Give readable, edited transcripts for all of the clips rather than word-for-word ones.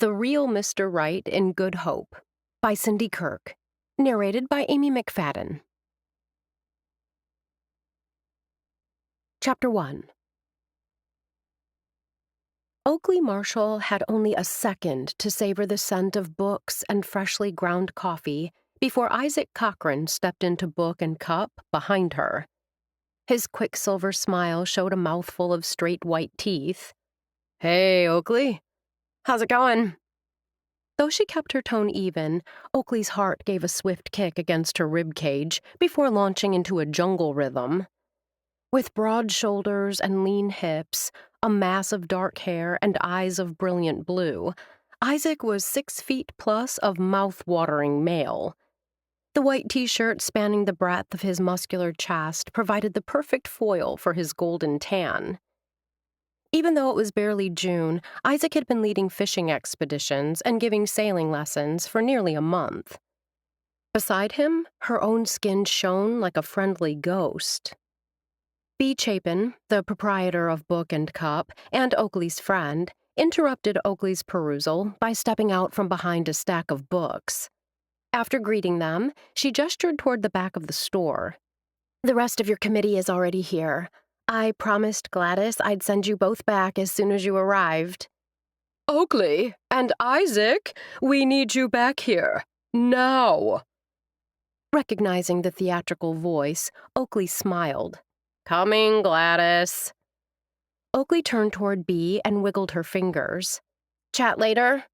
The Real Mr. Right in Good Hope by Cindy Kirk, narrated by Amy McFadden. Chapter 1. Oakley Marshall had only a second to savor the scent of books and freshly ground coffee before Isaac Cochran stepped into book and cup behind her. His quicksilver smile showed a mouthful of straight white teeth. "Hey, Oakley. How's it going?" Though she kept her tone even, Oakley's heart gave a swift kick against her rib cage before launching into a jungle rhythm. With broad shoulders and lean hips, a mass of dark hair and eyes of brilliant blue, Isaac was 6 feet plus of mouth-watering male. The white t-shirt spanning the breadth of his muscular chest provided the perfect foil for his golden tan. Even though it was barely June, Isaac had been leading fishing expeditions and giving sailing lessons for nearly a month. Beside him, her own skin shone like a friendly ghost. B. Chapin, the proprietor of Book and Cup, and Oakley's friend, interrupted Oakley's perusal by stepping out from behind a stack of books. After greeting them, she gestured toward the back of the store. "The rest of your committee is already here. I promised Gladys I'd send you both back as soon as you arrived." "Oakley and Isaac, we need you back here. Now." Recognizing the theatrical voice, Oakley smiled. "Coming, Gladys." Oakley turned toward Bea and wiggled her fingers. "Chat later?"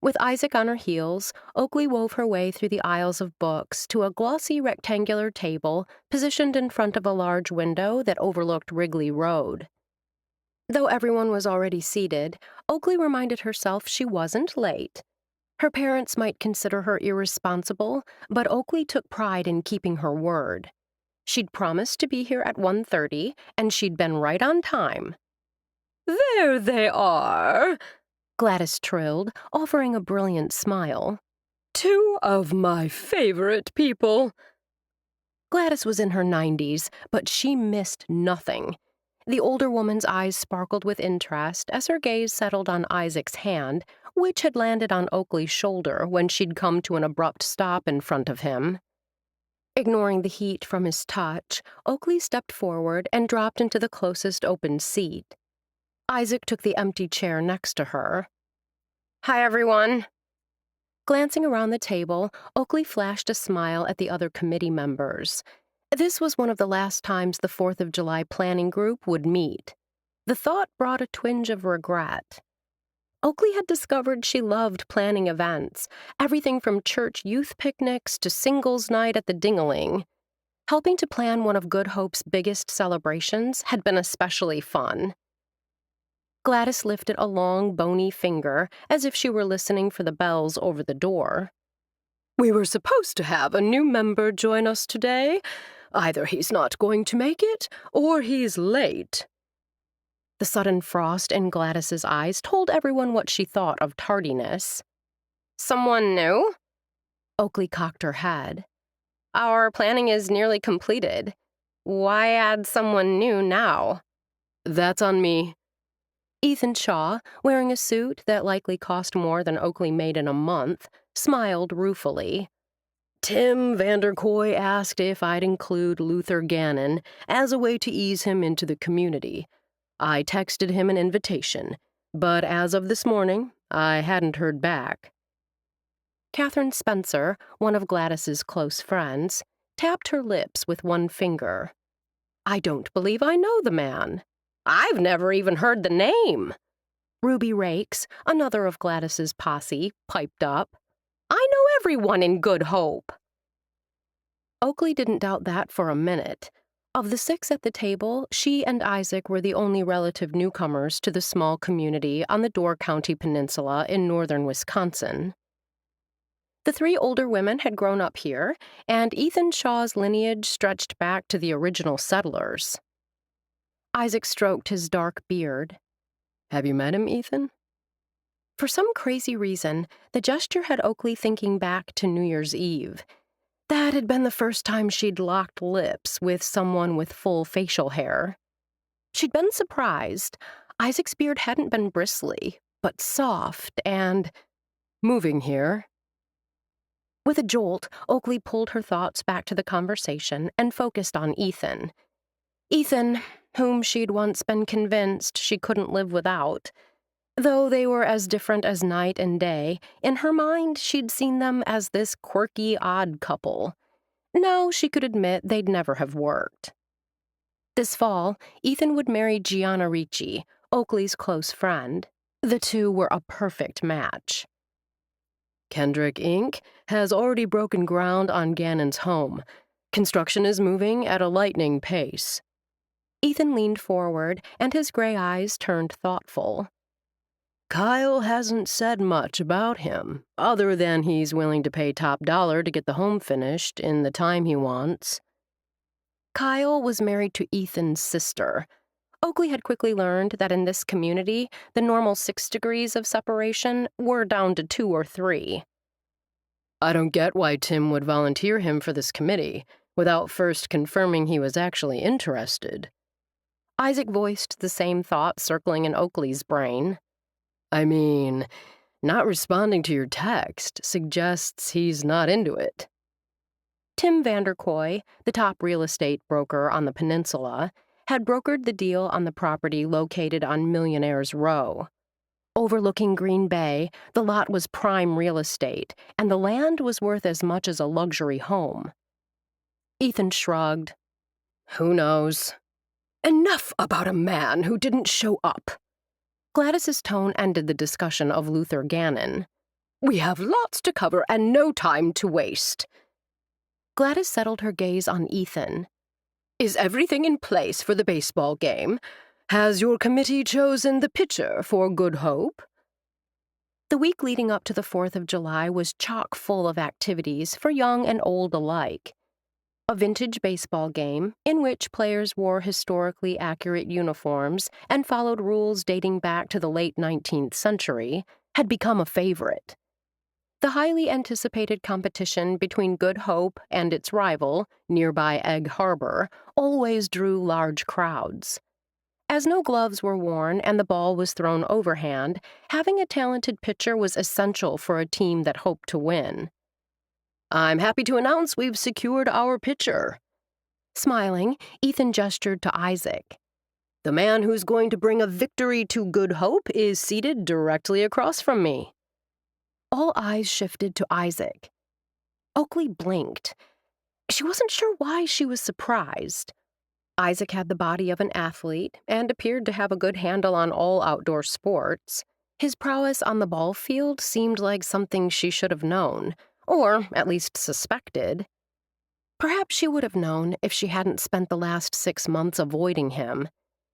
With Isaac on her heels, Oakley wove her way through the aisles of books to a glossy rectangular table positioned in front of a large window that overlooked Wrigley Road. Though everyone was already seated, Oakley reminded herself she wasn't late. Her parents might consider her irresponsible, but Oakley took pride in keeping her word. She'd promised to be here at 1:30, and she'd been right on time. "There they are," Gladys trilled, offering a brilliant smile. "Two of my favorite people." Gladys was in her 90s, but she missed nothing. The older woman's eyes sparkled with interest as her gaze settled on Isaac's hand, which had landed on Oakley's shoulder when she'd come to an abrupt stop in front of him. Ignoring the heat from his touch, Oakley stepped forward and dropped into the closest open seat. Isaac took the empty chair next to her. "Hi, everyone." Glancing around the table, Oakley flashed a smile at the other committee members. This was one of the last times the 4th of July planning group would meet. The thought brought a twinge of regret. Oakley had discovered she loved planning events, everything from church youth picnics to singles night at the Ding-a-ling. Helping to plan one of Good Hope's biggest celebrations had been especially fun. Gladys lifted a long, bony finger as if she were listening for the bells over the door. "We were supposed to have a new member join us today. Either he's not going to make it, or he's late." The sudden frost in Gladys's eyes told everyone what she thought of tardiness. "Someone new?" Oakley cocked her head. "Our planning is nearly completed. Why add someone new now?" "That's on me." Ethan Shaw, wearing a suit that likely cost more than Oakley made in a month, smiled ruefully. "Tim Vanderkoy asked if I'd include Luther Gannon as a way to ease him into the community. I texted him an invitation, but as of this morning, I hadn't heard back." Catherine Spencer, one of Gladys's close friends, tapped her lips with one finger. "I don't believe I know the man." "I've never even heard the name." Ruby Rakes, another of Gladys's posse, piped up. "I know everyone in Good Hope." Oakley didn't doubt that for a minute. Of the 6 at the table, she and Isaac were the only relative newcomers to the small community on the Door County Peninsula in northern Wisconsin. The 3 older women had grown up here, and Ethan Shaw's lineage stretched back to the original settlers. Isaac stroked his dark beard. "Have you met him, Ethan?" For some crazy reason, the gesture had Oakley thinking back to New Year's Eve. That had been the first time she'd locked lips with someone with full facial hair. She'd been surprised. Isaac's beard hadn't been bristly, but soft and moving here. With a jolt, Oakley pulled her thoughts back to the conversation and focused on Ethan. Ethan, whom she'd once been convinced she couldn't live without. Though they were as different as night and day, in her mind she'd seen them as this quirky, odd couple. Now she could admit they'd never have worked. This fall, Ethan would marry Gianna Ricci, Oakley's close friend. The two were a perfect match. Kendrick, Inc. has already broken ground on Gannon's home. Construction is moving at a lightning pace. Ethan leaned forward, and his gray eyes turned thoughtful. Kyle hasn't said much about him, other than he's willing to pay top dollar to get the home finished in the time he wants. Kyle was married to Ethan's sister. Oakley had quickly learned that in this community, the normal 6 degrees of separation were down to 2 or 3. I don't get why Tim would volunteer him for this committee, without first confirming he was actually interested. Isaac voiced the same thought circling in Oakley's brain. I mean, not responding to your text suggests he's not into it. Tim Vanderkoy, the top real estate broker on the peninsula, had brokered the deal on the property located on Millionaires Row. Overlooking Green Bay, the lot was prime real estate, and the land was worth as much as a luxury home. Ethan shrugged. Who knows? Enough about a man who didn't show up. Gladys's tone ended the discussion of Luther Gannon. We have lots to cover and no time to waste. Gladys settled her gaze on Ethan. Is everything in place for the baseball game? Has your committee chosen the pitcher for Good Hope? The week leading up to the 4th of July was chock full of activities for young and old alike. A vintage baseball game, in which players wore historically accurate uniforms and followed rules dating back to the late 19th century, had become a favorite. The highly anticipated competition between Good Hope and its rival, nearby Egg Harbor, always drew large crowds. As no gloves were worn and the ball was thrown overhand, having a talented pitcher was essential for a team that hoped to win. I'm happy to announce we've secured our pitcher. Smiling, Ethan gestured to Isaac. The man who's going to bring a victory to Good Hope is seated directly across from me. All eyes shifted to Isaac. Oakley blinked. She wasn't sure why she was surprised. Isaac had the body of an athlete and appeared to have a good handle on all outdoor sports. His prowess on the ball field seemed like something she should have known, or at least suspected. Perhaps she would have known if she hadn't spent the last 6 months avoiding him,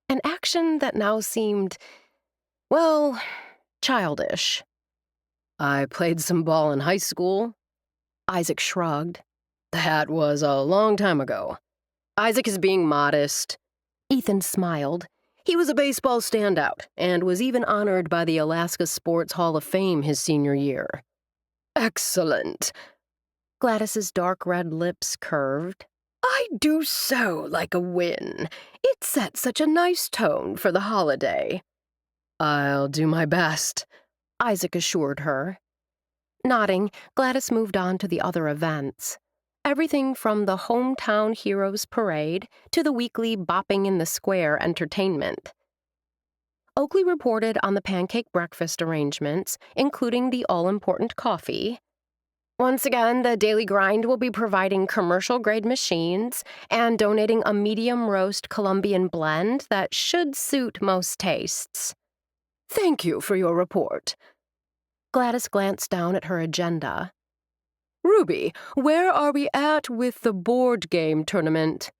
an action that now seemed, well, childish. I played some ball in high school. Isaac shrugged. That was a long time ago. Isaac is being modest. Ethan smiled. He was a baseball standout and was even honored by the Alaska Sports Hall of Fame his senior year. Excellent. Gladys's dark red lips curved. I do so like a win. It sets such a nice tone for the holiday. I'll do my best, Isaac assured her. Nodding, Gladys moved on to the other events. Everything from the Hometown Heroes Parade to the weekly Bopping in the Square entertainment. Oakley reported on the pancake breakfast arrangements, including the all-important coffee. Once again, the Daily Grind will be providing commercial-grade machines and donating a medium roast Colombian blend that should suit most tastes. Thank you for your report. Gladys glanced down at her agenda. Ruby, where are we at with the board game tournament?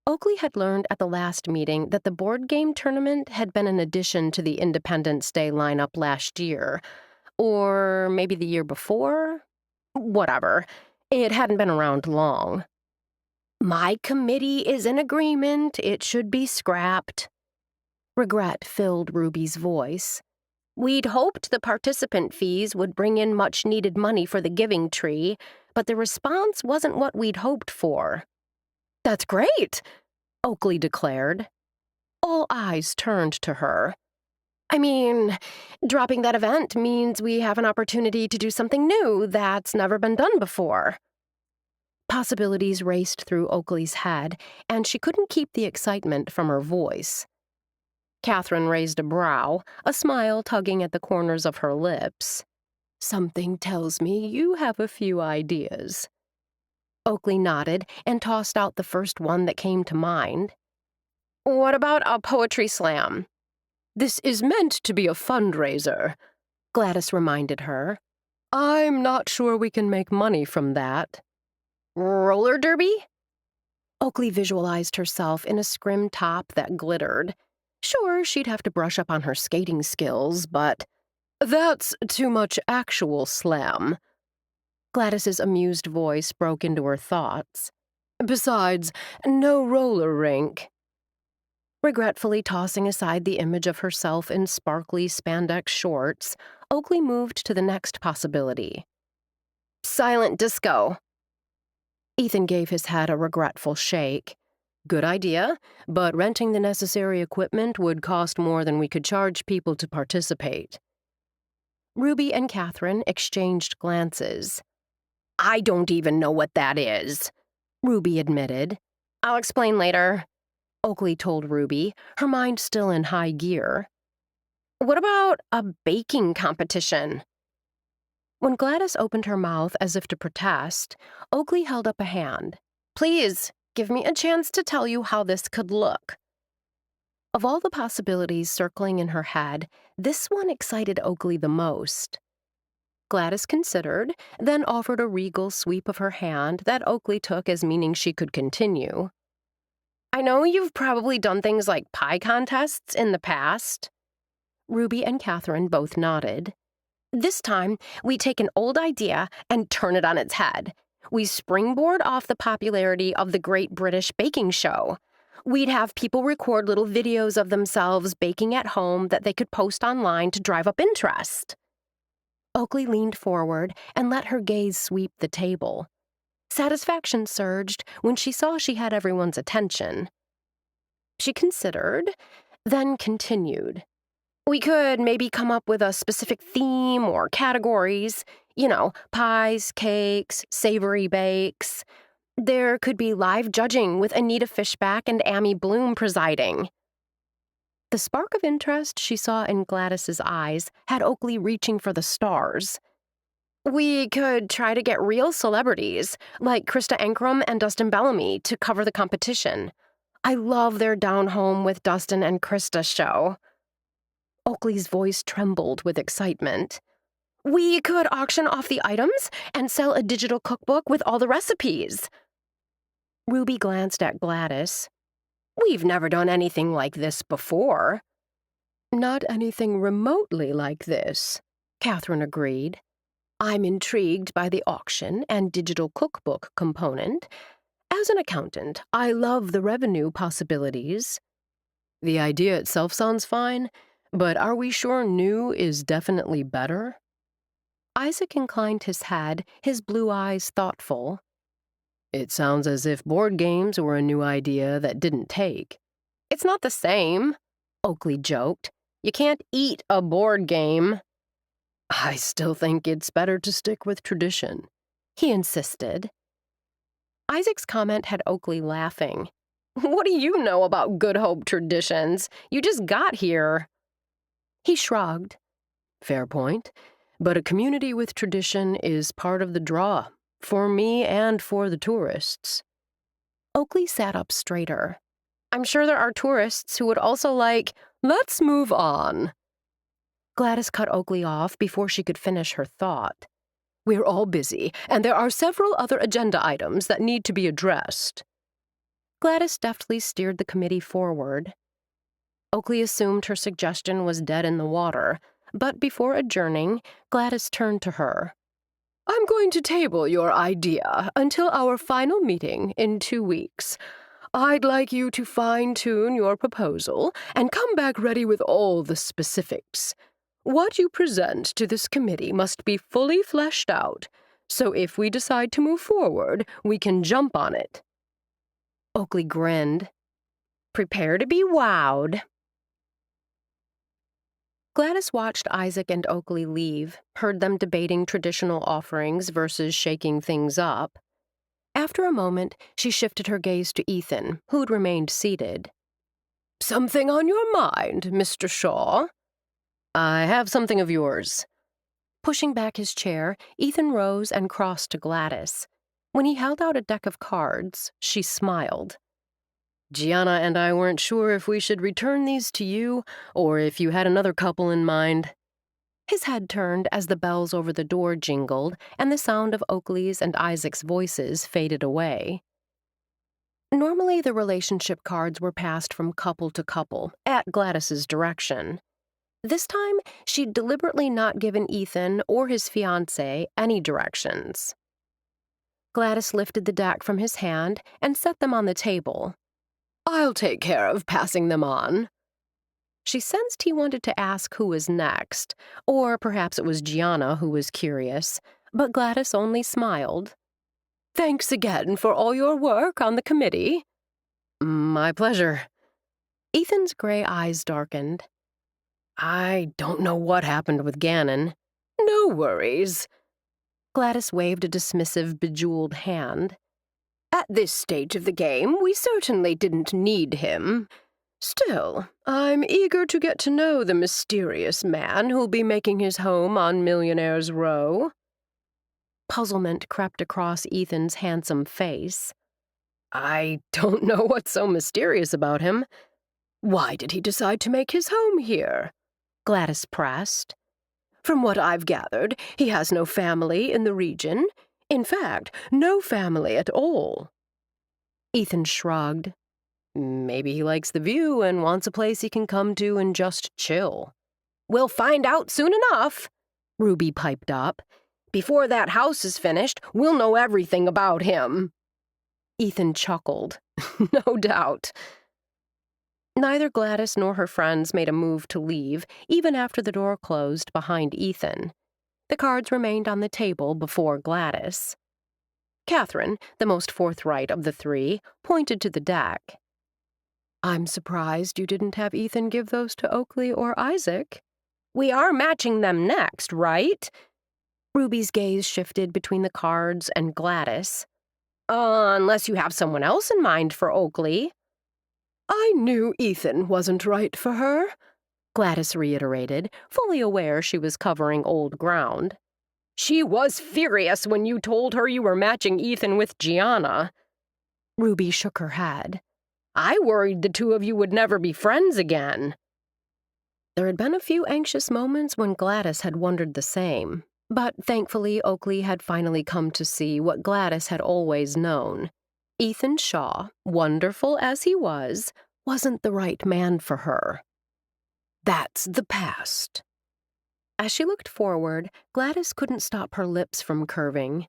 Oakley had learned at the last meeting that the board game tournament had been an addition to the Independence Day lineup last year. Or maybe the year before? Whatever. It hadn't been around long. My committee is in agreement. It should be scrapped. Regret filled Ruby's voice. We'd hoped the participant fees would bring in much-needed money for the Giving Tree, but the response wasn't what we'd hoped for. That's great, Oakley declared. All eyes turned to her. I mean, dropping that event means we have an opportunity to do something new that's never been done before. Possibilities raced through Oakley's head, and she couldn't keep the excitement from her voice. Catherine raised a brow, a smile tugging at the corners of her lips. Something tells me you have a few ideas. Oakley nodded and tossed out the first one that came to mind. What about a poetry slam? This is meant to be a fundraiser, Gladys reminded her. I'm not sure we can make money from that. Roller derby? Oakley visualized herself in a scrim top that glittered. Sure, she'd have to brush up on her skating skills, but that's too much actual slam. Gladys's amused voice broke into her thoughts. Besides, no roller rink. Regretfully tossing aside the image of herself in sparkly spandex shorts, Oakley moved to the next possibility. Silent disco. Ethan gave his head a regretful shake. Good idea, but renting the necessary equipment would cost more than we could charge people to participate. Ruby and Catherine exchanged glances. I don't even know what that is, Ruby admitted. I'll explain later, Oakley told Ruby, her mind still in high gear. What about a baking competition? When Gladys opened her mouth as if to protest, Oakley held up a hand. Please, give me a chance to tell you how this could look. Of all the possibilities circling in her head, this one excited Oakley the most. Gladys considered, then offered a regal sweep of her hand that Oakley took as meaning she could continue. I know you've probably done things like pie contests in the past. Ruby and Catherine both nodded. This time, we take an old idea and turn it on its head. We springboard off the popularity of the Great British Baking Show. We'd have people record little videos of themselves baking at home that they could post online to drive up interest. Oakley leaned forward and let her gaze sweep the table. Satisfaction surged when she saw she had everyone's attention. She considered, then continued. We could maybe come up with a specific theme or categories. You know, pies, cakes, savory bakes. There could be live judging with Anita Fishback and Amy Bloom presiding. The spark of interest she saw in Gladys's eyes had Oakley reaching for the stars. We could try to get real celebrities, like Krista Ankrum and Dustin Bellamy, to cover the competition. I love their Down Home with Dustin and Krista show. Oakley's voice trembled with excitement. We could auction off the items and sell a digital cookbook with all the recipes. Ruby glanced at Gladys. We've never done anything like this before. Not anything remotely like this, Catherine agreed. I'm intrigued by the auction and digital cookbook component. As an accountant, I love the revenue possibilities. The idea itself sounds fine, but are we sure new is definitely better? Isaac inclined his head, his blue eyes thoughtful. It sounds as if board games were a new idea that didn't take. It's not the same, Oakley joked. You can't eat a board game. I still think it's better to stick with tradition, he insisted. Isaac's comment had Oakley laughing. What do you know about Good Hope traditions? You just got here. He shrugged. Fair point, but a community with tradition is part of the draw, for me and for the tourists. Oakley sat up straighter. I'm sure there are tourists who would also like, let's move on. Gladys cut Oakley off before she could finish her thought. We're all busy, and there are several other agenda items that need to be addressed. Gladys deftly steered the committee forward. Oakley assumed her suggestion was dead in the water, but before adjourning, Gladys turned to her. I'm going to table your idea until our final meeting in 2 weeks. I'd like you to fine-tune your proposal and come back ready with all the specifics. What you present to this committee must be fully fleshed out, so if we decide to move forward, we can jump on it. Oakley grinned. Prepare to be wowed. Gladys watched Isaac and Oakley leave, heard them debating traditional offerings versus shaking things up. After a moment, she shifted her gaze to Ethan, who'd remained seated. "Something on your mind, Mr. Shaw?" "I have something of yours." Pushing back his chair, Ethan rose and crossed to Gladys. When he held out a deck of cards, she smiled. "Gianna and I weren't sure if we should return these to you or if you had another couple in mind." His head turned as the bells over the door jingled and the sound of Oakley's and Isaac's voices faded away. Normally, the relationship cards were passed from couple to couple, at Gladys's direction. This time, she'd deliberately not given Ethan or his fiancée any directions. Gladys lifted the deck from his hand and set them on the table. "I'll take care of passing them on." She sensed he wanted to ask who was next, or perhaps it was Gianna who was curious, but Gladys only smiled. "Thanks again for all your work on the committee." "My pleasure." Ethan's gray eyes darkened. "I don't know what happened with Gannon." "No worries." Gladys waved a dismissive, bejeweled hand. "At this stage of the game, we certainly didn't need him. Still, I'm eager to get to know the mysterious man who'll be making his home on Millionaire's Row." Puzzlement crept across Ethan's handsome face. "I don't know what's so mysterious about him." "Why did he decide to make his home here?" Gladys pressed. "From what I've gathered, he has no family in the region. In fact, no family at all." Ethan shrugged. "Maybe he likes the view and wants a place he can come to and just chill." "We'll find out soon enough," Ruby piped up. "Before that house is finished, we'll know everything about him." Ethan chuckled. "No doubt." Neither Gladys nor her friends made a move to leave, even after the door closed behind Ethan. The cards remained on the table before Gladys. Catherine, the most forthright of the three, pointed to the deck. "I'm surprised you didn't have Ethan give those to Oakley or Isaac." "We are matching them next, right?" Ruby's gaze shifted between the cards and Gladys. Unless you have someone else in mind for Oakley." "I knew Ethan wasn't right for her," Gladys reiterated, fully aware she was covering old ground. "She was furious when you told her you were matching Ethan with Gianna." Ruby shook her head. "I worried the two of you would never be friends again." There had been a few anxious moments when Gladys had wondered the same, but thankfully Oakley had finally come to see what Gladys had always known. Ethan Shaw, wonderful as he was, wasn't the right man for her. That's the past. As she looked forward, Gladys couldn't stop her lips from curving.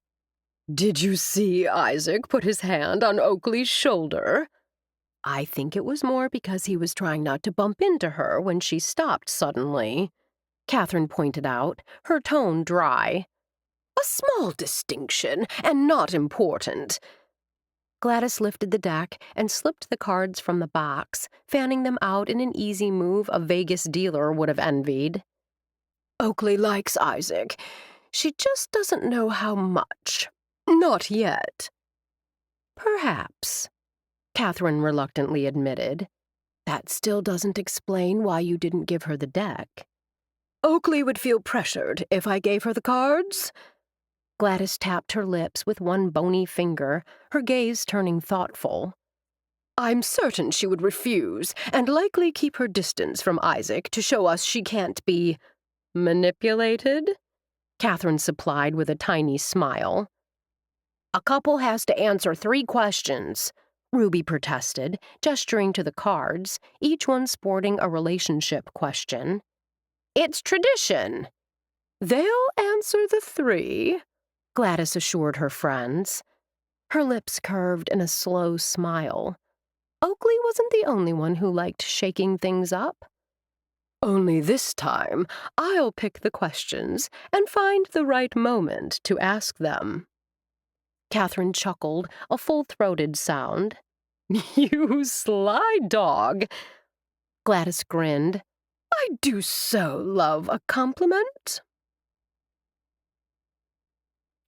"Did you see Isaac put his hand on Oakley's shoulder?" "I think it was more because he was trying not to bump into her when she stopped suddenly," Catherine pointed out, her tone dry. "A small distinction, and not important." Gladys lifted the deck and slipped the cards from the box, fanning them out in an easy move a Vegas dealer would have envied. "Oakley likes Isaac. She just doesn't know how much. Not yet." "Perhaps," Catherine reluctantly admitted. "That still doesn't explain why you didn't give her the deck." "Oakley would feel pressured if I gave her the cards." Gladys tapped her lips with one bony finger, her gaze turning thoughtful. "I'm certain she would refuse, and likely keep her distance from Isaac to show us she can't be manipulated," Catherine supplied with a tiny smile. "A couple has to answer 3 questions," Ruby protested, gesturing to the cards, each one sporting a relationship question. "It's tradition." "They'll answer the 3, Gladys assured her friends. Her lips curved in a slow smile. Oakley wasn't the only one who liked shaking things up. "Only this time, I'll pick the questions and find the right moment to ask them." Catherine chuckled, a full-throated sound. "You sly dog." Gladys grinned. I do so love a compliment.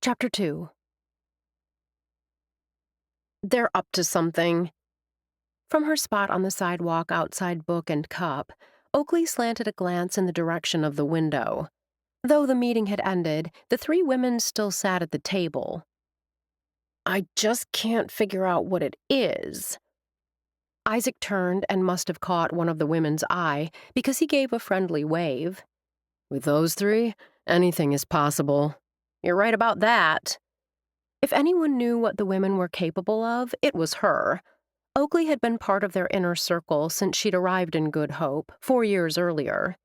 Chapter 2. They're up to something. From her spot on the sidewalk outside Book and Cup, Oakley slanted a glance in the direction of the window. Though the meeting had ended, the three women still sat at the table. I just can't figure out what it is. Isaac turned and must have caught one of the women's eye because he gave a friendly wave. With those three, anything is possible. You're right about that. If anyone knew what the women were capable of, it was her. Oakley had been part of their inner circle since she'd arrived in Good Hope 4 years earlier.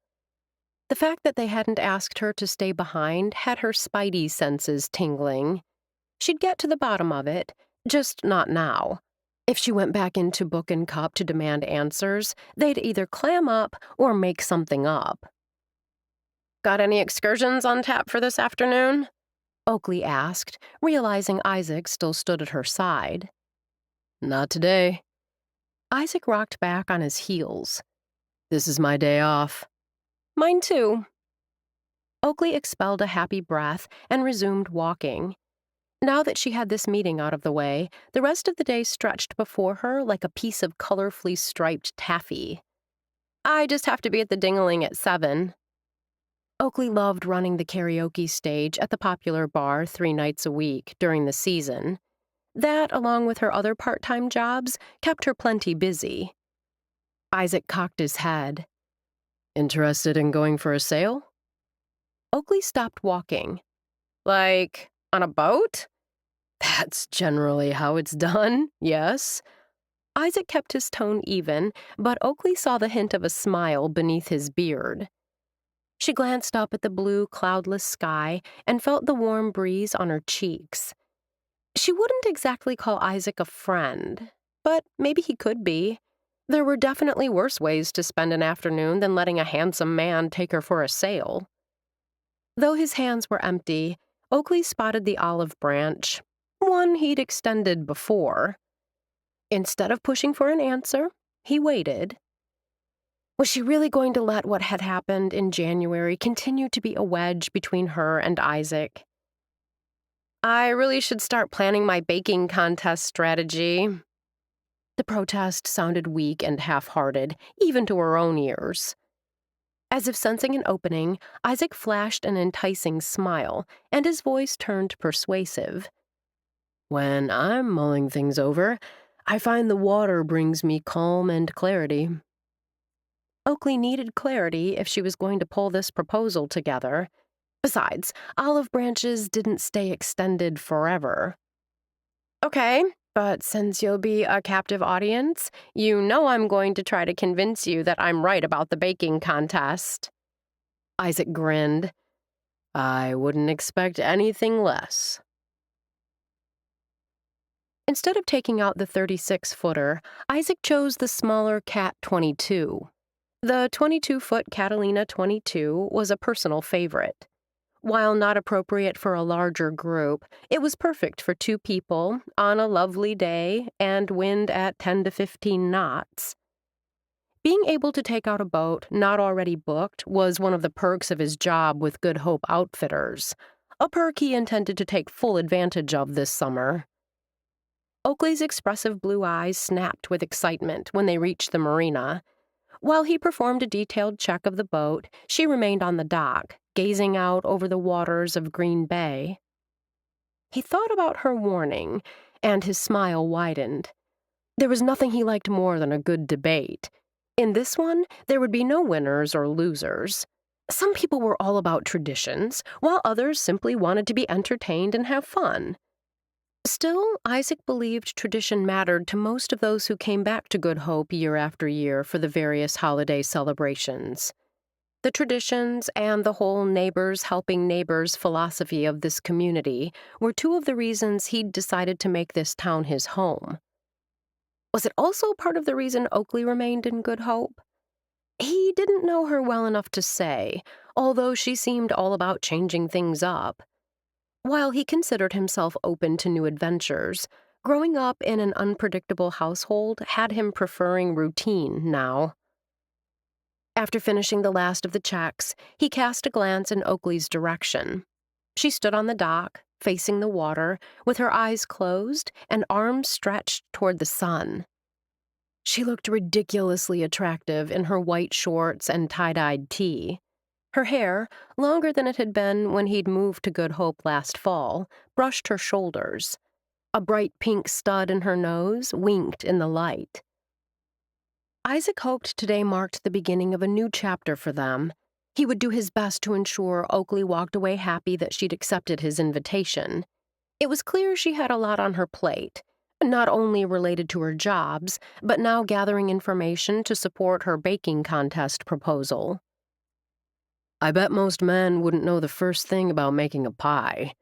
The fact that they hadn't asked her to stay behind had her spidey senses tingling. She'd get to the bottom of it, just not now. If she went back into Book and Cup to demand answers, they'd either clam up or make something up. Got any excursions on tap for this afternoon? Oakley asked, realizing Isaac still stood at her side. Not today. Isaac rocked back on his heels. This is my day off. Mine too. Oakley expelled a happy breath and resumed walking. Now that she had this meeting out of the way, the rest of the day stretched before her like a piece of colorfully striped taffy. I just have to be at the Ding-a-ling at 7. Oakley loved running the karaoke stage at the popular bar 3 nights a week during the season. That, along with her other part-time jobs, kept her plenty busy. Isaac cocked his head. Interested in going for a sail? Oakley stopped walking. Like, on a boat? That's generally how it's done, yes. Isaac kept his tone even, but Oakley saw the hint of a smile beneath his beard. She glanced up at the blue, cloudless sky and felt the warm breeze on her cheeks. She wouldn't exactly call Isaac a friend, but maybe he could be. There were definitely worse ways to spend an afternoon than letting a handsome man take her for a sail. Though his hands were empty, Oakley spotted the olive branch, one he'd extended before. Instead of pushing for an answer, he waited. Was she really going to let what had happened in January continue to be a wedge between her and Isaac? I really should start planning my baking contest strategy. The protest sounded weak and half-hearted, even to her own ears. As if sensing an opening, Isaac flashed an enticing smile, and his voice turned persuasive. When I'm mulling things over, I find the water brings me calm and clarity. Oakley needed clarity if she was going to pull this proposal together. Besides, olive branches didn't stay extended forever. Okay, but since you'll be a captive audience, you know I'm going to try to convince you that I'm right about the baking contest. Isaac grinned. I wouldn't expect anything less. Instead of taking out the 36-footer, Isaac chose the smaller Cat 22. The 22-foot Catalina 22 was a personal favorite. While not appropriate for a larger group, it was perfect for 2 people on a lovely day and wind at 10 to 15 knots. Being able to take out a boat not already booked was one of the perks of his job with Good Hope Outfitters, a perk he intended to take full advantage of this summer. Oakley's expressive blue eyes snapped with excitement when they reached the marina. While he performed a detailed check of the boat, she remained on the dock, gazing out over the waters of Green Bay. He thought about her warning, and his smile widened. There was nothing he liked more than a good debate. In this one, there would be no winners or losers. Some people were all about traditions, while others simply wanted to be entertained and have fun. Still, Isaac believed tradition mattered to most of those who came back to Good Hope year after year for the various holiday celebrations. The traditions and the whole neighbors helping neighbors philosophy of this community were 2 of the reasons he'd decided to make this town his home. Was it also part of the reason Oakley remained in Good Hope? He didn't know her well enough to say, although she seemed all about changing things up. While he considered himself open to new adventures, growing up in an unpredictable household had him preferring routine now. After finishing the last of the checks, he cast a glance in Oakley's direction. She stood on the dock, facing the water, with her eyes closed and arms stretched toward the sun. She looked ridiculously attractive in her white shorts and tie-dyed tee. Her hair, longer than it had been when he'd moved to Good Hope last fall, brushed her shoulders. A bright pink stud in her nose winked in the light. Isaac hoped today marked the beginning of a new chapter for them. He would do his best to ensure Oakley walked away happy that she'd accepted his invitation. It was clear she had a lot on her plate, not only related to her jobs, but now gathering information to support her baking contest proposal. "I bet most men wouldn't know the first thing about making a pie,"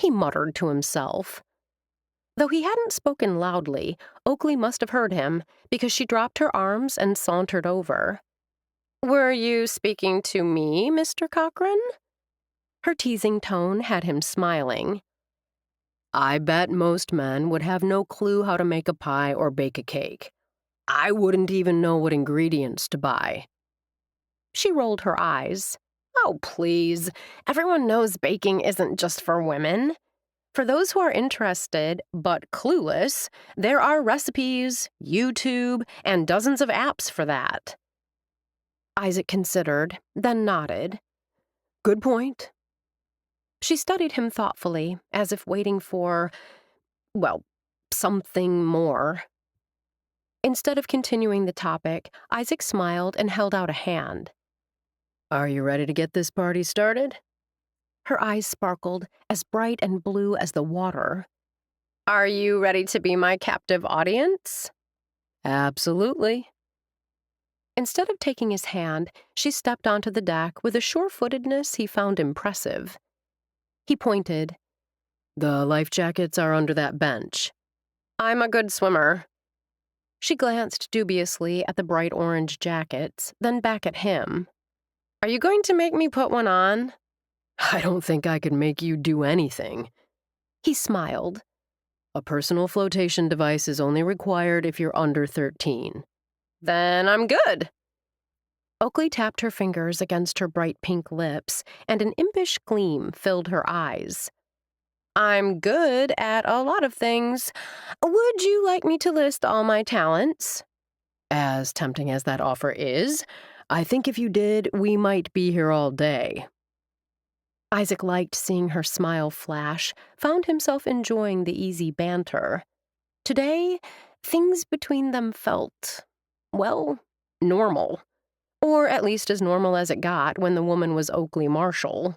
he muttered to himself. Though he hadn't spoken loudly, Oakley must have heard him, because she dropped her arms and sauntered over. "Were you speaking to me, Mr. Cochran?" Her teasing tone had him smiling. "I bet most men would have no clue how to make a pie or bake a cake. I wouldn't even know what ingredients to buy." She rolled her eyes. "Oh, please. Everyone knows baking isn't just for women. For those who are interested, but clueless, there are recipes, YouTube, and dozens of apps for that." Isaac considered, then nodded. "Good point." She studied him thoughtfully, as if waiting for, well, something more. Instead of continuing the topic, Isaac smiled and held out a hand. "Are you ready to get this party started?" Her eyes sparkled, as bright and blue as the water. "Are you ready to be my captive audience?" "Absolutely." Instead of taking his hand, she stepped onto the deck with a sure-footedness he found impressive. He pointed. "The life jackets are under that bench." "I'm a good swimmer." She glanced dubiously at the bright orange jackets, then back at him. "Are you going to make me put one on?" "I don't think I could make you do anything." He smiled. "A personal flotation device is only required if you're under 13. "Then I'm good." Oakley tapped her fingers against her bright pink lips, and an impish gleam filled her eyes. "I'm good at a lot of things. Would you like me to list all my talents?" "As tempting as that offer is, I think if you did, we might be here all day." Isaac liked seeing her smile flash, found himself enjoying the easy banter. Today, things between them felt, well, normal. Or at least as normal as it got when the woman was Oakley Marshall.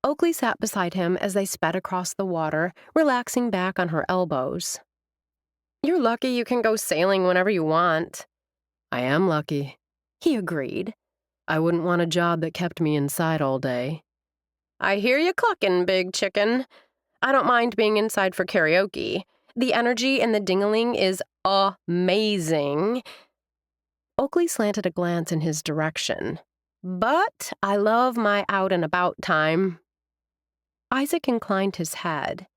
Oakley sat beside him as they sped across the water, relaxing back on her elbows. "You're lucky you can go sailing whenever you want." "I am lucky," he agreed. "I wouldn't want a job that kept me inside all day." "I hear you clucking, big chicken. I don't mind being inside for karaoke. The energy in the ding-a-ling is amazing." Oakley slanted a glance in his direction. "But I love my out-and-about time." Isaac inclined his head.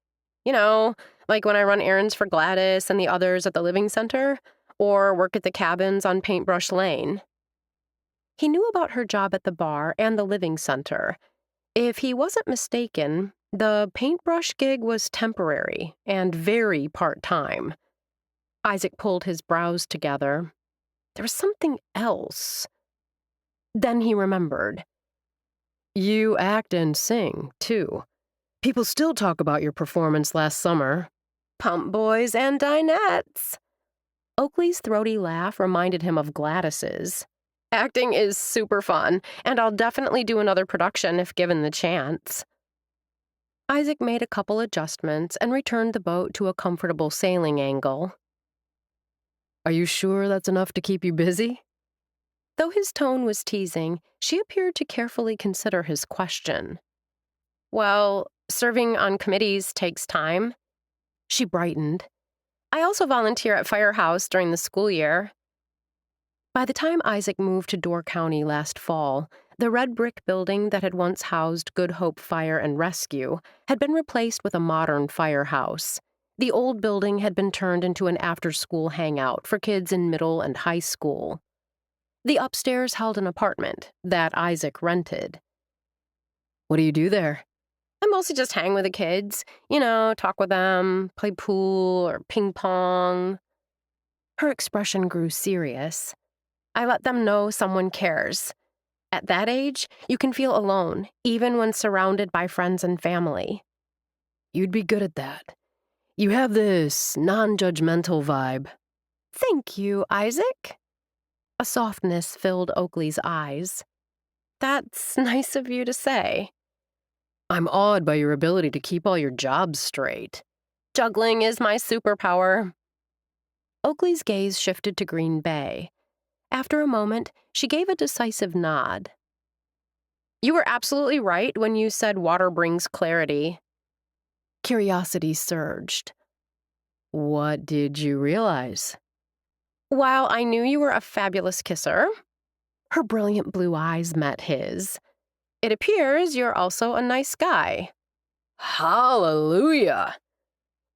"You know, like when I run errands for Gladys and the others at the Living Center, or work at the cabins on Paintbrush Lane." He knew about her job at the bar and the Living Center. If he wasn't mistaken, the paintbrush gig was temporary and very part-time. Isaac pulled his brows together. There was something else. Then he remembered. "You act and sing, too. People still talk about your performance last summer." "Pump boys and dinettes." Oakley's throaty laugh reminded him of Gladys's. "Acting is super fun, and I'll definitely do another production if given the chance." Isaac made a couple adjustments and returned the boat to a comfortable sailing angle. "Are you sure that's enough to keep you busy?" Though his tone was teasing, she appeared to carefully consider his question. "Well, serving on committees takes time." She brightened. "I also volunteer at Firehouse during the school year." By the time Isaac moved to Door County last fall, the red brick building that had once housed Good Hope Fire and Rescue had been replaced with a modern firehouse. The old building had been turned into an after-school hangout for kids in middle and high school. The upstairs held an apartment that Isaac rented. What do you do there? I mostly just hang with the kids. Talk with them, play pool or ping pong. Her expression grew serious. I let them know someone cares. At that age, you can feel alone, even when surrounded by friends and family. You'd be good at that. You have this non-judgmental vibe. Thank you, Isaac. A softness filled Oakley's eyes. That's nice of you to say. I'm awed by your ability to keep all your jobs straight. Juggling is my superpower. Oakley's gaze shifted to Green Bay. After a moment, she gave a decisive nod. You were absolutely right when you said water brings clarity. Curiosity surged. What did you realize? While I knew you were a fabulous kisser, her brilliant blue eyes met his. It appears you're also a nice guy. Hallelujah!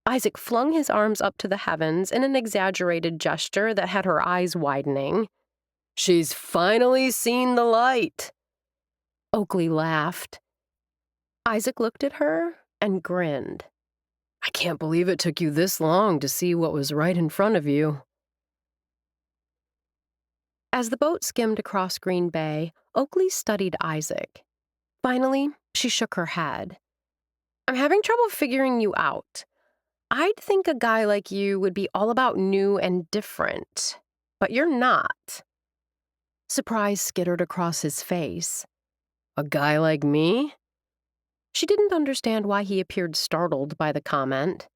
Isaac flung his arms up to the heavens in an exaggerated gesture that had her eyes widening. She's finally seen the light. Oakley laughed. Isaac looked at her and grinned. I can't believe it took you this long to see what was right in front of you. As the boat skimmed across Green Bay, Oakley studied Isaac. Finally, she shook her head. I'm having trouble figuring you out. I'd think a guy like you would be all about new and different, but you're not. Surprise skittered across his face. A guy like me? She didn't understand why he appeared startled by the comment.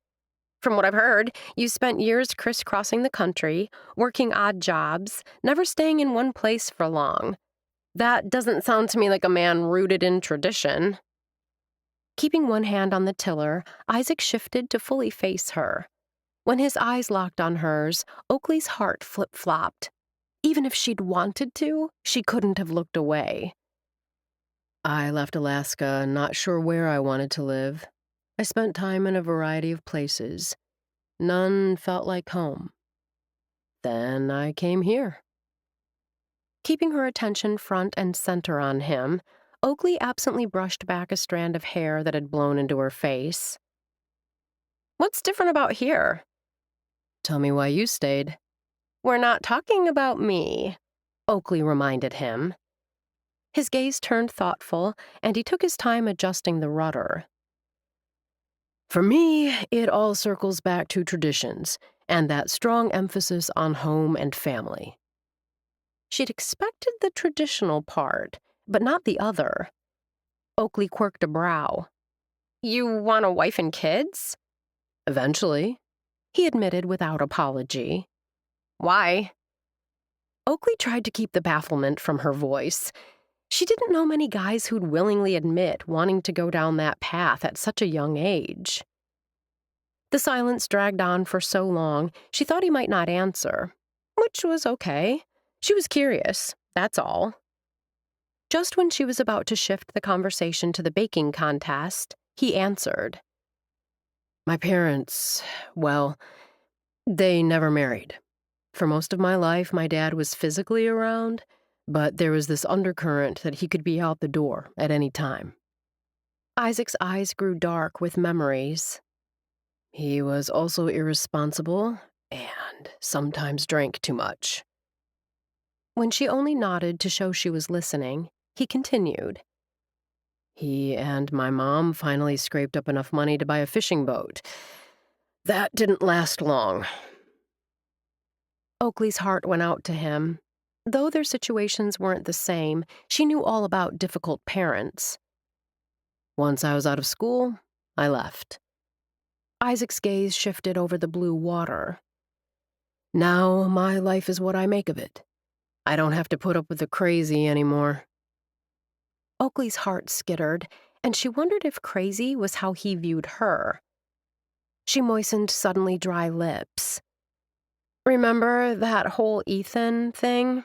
From what I've heard, you spent years crisscrossing the country, working odd jobs, never staying in one place for long. That doesn't sound to me like a man rooted in tradition. Keeping one hand on the tiller, Isaac shifted to fully face her. When his eyes locked on hers, Oakley's heart flip-flopped. Even if she'd wanted to, she couldn't have looked away. I left Alaska not sure where I wanted to live. I spent time in a variety of places. None felt like home. Then I came here. Keeping her attention front and center on him, Oakley absently brushed back a strand of hair that had blown into her face. What's different about here? Tell me why you stayed. We're not talking about me, Oakley reminded him. His gaze turned thoughtful, and he took his time adjusting the rudder. For me, it all circles back to traditions, and that strong emphasis on home and family. She'd expected the traditional part, but not the other. Oakley quirked a brow. You want a wife and kids? Eventually, he admitted without apology. Why? Oakley tried to keep the bafflement from her voice. She didn't know many guys who'd willingly admit wanting to go down that path at such a young age. The silence dragged on for so long, she thought he might not answer, which was okay. She was curious, that's all. Just when she was about to shift the conversation to the baking contest, he answered. My parents, well, they never married. For most of my life, my dad was physically around, but there was this undercurrent that he could be out the door at any time. Isaac's eyes grew dark with memories. He was also irresponsible and sometimes drank too much. When she only nodded to show she was listening, he continued. He and my mom finally scraped up enough money to buy a fishing boat. That didn't last long. Oakley's heart went out to him. Though their situations weren't the same, she knew all about difficult parents. Once I was out of school, I left. Isaac's gaze shifted over the blue water. Now my life is what I make of it. I don't have to put up with the crazy anymore. Oakley's heart skittered, and she wondered if crazy was how he viewed her. She moistened suddenly dry lips. Remember that whole Ethan thing?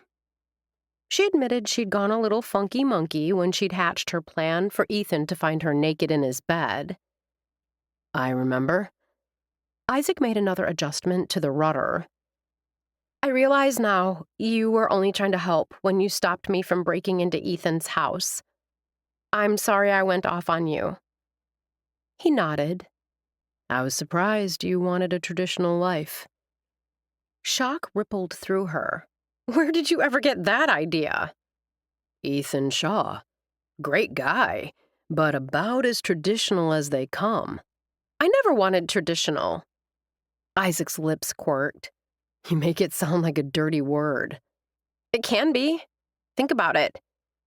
She admitted she'd gone a little funky monkey when she'd hatched her plan for Ethan to find her naked in his bed. I remember. Isaac made another adjustment to the rudder. I realize now you were only trying to help when you stopped me from breaking into Ethan's house. I'm sorry I went off on you." He nodded. "I was surprised you wanted a traditional life." Shock rippled through her. "Where did you ever get that idea?" "Ethan Shaw. Great guy, but about as traditional as they come." "I never wanted traditional." Isaac's lips quirked. "You make it sound like a dirty word." "It can be. Think about it.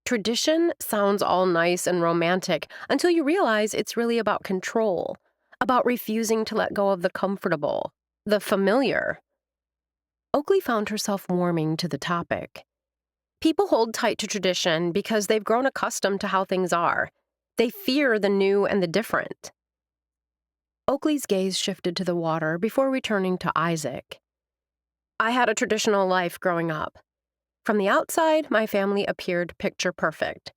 Tradition sounds all nice and romantic until you realize it's really about control, about refusing to let go of the comfortable, the familiar." Oakley found herself warming to the topic. People hold tight to tradition because they've grown accustomed to how things are. They fear the new and the different. Oakley's gaze shifted to the water before returning to Isaac. "I had a traditional life growing up. From the outside, my family appeared picture perfect.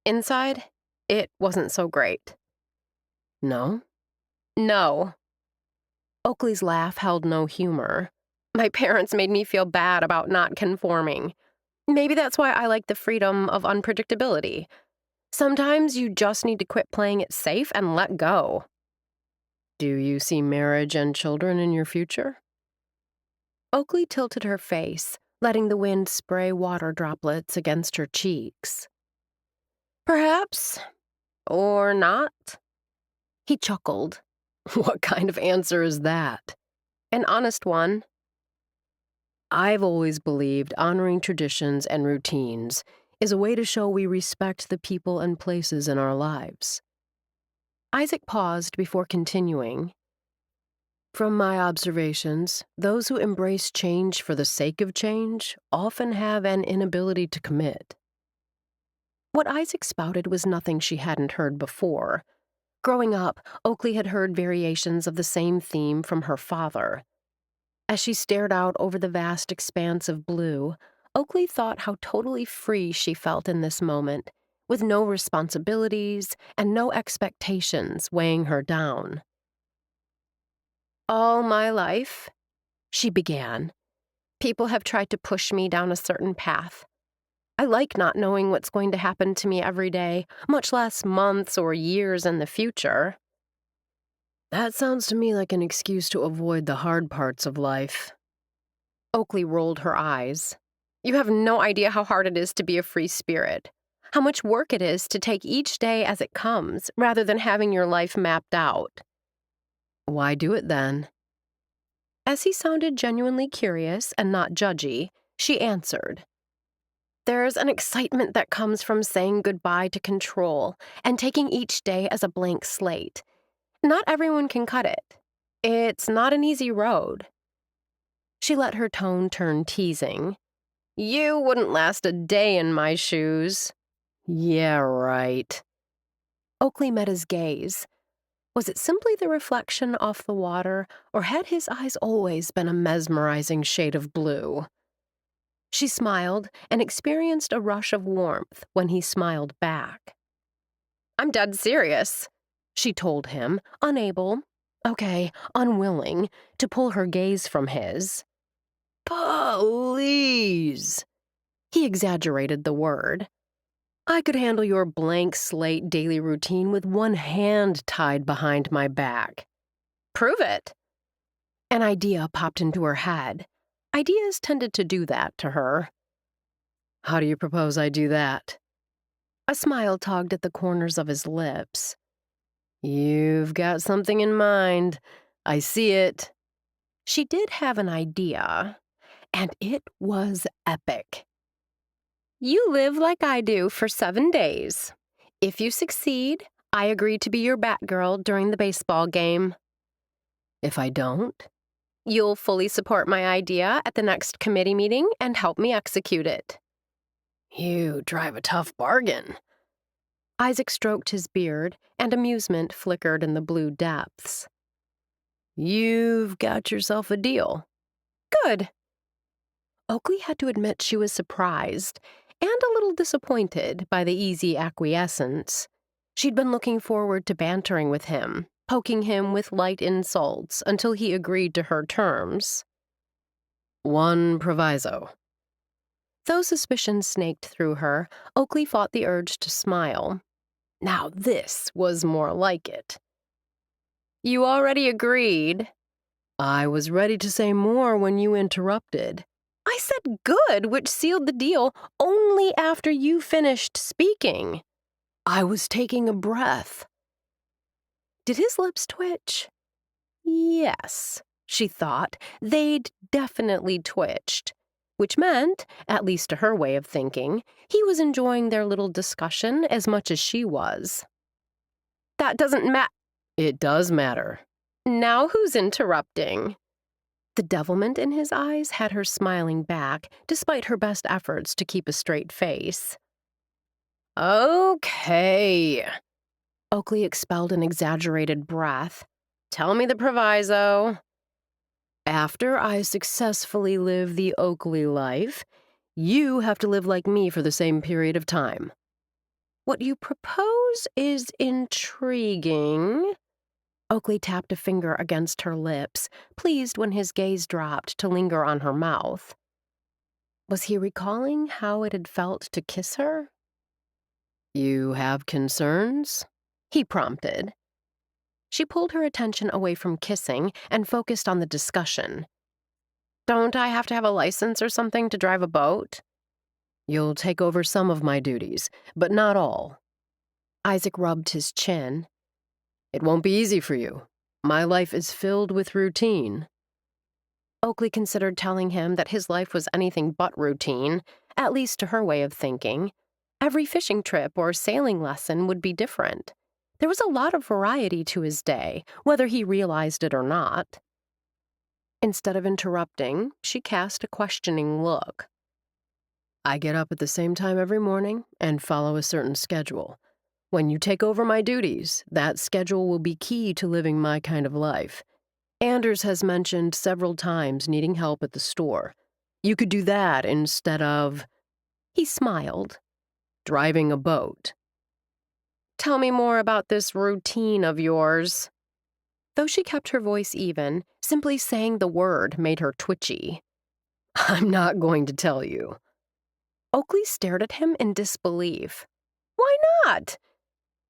Inside, it wasn't so great." "No?" "No." Oakley's laugh held no humor. "My parents made me feel bad about not conforming. Maybe that's why I like the freedom of unpredictability. Sometimes you just need to quit playing it safe and let go." "Do you see marriage and children in your future?" Oakley tilted her face, letting the wind spray water droplets against her cheeks. "Perhaps. Or not." He chuckled. "What kind of answer is that?" "An honest one." "I've always believed honoring traditions and routines is a way to show we respect the people and places in our lives." Isaac paused before continuing. "From my observations, those who embrace change for the sake of change often have an inability to commit." What Isaac spouted was nothing she hadn't heard before. Growing up, Oakley had heard variations of the same theme from her father. As she stared out over the vast expanse of blue, Oakley thought how totally free she felt in this moment, with no responsibilities and no expectations weighing her down. "All my life," she began, "people have tried to push me down a certain path. I like not knowing what's going to happen to me every day, much less months or years in the future." "That sounds to me like an excuse to avoid the hard parts of life." Oakley rolled her eyes. "You have no idea how hard it is to be a free spirit. How much work it is to take each day as it comes, rather than having your life mapped out." "Why do it then?" As he sounded genuinely curious and not judgy, she answered. "There's an excitement that comes from saying goodbye to control and taking each day as a blank slate. Not everyone can cut it. It's not an easy road." She let her tone turn teasing. "You wouldn't last a day in my shoes." "Yeah, right." Oakley met his gaze. Was it simply the reflection off the water, or had his eyes always been a mesmerizing shade of blue? She smiled and experienced a rush of warmth when he smiled back. "I'm dead serious," she told him, unwilling, to pull her gaze from his. "Please." He exaggerated the word. "I could handle your blank slate daily routine with one hand tied behind my back." "Prove it." An idea popped into her head. Ideas tended to do that to her. "How do you propose I do that?" A smile tugged at the corners of his lips. "You've got something in mind. I see it." She did have an idea, and it was epic. "You live like I do for 7 days. If you succeed, I agree to be your Batgirl during the baseball game." "If I don't?" "You'll fully support my idea at the next committee meeting and help me execute it." "You drive a tough bargain." Isaac stroked his beard, and amusement flickered in the blue depths. "You've got yourself a deal." "Good." Oakley had to admit she was surprised and a little disappointed by the easy acquiescence. She'd been looking forward to bantering with him, poking him with light insults until he agreed to her terms. One proviso. Though suspicion snaked through her, Oakley fought the urge to smile. Now this was more like it. You already agreed. I was ready to say more when you interrupted. I said good, which sealed the deal only after you finished speaking. I was taking a breath. Did his lips twitch? Yes, she thought. They'd definitely twitched. Which meant, at least to her way of thinking, he was enjoying their little discussion as much as she was. That doesn't matter. It does matter. Now who's interrupting? The devilment in his eyes had her smiling back, despite her best efforts to keep a straight face. Okay. Oakley expelled an exaggerated breath. Tell me the proviso. After I successfully live the Oakley life, you have to live like me for the same period of time. What you propose is intriguing. Oakley tapped a finger against her lips, pleased when his gaze dropped to linger on her mouth. Was he recalling how it had felt to kiss her? You have concerns? He prompted. She pulled her attention away from kissing and focused on the discussion. Don't I have to have a license or something to drive a boat? You'll take over some of my duties, but not all. Isaac rubbed his chin. It won't be easy for you. My life is filled with routine. Oakley considered telling him that his life was anything but routine, at least to her way of thinking. Every fishing trip or sailing lesson would be different. There was a lot of variety to his day, whether he realized it or not. Instead of interrupting, she cast a questioning look. I get up at the same time every morning and follow a certain schedule. When you take over my duties, that schedule will be key to living my kind of life. Anders has mentioned several times needing help at the store. You could do that instead of... He smiled. Driving a boat. Tell me more about this routine of yours. Though she kept her voice even, simply saying the word made her twitchy. I'm not going to tell you. Oakley stared at him in disbelief. Why not?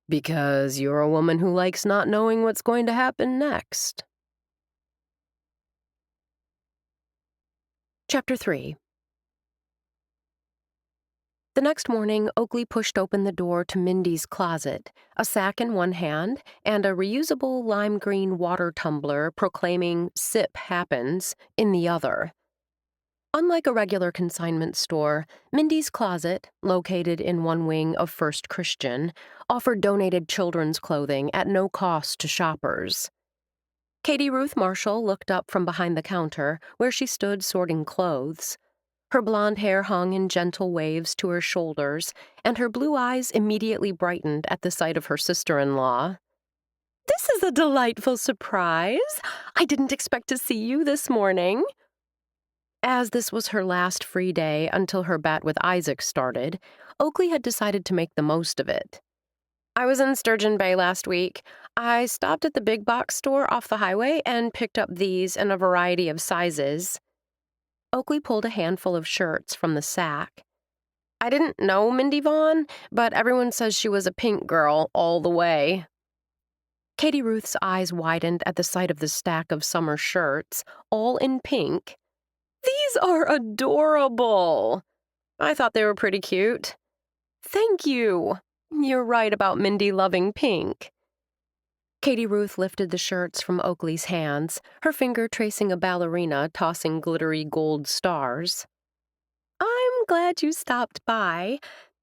Because you're a woman who likes not knowing what's going to happen next. Chapter 3. The next morning, Oakley pushed open the door to Mindy's closet, a sack in one hand and a reusable lime green water tumbler proclaiming "Sip happens" in the other. Unlike a regular consignment store, Mindy's closet, located in one wing of First Christian, offered donated children's clothing at no cost to shoppers. Katie Ruth Marshall looked up from behind the counter, where she stood sorting clothes. Her blonde hair hung in gentle waves to her shoulders, and her blue eyes immediately brightened at the sight of her sister-in-law. This is a delightful surprise. I didn't expect to see you this morning. As this was her last free day until her bet with Isaac started, Oakley had decided to make the most of it. I was in Sturgeon Bay last week. I stopped at the big box store off the highway and picked up these in a variety of sizes. Oakley pulled a handful of shirts from the sack. I didn't know Mindy Vaughn, but everyone says she was a pink girl all the way. Katie Ruth's eyes widened at the sight of the stack of summer shirts, all in pink. These are adorable. I thought they were pretty cute. Thank you. You're right about Mindy loving pink. Katie Ruth lifted the shirts from Oakley's hands, her finger tracing a ballerina tossing glittery gold stars. I'm glad you stopped by.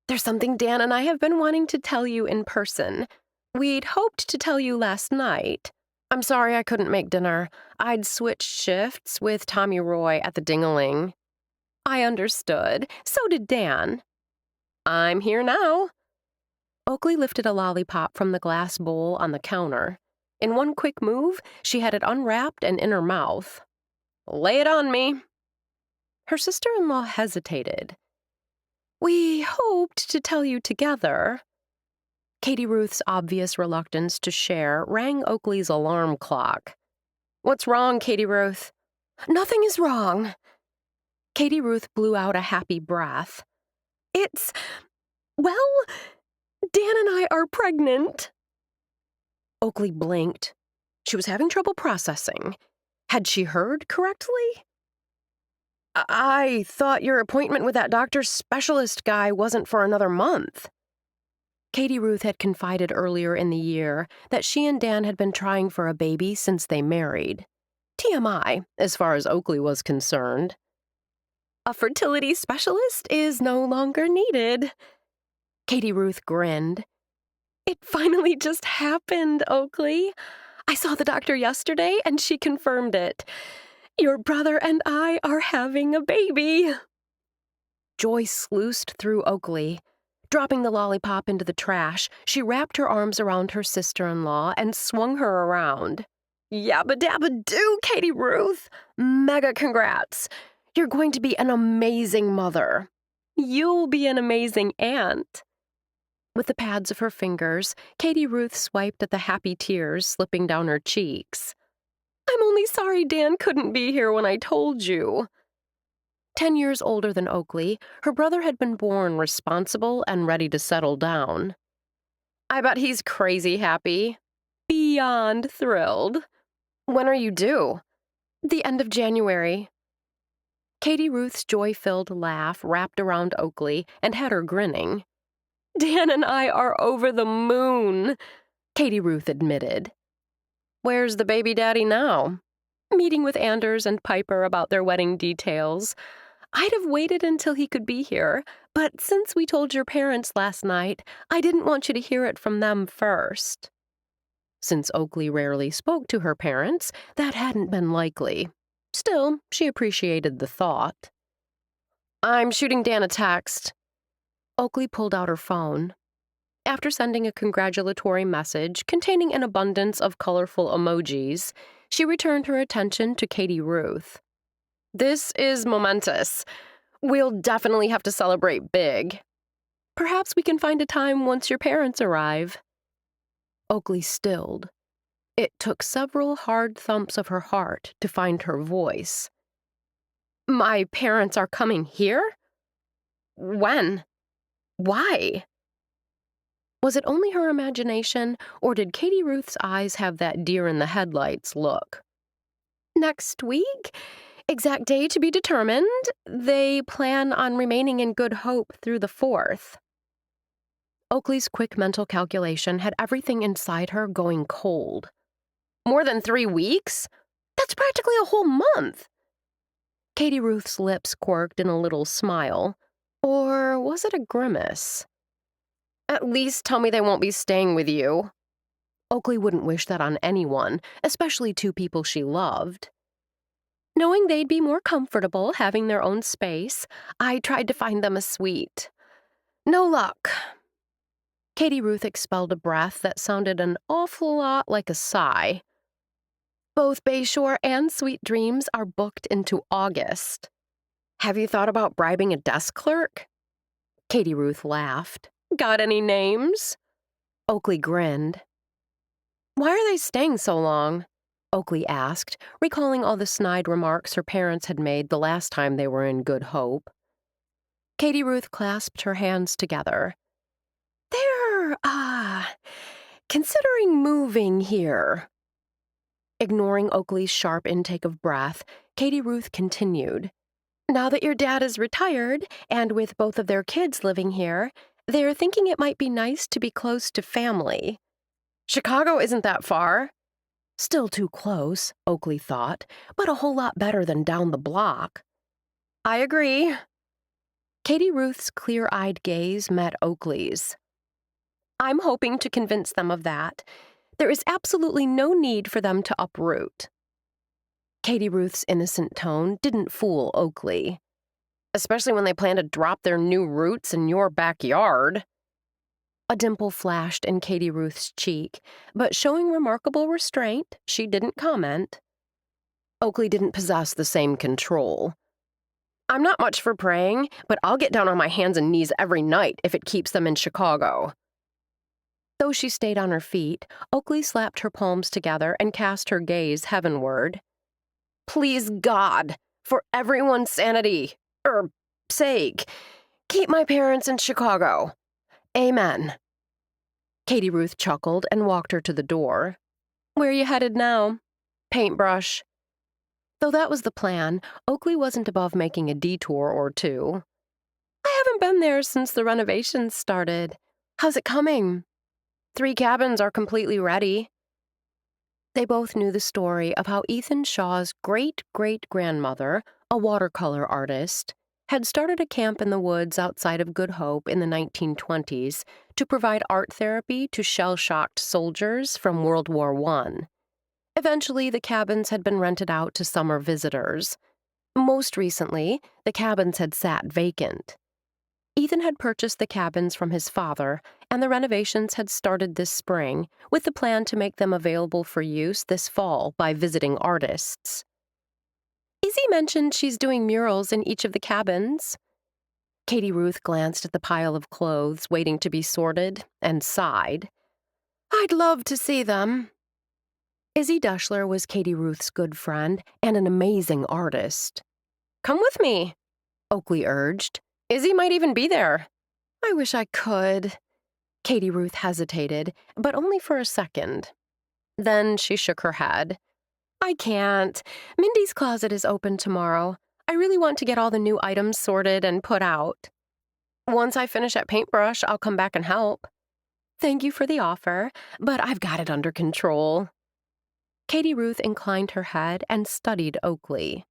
There's something Dan and I have been wanting to tell you in person. We'd hoped to tell you last night. I'm sorry I couldn't make dinner. I'd switched shifts with Tommy Roy at the Ding-a-ling. I understood. So did Dan. I'm here now. Oakley lifted a lollipop from the glass bowl on the counter. In one quick move, she had it unwrapped and in her mouth. Lay it on me. Her sister-in-law hesitated. We hoped to tell you together. Katie Ruth's obvious reluctance to share rang Oakley's alarm clock. What's wrong, Katie Ruth? Nothing is wrong. Katie Ruth blew out a happy breath. Well, Dan and I are pregnant. Oakley blinked. She was having trouble processing. Had she heard correctly? I thought your appointment with that doctor's specialist guy wasn't for another month. Katie Ruth had confided earlier in the year that she and Dan had been trying for a baby since they married. TMI, as far as Oakley was concerned. A fertility specialist is no longer needed. Katie Ruth grinned. It finally just happened, Oakley. I saw the doctor yesterday and she confirmed it. Your brother and I are having a baby. Joy sluiced through Oakley. Dropping the lollipop into the trash, she wrapped her arms around her sister-in-law and swung her around. Yabba dabba do, Katie Ruth. Mega congrats. You're going to be an amazing mother. You'll be an amazing aunt. With the pads of her fingers, Katie Ruth swiped at the happy tears slipping down her cheeks. I'm only sorry Dan couldn't be here when I told you. 10 years older than Oakley, her brother had been born responsible and ready to settle down. I bet he's crazy happy. Beyond thrilled. When are you due? The end of January. Katie Ruth's joy-filled laugh wrapped around Oakley and had her grinning. Dan and I are over the moon, Katie Ruth admitted. Where's the baby daddy now? Meeting with Anders and Piper about their wedding details. I'd have waited until he could be here, but since we told your parents last night, I didn't want you to hear it from them first. Since Oakley rarely spoke to her parents, that hadn't been likely. Still, she appreciated the thought. I'm shooting Dan a text. Oakley pulled out her phone. After sending a congratulatory message containing an abundance of colorful emojis, she returned her attention to Katie Ruth. This is momentous. We'll definitely have to celebrate big. Perhaps we can find a time once your parents arrive. Oakley stilled. It took several hard thumps of her heart to find her voice. My parents are coming here? When? Why? Was it only her imagination, or did Katie Ruth's eyes have that deer-in-the-headlights look? Next week? Exact day to be determined. They plan on remaining in Good Hope through the 4th. Oakley's quick mental calculation had everything inside her going cold. More than 3 weeks? That's practically a whole month. Katie Ruth's lips quirked in a little smile. Or was it a grimace? At least tell me they won't be staying with you. Oakley wouldn't wish that on anyone, especially 2 people she loved. Knowing they'd be more comfortable having their own space, I tried to find them a suite. No luck. Katie Ruth expelled a breath that sounded an awful lot like a sigh. Both Bayshore and Sweet Dreams are booked into August. Have you thought about bribing a desk clerk? Katie Ruth laughed. Got any names? Oakley grinned. Why are they staying so long? Oakley asked, recalling all the snide remarks her parents had made the last time they were in Good Hope. Katie Ruth clasped her hands together. They're, considering moving here. Ignoring Oakley's sharp intake of breath, Katie Ruth continued. Now that your dad is retired, and with both of their kids living here, they're thinking it might be nice to be close to family. Chicago isn't that far. Still too close, Oakley thought, but a whole lot better than down the block. I agree. Katie Ruth's clear-eyed gaze met Oakley's. I'm hoping to convince them of that. There is absolutely no need for them to uproot. Katie Ruth's innocent tone didn't fool Oakley. Especially when they plan to drop their new roots in your backyard. A dimple flashed in Katie Ruth's cheek, but showing remarkable restraint, she didn't comment. Oakley didn't possess the same control. I'm not much for praying, but I'll get down on my hands and knees every night if it keeps them in Chicago. Though she stayed on her feet, Oakley slapped her palms together and cast her gaze heavenward. Please God, for everyone's sanity, sake. Keep my parents in Chicago. Amen. Katie Ruth chuckled and walked her to the door. Where you headed now? Paintbrush. Though that was the plan, Oakley wasn't above making a detour or two. I haven't been there since the renovations started. How's it coming? 3 cabins are completely ready. They both knew the story of how Ethan Shaw's great-great-grandmother, a watercolor artist, had started a camp in the woods outside of Good Hope in the 1920s to provide art therapy to shell-shocked soldiers from World War I. Eventually, the cabins had been rented out to summer visitors. Most recently, the cabins had sat vacant. Ethan had purchased the cabins from his father, and the renovations had started this spring, with the plan to make them available for use this fall by visiting artists. Izzy mentioned she's doing murals in each of the cabins. Katie Ruth glanced at the pile of clothes waiting to be sorted and sighed. I'd love to see them. Izzy Dushler was Katie Ruth's good friend and an amazing artist. Come with me, Oakley urged. Izzy might even be there. I wish I could. Katie Ruth hesitated, but only for a second. Then she shook her head. I can't. Mindy's closet is open tomorrow. I really want to get all the new items sorted and put out. Once I finish at Paintbrush, I'll come back and help. Thank you for the offer, but I've got it under control. Katie Ruth inclined her head and studied Oakley.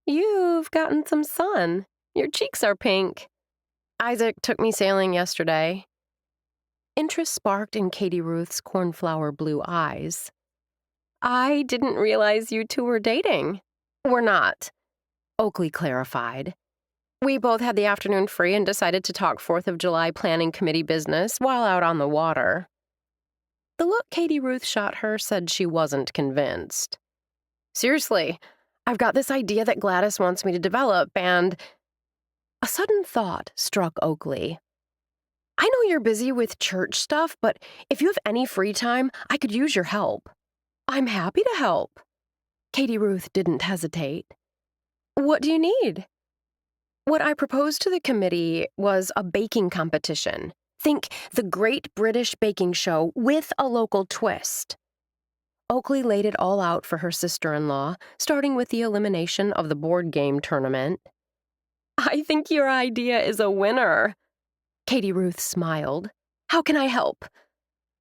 You've gotten some sun. Your cheeks are pink. Isaac took me sailing yesterday. Interest sparked in Katie Ruth's cornflower blue eyes. I didn't realize you two were dating. We're not, Oakley clarified. We both had the afternoon free and decided to talk 4th of July planning committee business while out on the water. The look Katie Ruth shot her said she wasn't convinced. Seriously, I've got this idea that Gladys wants me to develop, and... A sudden thought struck Oakley. I know you're busy with church stuff, but if you have any free time, I could use your help. I'm happy to help. Katie Ruth didn't hesitate. What do you need? What I proposed to the committee was a baking competition. Think the Great British Baking Show with a local twist. Oakley laid it all out for her sister-in-law, starting with the elimination of the board game tournament. I think your idea is a winner. Katie Ruth smiled. How can I help?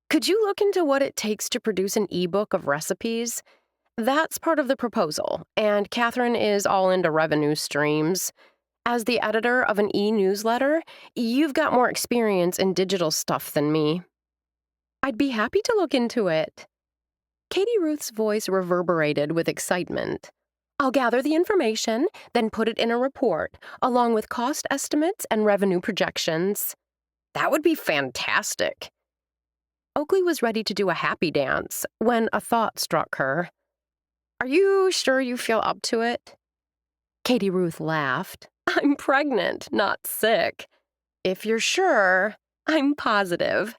Could you look into what it takes to produce an e-book of recipes? That's part of the proposal, and Catherine is all into revenue streams. As the editor of an e-newsletter, you've got more experience in digital stuff than me. I'd be happy to look into it. Katie Ruth's voice reverberated with excitement. I'll gather the information, then put it in a report, along with cost estimates and revenue projections. That would be fantastic. Oakley was ready to do a happy dance when a thought struck her. Are you sure you feel up to it? Katie Ruth laughed. I'm pregnant, not sick. If you're sure, I'm positive.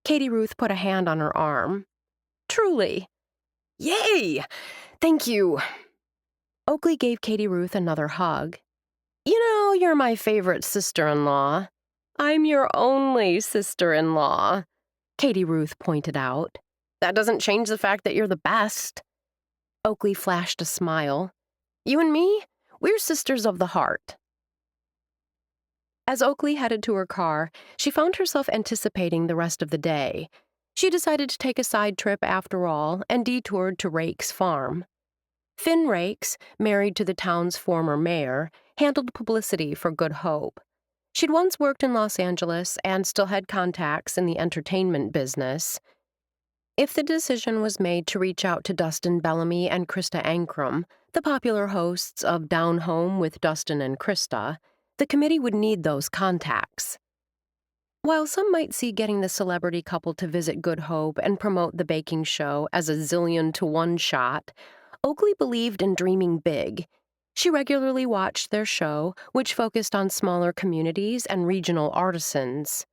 Katie Ruth put a hand on her arm. Truly. Yay! Thank you. Oakley gave Katie Ruth another hug. You know, you're my favorite sister-in-law. I'm your only sister-in-law, Katie Ruth pointed out. That doesn't change the fact that you're the best. Oakley flashed a smile. You and me, we're sisters of the heart. As Oakley headed to her car, she found herself anticipating the rest of the day. She decided to take a side trip after all and detoured to Rake's farm. Finn Rakes, married to the town's former mayor, handled publicity for Good Hope. She'd once worked in Los Angeles and still had contacts in the entertainment business. If the decision was made to reach out to Dustin Bellamy and Krista Ankrum, the popular hosts of Down Home with Dustin and Krista, the committee would need those contacts. While some might see getting the celebrity couple to visit Good Hope and promote the baking show as a 1,000,000-to-1 shot, Oakley believed in dreaming big. She regularly watched their show, which focused on smaller communities and regional artisans.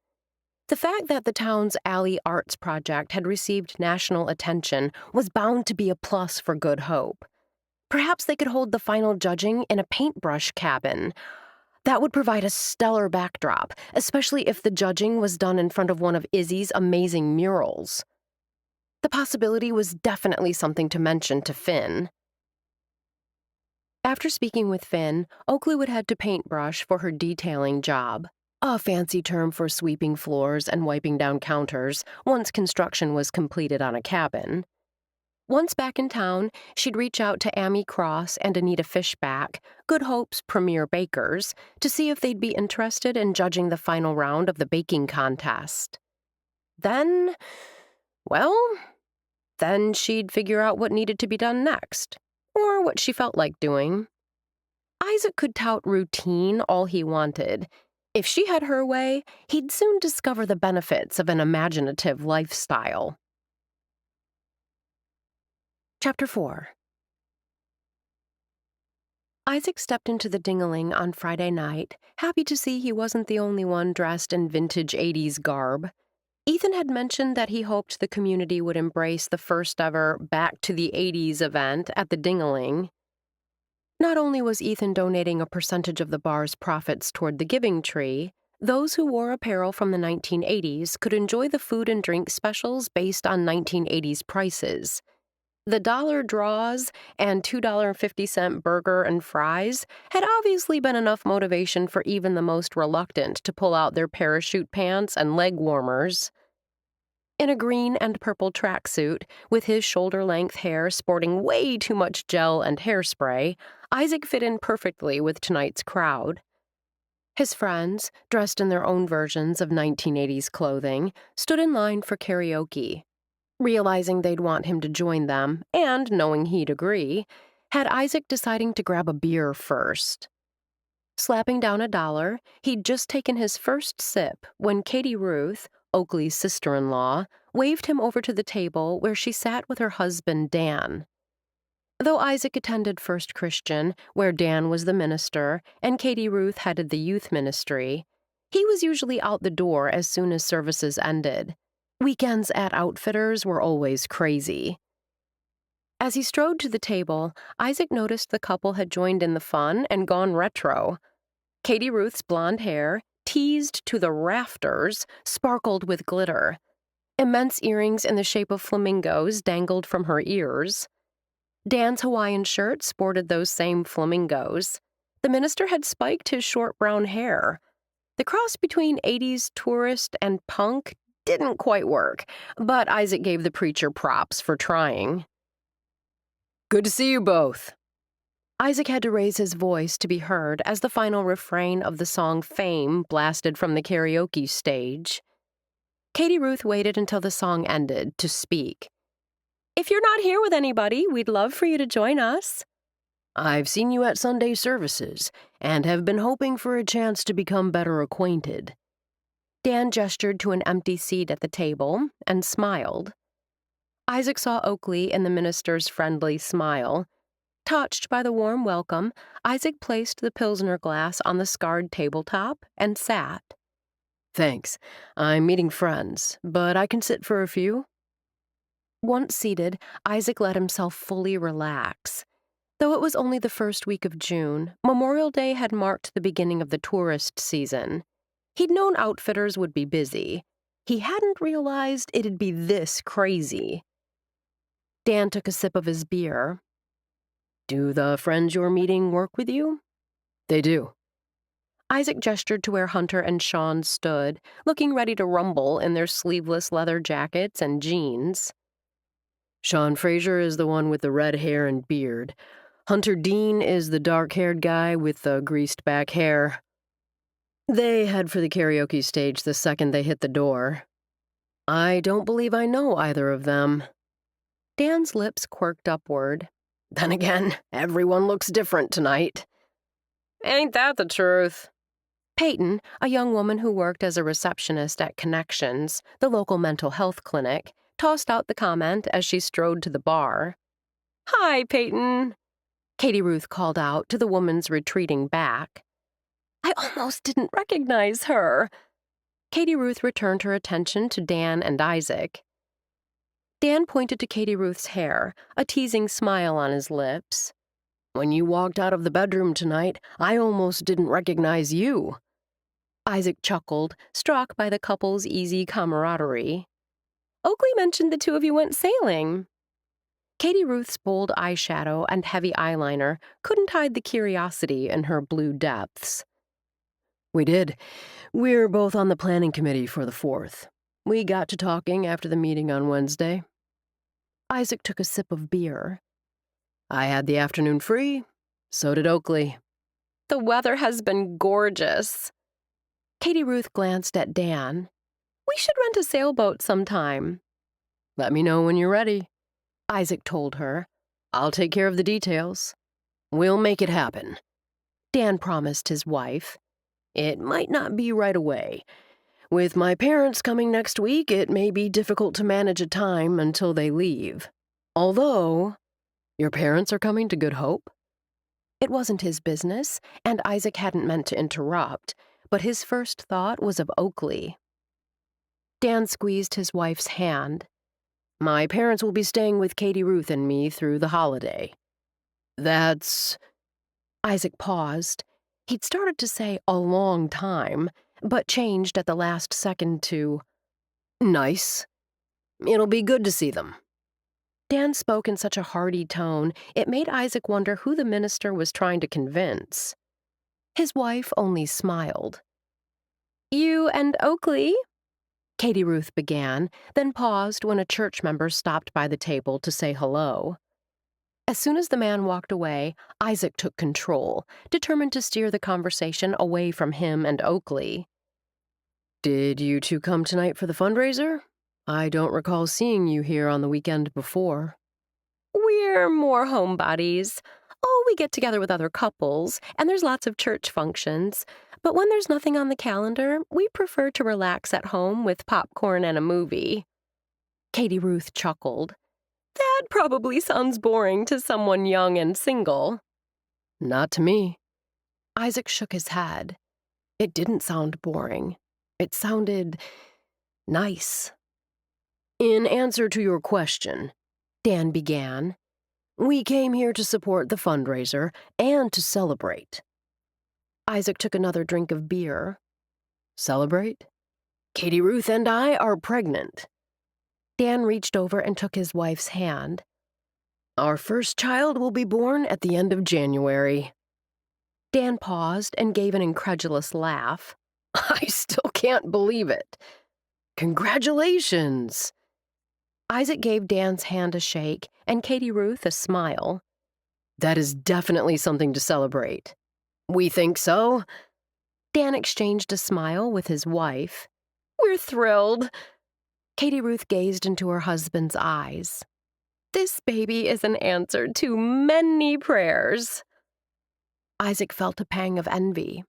The fact that the town's Alley Arts project had received national attention was bound to be a plus for Good Hope. Perhaps they could hold the final judging in a paintbrush cabin. That would provide a stellar backdrop, especially if the judging was done in front of one of Izzy's amazing murals. The possibility was definitely something to mention to Finn. After speaking with Finn, Oakley would head to Paintbrush for her detailing job, a fancy term for sweeping floors and wiping down counters once construction was completed on a cabin. Once back in town, she'd reach out to Amy Cross and Anita Fishback, Good Hope's premier bakers, to see if they'd be interested in judging the final round of the baking contest. Then she'd figure out what needed to be done next, or what she felt like doing. Isaac could tout routine all he wanted. If she had her way, he'd soon discover the benefits of an imaginative lifestyle. Chapter 4. Isaac stepped into the ding-a-ling on Friday night, happy to see he wasn't the only one dressed in vintage 80s garb. Ethan had mentioned that he hoped the community would embrace the first-ever Back to the 80s event at the ding-a-ling. Not only was Ethan donating a percentage of the bar's profits toward the Giving Tree, those who wore apparel from the 1980s could enjoy the food and drink specials based on 1980s prices. The dollar draws and $2.50 burger and fries had obviously been enough motivation for even the most reluctant to pull out their parachute pants and leg warmers. In a green and purple tracksuit, with his shoulder-length hair sporting way too much gel and hairspray, Isaac fit in perfectly with tonight's crowd. His friends, dressed in their own versions of 1980s clothing, stood in line for karaoke. Realizing they'd want him to join them, and knowing he'd agree, had Isaac deciding to grab a beer first. Slapping down $1, he'd just taken his first sip when Katie Ruth, Oakley's sister-in-law, waved him over to the table where she sat with her husband, Dan. Though Isaac attended First Christian, where Dan was the minister, and Katie Ruth headed the youth ministry, he was usually out the door as soon as services ended. Weekends at Outfitters were always crazy. As he strode to the table, Isaac noticed the couple had joined in the fun and gone retro. Katie Ruth's blonde hair, teased to the rafters, sparkled with glitter. Immense earrings in the shape of flamingos dangled from her ears. Dan's Hawaiian shirt sported those same flamingos. The minister had spiked his short brown hair. The cross between 80s tourist and punk didn't quite work, but Isaac gave the preacher props for trying. "Good to see you both." Isaac had to raise his voice to be heard as the final refrain of the song Fame blasted from the karaoke stage. Katie Ruth waited until the song ended to speak. "If you're not here with anybody, we'd love for you to join us." "I've seen you at Sunday services and have been hoping for a chance to become better acquainted." Dan gestured to an empty seat at the table and smiled. Isaac saw Oakley in the minister's friendly smile. Touched by the warm welcome, Isaac placed the Pilsner glass on the scarred tabletop and sat. "Thanks. I'm meeting friends, but I can sit for a few." Once seated, Isaac let himself fully relax. Though it was only the first week of June, Memorial Day had marked the beginning of the tourist season. He'd known Outfitters would be busy. He hadn't realized it'd be this crazy. Dan took a sip of his beer. "Do the friends you're meeting work with you?" "They do." Isaac gestured to where Hunter and Sean stood, looking ready to rumble in their sleeveless leather jackets and jeans. "Sean Fraser is the one with the red hair and beard. Hunter Dean is the dark-haired guy with the greased-back hair. They head for the karaoke stage the second they hit the door. I don't believe I know either of them." Dan's lips quirked upward. "Then again, everyone looks different tonight." "Ain't that the truth?" Peyton, a young woman who worked as a receptionist at Connections, the local mental health clinic, tossed out the comment as she strode to the bar. "Hi, Peyton," Katie Ruth called out to the woman's retreating back. "I almost didn't recognize her." Katie Ruth returned her attention to Dan and Isaac. Dan pointed to Katie Ruth's hair, a teasing smile on his lips. When you walked out of the bedroom tonight, I almost didn't recognize you." Isaac chuckled, struck by the couple's easy camaraderie. "Oakley mentioned the two of you went sailing." Katie Ruth's bold eyeshadow and heavy eyeliner couldn't hide the curiosity in her blue depths. "We did. We're both on the planning committee for the 4th. We got to talking after the meeting on Wednesday." Isaac took a sip of beer. "I had the afternoon free. So did Oakley." "The weather has been gorgeous." Katie Ruth glanced at Dan. "We should rent a sailboat sometime." "Let me know when you're ready," Isaac told her. "I'll take care of the details." "We'll make it happen," Dan promised his wife. "It might not be right away. With my parents coming next week, it may be difficult to manage a time until they leave. Although, your parents are coming to Good Hope?" It wasn't his business, and Isaac hadn't meant to interrupt, but his first thought was of Oakley. Dan squeezed his wife's hand. "My parents will be staying with Katie Ruth and me through the holiday." "That's—" Isaac paused. He'd started to say a long time, but changed at the last second to "nice. It'll be good to see them." Dan spoke in such a hearty tone, it made Isaac wonder who the minister was trying to convince. His wife only smiled. "You and Oakley?" Katie Ruth began, then paused when a church member stopped by the table to say hello. As soon as the man walked away, Isaac took control, determined to steer the conversation away from him and Oakley. "Did you two come tonight for the fundraiser? I don't recall seeing you here on the weekend before." "We're more homebodies. Oh, we get together with other couples, and there's lots of church functions. But when there's nothing on the calendar, we prefer to relax at home with popcorn and a movie." Katie Ruth chuckled. "That probably sounds boring to someone young and single." "Not to me." Isaac shook his head. It didn't sound boring. It sounded nice. "In answer to your question," Dan began, "we came here to support the fundraiser and to celebrate." Isaac took another drink of beer. "Celebrate? Katie Ruth and I are pregnant." Dan reached over and took his wife's hand. "Our first child will be born at the end of January." Dan paused and gave an incredulous laugh. "I still can't believe it. Congratulations." Isaac gave Dan's hand a shake and Katie Ruth a smile. "That is definitely something to celebrate." "We think so." Dan exchanged a smile with his wife. "We're thrilled." Katie Ruth gazed into her husband's eyes. "This baby is an answer to many prayers." Isaac felt a pang of envy.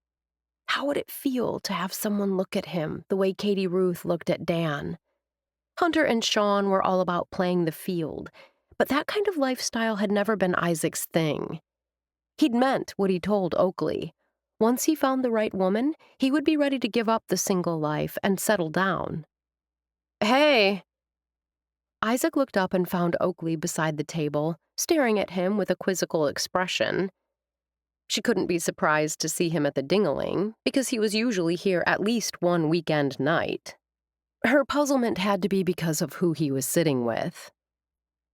How would it feel to have someone look at him the way Katie Ruth looked at Dan? Hunter and Sean were all about playing the field, but that kind of lifestyle had never been Isaac's thing. He'd meant what he told Oakley. Once he found the right woman, he would be ready to give up the single life and settle down. "Hey!" Isaac looked up and found Oakley beside the table, staring at him with a quizzical expression. She couldn't be surprised to see him at the ding-a-ling, because he was usually here at least one weekend night. Her puzzlement had to be because of who he was sitting with.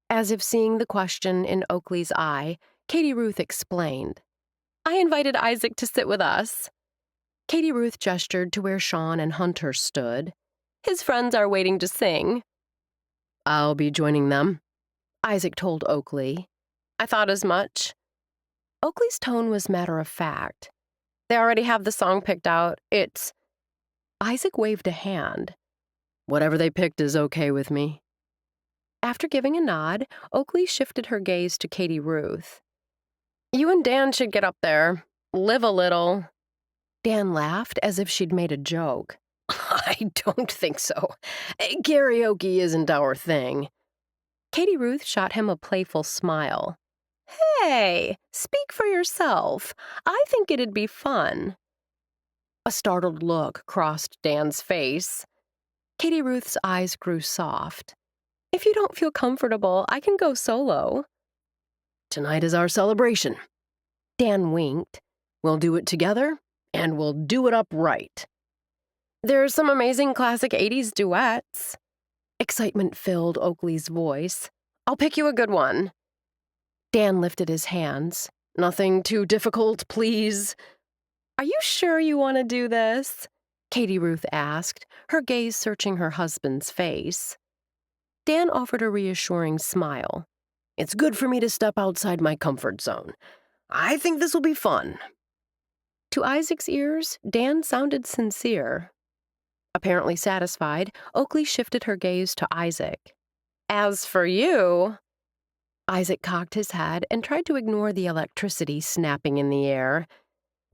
As if seeing the question in Oakley's eye, Katie Ruth explained. "I invited Isaac to sit with us." Katie Ruth gestured to where Sean and Hunter stood. "His friends are waiting to sing." "I'll be joining them," Isaac told Oakley. "I thought as much." Oakley's tone was matter-of-fact. "They already have the song picked out. It's—" Isaac waved a hand. "Whatever they picked is okay with me." After giving a nod, Oakley shifted her gaze to Katie Ruth. "You and Dan should get up there. Live a little." Dan laughed as if she'd made a joke. "I don't think so. Karaoke isn't our thing." Katie Ruth shot him a playful smile. "Hey, speak for yourself. I think it'd be fun." A startled look crossed Dan's face. Katie Ruth's eyes grew soft. "If you don't feel comfortable, I can go solo." "Tonight is our celebration. Dan winked. We'll do it together, and we'll do it upright. There's some amazing classic 80s duets. Excitement filled Oakley's voice. I'll pick you a good one. Dan lifted his hands. Nothing too difficult, please. Are you sure you want to do this? Katie Ruth asked, her gaze searching her husband's face. Dan offered a reassuring smile. It's good for me to step outside my comfort zone. I think this will be fun. To Isaac's ears, Dan sounded sincere. Apparently satisfied, Oakley shifted her gaze to Isaac. As for you... Isaac cocked his head and tried to ignore the electricity snapping in the air.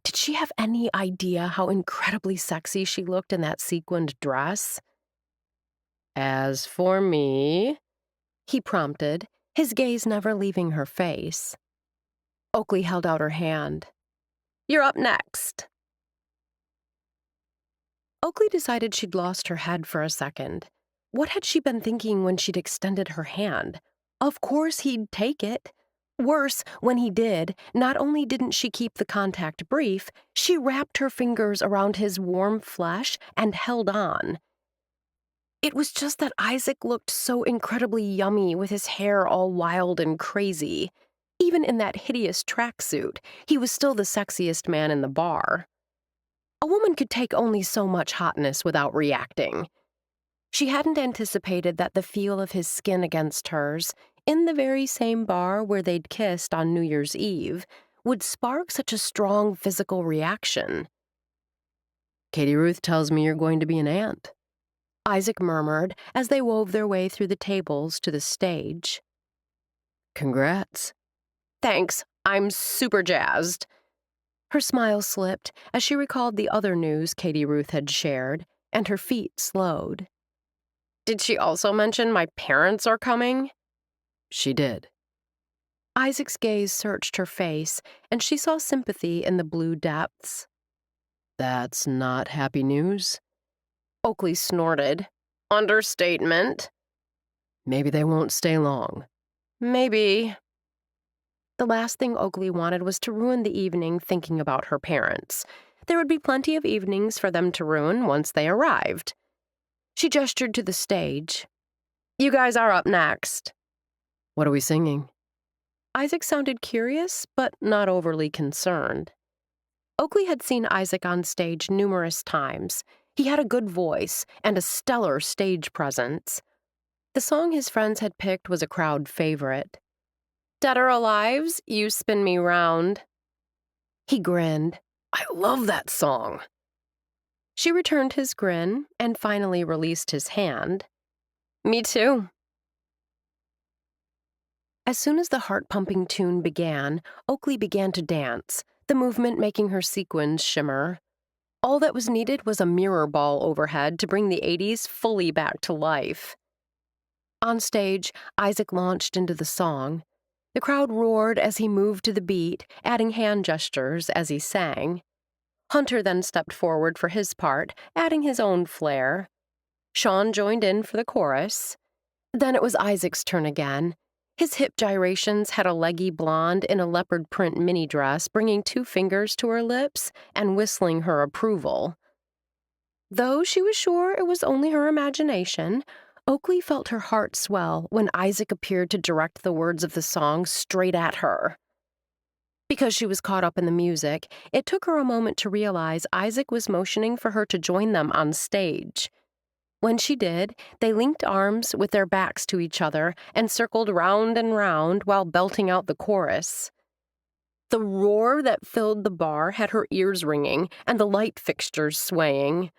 Did she have any idea how incredibly sexy she looked in that sequined dress? As for me, he prompted, his gaze never leaving her face. Oakley held out her hand. You're up next. Oakley decided she'd lost her head for a second. What had she been thinking when she'd extended her hand? Of course he'd take it. Worse, when he did, not only didn't she keep the contact brief, she wrapped her fingers around his warm flesh and held on. It was just that Isaac looked so incredibly yummy with his hair all wild and crazy. Even in that hideous tracksuit, he was still the sexiest man in the bar. A woman could take only so much hotness without reacting. She hadn't anticipated that the feel of his skin against hers, in the very same bar where they'd kissed on New Year's Eve, would spark such a strong physical reaction. Katie Ruth tells me you're going to be an aunt, Isaac murmured as they wove their way through the tables to the stage. Congrats. Thanks, I'm super jazzed. Her smile slipped as she recalled the other news Katie Ruth had shared, and her feet slowed. Did she also mention my parents are coming? She did. Isaac's gaze searched her face, and she saw sympathy in the blue depths. That's not happy news? Oakley snorted. Understatement. Maybe they won't stay long. Maybe. The last thing Oakley wanted was to ruin the evening thinking about her parents. There would be plenty of evenings for them to ruin once they arrived. She gestured to the stage. You guys are up next. What are we singing? Isaac sounded curious, but not overly concerned. Oakley had seen Isaac on stage numerous times. He had a good voice and a stellar stage presence. The song his friends had picked was a crowd favorite. Dead or Alive's You Spin Me Round. He grinned. I love that song. She returned his grin and finally released his hand. Me too. As soon as the heart-pumping tune began, Oakley began to dance, the movement making her sequins shimmer. All that was needed was a mirror ball overhead to bring the 80s fully back to life. On stage, Isaac launched into the song. The crowd roared as he moved to the beat, adding hand gestures as he sang. Hunter then stepped forward for his part, adding his own flair. Sean joined in for the chorus. Then it was Isaac's turn again. His hip gyrations had a leggy blonde in a leopard print mini dress bringing 2 fingers to her lips and whistling her approval. Though she was sure it was only her imagination, Oakley felt her heart swell when Isaac appeared to direct the words of the song straight at her. Because she was caught up in the music, it took her a moment to realize Isaac was motioning for her to join them on stage. When she did, they linked arms with their backs to each other and circled round and round while belting out the chorus. The roar that filled the bar had her ears ringing and the light fixtures swaying.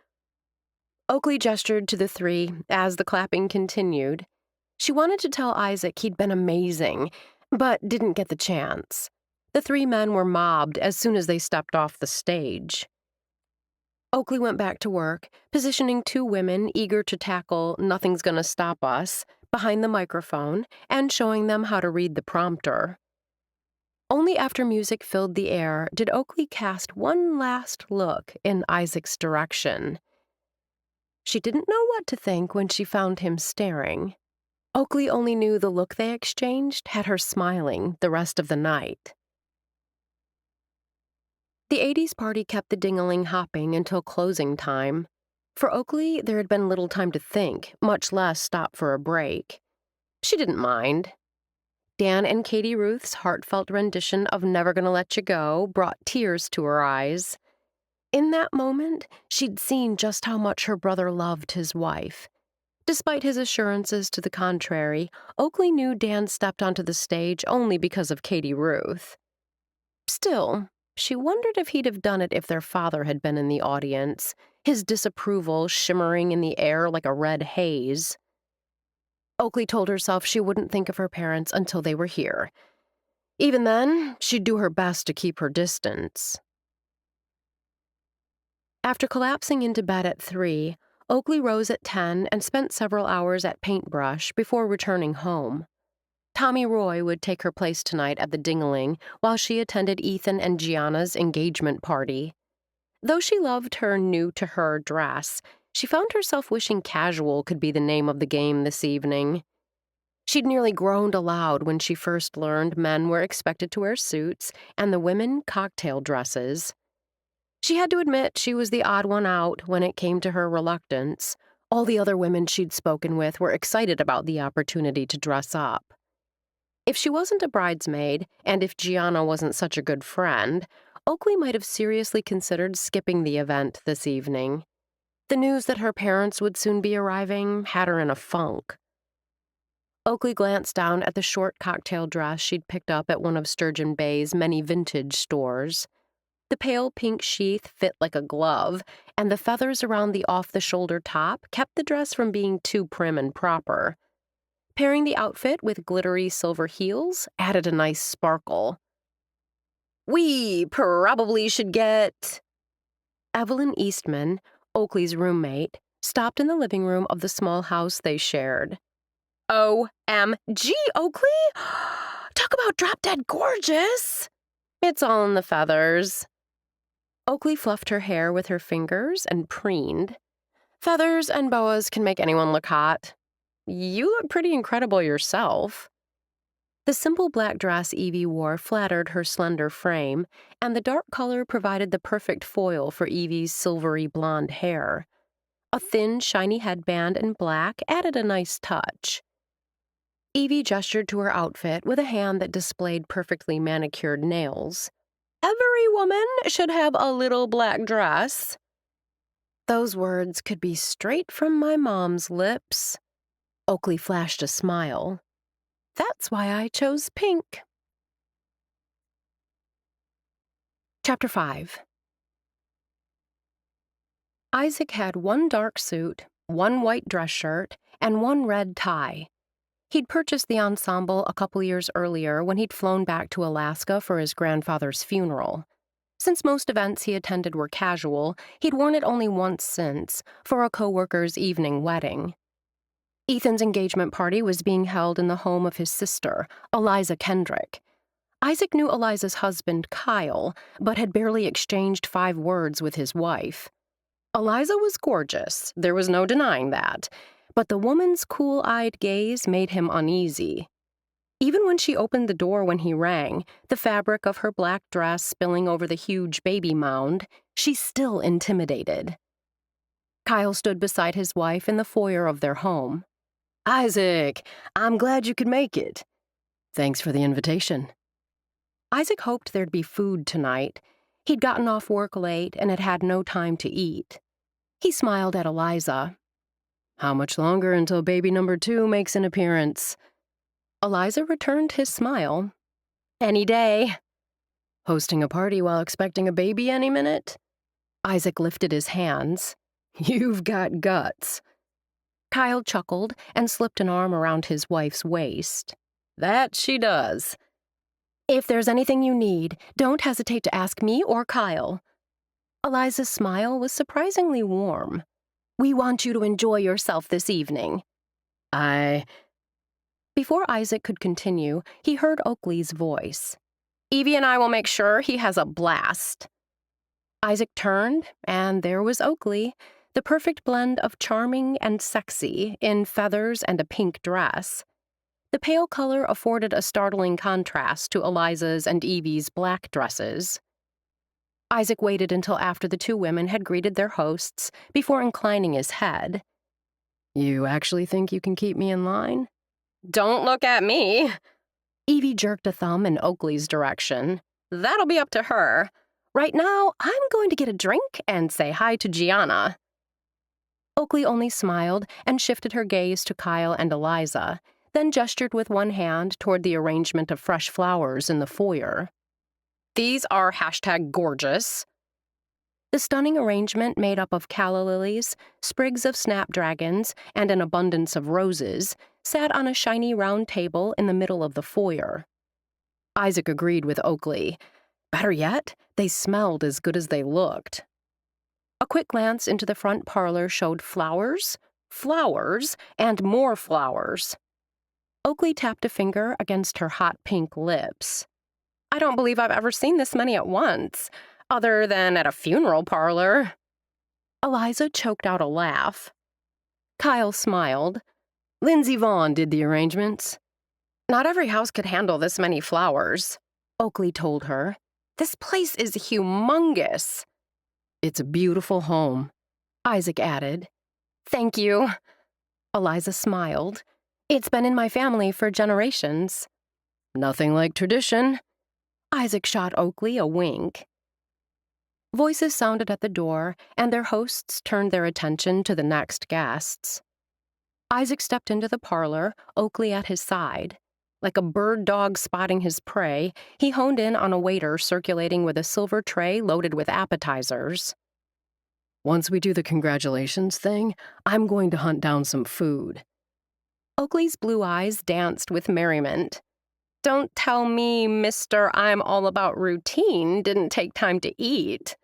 Oakley gestured to the 3 as the clapping continued. She wanted to tell Isaac he'd been amazing, but didn't get the chance. The 3 men were mobbed as soon as they stepped off the stage. Oakley went back to work, positioning 2 women eager to tackle Nothing's Gonna Stop Us behind the microphone and showing them how to read the prompter. Only after music filled the air did Oakley cast one last look in Isaac's direction. She didn't know what to think when she found him staring. Oakley only knew the look they exchanged had her smiling the rest of the night. The 80s party kept the ding-a-ling hopping until closing time. For Oakley, there had been little time to think, much less stop for a break. She didn't mind. Dan and Katie Ruth's heartfelt rendition of Never Gonna Let You Go brought tears to her eyes. In that moment, she'd seen just how much her brother loved his wife. Despite his assurances to the contrary, Oakley knew Dan stepped onto the stage only because of Katie Ruth. Still, she wondered if he'd have done it if their father had been in the audience, his disapproval shimmering in the air like a red haze. Oakley told herself she wouldn't think of her parents until they were here. Even then, she'd do her best to keep her distance. After collapsing into bed at 3, Oakley rose at 10 and spent several hours at Paintbrush before returning home. Tommy Roy would take her place tonight at the Ding-a-ling while she attended Ethan and Gianna's engagement party. Though she loved her new-to-her dress, she found herself wishing casual could be the name of the game this evening. She'd nearly groaned aloud when she first learned men were expected to wear suits and the women cocktail dresses. She had to admit she was the odd one out when it came to her reluctance. All the other women she'd spoken with were excited about the opportunity to dress up. If she wasn't a bridesmaid, and if Gianna wasn't such a good friend, Oakley might have seriously considered skipping the event this evening. The news that her parents would soon be arriving had her in a funk. Oakley glanced down at the short cocktail dress she'd picked up at one of Sturgeon Bay's many vintage stores. The pale pink sheath fit like a glove, and the feathers around the off-the-shoulder top kept the dress from being too prim and proper. Pairing the outfit with glittery silver heels added a nice sparkle. "We probably should get—" Evelyn Eastman, Oakley's roommate, stopped in the living room of the small house they shared. "OMG, Oakley! Talk about drop-dead gorgeous! It's all in the feathers." Oakley fluffed her hair with her fingers and preened. "Feathers and boas can make anyone look hot. You look pretty incredible yourself." The simple black dress Evie wore flattered her slender frame, and the dark color provided the perfect foil for Evie's silvery blonde hair. A thin, shiny headband in black added a nice touch. Evie gestured to her outfit with a hand that displayed perfectly manicured nails. "Every woman should have a little black dress." Those words could be straight from my mom's lips. Oakley flashed a smile. "That's why I chose pink." Chapter 5. Isaac had one dark suit, one white dress shirt, and one red tie. He'd purchased the ensemble a couple years earlier when he'd flown back to Alaska for his grandfather's funeral. Since most events he attended were casual, he'd worn it only once since, for a coworker's evening wedding. Ethan's engagement party was being held in the home of his sister, Eliza Kendrick. Isaac knew Eliza's husband, Kyle, but had barely exchanged 5 words with his wife. Eliza was gorgeous, there was no denying that, but the woman's cool-eyed gaze made him uneasy. Even when she opened the door when he rang, the fabric of her black dress spilling over the huge baby mound, she still intimidated. Kyle stood beside his wife in the foyer of their home. "Isaac, I'm glad you could make it." "Thanks for the invitation." Isaac hoped there'd be food tonight. He'd gotten off work late and had had no time to eat. He smiled at Eliza. "How much longer until baby number 2 makes an appearance?" Eliza returned his smile. "Any day." "Hosting a party while expecting a baby any minute?" Isaac lifted his hands. "You've got guts." Kyle chuckled and slipped an arm around his wife's waist. "That she does." "If there's anything you need, don't hesitate to ask me or Kyle." Eliza's smile was surprisingly warm. "We want you to enjoy yourself this evening." Before Isaac could continue, he heard Oakley's voice. "Evie and I will make sure he has a blast." Isaac turned, and there was Oakley, the perfect blend of charming and sexy in feathers and a pink dress. The pale color afforded a startling contrast to Eliza's and Evie's black dresses. Isaac waited until after the two women had greeted their hosts before inclining his head. "You actually think you can keep me in line?" "Don't look at me." Evie jerked a thumb in Oakley's direction. "That'll be up to her. Right now, I'm going to get a drink and say hi to Gianna." Oakley only smiled and shifted her gaze to Kyle and Eliza, then gestured with one hand toward the arrangement of fresh flowers in the foyer. "These are #gorgeous. The stunning arrangement made up of calla lilies, sprigs of snapdragons, and an abundance of roses sat on a shiny round table in the middle of the foyer. Isaac agreed with Oakley. Better yet, they smelled as good as they looked. A quick glance into the front parlor showed flowers, and more flowers. Oakley tapped a finger against her hot pink lips. "I don't believe I've ever seen this many at once, other than at a funeral parlor." Eliza choked out a laugh. Kyle smiled. "Lindsey Vaughn did the arrangements." "Not every house could handle this many flowers," Oakley told her. "This place is humongous." "It's a beautiful home," Isaac added. "Thank you." Eliza smiled. "It's been in my family for generations." "Nothing like tradition." Isaac shot Oakley a wink. Voices sounded at the door, and their hosts turned their attention to the next guests. Isaac stepped into the parlor, Oakley at his side. Like a bird dog spotting his prey, he honed in on a waiter circulating with a silver tray loaded with appetizers. "Once we do the congratulations thing, I'm going to hunt down some food." Oakley's blue eyes danced with merriment. "Don't tell me Mr. I'm all about routine didn't take time to eat."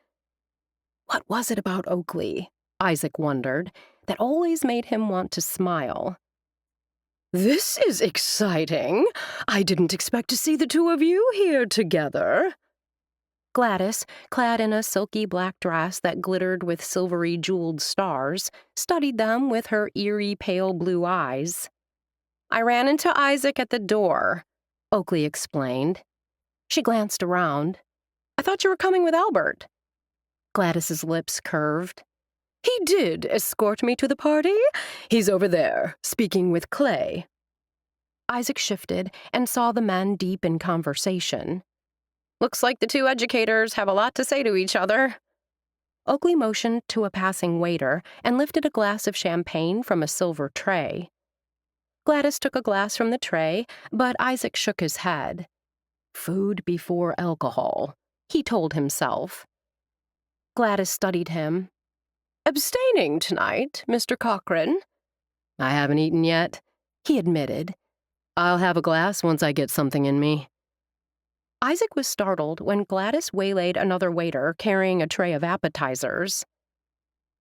What was it about Oakley, Isaac wondered, that always made him want to smile? "This is exciting. I didn't expect to see the two of you here together." Gladys, clad in a silky black dress that glittered with silvery jeweled stars, studied them with her eerie pale blue eyes. "I ran into Isaac at the door," Oakley explained. She glanced around. "I thought you were coming with Albert." Gladys's lips curved. "He did escort me to the party. He's over there, speaking with Clay." Isaac shifted and saw the men deep in conversation. "Looks like the two educators have a lot to say to each other." Oakley motioned to a passing waiter and lifted a glass of champagne from a silver tray. Gladys took a glass from the tray, but Isaac shook his head. Food before alcohol, he told himself. Gladys studied him. "Abstaining tonight, Mr. Cochran?" "I haven't eaten yet," he admitted. "I'll have a glass once I get something in me." Isaac was startled when Gladys waylaid another waiter carrying a tray of appetizers.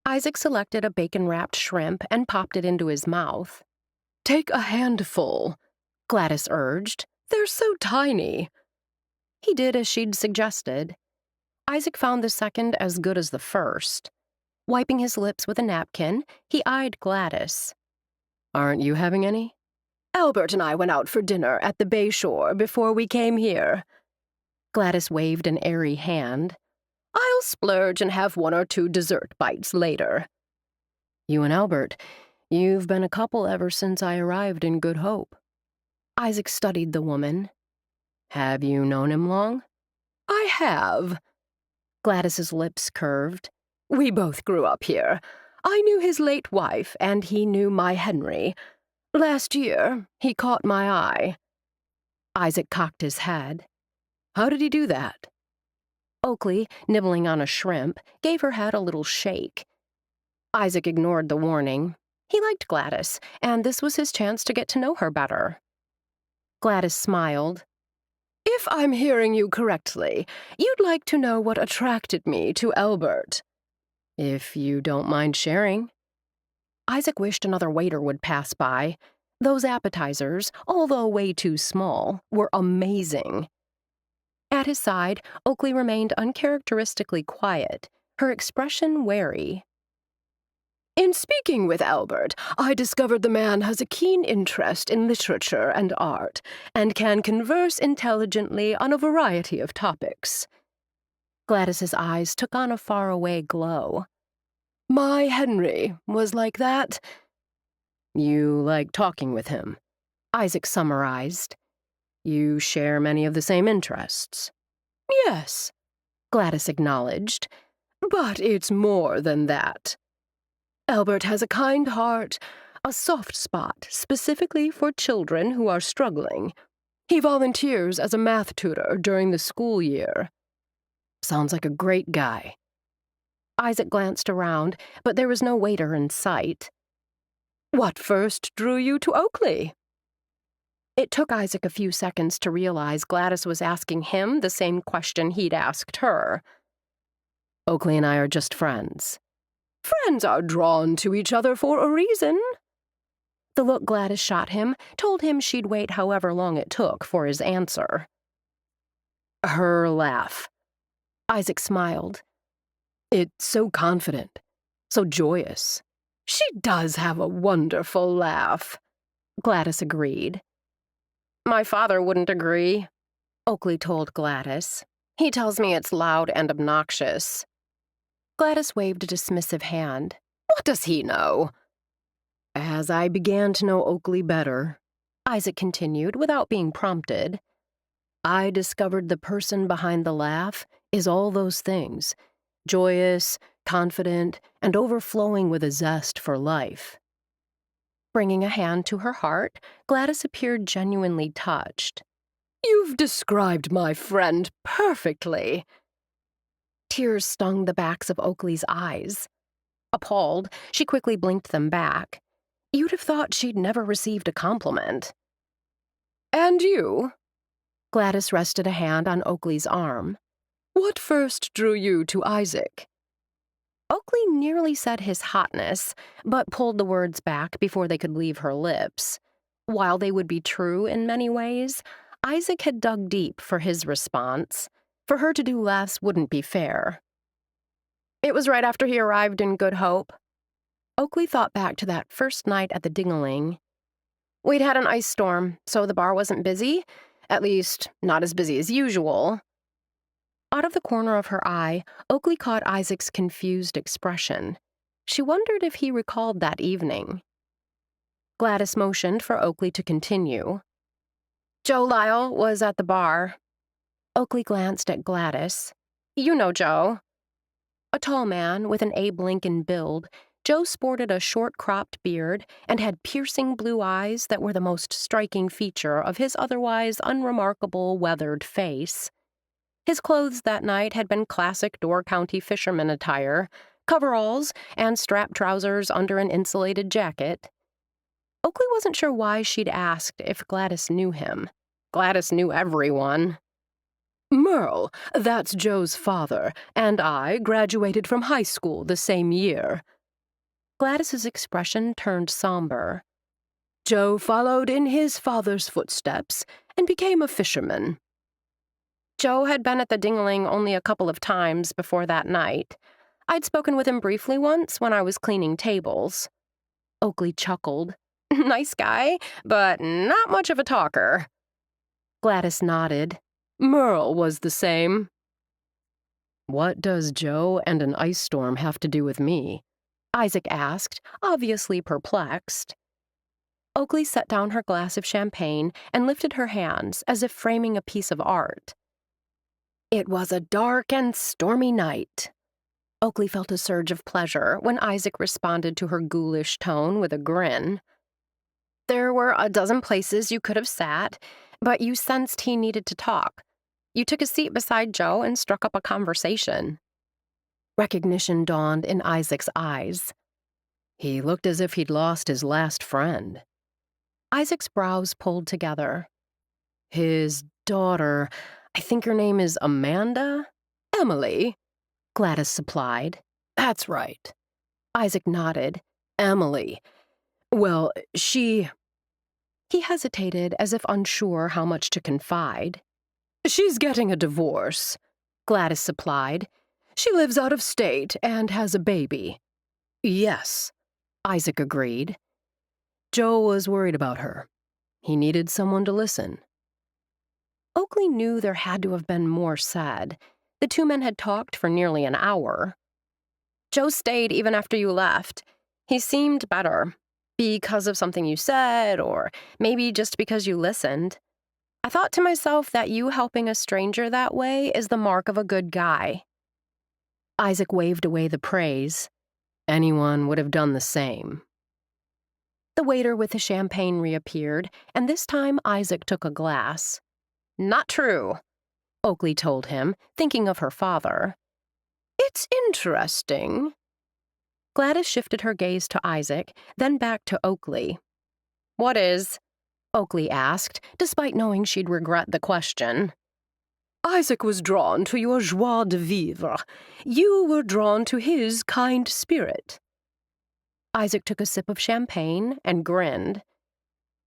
Isaac selected a bacon-wrapped shrimp and popped it into his mouth. "Take a handful," Gladys urged. "They're so tiny." He did as she'd suggested. Isaac found the second as good as the first. Wiping his lips with a napkin, he eyed Gladys. "Aren't you having any?" "Albert and I went out for dinner at the Bay Shore before we came here." Gladys waved an airy hand. "I'll splurge and have one or two dessert bites later." "You and Albert, you've been a couple ever since I arrived in Good Hope." Isaac studied the woman. "Have you known him long?" "I have." Gladys's lips curved. "We both grew up here. I knew his late wife, and he knew my Henry. Last year, he caught my eye." Isaac cocked his head. "How did he do that?" Oakley, nibbling on a shrimp, gave her head a little shake. Isaac ignored the warning. He liked Gladys, and this was his chance to get to know her better. Gladys smiled. "If I'm hearing you correctly, you'd like to know what attracted me to Albert." "If you don't mind sharing." Isaac wished another waiter would pass by. Those appetizers, although way too small, were amazing. At his side, Oakley remained uncharacteristically quiet, her expression wary. "In speaking with Albert, I discovered the man has a keen interest in literature and art, and can converse intelligently on a variety of topics." Gladys's eyes took on a faraway glow. My Henry was like that. You like talking with him, Isaac summarized. You share many of the same interests. Yes, Gladys acknowledged. But it's more than that. Albert has a kind heart, a soft spot specifically for children who are struggling. He volunteers as a math tutor during the school year. Sounds like a great guy. Isaac glanced around, but there was no waiter in sight. What first drew you to Oakley? It took Isaac a few seconds to realize Gladys was asking him the same question he'd asked her. Oakley and I are just friends. Friends are drawn to each other for a reason. The look Gladys shot him told him she'd wait however long it took for his answer. Her laugh. Isaac smiled. It's so confident, so joyous. She does have a wonderful laugh, Gladys agreed. My father wouldn't agree, Oakley told Gladys. He tells me it's loud and obnoxious. Gladys waved a dismissive hand. What does he know? As I began to know Oakley better, Isaac continued without being prompted, I discovered the person behind the laugh is all those things, joyous, confident, and overflowing with a zest for life. Bringing a hand to her heart, Gladys appeared genuinely touched. You've described my friend perfectly. Tears stung the backs of Oakley's eyes. Appalled, she quickly blinked them back. You'd have thought she'd never received a compliment. And you? Gladys rested a hand on Oakley's arm. What first drew you to Isaac? Oakley nearly said his hotness, but pulled the words back before they could leave her lips. While they would be true in many ways, Isaac had dug deep for his response. For her to do less wouldn't be fair. It was right after he arrived in Good Hope. Oakley thought back to that first night at the Ding-a-ling. We'd had an ice storm, so the bar wasn't busy, at least not as busy as usual. Out of the corner of her eye, Oakley caught Isaac's confused expression. She wondered if he recalled that evening. Gladys motioned for Oakley to continue. Joe Lyle was at the bar. Oakley glanced at Gladys. You know Joe. A tall man with an Abe Lincoln build, Joe sported a short-cropped beard and had piercing blue eyes that were the most striking feature of his otherwise unremarkable, weathered face. His clothes that night had been classic Door County fisherman attire, coveralls and strap trousers under an insulated jacket. Oakley wasn't sure why she'd asked if Gladys knew him. Gladys knew everyone. Merle, that's Joe's father, and I graduated from high school the same year. Gladys's expression turned somber. Joe followed in his father's footsteps and became a fisherman. Joe had been at the Ding-a-ling only a couple of times before that night. I'd spoken with him briefly once when I was cleaning tables. Oakley chuckled. Nice guy, but not much of a talker. Gladys nodded. Merle was the same. What does Joe and an ice storm have to do with me? Isaac asked, obviously perplexed. Oakley set down her glass of champagne and lifted her hands as if framing a piece of art. It was a dark and stormy night. Oakley felt a surge of pleasure when Isaac responded to her ghoulish tone with a grin. There were a dozen places you could have sat, but you sensed he needed to talk. You took a seat beside Joe and struck up a conversation. Recognition dawned in Isaac's eyes. He looked as if he'd lost his last friend. Isaac's brows pulled together. His daughter, I think her name is Amanda? Emily, Gladys supplied. That's right. Isaac nodded. Emily. Well, He hesitated as if unsure how much to confide. She's getting a divorce, Gladys supplied. She lives out of state and has a baby. Yes, Isaac agreed. Joe was worried about her. He needed someone to listen. Oakley knew there had to have been more said. The two men had talked for nearly an hour. "Joe stayed even after you left. He seemed better, because of something you said, or maybe just because you listened. I thought to myself that you helping a stranger that way is the mark of a good guy." Isaac waved away the praise. "Anyone would have done the same." The waiter with the champagne reappeared, and this time Isaac took a glass. "Not true," Oakley told him, thinking of her father. "It's interesting." Gladys shifted her gaze to Isaac, then back to Oakley. "What is?" Oakley asked, despite knowing she'd regret the question. "Isaac was drawn to your joie de vivre. You were drawn to his kind spirit." Isaac took a sip of champagne and grinned.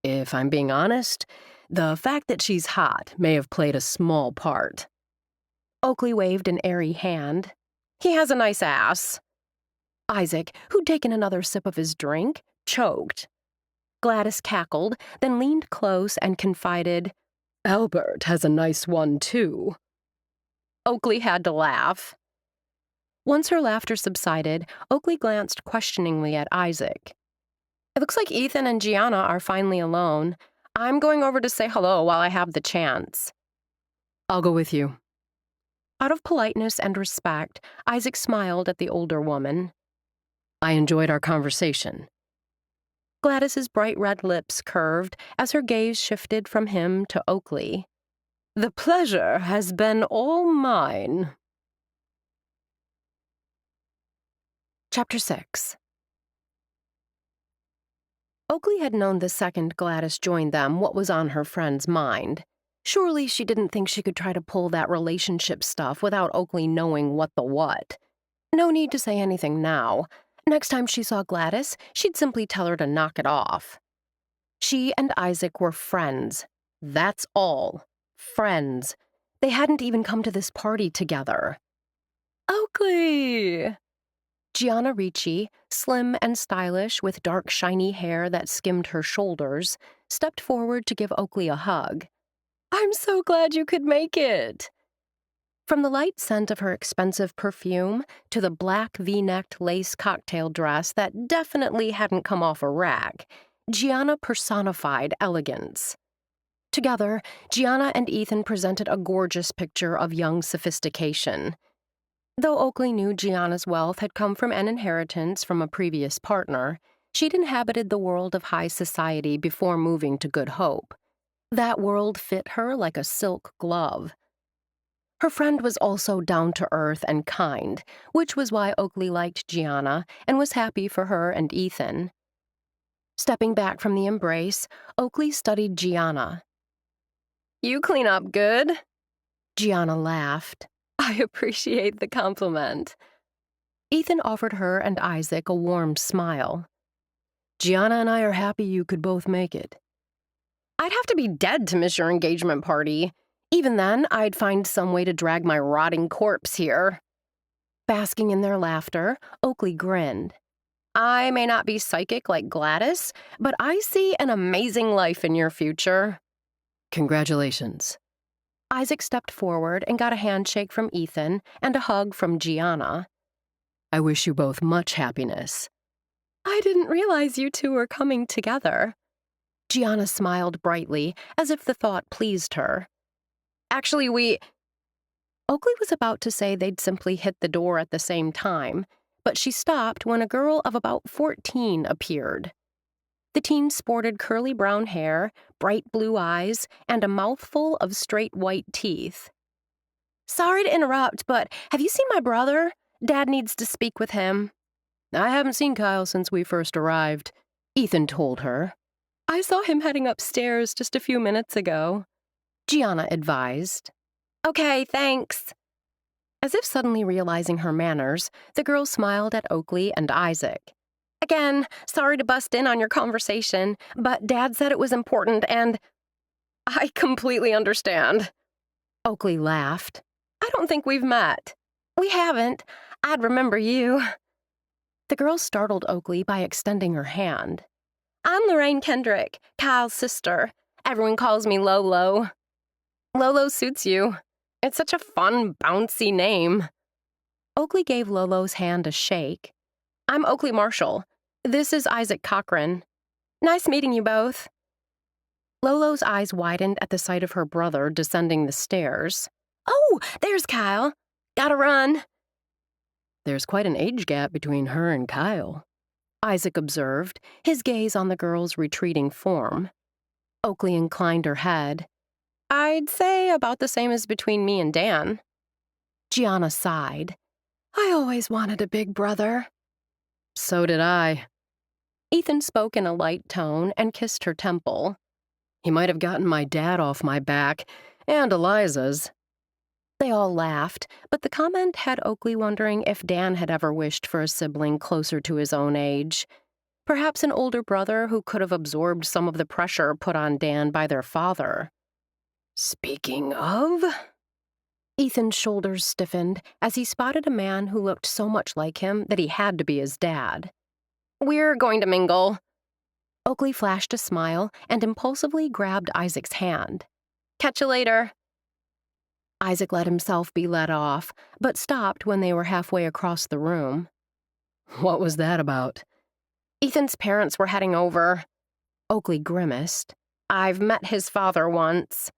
"If I'm being honest, the fact that she's hot may have played a small part." Oakley waved an airy hand. "He has a nice ass." Isaac, who'd taken another sip of his drink, choked. Gladys cackled, then leaned close and confided, "Albert has a nice one, too." Oakley had to laugh. Once her laughter subsided, Oakley glanced questioningly at Isaac. "It looks like Ethan and Gianna are finally alone. I'm going over to say hello while I have the chance." "I'll go with you." Out of politeness and respect, Isaac smiled at the older woman. "I enjoyed our conversation." Gladys's bright red lips curved as her gaze shifted from him to Oakley. "The pleasure has been all mine." Chapter 6. Oakley had known the second Gladys joined them what was on her friend's mind. Surely she didn't think she could try to pull that relationship stuff without Oakley knowing what the what. No need to say anything now. Next time she saw Gladys, she'd simply tell her to knock it off. She and Isaac were friends. That's all. Friends. They hadn't even come to this party together. "Oakley!" Gianna Ricci, slim and stylish with dark shiny hair that skimmed her shoulders, stepped forward to give Oakley a hug. "I'm so glad you could make it." From the light scent of her expensive perfume to the black V-necked lace cocktail dress that definitely hadn't come off a rack, Gianna personified elegance. Together, Gianna and Ethan presented a gorgeous picture of young sophistication. Though Oakley knew Gianna's wealth had come from an inheritance from a previous partner, she'd inhabited the world of high society before moving to Good Hope. That world fit her like a silk glove. Her friend was also down-to-earth and kind, which was why Oakley liked Gianna and was happy for her and Ethan. Stepping back from the embrace, Oakley studied Gianna. "You clean up good." Gianna laughed. "I appreciate the compliment." Ethan offered her and Isaac a warm smile. "Gianna and I are happy you could both make it." "I'd have to be dead to miss your engagement party. Even then, I'd find some way to drag my rotting corpse here." Basking in their laughter, Oakley grinned. "I may not be psychic like Gladys, but I see an amazing life in your future." "Congratulations." Isaac stepped forward and got a handshake from Ethan and a hug from Gianna. "I wish you both much happiness." "I didn't realize you two were coming together." Gianna smiled brightly, as if the thought pleased her. "Actually, Oakley was about to say they'd simply hit the door at the same time, but she stopped when a girl of about 14 appeared. The teen sported curly brown hair, bright blue eyes, and a mouthful of straight white teeth. "Sorry to interrupt, but have you seen my brother? Dad needs to speak with him." "I haven't seen Kyle since we first arrived," Ethan told her. "I saw him heading upstairs just a few minutes ago," Gianna advised. "Okay, thanks." As if suddenly realizing her manners, the girl smiled at Oakley and Isaac. "Again, sorry to bust in on your conversation, but Dad said it was important and—" "I completely understand." Oakley laughed. "I don't think we've met." "We haven't. I'd remember you." The girl startled Oakley by extending her hand. "I'm Lorraine Kendrick, Kyle's sister. Everyone calls me Lolo." "Lolo suits you." It's such a fun, bouncy name. Oakley gave Lolo's hand a shake. I'm Oakley Marshall. This is Isaac Cochran. Nice meeting you both. Lolo's eyes widened at the sight of her brother descending the stairs. Oh, there's Kyle. Gotta run. There's quite an age gap between her and Kyle, Isaac observed, his gaze on the girl's retreating form. Oakley inclined her head. I'd say about the same as between me and Dan. Gianna sighed. I always wanted a big brother. So did I. Ethan spoke in a light tone and kissed her temple. He might have gotten my dad off my back, and Eliza's. They all laughed, but the comment had Oakley wondering if Dan had ever wished for a sibling closer to his own age. Perhaps an older brother who could have absorbed some of the pressure put on Dan by their father. Speaking of... Ethan's shoulders stiffened as he spotted a man who looked so much like him that he had to be his dad. We're going to mingle. Oakley flashed a smile and impulsively grabbed Isaac's hand. Catch you later. Isaac let himself be led off, but stopped when they were halfway across the room. What was that about? Ethan's parents were heading over. Oakley grimaced. I've met his father once.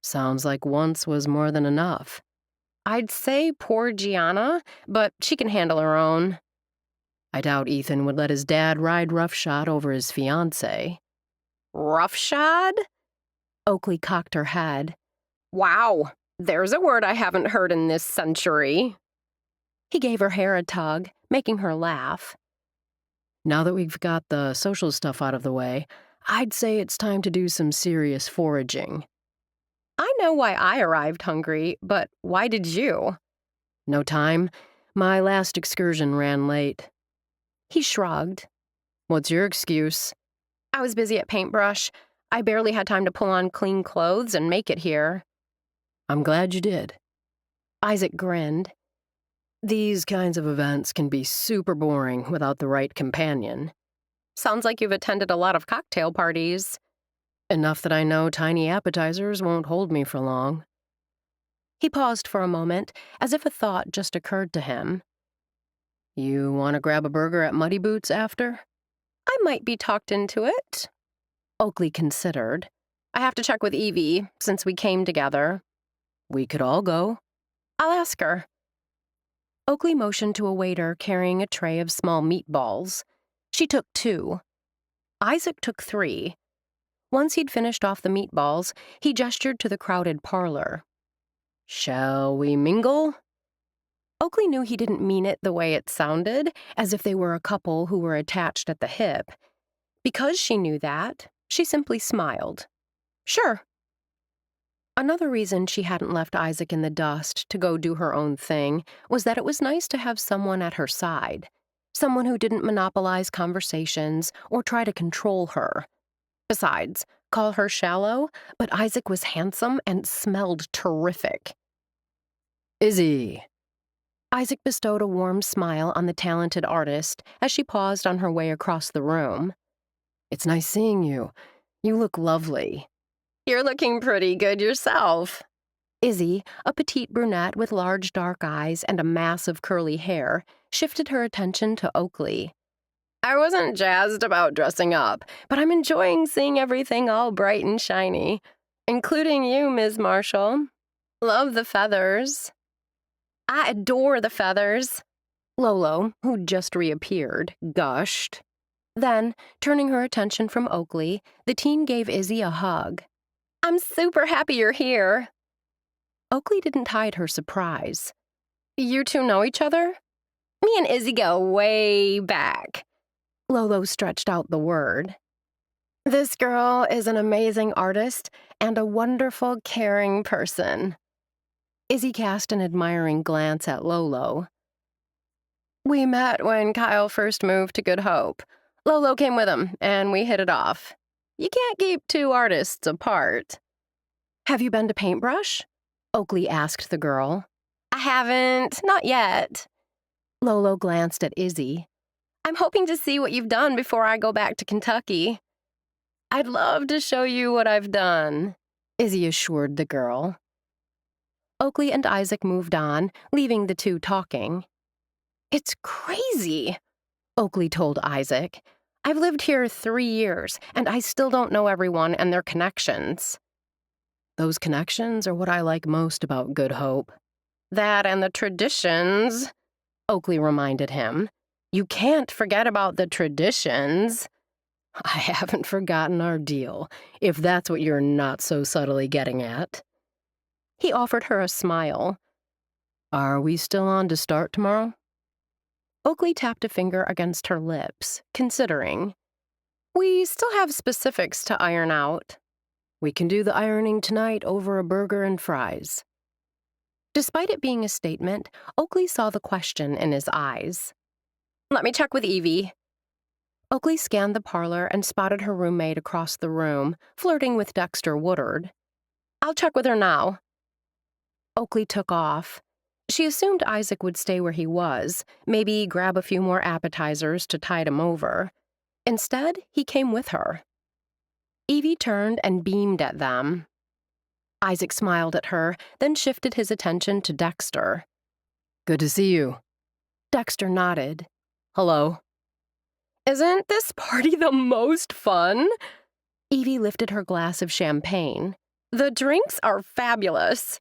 Sounds like once was more than enough. I'd say poor Gianna, but she can handle her own. I doubt Ethan would let his dad ride roughshod over his fiancée. Roughshod? Oakley cocked her head. Wow, there's a word I haven't heard in this century. He gave her hair a tug, making her laugh. Now that we've got the social stuff out of the way, I'd say it's time to do some serious foraging. I know why I arrived hungry, but why did you? No time. My last excursion ran late. He shrugged. What's your excuse? I was busy at paintbrush. I barely had time to pull on clean clothes and make it here. I'm glad you did. Isaac grinned. These kinds of events can be super boring without the right companion. Sounds like you've attended a lot of cocktail parties. Enough that I know tiny appetizers won't hold me for long. He paused for a moment, as if a thought just occurred to him. You want to grab a burger at Muddy Boots after? I might be talked into it. Oakley considered. I have to check with Evie, since we came together. We could all go. I'll ask her. Oakley motioned to a waiter carrying a tray of small meatballs. She took 2. Isaac took 3. Once he'd finished off the meatballs, he gestured to the crowded parlor. Shall we mingle? Oakley knew he didn't mean it the way it sounded, as if they were a couple who were attached at the hip. Because she knew that, she simply smiled. Sure. Another reason she hadn't left Isaac in the dust to go do her own thing was that it was nice to have someone at her side, someone who didn't monopolize conversations or try to control her. Besides, call her shallow, but Isaac was handsome and smelled terrific. Izzy. Isaac bestowed a warm smile on the talented artist as she paused on her way across the room. It's nice seeing you. You look lovely. You're looking pretty good yourself. Izzy, a petite brunette with large dark eyes and a mass of curly hair, shifted her attention to Oakley. I wasn't jazzed about dressing up, but I'm enjoying seeing everything all bright and shiny, including you, Ms. Marshall. Love the feathers. I adore the feathers. Lolo, who'd just reappeared, gushed. Then, turning her attention from Oakley, the teen gave Izzy a hug. I'm super happy you're here. Oakley didn't hide her surprise. You two know each other? Me and Izzy go way back. Lolo stretched out the word. This girl is an amazing artist and a wonderful, caring person. Izzy cast an admiring glance at Lolo. We met when Kyle first moved to Good Hope. Lolo came with him, and we hit it off. You can't keep 2 artists apart. Have you been to Paintbrush? Oakley asked the girl. I haven't, not yet. Lolo glanced at Izzy. I'm hoping to see what you've done before I go back to Kentucky. I'd love to show you what I've done, Izzy assured the girl. Oakley and Isaac moved on, leaving the two talking. "It's crazy," Oakley told Isaac. "I've lived here 3 years, and I still don't know everyone and their connections." "Those connections are what I like most about Good Hope." "That and the traditions," Oakley reminded him. "You can't forget about the traditions." "I haven't forgotten our deal, if that's what you're not so subtly getting at." He offered her a smile. "Are we still on to start tomorrow?" Oakley tapped a finger against her lips, considering. "We still have specifics to iron out." "We can do the ironing tonight over a burger and fries." Despite it being a statement, Oakley saw the question in his eyes. "Let me check with Evie." Oakley scanned the parlor and spotted her roommate across the room, flirting with Dexter Woodard. "I'll check with her now." Oakley took off. She assumed Isaac would stay where he was, maybe grab a few more appetizers to tide him over. Instead, he came with her. Evie turned and beamed at them. Isaac smiled at her, then shifted his attention to Dexter. "Good to see you." Dexter nodded. "Hello." "Isn't this party the most fun?" Evie lifted her glass of champagne. "The drinks are fabulous."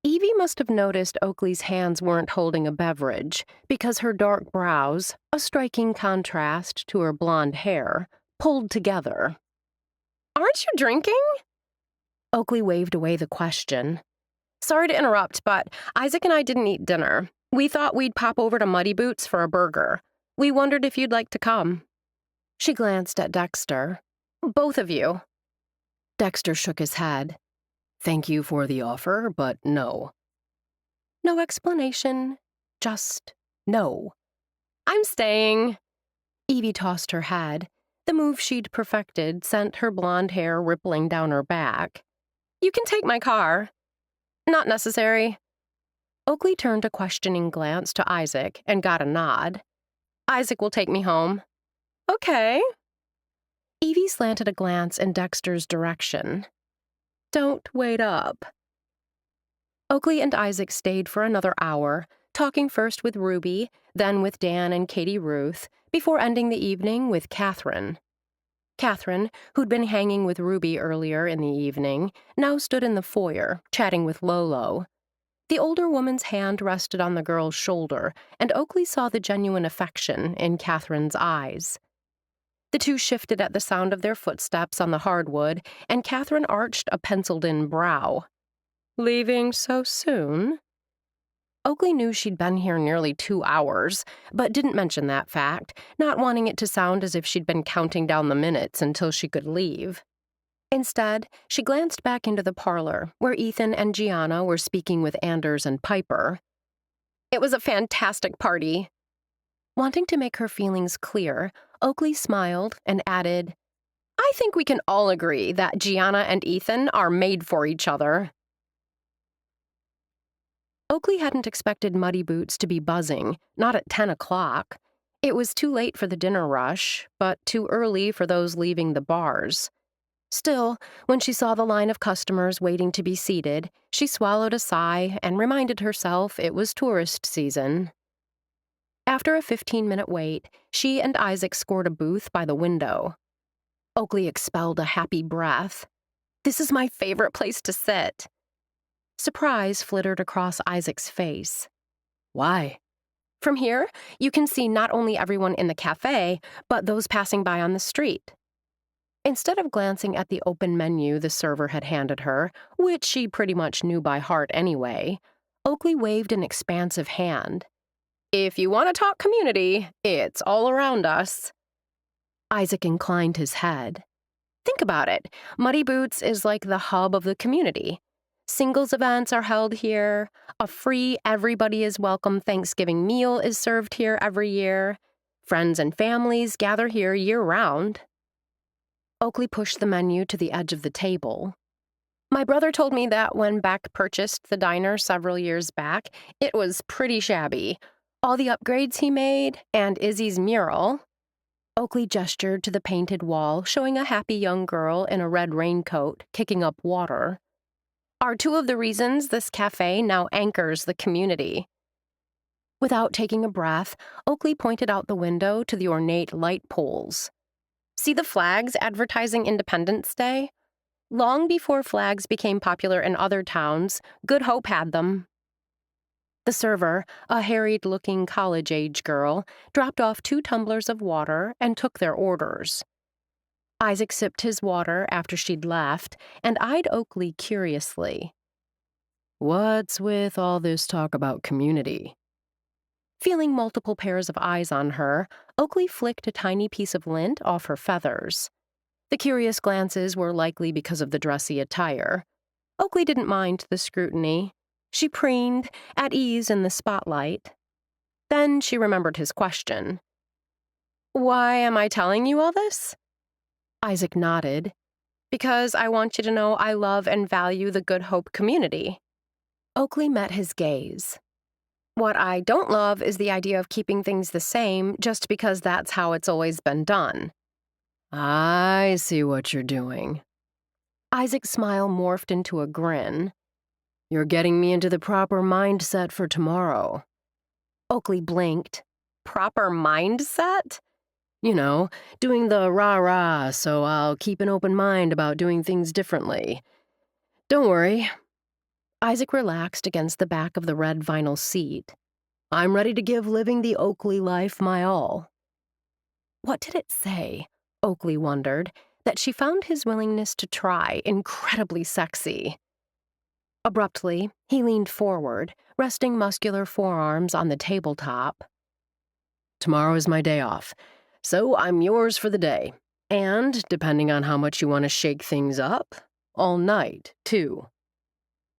Evie must have noticed Oakley's hands weren't holding a beverage, because her dark brows, a striking contrast to her blonde hair, pulled together. "Aren't you drinking?" Oakley waved away the question. "Sorry to interrupt, but Isaac and I didn't eat dinner. We thought we'd pop over to Muddy Boots for a burger. We wondered if you'd like to come." She glanced at Dexter. "Both of you." Dexter shook his head. "Thank you for the offer, but no." No explanation, just no. "I'm staying." Evie tossed her head. The move she'd perfected sent her blonde hair rippling down her back. "You can take my car." "Not necessary." Oakley turned a questioning glance to Isaac and got a nod. "Isaac will take me home." "Okay." Evie slanted a glance in Dexter's direction. "Don't wait up." Oakley and Isaac stayed for another hour, talking first with Ruby, then with Dan and Katie Ruth, before ending the evening with Catherine. Catherine, who'd been hanging with Ruby earlier in the evening, now stood in the foyer, chatting with Lolo. The older woman's hand rested on the girl's shoulder, and Oakley saw the genuine affection in Catherine's eyes. The two shifted at the sound of their footsteps on the hardwood, and Catherine arched a penciled-in brow. "Leaving so soon?" Oakley knew she'd been here nearly 2 hours, but didn't mention that fact, not wanting it to sound as if she'd been counting down the minutes until she could leave. Instead, she glanced back into the parlor, where Ethan and Gianna were speaking with Anders and Piper. "It was a fantastic party." Wanting to make her feelings clear, Oakley smiled and added, "I think we can all agree that Gianna and Ethan are made for each other." Oakley hadn't expected Muddy Boots to be buzzing, not at 10 o'clock. It was too late for the dinner rush, but too early for those leaving the bars. Still, when she saw the line of customers waiting to be seated, she swallowed a sigh and reminded herself it was tourist season. After a 15-minute wait, she and Isaac scored a booth by the window. Oakley expelled a happy breath. "This is my favorite place to sit." Surprise flittered across Isaac's face. "Why?" "From here, you can see not only everyone in the cafe, but those passing by on the street." Instead of glancing at the open menu the server had handed her, which she pretty much knew by heart anyway, Oakley waved an expansive hand. "If you want to talk community, it's all around us." Isaac inclined his head. "Think about it. Muddy Boots is like the hub of the community. Singles events are held here. A free everybody is welcome Thanksgiving meal is served here every year. Friends and families gather here year-round." Oakley pushed the menu to the edge of the table. "My brother told me that when Beck purchased the diner several years back, it was pretty shabby. All the upgrades he made, and Izzy's mural." Oakley gestured to the painted wall, showing a happy young girl in a red raincoat kicking up water. are two of the reasons this cafe now anchors the community. Without taking a breath, Oakley pointed out the window to the ornate light poles. See the flags advertising Independence Day? Long before flags became popular in other towns, Good Hope had them. The server, a harried-looking college-age girl, dropped off 2 tumblers of water and took their orders. Isaac sipped his water after she'd left and eyed Oakley curiously. "What's with all this talk about community?" Feeling multiple pairs of eyes on her, Oakley flicked a tiny piece of lint off her feathers. The curious glances were likely because of the dressy attire. Oakley didn't mind the scrutiny. She preened, at ease in the spotlight. Then she remembered his question. "Why am I telling you all this?" Isaac nodded. "Because I want you to know I love and value the Good Hope community." Oakley met his gaze. "What I don't love is the idea of keeping things the same just because that's how it's always been done." "I see what you're doing." Isaac's smile morphed into a grin. "You're getting me into the proper mindset for tomorrow." Oakley blinked. "Proper mindset?" "You know, doing the rah-rah, so I'll keep an open mind about doing things differently. Don't worry." Isaac relaxed against the back of the red vinyl seat. "I'm ready to give living the Oakley life my all." What did it say, Oakley wondered, that she found his willingness to try incredibly sexy? Abruptly, he leaned forward, resting muscular forearms on the tabletop. "Tomorrow is my day off, so I'm yours for the day. And, depending on how much you want to shake things up, all night, too."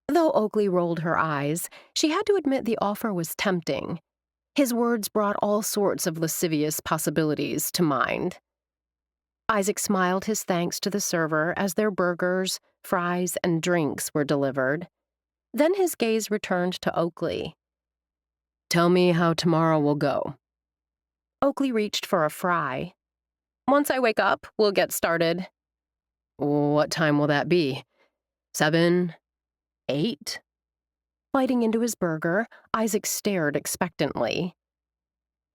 Though Oakley rolled her eyes, she had to admit the offer was tempting. His words brought all sorts of lascivious possibilities to mind. Isaac smiled his thanks to the server as their burgers, fries, and drinks were delivered. Then his gaze returned to Oakley. "Tell me how tomorrow will go." Oakley reached for a fry. "Once I wake up, we'll get started." "What time will that be? 7? 8? Biting into his burger, Isaac stared expectantly.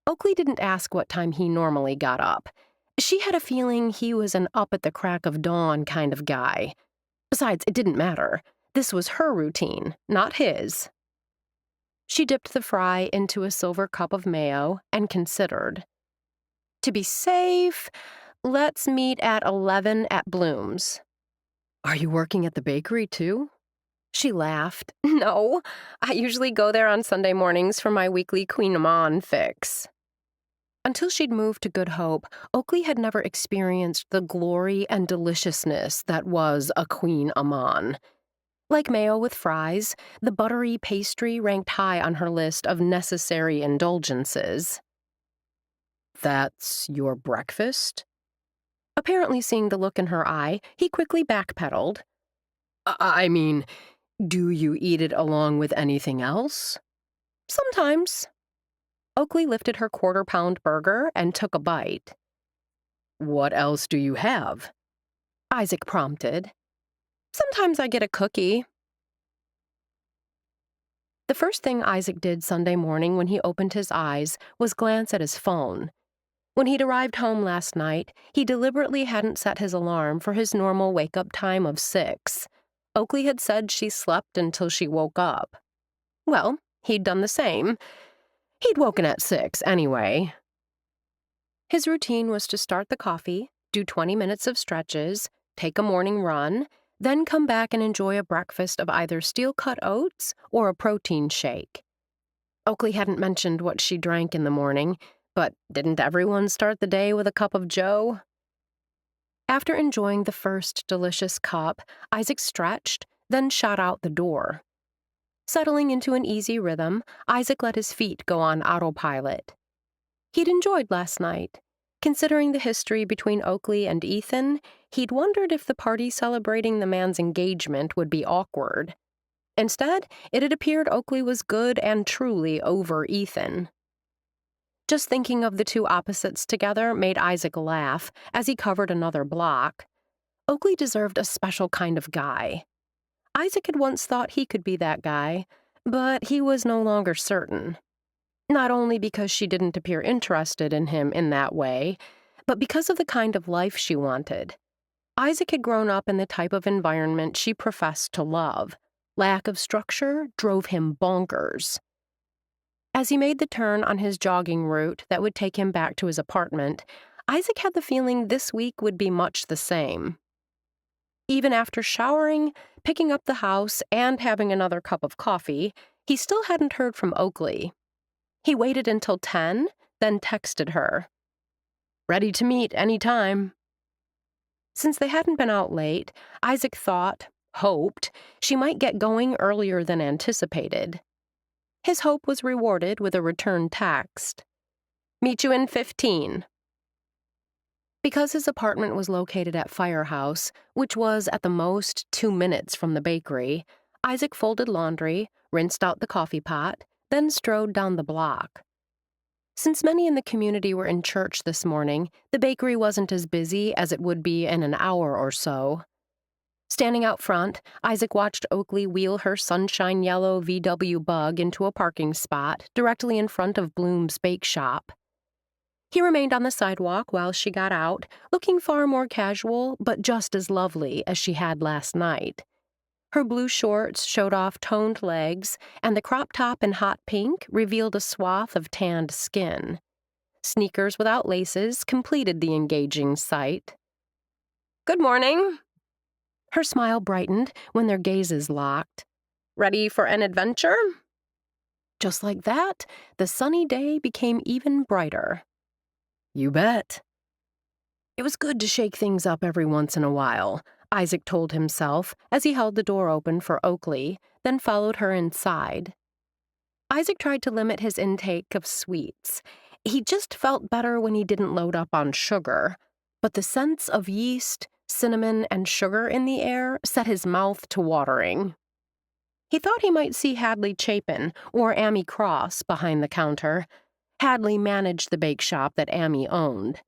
Oakley didn't ask what time he normally got up. She had a feeling he was an up at the crack of dawn kind of guy. Besides, it didn't matter. This was her routine, not his. She dipped the fry into a silver cup of mayo and considered. "To be safe, let's meet at 11 at Bloom's." "Are you working at the bakery, too?" She laughed. "No, I usually go there on Sunday mornings for my weekly Queen Amman fix." Until she'd moved to Good Hope, Oakley had never experienced the glory and deliciousness that was a Queen Amman. Like mayo with fries, the buttery pastry ranked high on her list of necessary indulgences. "That's your breakfast?" Apparently seeing the look in her eye, he quickly backpedaled. I mean, do you eat it along with anything else?" "Sometimes." Oakley lifted her quarter-pound burger and took a bite. "What else do you have?" Isaac prompted. "Sometimes I get a cookie." The first thing Isaac did Sunday morning when he opened his eyes was glance at his phone. When he'd arrived home last night, he deliberately hadn't set his alarm for his normal wake-up time of 6. Oakley had said she slept until she woke up. Well, he'd done the same. He'd woken at 6 anyway. His routine was to start the coffee, do 20 minutes of stretches, take a morning run, then come back and enjoy a breakfast of either steel-cut oats or a protein shake. Oakley hadn't mentioned what she drank in the morning, but didn't everyone start the day with a cup of joe? After enjoying the first delicious cup, Isaac stretched, then shot out the door. Settling into an easy rhythm, Isaac let his feet go on autopilot. He'd enjoyed last night. Considering the history between Oakley and Ethan, he'd wondered if the party celebrating the man's engagement would be awkward. Instead, it had appeared Oakley was good and truly over Ethan. Just thinking of the two opposites together made Isaac laugh as he covered another block. Oakley deserved a special kind of guy. Isaac had once thought he could be that guy, but he was no longer certain. Not only because she didn't appear interested in him in that way, but because of the kind of life she wanted. Isaac had grown up in the type of environment she professed to love. Lack of structure drove him bonkers. As he made the turn on his jogging route that would take him back to his apartment, Isaac had the feeling this week would be much the same. Even after showering, picking up the house, and having another cup of coffee, he still hadn't heard from Oakley. He waited until 10, then texted her. "Ready to meet any time." Since they hadn't been out late, Isaac hoped, she might get going earlier than anticipated. His hope was rewarded with a return text. "Meet you in 15. Because his apartment was located at Firehouse, which was at the most 2 minutes from the bakery, Isaac folded laundry, rinsed out the coffee pot, then strode down the block. Since many in the community were in church this morning, the bakery wasn't as busy as it would be in an hour or so. Standing out front, Isaac watched Oakley wheel her sunshine yellow VW Bug into a parking spot directly in front of Bloom's Bake Shop. He remained on the sidewalk while she got out, looking far more casual but just as lovely as she had last night. Her blue shorts showed off toned legs, and the crop top in hot pink revealed a swath of tanned skin. Sneakers without laces completed the engaging sight. "Good morning." Her smile brightened when their gazes locked. "Ready for an adventure?" Just like that, the sunny day became even brighter. "You bet." It was good to shake things up every once in a while, Isaac told himself as he held the door open for Oakley, then followed her inside. Isaac tried to limit his intake of sweets. He just felt better when he didn't load up on sugar, but the scents of yeast, cinnamon, and sugar in the air set his mouth to watering. He thought he might see Hadley Chapin or Amy Cross behind the counter. Hadley managed the bake shop that Amy owned.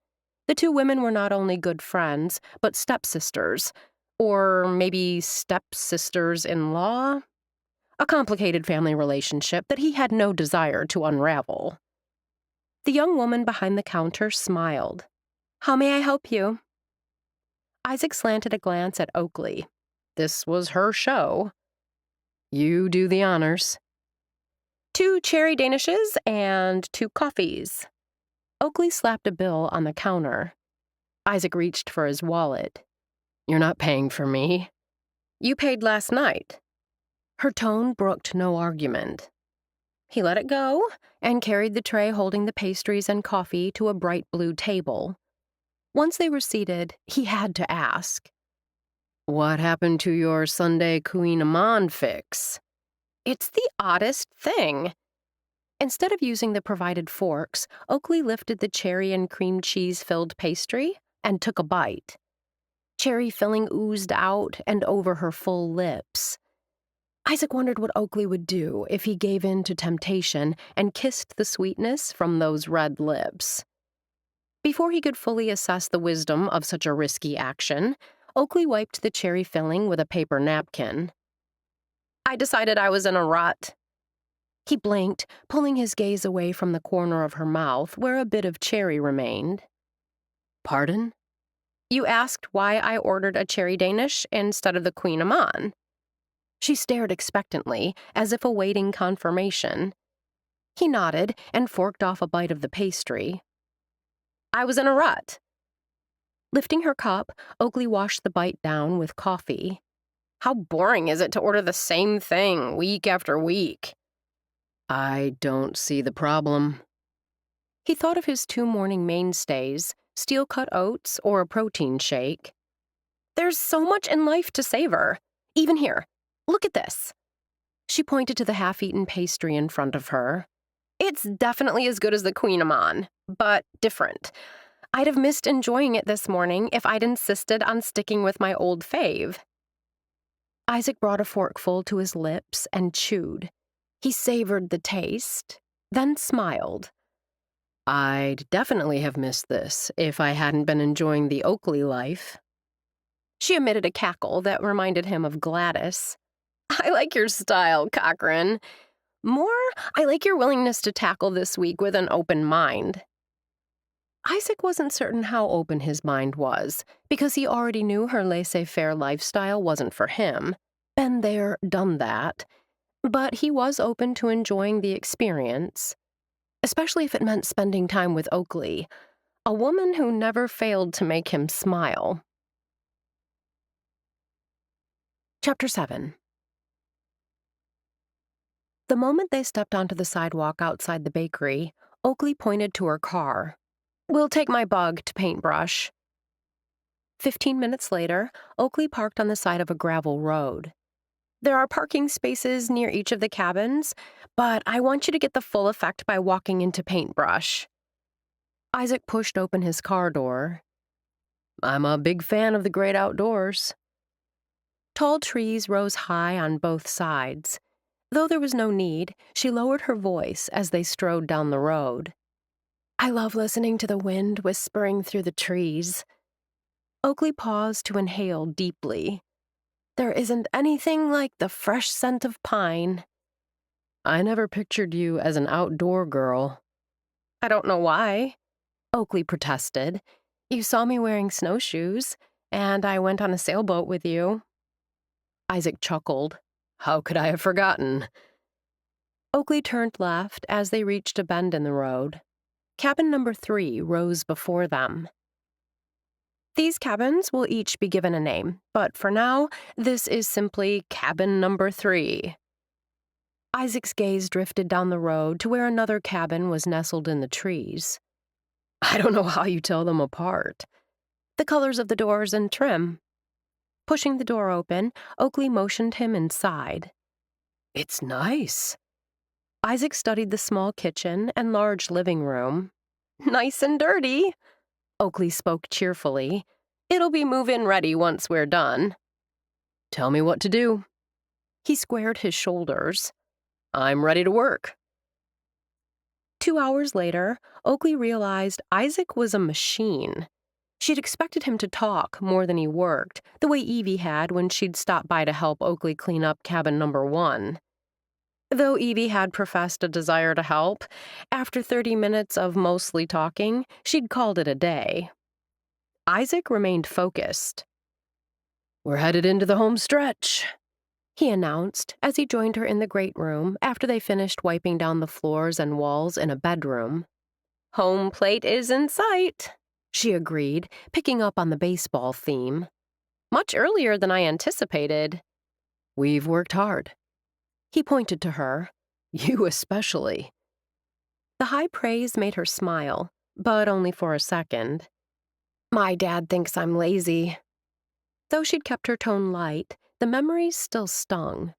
The two women were not only good friends, but stepsisters. Or maybe stepsisters-in-law? A complicated family relationship that he had no desire to unravel. The young woman behind the counter smiled. "How may I help you?" Isaac slanted a glance at Oakley. This was her show. "You do the honors." 2 cherry danishes and 2 coffees. Oakley slapped a bill on the counter. Isaac reached for his wallet. "You're not paying for me." "You paid last night." Her tone brooked no argument. He let it go and carried the tray holding the pastries and coffee to a bright blue table. Once they were seated, he had to ask. "What happened to your Sunday Queen Amman fix?" "It's the oddest thing." Instead of using the provided forks, Oakley lifted the cherry and cream cheese-filled pastry and took a bite. Cherry filling oozed out and over her full lips. Isaac wondered what Oakley would do if he gave in to temptation and kissed the sweetness from those red lips. Before he could fully assess the wisdom of such a risky action, Oakley wiped the cherry filling with a paper napkin. "I decided I was in a rut." He blinked, pulling his gaze away from the corner of her mouth where a bit of cherry remained. "Pardon?" "You asked why I ordered a cherry Danish instead of the Queen Amman." She stared expectantly, as if awaiting confirmation. He nodded and forked off a bite of the pastry. "I was in a rut." Lifting her cup, Oakley washed the bite down with coffee. "How boring is it to order the same thing week after week?" "I don't see the problem." He thought of his 2 morning mainstays, steel-cut oats or a protein shake. "There's so much in life to savor. Even here, look at this." She pointed to the half-eaten pastry in front of her. "It's definitely as good as the Queen Amman, but different. I'd have missed enjoying it this morning if I'd insisted on sticking with my old fave." Isaac brought a forkful to his lips and chewed. He savored the taste, then smiled. "I'd definitely have missed this if I hadn't been enjoying the Oakley life." She emitted a cackle that reminded him of Gladys. I like your style, Cochrane. More, I like your willingness to tackle this week with an open mind. Isaac wasn't certain how open his mind was, because he already knew her laissez-faire lifestyle wasn't for him. Been there, done that. But he was open to enjoying the experience, especially if it meant spending time with Oakley, a woman who never failed to make him smile. Chapter 7. The moment they stepped onto the sidewalk outside the bakery, Oakley pointed to her car. "We'll take my bug to Paintbrush." 15 minutes later, Oakley parked on the side of a gravel road. "There are parking spaces near each of the cabins, but I want you to get the full effect by walking into Paintbrush." Isaac pushed open his car door. "I'm a big fan of the great outdoors." Tall trees rose high on both sides. Though there was no need, she lowered her voice as they strode down the road. "I love listening to the wind whispering through the trees." Oakley paused to inhale deeply. "There isn't anything like the fresh scent of pine." "I never pictured you as an outdoor girl." "I don't know why," Oakley protested. "You saw me wearing snowshoes, and I went on a sailboat with you." Isaac chuckled. "How could I have forgotten?" Oakley turned left as they reached a bend in the road. Cabin number 3 rose before them. "These cabins will each be given a name, but for now, this is simply cabin number 3. Isaac's gaze drifted down the road to where another cabin was nestled in the trees. "I don't know how you tell them apart." "The colors of the doors and trim." Pushing the door open, Oakley motioned him inside. "It's nice." Isaac studied the small kitchen and large living room. "Nice and dirty," Oakley spoke cheerfully. "It'll be move-in ready once we're done." "Tell me what to do." He squared his shoulders. "I'm ready to work." 2 hours later, Oakley realized Isaac was a machine. She'd expected him to talk more than he worked, the way Evie had when she'd stopped by to help Oakley clean up cabin number 1. Though Evie had professed a desire to help, after 30 minutes of mostly talking, she'd called it a day. Isaac remained focused. "We're headed into the home stretch," he announced as he joined her in the great room after they finished wiping down the floors and walls in a bedroom. "Home plate is in sight," she agreed, picking up on the baseball theme. "Much earlier than I anticipated." "We've worked hard." He pointed to her. "You especially." The high praise made her smile, but only for a second. "My dad thinks I'm lazy." Though she'd kept her tone light, the memories still stung.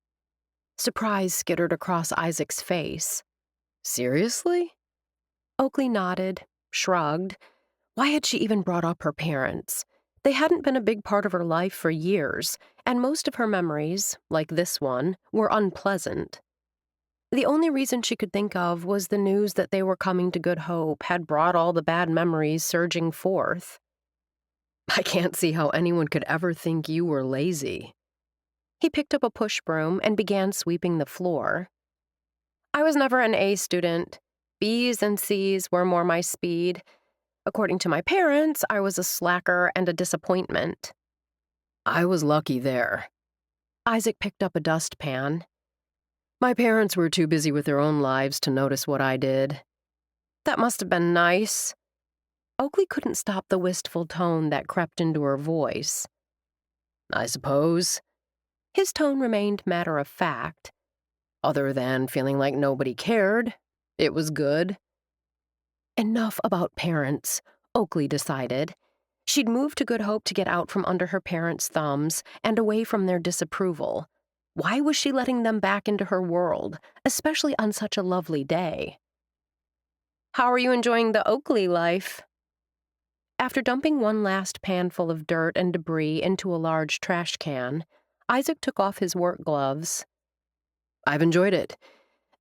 Surprise skittered across Isaac's face. "Seriously?" Oakley nodded, shrugged. Why had she even brought up her parents? They hadn't been a big part of her life for years, and most of her memories, like this one, were unpleasant. The only reason she could think of was the news that they were coming to Good Hope had brought all the bad memories surging forth. "I can't see how anyone could ever think you were lazy." He picked up a push broom and began sweeping the floor. "I was never an A student. B's and C's were more my speed. According to my parents, I was a slacker and a disappointment." "I was lucky there." Isaac picked up a dustpan. "My parents were too busy with their own lives to notice what I did." "That must have been nice." Oakley couldn't stop the wistful tone that crept into her voice. "I suppose." His tone remained matter-of-fact. "Other than feeling like nobody cared, it was good." Enough about parents, Oakley decided. She'd moved to Good Hope to get out from under her parents' thumbs and away from their disapproval. Why was she letting them back into her world, especially on such a lovely day? "How are you enjoying the Oakley life?" After dumping one last panful of dirt and debris into a large trash can, Isaac took off his work gloves. "I've enjoyed it.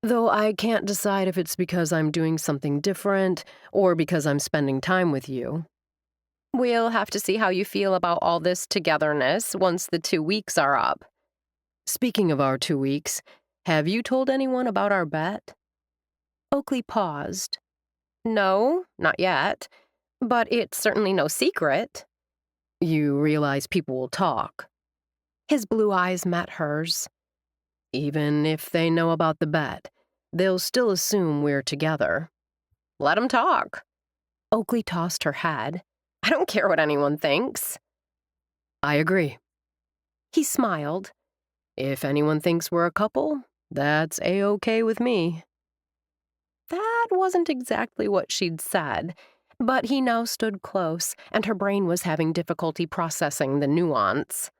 Though I can't decide if it's because I'm doing something different or because I'm spending time with you." "We'll have to see how you feel about all this togetherness once the 2 weeks are up." Speaking of our 2 weeks, have you told anyone about our bet? Oakley paused. No, not yet. But it's certainly no secret. You realize people will talk. His blue eyes met hers. Even if they know about the bet, they'll still assume we're together. Let 'em talk. Oakley tossed her head. I don't care what anyone thinks. I agree. He smiled. If anyone thinks we're a couple, that's A-OK with me. That wasn't exactly what she'd said, but he now stood close, and her brain was having difficulty processing the nuance.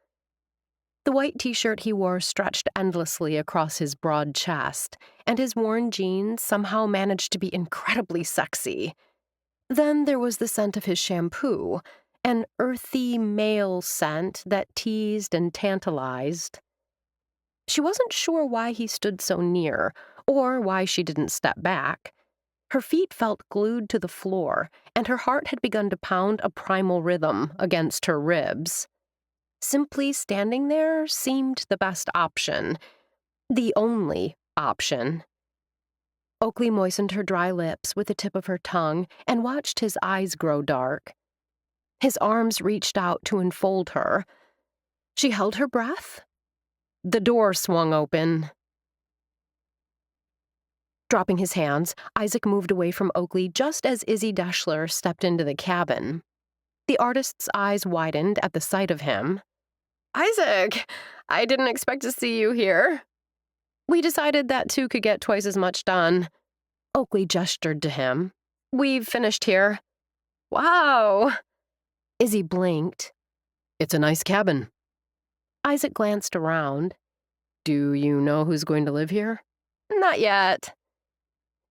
The white t-shirt he wore stretched endlessly across his broad chest, and his worn jeans somehow managed to be incredibly sexy. Then there was the scent of his shampoo, an earthy male scent that teased and tantalized. She wasn't sure why he stood so near, or why she didn't step back. Her feet felt glued to the floor, and her heart had begun to pound a primal rhythm against her ribs. Simply standing there seemed the best option, the only option. Oakley moistened her dry lips with the tip of her tongue and watched his eyes grow dark. His arms reached out to enfold her. She held her breath. The door swung open. Dropping his hands, Isaac moved away from Oakley just as Izzy Deschler stepped into the cabin. The artist's eyes widened at the sight of him. Isaac, I didn't expect to see you here. We decided that two could get twice as much done. Oakley gestured to him. We've finished here. Wow. Izzy blinked. It's a nice cabin. Isaac glanced around. Do you know who's going to live here? Not yet.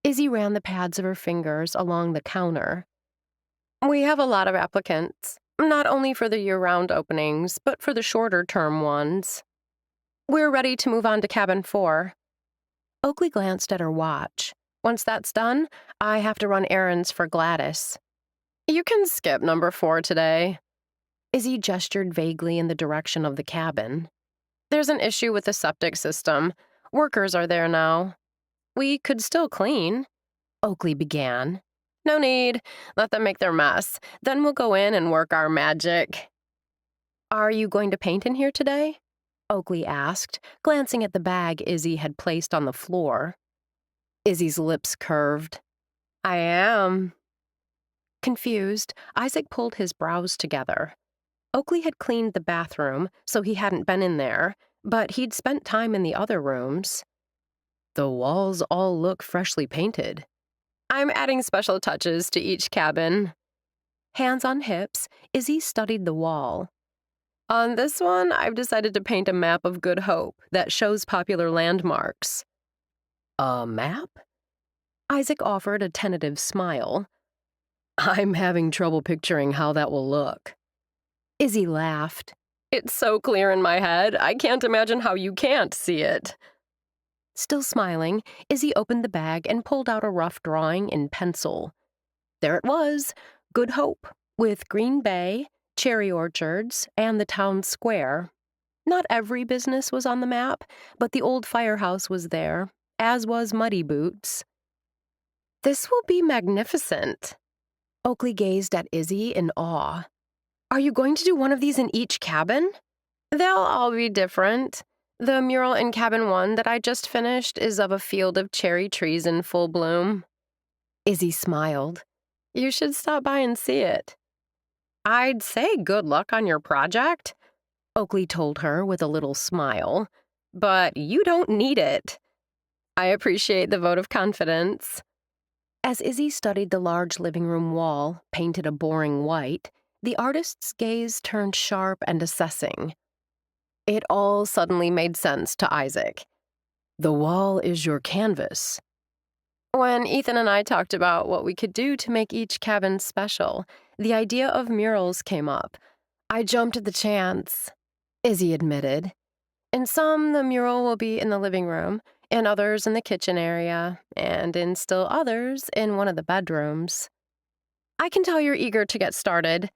Izzy ran the pads of her fingers along the counter. We have a lot of applicants, not only for the year-round openings, but for the shorter-term ones. We're ready to move on to cabin 4. Oakley glanced at her watch. Once that's done, I have to run errands for Gladys. You can skip number 4 today. Izzy gestured vaguely in the direction of the cabin. There's an issue with the septic system. Workers are there now. We could still clean. Oakley began. No need. Let them make their mess. Then we'll go in and work our magic. Are you going to paint in here today? Oakley asked, glancing at the bag Izzy had placed on the floor. Izzy's lips curved. I am. Confused, Isaac pulled his brows together. Oakley had cleaned the bathroom, so he hadn't been in there, but he'd spent time in the other rooms. The walls all look freshly painted. I'm adding special touches to each cabin. Hands on hips, Izzy studied the wall. On this one, I've decided to paint a map of Good Hope that shows popular landmarks. A map? Isaac offered a tentative smile. I'm having trouble picturing how that will look. Izzy laughed. It's so clear in my head, I can't imagine how you can't see it. Still smiling, Izzy opened the bag and pulled out a rough drawing in pencil. There it was, Good Hope, with Green Bay, cherry orchards, and the town square. Not every business was on the map, but the old firehouse was there, as was Muddy Boots. This will be magnificent. Oakley gazed at Izzy in awe. Are you going to do one of these in each cabin? They'll all be different. The mural in cabin 1 that I just finished is of a field of cherry trees in full bloom. Izzy smiled. You should stop by and see it. I'd say good luck on your project, Oakley told her with a little smile. But you don't need it. I appreciate the vote of confidence. As Izzy studied the large living room wall, painted a boring white, the artist's gaze turned sharp and assessing. It all suddenly made sense to Isaac. The wall is your canvas. When Ethan and I talked about what we could do to make each cabin special, the idea of murals came up. I jumped at the chance, Izzy admitted. In some, the mural will be in the living room, in others in the kitchen area, and in still others in one of the bedrooms. I can tell you're eager to get started.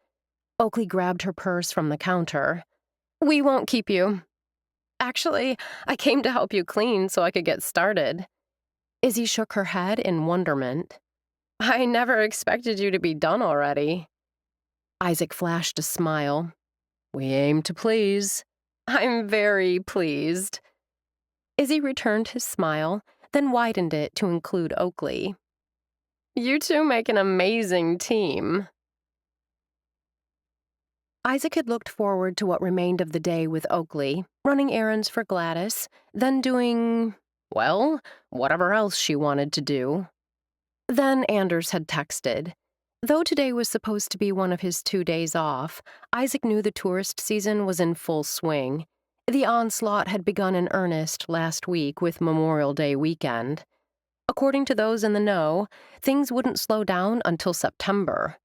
Oakley grabbed her purse from the counter. We won't keep you. Actually, I came to help you clean so I could get started. Izzy shook her head in wonderment. I never expected you to be done already. Isaac flashed a smile. We aim to please. I'm very pleased. Izzy returned his smile, then widened it to include Oakley. You two make an amazing team. Isaac had looked forward to what remained of the day with Oakley, running errands for Gladys, then doing, well, whatever else she wanted to do. Then Anders had texted. Though today was supposed to be one of his 2 days off, Isaac knew the tourist season was in full swing. The onslaught had begun in earnest last week with Memorial Day weekend. According to those in the know, things wouldn't slow down until September.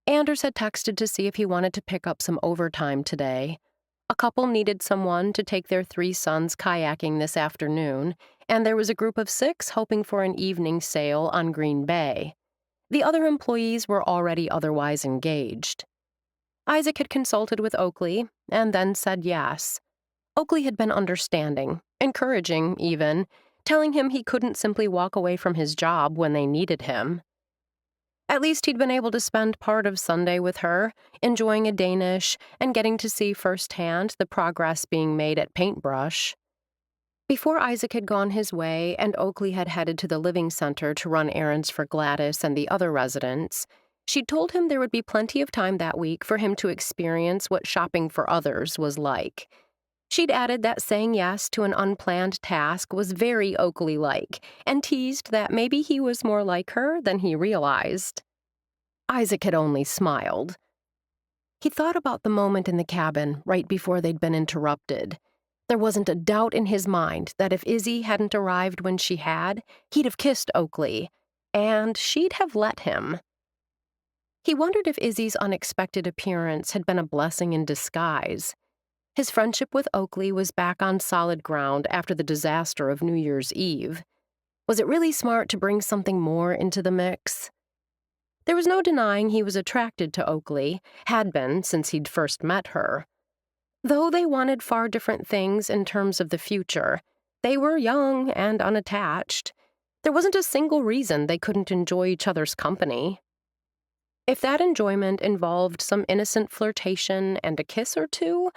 Anders had texted to see if he wanted to pick up some overtime today. A couple needed someone to take their 3 sons kayaking this afternoon, and there was a group of 6 hoping for an evening sail on Green Bay. The other employees were already otherwise engaged. Isaac had consulted with Oakley, and then said yes. Oakley had been understanding, encouraging even, telling him he couldn't simply walk away from his job when they needed him. At least he'd been able to spend part of Sunday with her, enjoying a Danish and getting to see firsthand the progress being made at Paintbrush. Before Isaac had gone his way and Oakley had headed to the living center to run errands for Gladys and the other residents, she'd told him there would be plenty of time that week for him to experience what shopping for others was like. She'd added that saying yes to an unplanned task was very Oakley-like, and teased that maybe he was more like her than he realized. Isaac had only smiled. He thought about the moment in the cabin right before they'd been interrupted. There wasn't a doubt in his mind that if Izzy hadn't arrived when she had, he'd have kissed Oakley, and she'd have let him. He wondered if Izzy's unexpected appearance had been a blessing in disguise. His friendship with Oakley was back on solid ground after the disaster of New Year's Eve. Was it really smart to bring something more into the mix? There was no denying he was attracted to Oakley, had been since he'd first met her. Though they wanted far different things in terms of the future, they were young and unattached. There wasn't a single reason they couldn't enjoy each other's company. If that enjoyment involved some innocent flirtation and a kiss or two,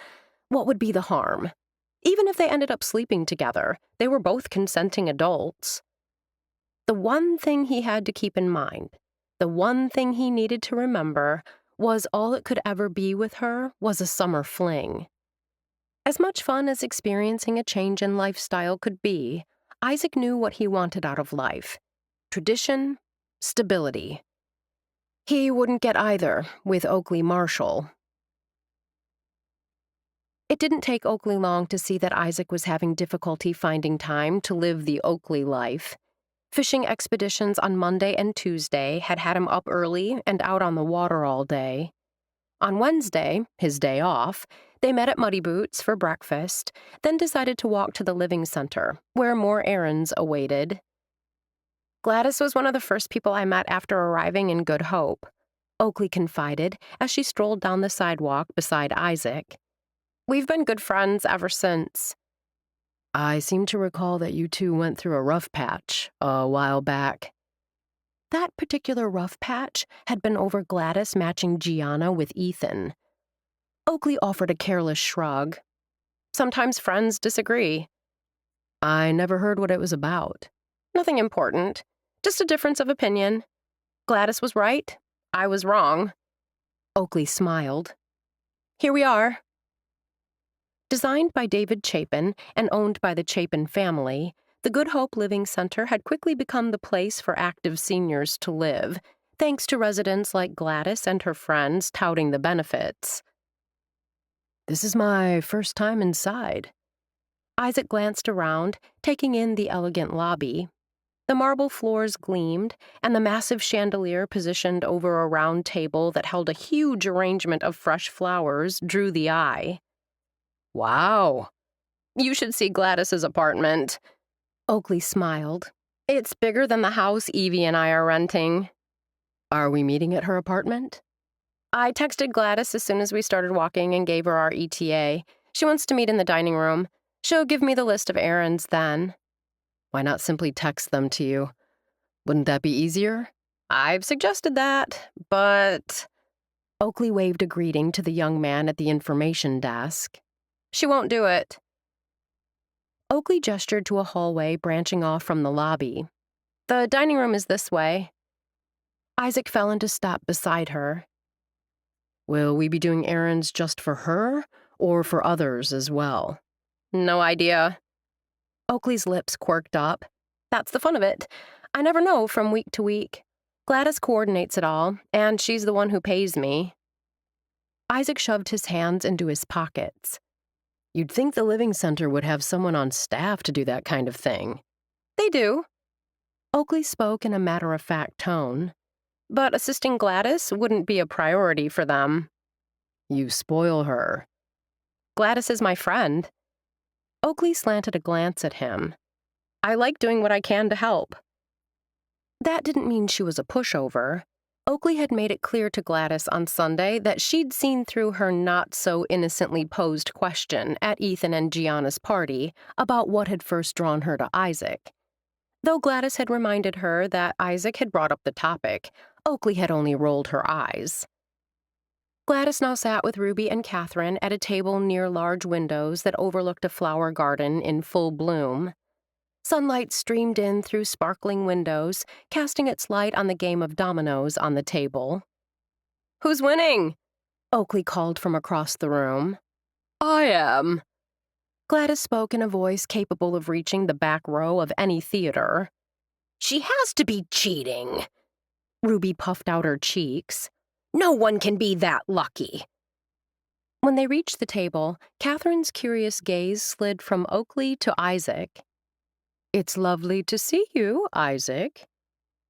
what would be the harm? Even if they ended up sleeping together, they were both consenting adults. The one thing he had to keep in mind, the one thing he needed to remember, was all it could ever be with her was a summer fling. As much fun as experiencing a change in lifestyle could be, Isaac knew what he wanted out of life: tradition, stability. He wouldn't get either with Oakley Marshall. It didn't take Oakley long to see that Isaac was having difficulty finding time to live the Oakley life. Fishing expeditions on Monday and Tuesday had him up early and out on the water all day. On Wednesday, his day off, they met at Muddy Boots for breakfast, then decided to walk to the living center, where more errands awaited. Gladys was one of the first people I met after arriving in Good Hope, Oakley confided as she strolled down the sidewalk beside Isaac. We've been good friends ever since. I seem to recall that you two went through a rough patch a while back. That particular rough patch had been over Gladys matching Gianna with Ethan. Oakley offered a careless shrug. Sometimes friends disagree. I never heard what it was about. Nothing important. Just a difference of opinion. Gladys was right. I was wrong. Oakley smiled. Here we are. Designed by David Chapin and owned by the Chapin family, the Good Hope Living Center had quickly become the place for active seniors to live, thanks to residents like Gladys and her friends touting the benefits. This is my first time inside. Isaac glanced around, taking in the elegant lobby. The marble floors gleamed, and the massive chandelier positioned over a round table that held a huge arrangement of fresh flowers drew the eye. Wow. You should see Gladys's apartment. Oakley smiled. It's bigger than the house Evie and I are renting. Are we meeting at her apartment? I texted Gladys as soon as we started walking and gave her our ETA. She wants to meet in the dining room. She'll give me the list of errands then. Why not simply text them to you? Wouldn't that be easier? I've suggested that, but... Oakley waved a greeting to the young man at the information desk. She won't do it. Oakley gestured to a hallway branching off from the lobby. The dining room is this way. Isaac fell into step beside her. Will we be doing errands just for her, or for others as well? No idea. Oakley's lips quirked up. That's the fun of it. I never know from week to week. Gladys coordinates it all, and she's the one who pays me. Isaac shoved his hands into his pockets. You'd think the Living Center would have someone on staff to do that kind of thing. They do. Oakley spoke in a matter-of-fact tone. But assisting Gladys wouldn't be a priority for them. You spoil her. Gladys is my friend. Oakley slanted a glance at him. I like doing what I can to help. That didn't mean she was a pushover. Oakley had made it clear to Gladys on Sunday that she'd seen through her not-so-innocently posed question at Ethan and Gianna's party about what had first drawn her to Isaac. Though Gladys had reminded her that Isaac had brought up the topic, Oakley had only rolled her eyes. Gladys now sat with Ruby and Catherine at a table near large windows that overlooked a flower garden in full bloom. Sunlight streamed in through sparkling windows, casting its light on the game of dominoes on the table. Who's winning? Oakley called from across the room. I am. Gladys spoke in a voice capable of reaching the back row of any theater. She has to be cheating. Ruby puffed out her cheeks. No one can be that lucky. When they reached the table, Catherine's curious gaze slid from Oakley to Isaac. It's lovely to see you, Isaac.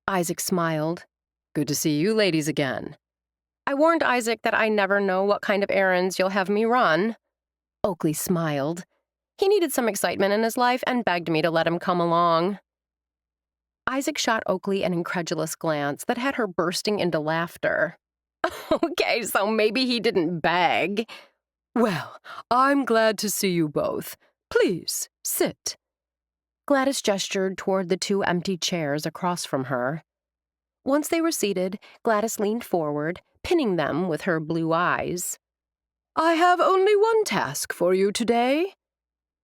Isaac smiled. Good to see you ladies again. I warned Isaac that I never know what kind of errands you'll have me run. Oakley smiled. He needed some excitement in his life and begged me to let him come along. Isaac shot Oakley an incredulous glance that had her bursting into laughter. Okay, so maybe he didn't beg. Well, I'm glad to see you both. Please, sit. Gladys gestured toward the two empty chairs across from her. Once they were seated, Gladys leaned forward, pinning them with her blue eyes. I have only one task for you today.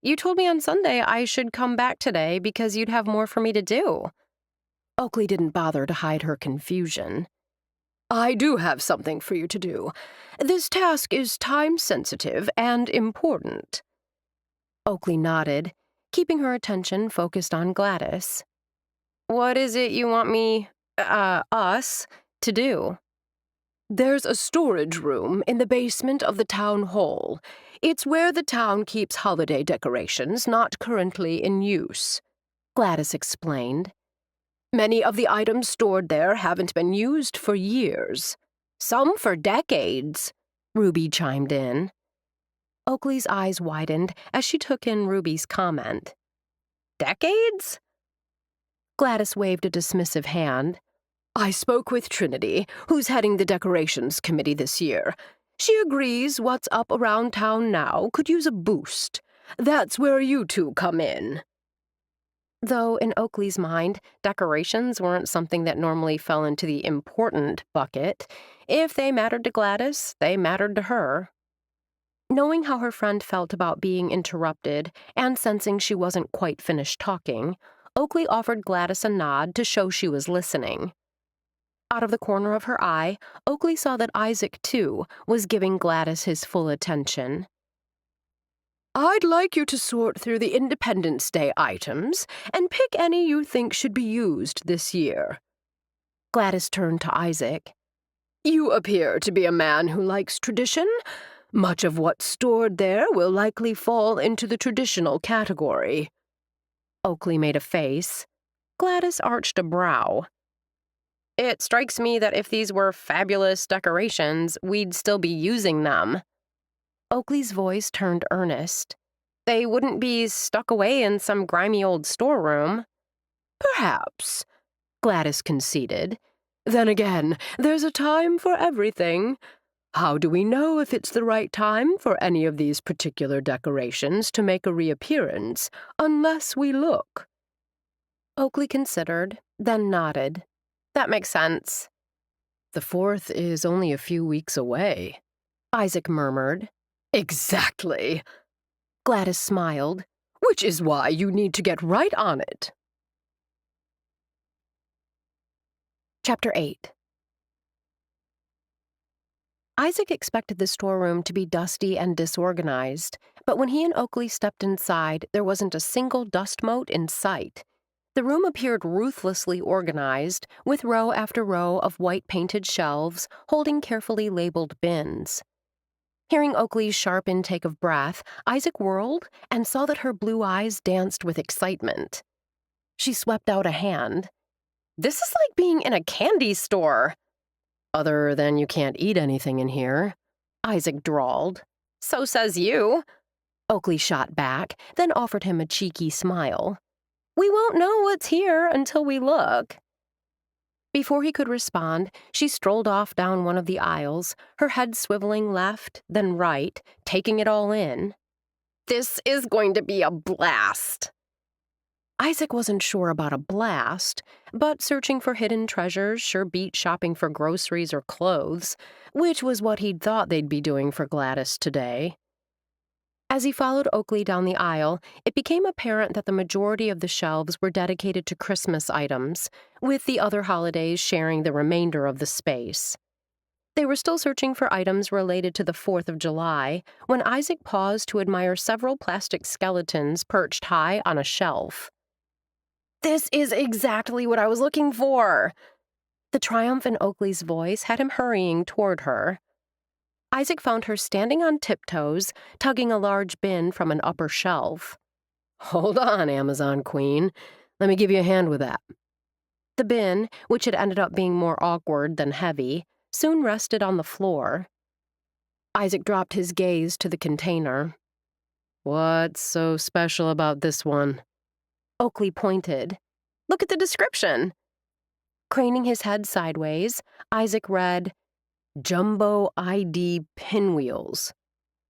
You told me on Sunday I should come back today because you'd have more for me to do. Oakley didn't bother to hide her confusion. I do have something for you to do. This task is time-sensitive and important. Oakley nodded, keeping her attention focused on Gladys. What is it you want me, us, to do? There's a storage room in the basement of the town hall. It's where the town keeps holiday decorations not currently in use, Gladys explained. Many of the items stored there haven't been used for years. Some for decades, Ruby chimed in. Oakley's eyes widened as she took in Ruby's comment. Decades? Gladys waved a dismissive hand. I spoke with Trinity, who's heading the decorations committee this year. She agrees what's up around town now could use a boost. That's where you two come in. Though in Oakley's mind, decorations weren't something that normally fell into the important bucket. If they mattered to Gladys, they mattered to her. Knowing how her friend felt about being interrupted and sensing she wasn't quite finished talking, Oakley offered Gladys a nod to show she was listening. Out of the corner of her eye, Oakley saw that Isaac, too, was giving Gladys his full attention. I'd like you to sort through the Independence Day items and pick any you think should be used this year. Gladys turned to Isaac. You appear to be a man who likes tradition. Much of what's stored there will likely fall into the traditional category. Oakley made a face. Gladys arched a brow. It strikes me that if these were fabulous decorations, we'd still be using them. Oakley's voice turned earnest. They wouldn't be stuck away in some grimy old storeroom. Perhaps, Gladys conceded. Then again, there's a time for everything. How do we know if it's the right time for any of these particular decorations to make a reappearance, unless we look? Oakley considered, then nodded. That makes sense. The 4th is only a few weeks away, Isaac murmured. Exactly. Gladys smiled. Which is why you need to get right on it. Chapter 8. Isaac expected the storeroom to be dusty and disorganized, but when he and Oakley stepped inside, there wasn't a single dust mote in sight. The room appeared ruthlessly organized, with row after row of white-painted shelves holding carefully labeled bins. Hearing Oakley's sharp intake of breath, Isaac whirled and saw that her blue eyes danced with excitement. She swept out a hand. This is like being in a candy store. Other than you can't eat anything in here, Isaac drawled. So says you. Oakley shot back, then offered him a cheeky smile. We won't know what's here until we look. Before he could respond, she strolled off down one of the aisles, her head swiveling left, then right, taking it all in. This is going to be a blast. Isaac wasn't sure about a blast, but searching for hidden treasures sure beat shopping for groceries or clothes, which was what he'd thought they'd be doing for Gladys today. As he followed Oakley down the aisle, it became apparent that the majority of the shelves were dedicated to Christmas items, with the other holidays sharing the remainder of the space. They were still searching for items related to the 4th of July when Isaac paused to admire several plastic skeletons perched high on a shelf. This is exactly what I was looking for! The triumph in Oakley's voice had him hurrying toward her. Isaac found her standing on tiptoes, tugging a large bin from an upper shelf. Hold on, Amazon Queen. Let me give you a hand with that. The bin, which had ended up being more awkward than heavy, soon rested on the floor. Isaac dropped his gaze to the container. What's so special about this one? Oakley pointed. Look at the description. Craning his head sideways, Isaac read, Jumbo ID pinwheels.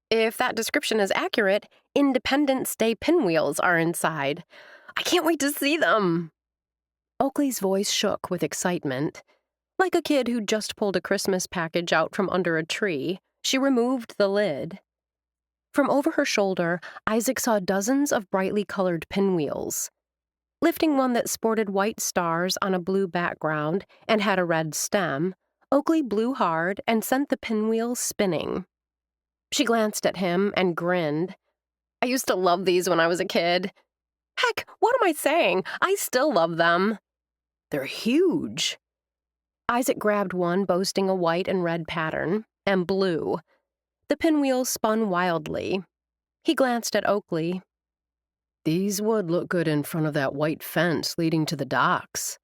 If that description is accurate, Independence Day pinwheels are inside. I can't wait to see them. Oakley's voice shook with excitement. Like a kid who'd just pulled a Christmas package out from under a tree, she removed the lid. From over her shoulder, Isaac saw dozens of brightly colored pinwheels. Lifting one that sported white stars on a blue background and had a red stem, Oakley blew hard and sent the pinwheel spinning. She glanced at him and grinned. I used to love these when I was a kid. Heck, what am I saying? I still love them. They're huge. Isaac grabbed one boasting a white and red pattern, and blew. The pinwheel spun wildly. He glanced at Oakley. These would look good in front of that white fence leading to the docks.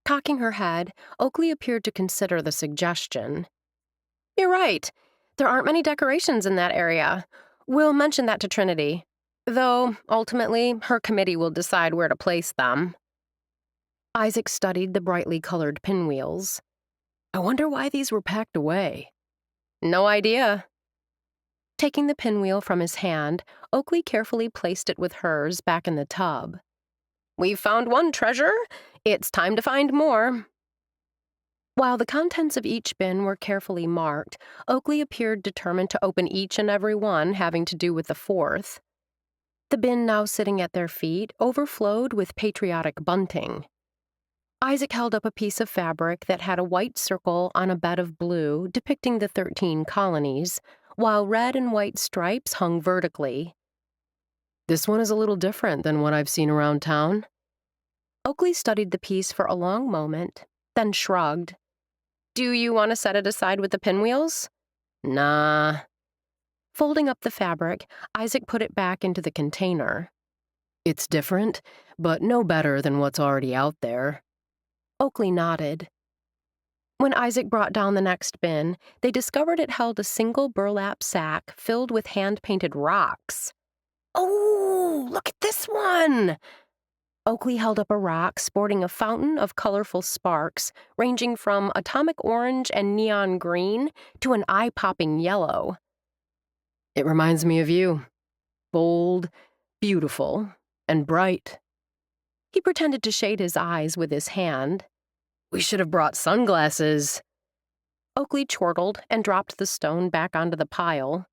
Cocking her head, Oakley appeared to consider the suggestion. You're right. There aren't many decorations in that area. We'll mention that to Trinity. Though, ultimately, her committee will decide where to place them. Isaac studied the brightly colored pinwheels. I wonder why these were packed away. No idea. Taking the pinwheel from his hand, Oakley carefully placed it with hers back in the tub. We've found one treasure. It's time to find more. While the contents of each bin were carefully marked, Oakley appeared determined to open each and every one having to do with the 4th. The bin now sitting at their feet overflowed with patriotic bunting. Isaac held up a piece of fabric that had a white circle on a bed of blue depicting the 13 colonies, while red and white stripes hung vertically. This one is a little different than what I've seen around town. Oakley studied the piece for a long moment, then shrugged. Do you want to set it aside with the pinwheels? Nah. Folding up the fabric, Isaac put it back into the container. It's different, but no better than what's already out there. Oakley nodded. When Isaac brought down the next bin, they discovered it held a single burlap sack filled with hand-painted rocks. Oh, look at this one! Oakley held up a rock sporting a fountain of colorful sparks, ranging from atomic orange and neon green to an eye-popping yellow. It reminds me of you. Bold, beautiful, and bright. He pretended to shade his eyes with his hand. We should have brought sunglasses. Oakley chortled and dropped the stone back onto the pile.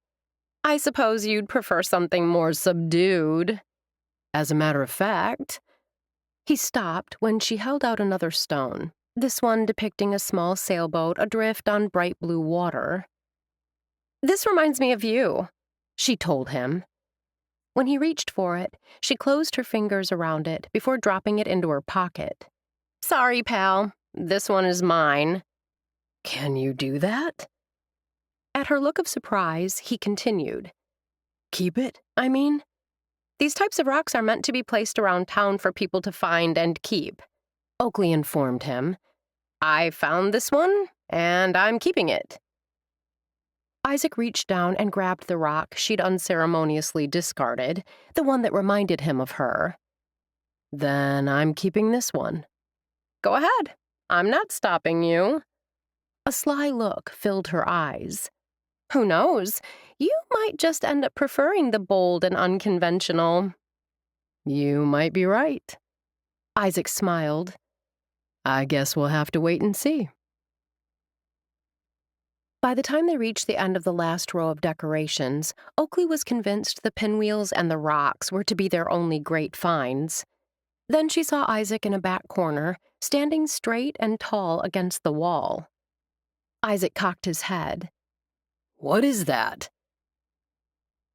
I suppose you'd prefer something more subdued. As a matter of fact. He stopped when she held out another stone, this one depicting a small sailboat adrift on bright blue water. This reminds me of you, she told him. When he reached for it, she closed her fingers around it before dropping it into her pocket. Sorry, pal. This one is mine. Can you do that? At her look of surprise, he continued. Keep it, I mean? These types of rocks are meant to be placed around town for people to find and keep, Oakley informed him. I found this one, and I'm keeping it. Isaac reached down and grabbed the rock she'd unceremoniously discarded, the one that reminded him of her. Then I'm keeping this one. Go ahead. I'm not stopping you. A sly look filled her eyes. Who knows? You might just end up preferring the bold and unconventional. You might be right. Isaac smiled. I guess we'll have to wait and see. By the time they reached the end of the last row of decorations, Oakley was convinced the pinwheels and the rocks were to be their only great finds. Then she saw Isaac in a back corner, standing straight and tall against the wall. Isaac cocked his head. What is that?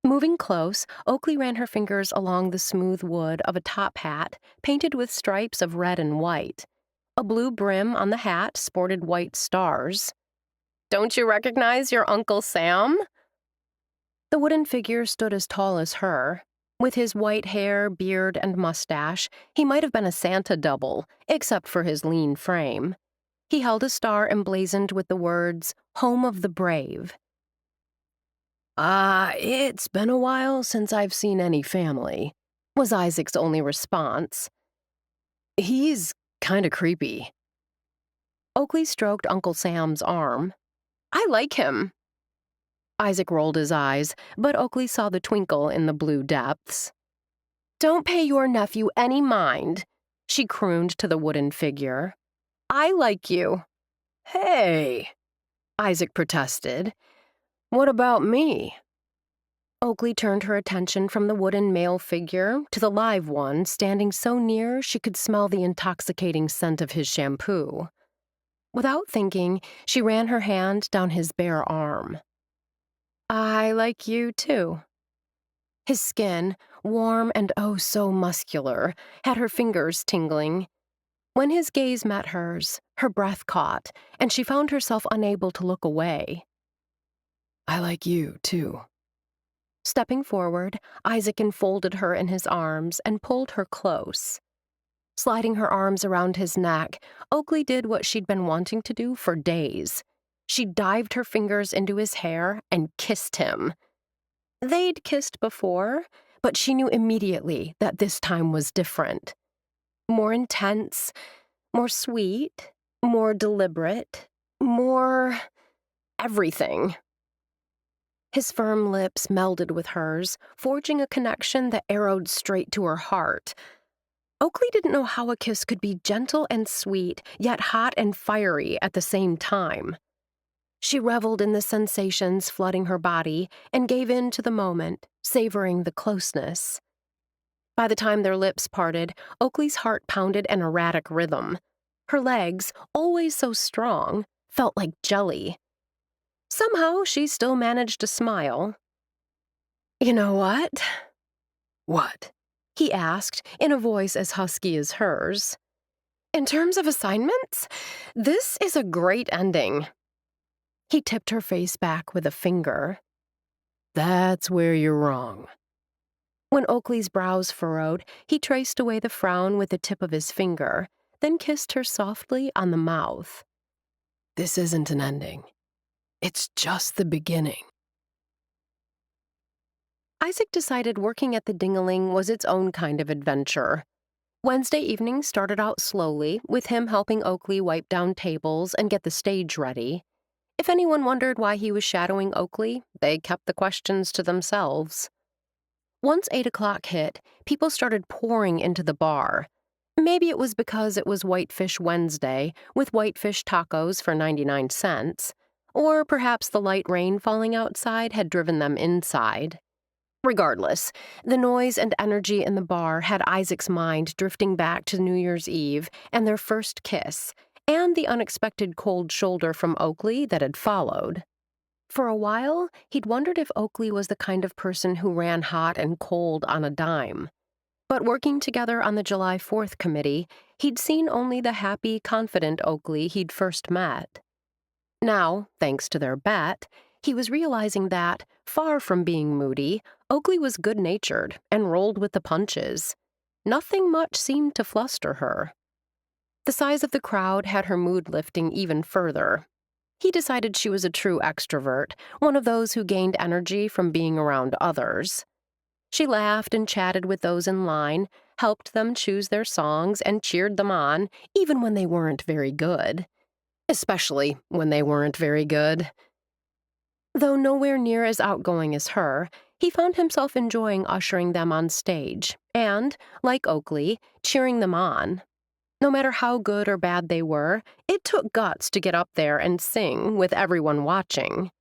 Moving close, Oakley ran her fingers along the smooth wood of a top hat painted with stripes of red and white. A blue brim on the hat sported white stars. Don't you recognize your Uncle Sam? The wooden figure stood as tall as her. With his white hair, beard, and mustache, he might have been a Santa double, except for his lean frame. He held a star emblazoned with the words, Home of the Brave. It's been a while since I've seen any family, was Isaac's only response. He's kinda creepy. Oakley stroked Uncle Sam's arm. I like him. Isaac rolled his eyes, but Oakley saw the twinkle in the blue depths. Don't pay your nephew any mind, she crooned to the wooden figure. I like you. Hey, Isaac protested. What about me? Oakley turned her attention from the wooden male figure to the live one standing so near she could smell the intoxicating scent of his shampoo. Without thinking, she ran her hand down his bare arm. I like you, too. His skin, warm and oh so muscular, had her fingers tingling. When his gaze met hers, her breath caught, and she found herself unable to look away. I like you, too. Stepping forward, Isaac enfolded her in his arms and pulled her close. Sliding her arms around his neck, Oakley did what she'd been wanting to do for days. She dived her fingers into his hair and kissed him. They'd kissed before, but she knew immediately that this time was different. More intense, more sweet, more deliberate, more everything. His firm lips melded with hers, forging a connection that arrowed straight to her heart. Oakley didn't know how a kiss could be gentle and sweet, yet hot and fiery at the same time. She reveled in the sensations flooding her body and gave in to the moment, savoring the closeness. By the time their lips parted, Oakley's heart pounded an erratic rhythm. Her legs, always so strong, felt like jelly. Somehow, she still managed to smile. You know what? What? He asked, in a voice as husky as hers. In terms of assignments, this is a great ending. He tipped her face back with a finger. That's where you're wrong. When Oakley's brows furrowed, he traced away the frown with the tip of his finger, then kissed her softly on the mouth. This isn't an ending. It's just the beginning. Isaac decided working at the Ding-a-ling was its own kind of adventure. Wednesday evening started out slowly, with him helping Oakley wipe down tables and get the stage ready. If anyone wondered why he was shadowing Oakley, they kept the questions to themselves. Once 8 o'clock hit, people started pouring into the bar. Maybe it was because it was Whitefish Wednesday, with whitefish tacos for 99 cents, or perhaps the light rain falling outside had driven them inside. Regardless, the noise and energy in the bar had Isaac's mind drifting back to New Year's Eve and their first kiss, and the unexpected cold shoulder from Oakley that had followed. For a while, he'd wondered if Oakley was the kind of person who ran hot and cold on a dime. But working together on the July 4th committee, he'd seen only the happy, confident Oakley he'd first met. Now, thanks to their bet, he was realizing that, far from being moody, Oakley was good-natured and rolled with the punches. Nothing much seemed to fluster her. The size of the crowd had her mood lifting even further. He decided she was a true extrovert, one of those who gained energy from being around others. She laughed and chatted with those in line, helped them choose their songs, and cheered them on, even when they weren't very good. Especially when they weren't very good. Though nowhere near as outgoing as her, he found himself enjoying ushering them on stage and, like Oakley, cheering them on. No matter how good or bad they were, it took guts to get up there and sing with everyone watching.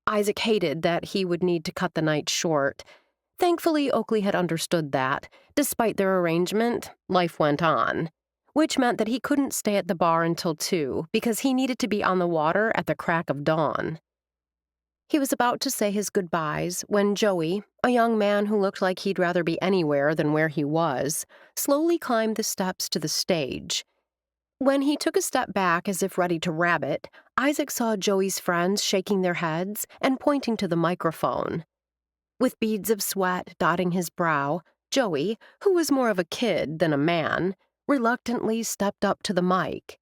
Isaac hated that he would need to cut the night short. Thankfully, Oakley had understood that. Despite their arrangement, life went on, which meant that he couldn't stay at the bar until 2 because he needed to be on the water at the crack of dawn. He was about to say his goodbyes when Joey, a young man who looked like he'd rather be anywhere than where he was, slowly climbed the steps to the stage. When he took a step back as if ready to rabbit, Isaac saw Joey's friends shaking their heads and pointing to the microphone. With beads of sweat dotting his brow, Joey, who was more of a kid than a man, reluctantly stepped up to the mic.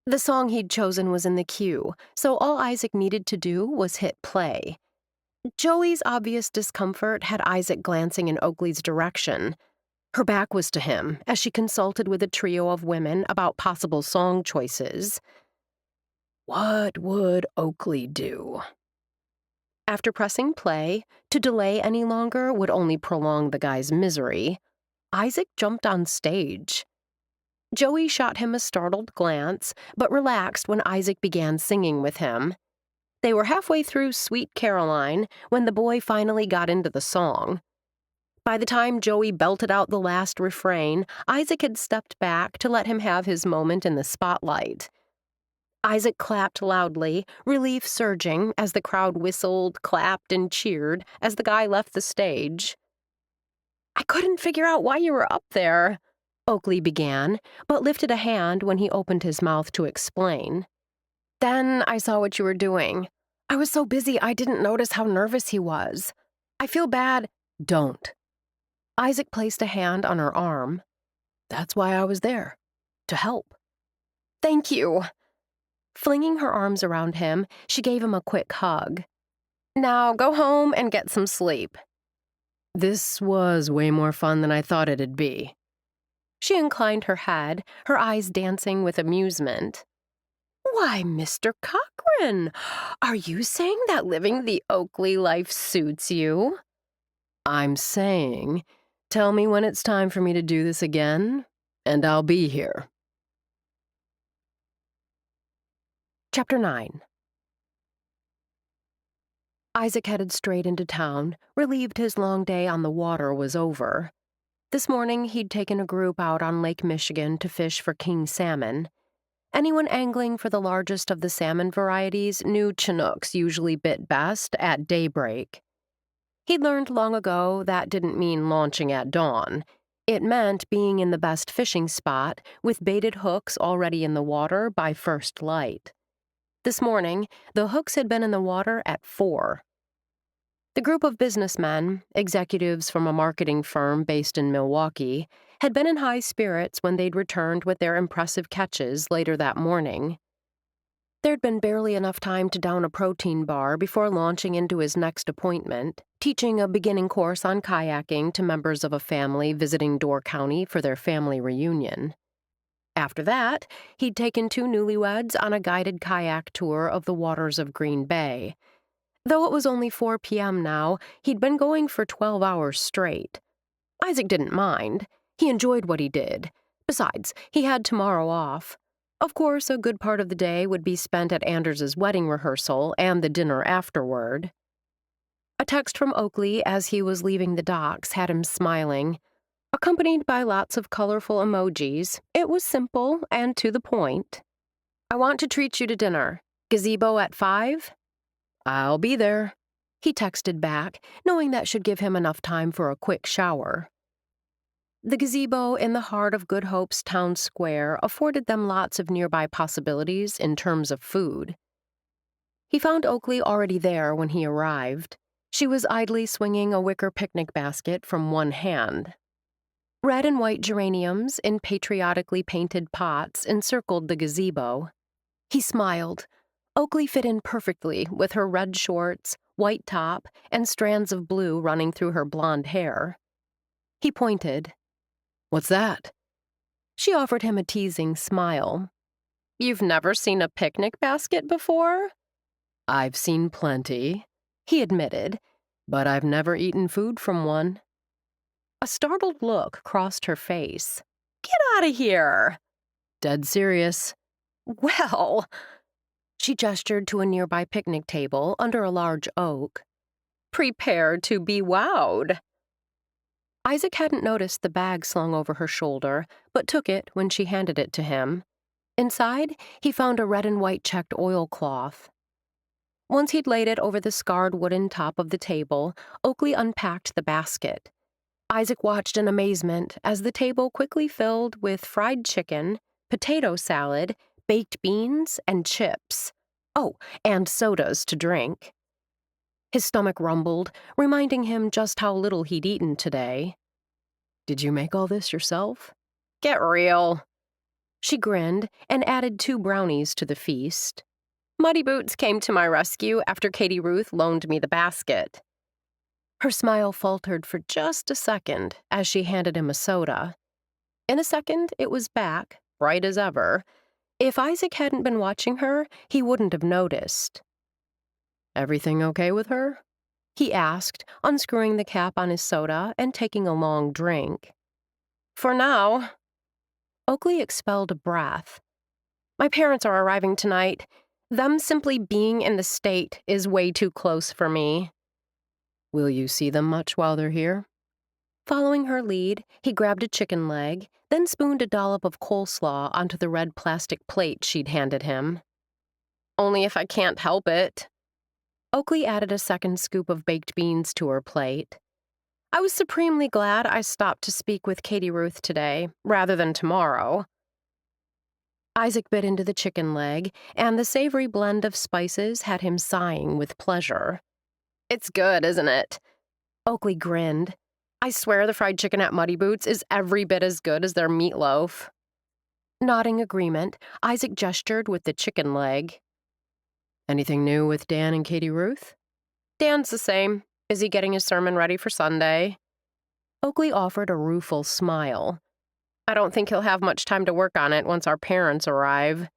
The song he'd chosen was in the queue, so all Isaac needed to do was hit play. Joey's obvious discomfort had Isaac glancing in Oakley's direction. Her back was to him as she consulted with a trio of women about possible song choices. What would Oakley do? After pressing play, to delay any longer would only prolong the guy's misery. Isaac jumped on stage. Joey shot him a startled glance, but relaxed when Isaac began singing with him. They were halfway through Sweet Caroline when the boy finally got into the song. By the time Joey belted out the last refrain, Isaac had stepped back to let him have his moment in the spotlight. Isaac clapped loudly, relief surging as the crowd whistled, clapped, and cheered as the guy left the stage. "I couldn't figure out why you were up there," Oakley began, but lifted a hand when he opened his mouth to explain. "Then I saw what you were doing. I was so busy I didn't notice how nervous he was. I feel bad." "Don't." Isaac placed a hand on her arm. "That's why I was there. To help." "Thank you." Flinging her arms around him, she gave him a quick hug. "Now go home and get some sleep." "This was way more fun than I thought it'd be." She inclined her head, her eyes dancing with amusement. "Why, Mr. Cochran, are you saying that living the Oakley life suits you?" "I'm saying, tell me when it's time for me to do this again, and I'll be here." Chapter 9. Isaac headed straight into town, relieved his long day on the water was over. This morning, he'd taken a group out on Lake Michigan to fish for king salmon. Anyone angling for the largest of the salmon varieties knew Chinooks usually bit best at daybreak. He'd learned long ago that didn't mean launching at dawn. It meant being in the best fishing spot with baited hooks already in the water by first light. This morning, the hooks had been in the water at 4. The group of businessmen, executives from a marketing firm based in Milwaukee, had been in high spirits when they'd returned with their impressive catches later that morning. There'd been barely enough time to down a protein bar before launching into his next appointment, teaching a beginning course on kayaking to members of a family visiting Door County for their family reunion. After that, he'd taken two newlyweds on a guided kayak tour of the waters of Green Bay. Though it was only 4 p.m. now, he'd been going for 12 hours straight. Isaac didn't mind. He enjoyed what he did. Besides, he had tomorrow off. Of course, a good part of the day would be spent at Anders's wedding rehearsal and the dinner afterward. A text from Oakley as he was leaving the docks had him smiling. Accompanied by lots of colorful emojis, it was simple and to the point. "I want to treat you to dinner. Gazebo at 5? "I'll be there," he texted back, knowing that should give him enough time for a quick shower. The gazebo in the heart of Good Hope's town square afforded them lots of nearby possibilities in terms of food. He found Oakley already there when he arrived. She was idly swinging a wicker picnic basket from one hand. Red and white geraniums in patriotically painted pots encircled the gazebo. He smiled. Oakley fit in perfectly with her red shorts, white top, and strands of blue running through her blonde hair. He pointed. "What's that?" She offered him a teasing smile. "You've never seen a picnic basket before?" "I've seen plenty," he admitted, "but I've never eaten food from one." A startled look crossed her face. "Get out of here!" "Dead serious." "Well," she gestured to a nearby picnic table under a large oak. "Prepare to be wowed." Isaac hadn't noticed the bag slung over her shoulder, but took it when she handed it to him. Inside, he found a red and white checked oilcloth. Once he'd laid it over the scarred wooden top of the table, Oakley unpacked the basket. Isaac watched in amazement as the table quickly filled with fried chicken, potato salad, baked beans, and chips. Oh, and sodas to drink. His stomach rumbled, reminding him just how little he'd eaten today. "Did you make all this yourself?" "Get real." She grinned and added 2 brownies to the feast. "Muddy Boots came to my rescue after Katie Ruth loaned me the basket." Her smile faltered for just a second as she handed him a soda. In a second, it was back, bright as ever. If Isaac hadn't been watching her, he wouldn't have noticed. "Everything okay with her?" he asked, unscrewing the cap on his soda and taking a long drink. "For now." Oakley expelled a breath. "My parents are arriving tonight. Them simply being in the state is way too close for me." "Will you see them much while they're here?" Following her lead, he grabbed a chicken leg, then spooned a dollop of coleslaw onto the red plastic plate she'd handed him. "Only if I can't help it." Oakley added a second scoop of baked beans to her plate. "I was supremely glad I stopped to speak with Katie Ruth today, rather than tomorrow." Isaac bit into the chicken leg, and the savory blend of spices had him sighing with pleasure. "It's good, isn't it?" Oakley grinned. "I swear the fried chicken at Muddy Boots is every bit as good as their meatloaf." Nodding agreement, Isaac gestured with the chicken leg. "Anything new with Dan and Katie Ruth?" "Dan's the same. Busy getting his sermon ready for Sunday." Oakley offered a rueful smile. "I don't think he'll have much time to work on it once our parents arrive."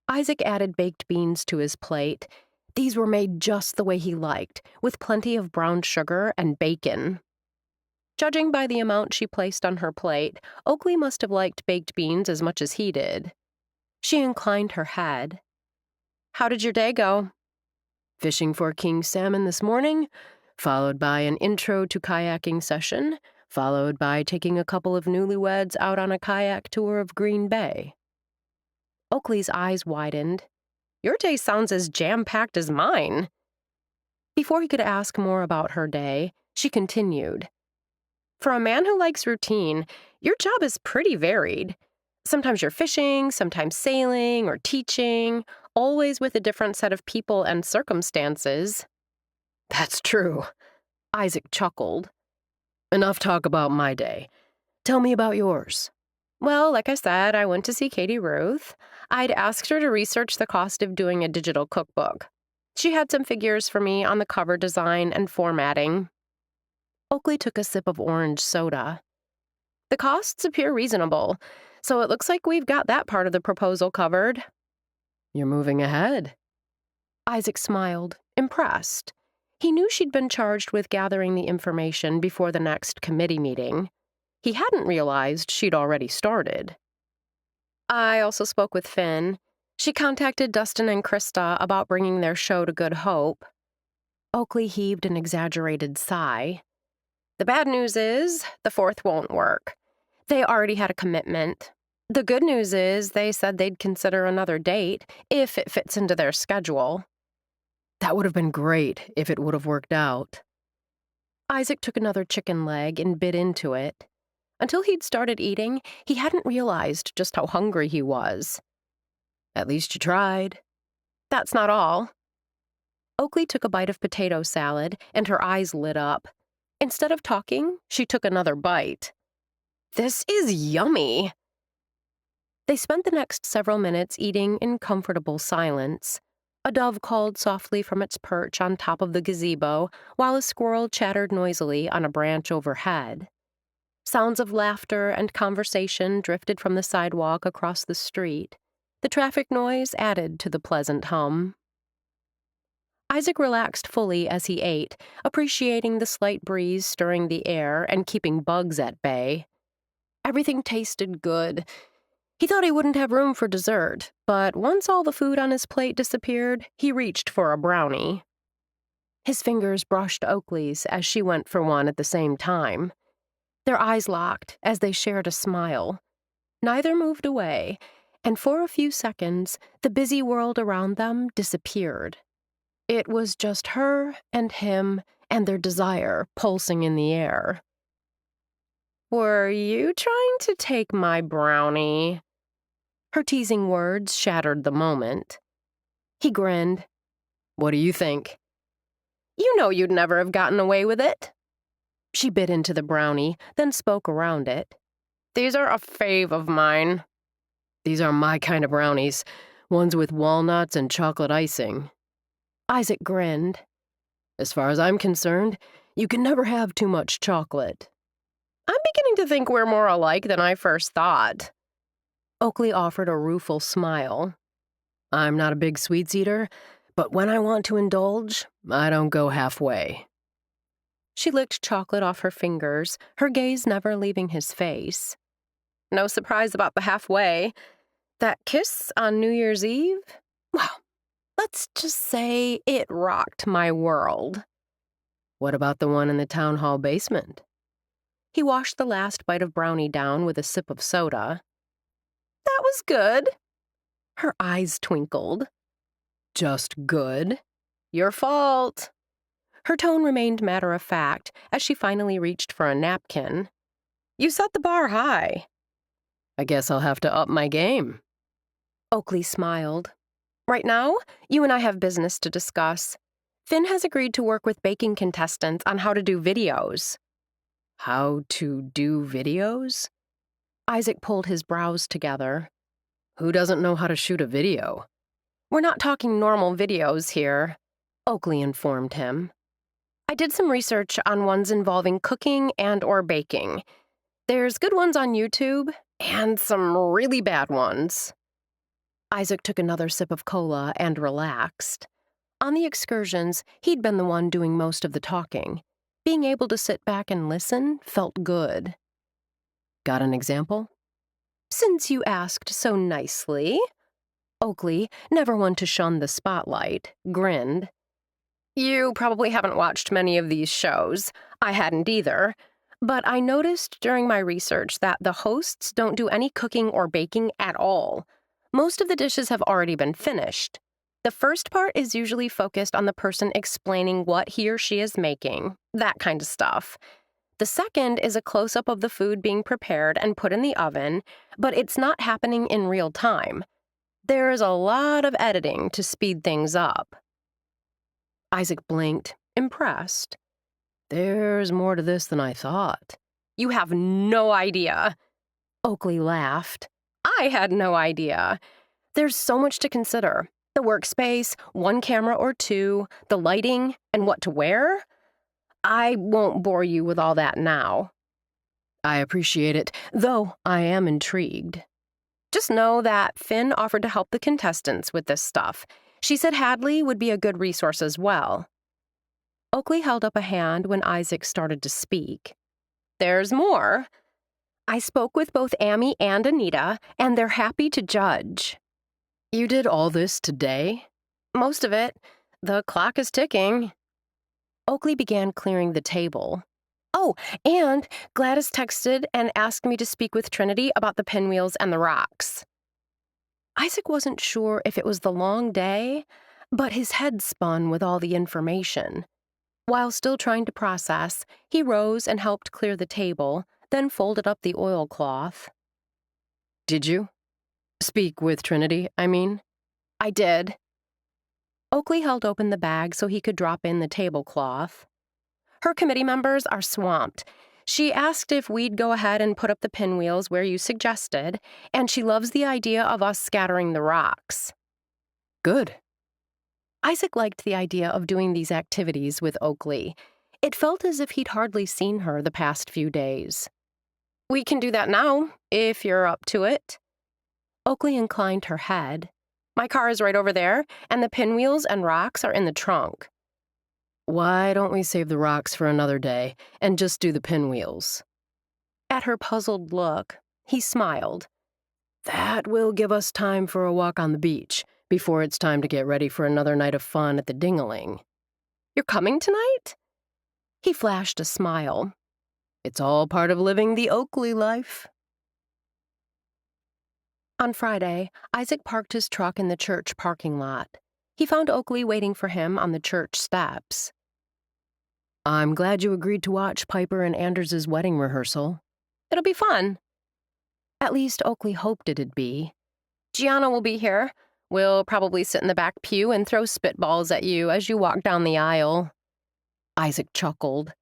Isaac added baked beans to his plate. These were made just the way he liked, with plenty of brown sugar and bacon. Judging by the amount she placed on her plate, Oakley must have liked baked beans as much as he did. She inclined her head. "How did your day go?" "Fishing for king salmon this morning, followed by an intro to kayaking session, followed by taking a couple of newlyweds out on a kayak tour of Green Bay." Oakley's eyes widened. "Your day sounds as jam-packed as mine." Before he could ask more about her day, she continued. "For a man who likes routine, your job is pretty varied. Sometimes you're fishing, sometimes sailing or teaching, always with a different set of people and circumstances." "That's true," Isaac chuckled. "Enough talk about my day. Tell me about yours." Well, like I said, I went to see Katie Ruth. I'd asked her to research the cost of doing a digital cookbook. She had some figures for me on the cover design and formatting. Oakley took a sip of orange soda. The costs appear reasonable, so it looks like we've got that part of the proposal covered. You're moving ahead. Isaac smiled, impressed. He knew she'd been charged with gathering the information before the next committee meeting. He hadn't realized she'd already started. I also spoke with Finn. She contacted Dustin and Krista about bringing their show to Good Hope. Oakley heaved an exaggerated sigh. The bad news is, the 4th won't work. They already had a commitment. The good news is, they said they'd consider another date, if it fits into their schedule. That would have been great if it would have worked out. Isaac took another chicken leg and bit into it. Until he'd started eating, he hadn't realized just how hungry he was. At least you tried. That's not all. Oakley took a bite of potato salad, and her eyes lit up. Instead of talking, she took another bite. This is yummy. They spent the next several minutes eating in comfortable silence. A dove called softly from its perch on top of the gazebo, while a squirrel chattered noisily on a branch overhead. Sounds of laughter and conversation drifted from the sidewalk across the street. The traffic noise added to the pleasant hum. Isaac relaxed fully as he ate, appreciating the slight breeze stirring the air and keeping bugs at bay. Everything tasted good. He thought he wouldn't have room for dessert, but once all the food on his plate disappeared, he reached for a brownie. His fingers brushed Oakley's as she went for one at the same time. Their eyes locked as they shared a smile. Neither moved away, and for a few seconds, the busy world around them disappeared. It was just her and him and their desire pulsing in the air. Were you trying to take my brownie? Her teasing words shattered the moment. He grinned. What do you think? You know you'd never have gotten away with it. She bit into the brownie, then spoke around it. These are a fave of mine. These are my kind of brownies, ones with walnuts and chocolate icing. Isaac grinned. As far as I'm concerned, you can never have too much chocolate. I'm beginning to think we're more alike than I first thought. Oakley offered a rueful smile. I'm not a big sweets eater, but when I want to indulge, I don't go halfway. She licked chocolate off her fingers, her gaze never leaving his face. No surprise about the halfway. That kiss on New Year's Eve? Well, let's just say it rocked my world. What about the one in the town hall basement? He washed the last bite of brownie down with a sip of soda. That was good. Her eyes twinkled. Just good? Your fault. Her tone remained matter-of-fact as she finally reached for a napkin. You set the bar high. I guess I'll have to up my game. Oakley smiled. Right now, you and I have business to discuss. Finn has agreed to work with baking contestants on how to do videos. How to do videos? Isaac pulled his brows together. Who doesn't know how to shoot a video? We're not talking normal videos here, Oakley informed him. I did some research on ones involving cooking and/or baking. There's good ones on YouTube, and some really bad ones. Isaac took another sip of cola and relaxed. On the excursions, he'd been the one doing most of the talking. Being able to sit back and listen felt good. Got an example? Since you asked so nicely. Oakley, never one to shun the spotlight, grinned. You probably haven't watched many of these shows. I hadn't either. But I noticed during my research that the hosts don't do any cooking or baking at all. Most of the dishes have already been finished. The first part is usually focused on the person explaining what he or she is making, that kind of stuff. The second is a close-up of the food being prepared and put in the oven, but it's not happening in real time. There is a lot of editing to speed things up. Isaac blinked, impressed. There's more to this than I thought. You have no idea. Oakley laughed. I had no idea. There's so much to consider. The workspace, one camera or two, the lighting, and what to wear. I won't bore you with all that now. I appreciate it, though I am intrigued. Just know that Finn offered to help the contestants with this stuff. She said Hadley would be a good resource as well. Oakley held up a hand when Isaac started to speak. There's more. I spoke with both Amy and Anita, and they're happy to judge. You did all this today? Most of it. The clock is ticking. Oakley began clearing the table. Oh, and Gladys texted and asked me to speak with Trinity about the pinwheels and the rocks. Isaac wasn't sure if it was the long day, but his head spun with all the information. While still trying to process, he rose and helped clear the table, then folded up the oilcloth. Did you? Speak with Trinity, I mean? I did. Oakley held open the bag so he could drop in the tablecloth. Her committee members are swamped. She asked if we'd go ahead and put up the pinwheels where you suggested, and she loves the idea of us scattering the rocks. Good. Isaac liked the idea of doing these activities with Oakley. It felt as if he'd hardly seen her the past few days. We can do that now, if you're up to it. Oakley inclined her head. My car is right over there, and the pinwheels and rocks are in the trunk. Why don't we save the rocks for another day and just do the pinwheels? At her puzzled look, he smiled. That will give us time for a walk on the beach before it's time to get ready for another night of fun at the Dingaling. You're coming tonight? He flashed a smile. It's all part of living the Oakley life. On Friday, Isaac parked his truck in the church parking lot. He found Oakley waiting for him on the church steps. I'm glad you agreed to watch Piper and Anders' wedding rehearsal. It'll be fun. At least Oakley hoped it'd be. Gianna will be here. We'll probably sit in the back pew and throw spitballs at you as you walk down the aisle. Isaac chuckled.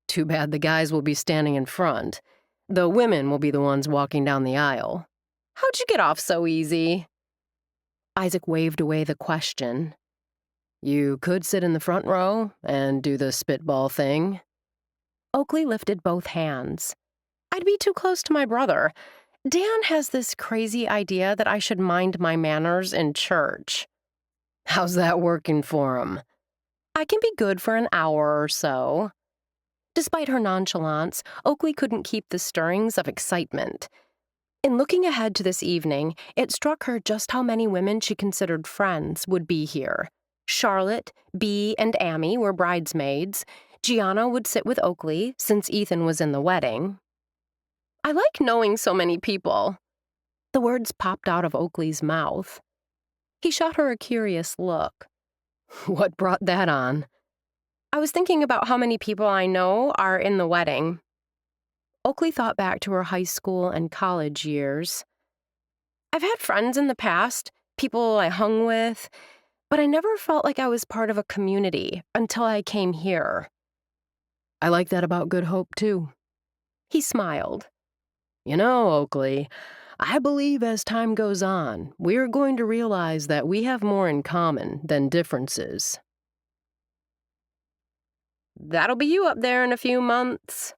Too bad the guys will be standing in front. The women will be the ones walking down the aisle. How'd you get off so easy? Isaac waved away the question. You could sit in the front row and do the spitball thing. Oakley lifted both hands. I'd be too close to my brother. Dan has this crazy idea that I should mind my manners in church. How's that working for him? I can be good for an hour or so. Despite her nonchalance, Oakley couldn't keep the stirrings of excitement. In looking ahead to this evening, it struck her just how many women she considered friends would be here. Charlotte, Bea, and Amy were bridesmaids. Gianna would sit with Oakley, since Ethan was in the wedding. I like knowing so many people. The words popped out of Oakley's mouth. He shot her a curious look. What brought that on? I was thinking about how many people I know are in the wedding. Oakley thought back to her high school and college years. I've had friends in the past, people I hung with, but I never felt like I was part of a community until I came here. I like that about Good Hope, too. He smiled. You know, Oakley, I believe as time goes on, we're going to realize that we have more in common than differences. That'll be you up there in a few months.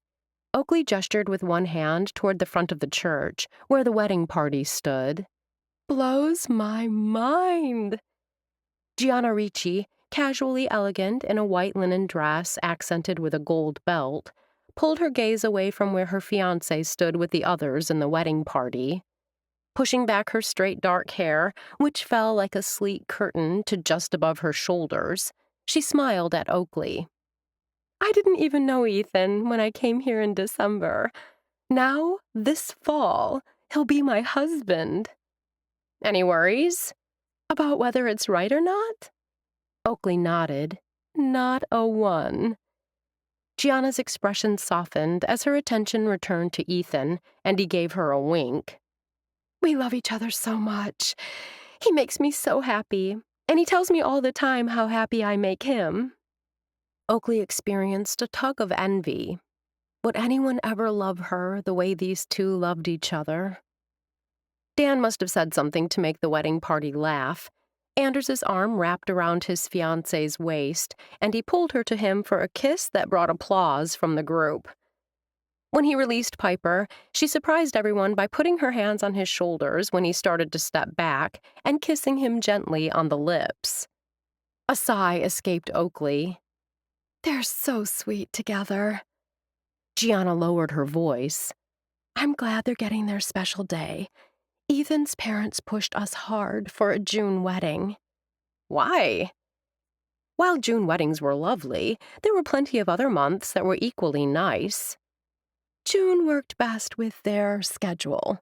Oakley gestured with one hand toward the front of the church, where the wedding party stood. Blows my mind. Gianna Ricci, casually elegant in a white linen dress accented with a gold belt, pulled her gaze away from where her fiancé stood with the others in the wedding party. Pushing back her straight dark hair, which fell like a sleek curtain to just above her shoulders, she smiled at Oakley. I didn't even know Ethan when I came here in December. Now, this fall, he'll be my husband. Any worries? About whether it's right or not? Oakley nodded. Not a one. Gianna's expression softened as her attention returned to Ethan, and he gave her a wink. We love each other so much. He makes me so happy, and he tells me all the time how happy I make him. Oakley experienced a tug of envy. Would anyone ever love her the way these two loved each other? Dan must have said something to make the wedding party laugh. Anders's arm wrapped around his fiancée's waist, and he pulled her to him for a kiss that brought applause from the group. When he released Piper, she surprised everyone by putting her hands on his shoulders when he started to step back and kissing him gently on the lips. A sigh escaped Oakley. "They're so sweet together." Gianna lowered her voice. "I'm glad they're getting their special day. Ethan's parents pushed us hard for a June wedding." "Why?" While June weddings were lovely, there were plenty of other months that were equally nice. June worked best with their schedule.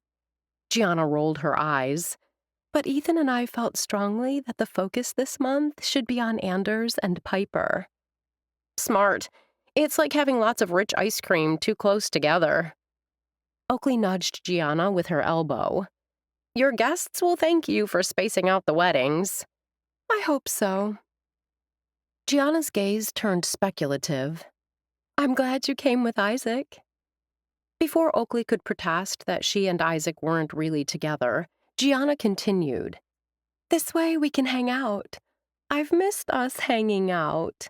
Gianna rolled her eyes. But Ethan and I felt strongly that the focus this month should be on Anders and Piper. "Smart. It's like having lots of rich ice cream too close together." Oakley nudged Gianna with her elbow. "Your guests will thank you for spacing out the weddings." "I hope so." Gianna's gaze turned speculative. "I'm glad you came with Isaac." Before Oakley could protest that she and Isaac weren't really together, Gianna continued. "This way we can hang out. I've missed us hanging out."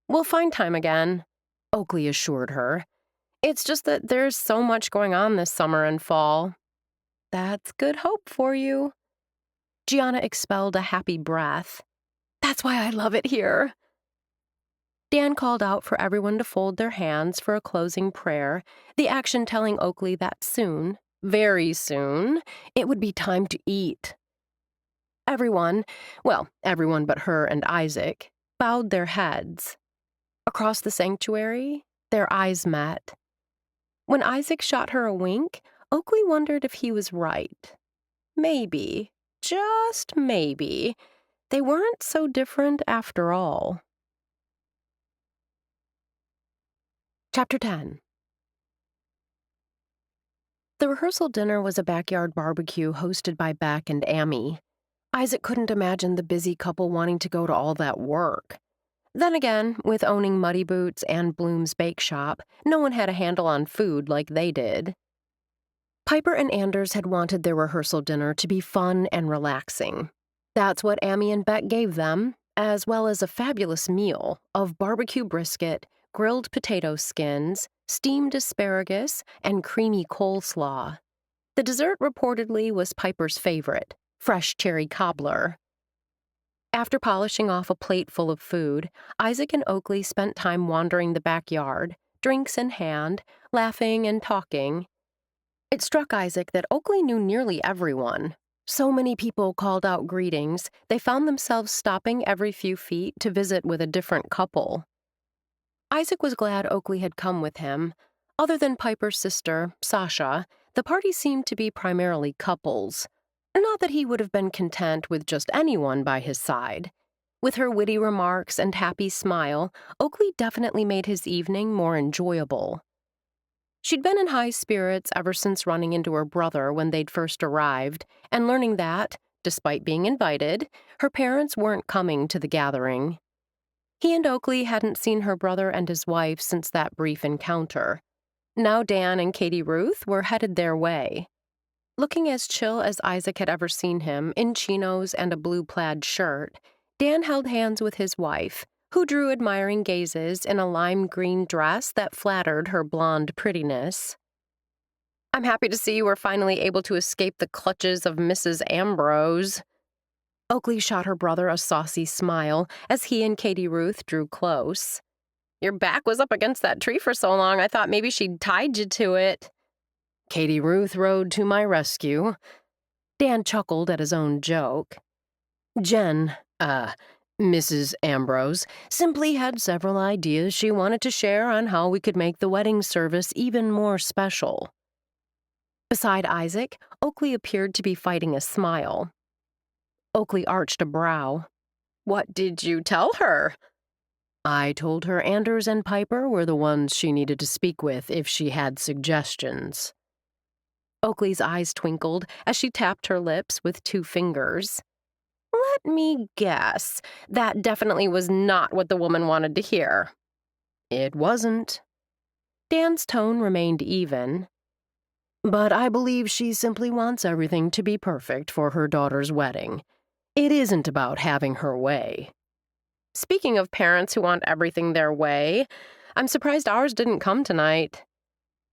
"We'll find time again," Oakley assured her. "It's just that there's so much going on this summer and fall." "That's good hope for you." Gianna expelled a happy breath. "That's why I love it here." Dan called out for everyone to fold their hands for a closing prayer, the action telling Oakley that soon, very soon, it would be time to eat. Everyone but her and Isaac, bowed their heads. Across the sanctuary, their eyes met. When Isaac shot her a wink, Oakley wondered if he was right. Maybe, just maybe, they weren't so different after all. Chapter 10. The rehearsal dinner was a backyard barbecue hosted by Beck and Amy. Isaac couldn't imagine the busy couple wanting to go to all that work. Then again, with owning Muddy Boots and Bloom's Bake Shop, no one had a handle on food like they did. Piper and Anders had wanted their rehearsal dinner to be fun and relaxing. That's what Amy and Beck gave them, as well as a fabulous meal of barbecue brisket, grilled potato skins, steamed asparagus, and creamy coleslaw. The dessert reportedly was Piper's favorite, fresh cherry cobbler. After polishing off a plate full of food, Isaac and Oakley spent time wandering the backyard, drinks in hand, laughing and talking. It struck Isaac that Oakley knew nearly everyone. So many people called out greetings, they found themselves stopping every few feet to visit with a different couple. Isaac was glad Oakley had come with him. Other than Piper's sister, Sasha, the party seemed to be primarily couples. Not that he would have been content with just anyone by his side. With her witty remarks and happy smile, Oakley definitely made his evening more enjoyable. She'd been in high spirits ever since running into her brother when they'd first arrived, and learning that, despite being invited, her parents weren't coming to the gathering. He and Oakley hadn't seen her brother and his wife since that brief encounter. Now Dan and Katie Ruth were headed their way. Looking as chill as Isaac had ever seen him, in chinos and a blue plaid shirt, Dan held hands with his wife, who drew admiring gazes in a lime green dress that flattered her blonde prettiness. "I'm happy to see you were finally able to escape the clutches of Mrs. Ambrose." Oakley shot her brother a saucy smile as he and Katie Ruth drew close. "Your back was up against that tree for so long, I thought maybe she'd tied you to it." Katie Ruth rode to my rescue. Dan chuckled at his own joke. Mrs. Ambrose, simply had several ideas she wanted to share on how we could make the wedding service even more special. Beside Isaac, Oakley appeared to be fighting a smile. Oakley arched a brow. "What did you tell her?" "I told her Anders and Piper were the ones she needed to speak with if she had suggestions." Oakley's eyes twinkled as she tapped her lips with 2 fingers. "Let me guess. That definitely was not what the woman wanted to hear." "It wasn't." Dan's tone remained even. But I believe she simply wants everything to be perfect for her daughter's wedding. It isn't about having her way. Speaking of parents who want everything their way, I'm surprised ours didn't come tonight.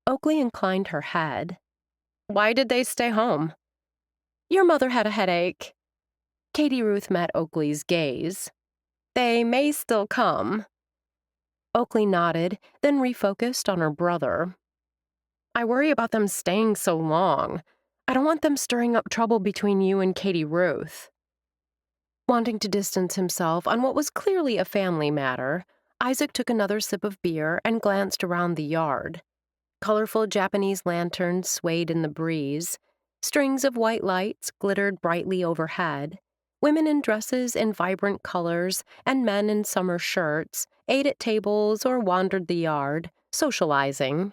Oakley inclined her head. Why did they stay home? Your mother had a headache. Katie Ruth met Oakley's gaze. They may still come. Oakley nodded, then refocused on her brother. I worry about them staying so long. I don't want them stirring up trouble between you and Katie Ruth. Wanting to distance himself on what was clearly a family matter, Isaac took another sip of beer and glanced around the yard. Colorful Japanese lanterns swayed in the breeze. Strings of white lights glittered brightly overhead. Women in dresses in vibrant colors and men in summer shirts ate at tables or wandered the yard, socializing.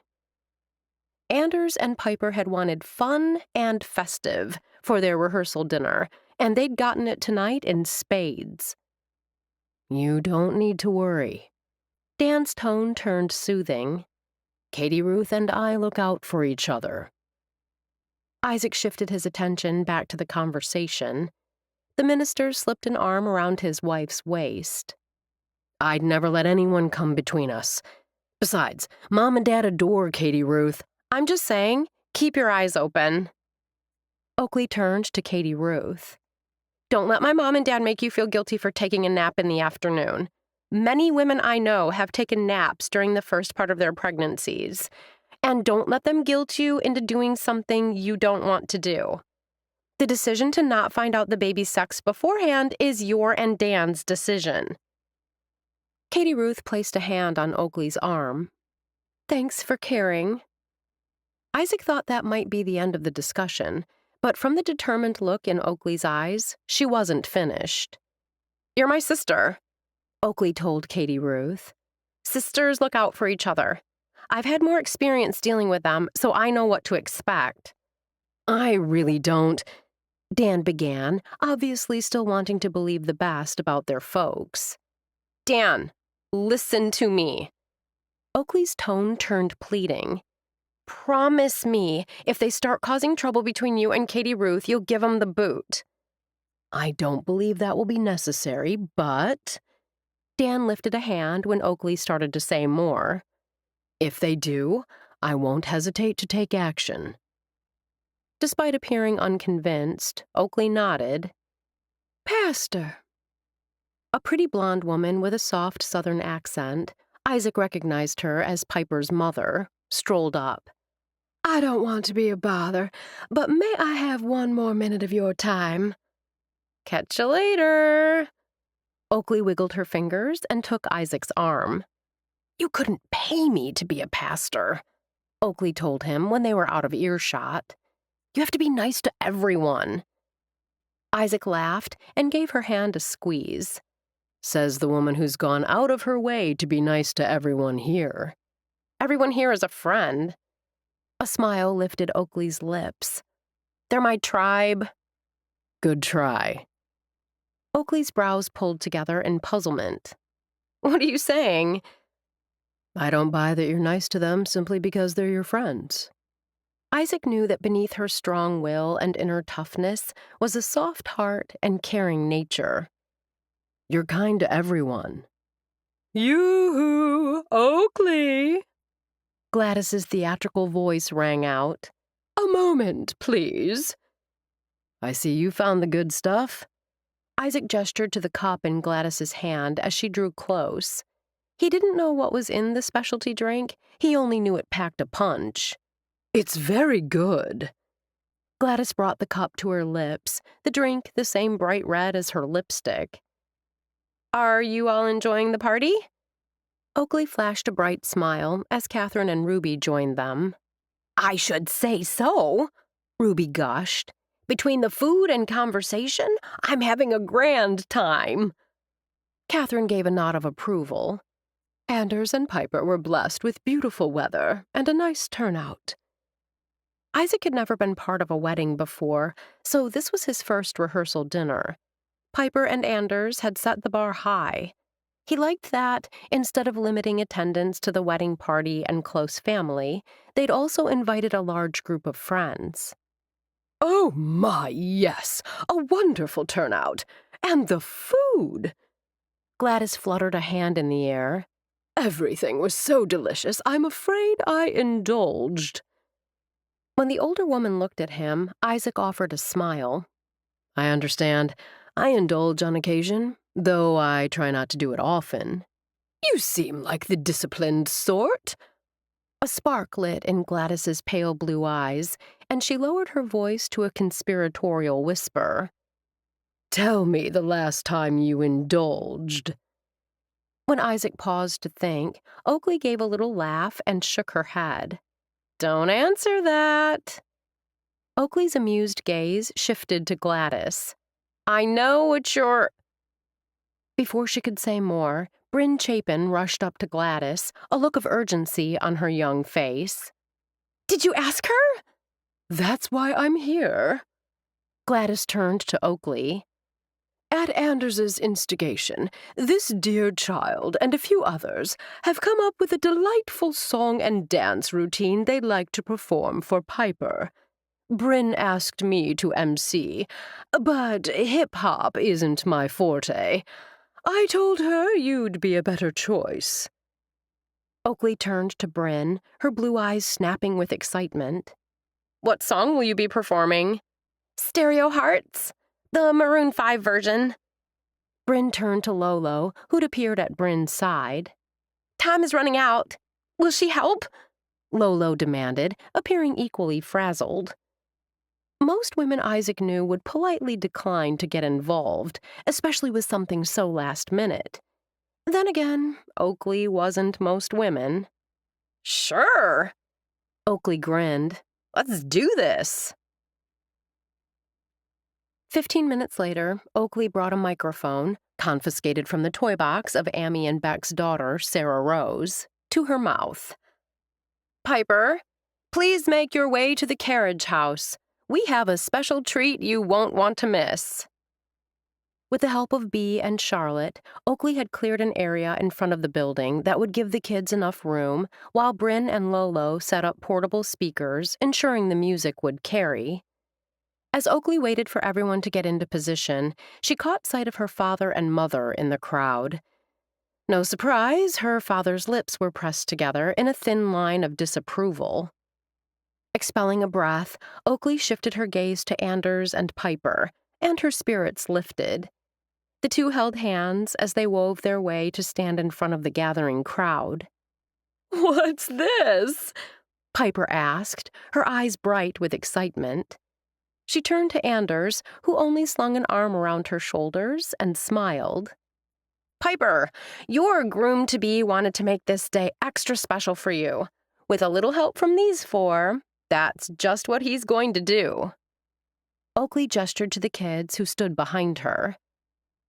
Anders and Piper had wanted fun and festive for their rehearsal dinner, and they'd gotten it tonight in spades. You don't need to worry. Dan's tone turned soothing. Katie Ruth and I look out for each other. Isaac shifted his attention back to the conversation. The minister slipped an arm around his wife's waist. I'd never let anyone come between us. Besides, Mom and Dad adore Katie Ruth. I'm just saying, keep your eyes open. Oakley turned to Katie Ruth. Don't let my mom and dad make you feel guilty for taking a nap in the afternoon. Many women I know have taken naps during the first part of their pregnancies. And don't let them guilt you into doing something you don't want to do. The decision to not find out the baby's sex beforehand is your and Dan's decision. Katie Ruth placed a hand on Oakley's arm. Thanks for caring. Isaac thought that might be the end of the discussion, but from the determined look in Oakley's eyes, she wasn't finished. You're my sister, Oakley told Katie Ruth. Sisters look out for each other. I've had more experience dealing with them, so I know what to expect. I really don't, Dan began, obviously still wanting to believe the best about their folks. Dan, listen to me. Oakley's tone turned pleading. Promise me, if they start causing trouble between you and Katie Ruth, you'll give them the boot. I don't believe that will be necessary, but... Dan lifted a hand when Oakley started to say more. If they do, I won't hesitate to take action. Despite appearing unconvinced, Oakley nodded. Pastor. A pretty blonde woman with a soft southern accent, Isaac recognized her as Piper's mother, strolled up. I don't want to be a bother, but may I have one more minute of your time? Catch you later. Oakley wiggled her fingers and took Isaac's arm. You couldn't pay me to be a pastor, Oakley told him when they were out of earshot. You have to be nice to everyone. Isaac laughed and gave her hand a squeeze. Says the woman who's gone out of her way to be nice to everyone here. Everyone here is a friend. A smile lifted Oakley's lips. They're my tribe. Good try. Oakley's brows pulled together in puzzlement. What are you saying? I don't buy that you're nice to them simply because they're your friends. Isaac knew that beneath her strong will and inner toughness was a soft heart and caring nature. You're kind to everyone. Yoo-hoo, Oakley! Gladys's theatrical voice rang out. A moment, please. I see you found the good stuff. Isaac gestured to the cup in Gladys's hand as she drew close. He didn't know what was in the specialty drink. He only knew it packed a punch. It's very good. Gladys brought the cup to her lips, the drink the same bright red as her lipstick. Are you all enjoying the party? Oakley flashed a bright smile as Catherine and Ruby joined them. I should say so, Ruby gushed. Between the food and conversation, I'm having a grand time. Catherine gave a nod of approval. Anders and Piper were blessed with beautiful weather and a nice turnout. Isaac had never been part of a wedding before, so this was his first rehearsal dinner. Piper and Anders had set the bar high. He liked that, instead of limiting attendance to the wedding party and close family, they'd also invited a large group of friends. "Oh my, yes! A wonderful turnout! And the food!" Gladys fluttered a hand in the air. "Everything was so delicious, I'm afraid I indulged." When the older woman looked at him, Isaac offered a smile. "I understand. I indulge on occasion, though I try not to do it often." "You seem like the disciplined sort." A spark lit in Gladys's pale blue eyes, and she lowered her voice to a conspiratorial whisper. "Tell me the last time you indulged." When Isaac paused to think, Oakley gave a little laugh and shook her head. "Don't answer that." Oakley's amused gaze shifted to Gladys. "I know what you're—" Before she could say more, Bryn Chapin rushed up to Gladys, a look of urgency on her young face. "Did you ask her?" "That's why I'm here." Gladys turned to Oakley. "At Anders's instigation, this dear child and a few others have come up with a delightful song and dance routine they'd like to perform for Piper. Bryn asked me to MC, but hip-hop isn't my forte. I told her you'd be a better choice." Oakley turned to Bryn, her blue eyes snapping with excitement. "What song will you be performing?" "Stereo Hearts, the Maroon 5 version." Bryn turned to Lolo, who'd appeared at Bryn's side. "Time is running out. Will she help?" Lolo demanded, appearing equally frazzled. Most women Isaac knew would politely decline to get involved, especially with something so last minute. Then again, Oakley wasn't most women. "Sure." Oakley grinned. "Let's do this." 15 minutes later, Oakley brought a microphone, confiscated from the toy box of Amy and Beck's daughter, Sarah Rose, to her mouth. "Piper, please make your way to the carriage house. We have a special treat you won't want to miss." With the help of Bea and Charlotte, Oakley had cleared an area in front of the building that would give the kids enough room, while Bryn and Lolo set up portable speakers, ensuring the music would carry. As Oakley waited for everyone to get into position, she caught sight of her father and mother in the crowd. No surprise, her father's lips were pressed together in a thin line of disapproval. Expelling a breath, Oakley shifted her gaze to Anders and Piper, and her spirits lifted. The two held hands as they wove their way to stand in front of the gathering crowd. "What's this?" Piper asked, her eyes bright with excitement. She turned to Anders, who only slung an arm around her shoulders, and smiled. "Piper, your groom-to-be wanted to make this day extra special for you. With a little help from these four, that's just what he's going to do." Oakley gestured to the kids who stood behind her.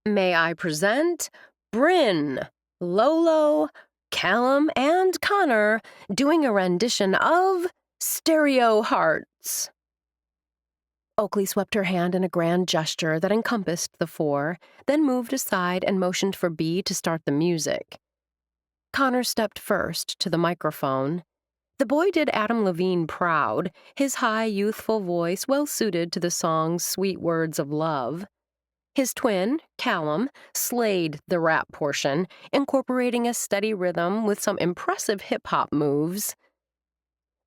"May I present Bryn, Lolo, Callum, and Connor doing a rendition of Stereo Hearts." Oakley swept her hand in a grand gesture that encompassed the four, then moved aside and motioned for Bea to start the music. Connor stepped first to the microphone. The boy did Adam Levine proud, his high, youthful voice well-suited to the song's sweet words of love. His twin, Callum, slayed the rap portion, incorporating a steady rhythm with some impressive hip-hop moves.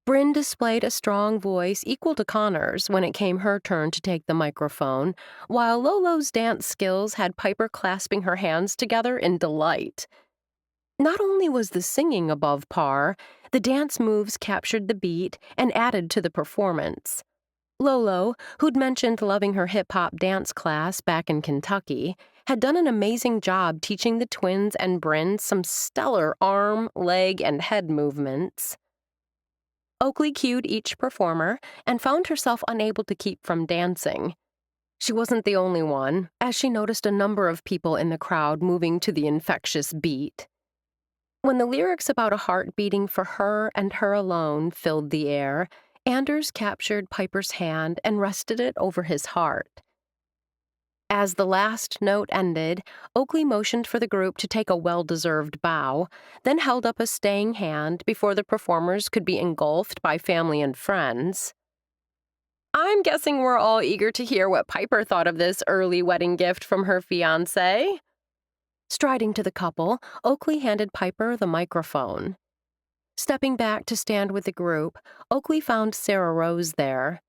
Bryn displayed a strong voice equal to Connor's when it came her turn to take the microphone, while Lolo's dance skills had Piper clasping her hands together in delight. Not only was the singing above par, the dance moves captured the beat and added to the performance. Lolo, who'd mentioned loving her hip-hop dance class back in Kentucky, had done an amazing job teaching the twins and Bryn some stellar arm, leg, and head movements. Oakley cued each performer and found herself unable to keep from dancing. She wasn't the only one, as she noticed a number of people in the crowd moving to the infectious beat. When the lyrics about a heart beating for her and her alone filled the air, Anders captured Piper's hand and rested it over his heart. As the last note ended, Oakley motioned for the group to take a well-deserved bow, then held up a staying hand before the performers could be engulfed by family and friends. I'm guessing we're all eager to hear what Piper thought of this early wedding gift from her fiancé. Striding to the couple, Oakley handed Piper the microphone. Stepping back to stand with the group, Oakley found Sarah Rose there.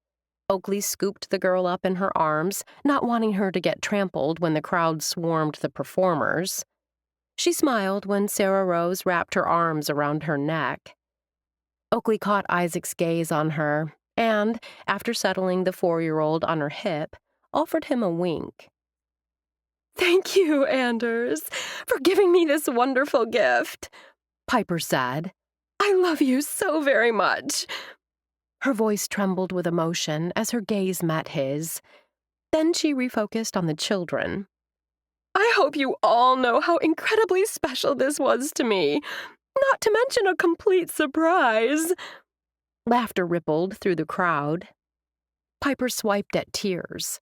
Oakley scooped the girl up in her arms, not wanting her to get trampled when the crowd swarmed the performers. She smiled when Sarah Rose wrapped her arms around her neck. Oakley caught Isaac's gaze on her and, after settling the 4-year-old on her hip, offered him a wink. "Thank you, Anders, for giving me this wonderful gift," Piper said. "I love you so very much." Her voice trembled with emotion as her gaze met his. Then she refocused on the children. "I hope you all know how incredibly special this was to me, not to mention a complete surprise." Laughter rippled through the crowd. Piper swiped at tears.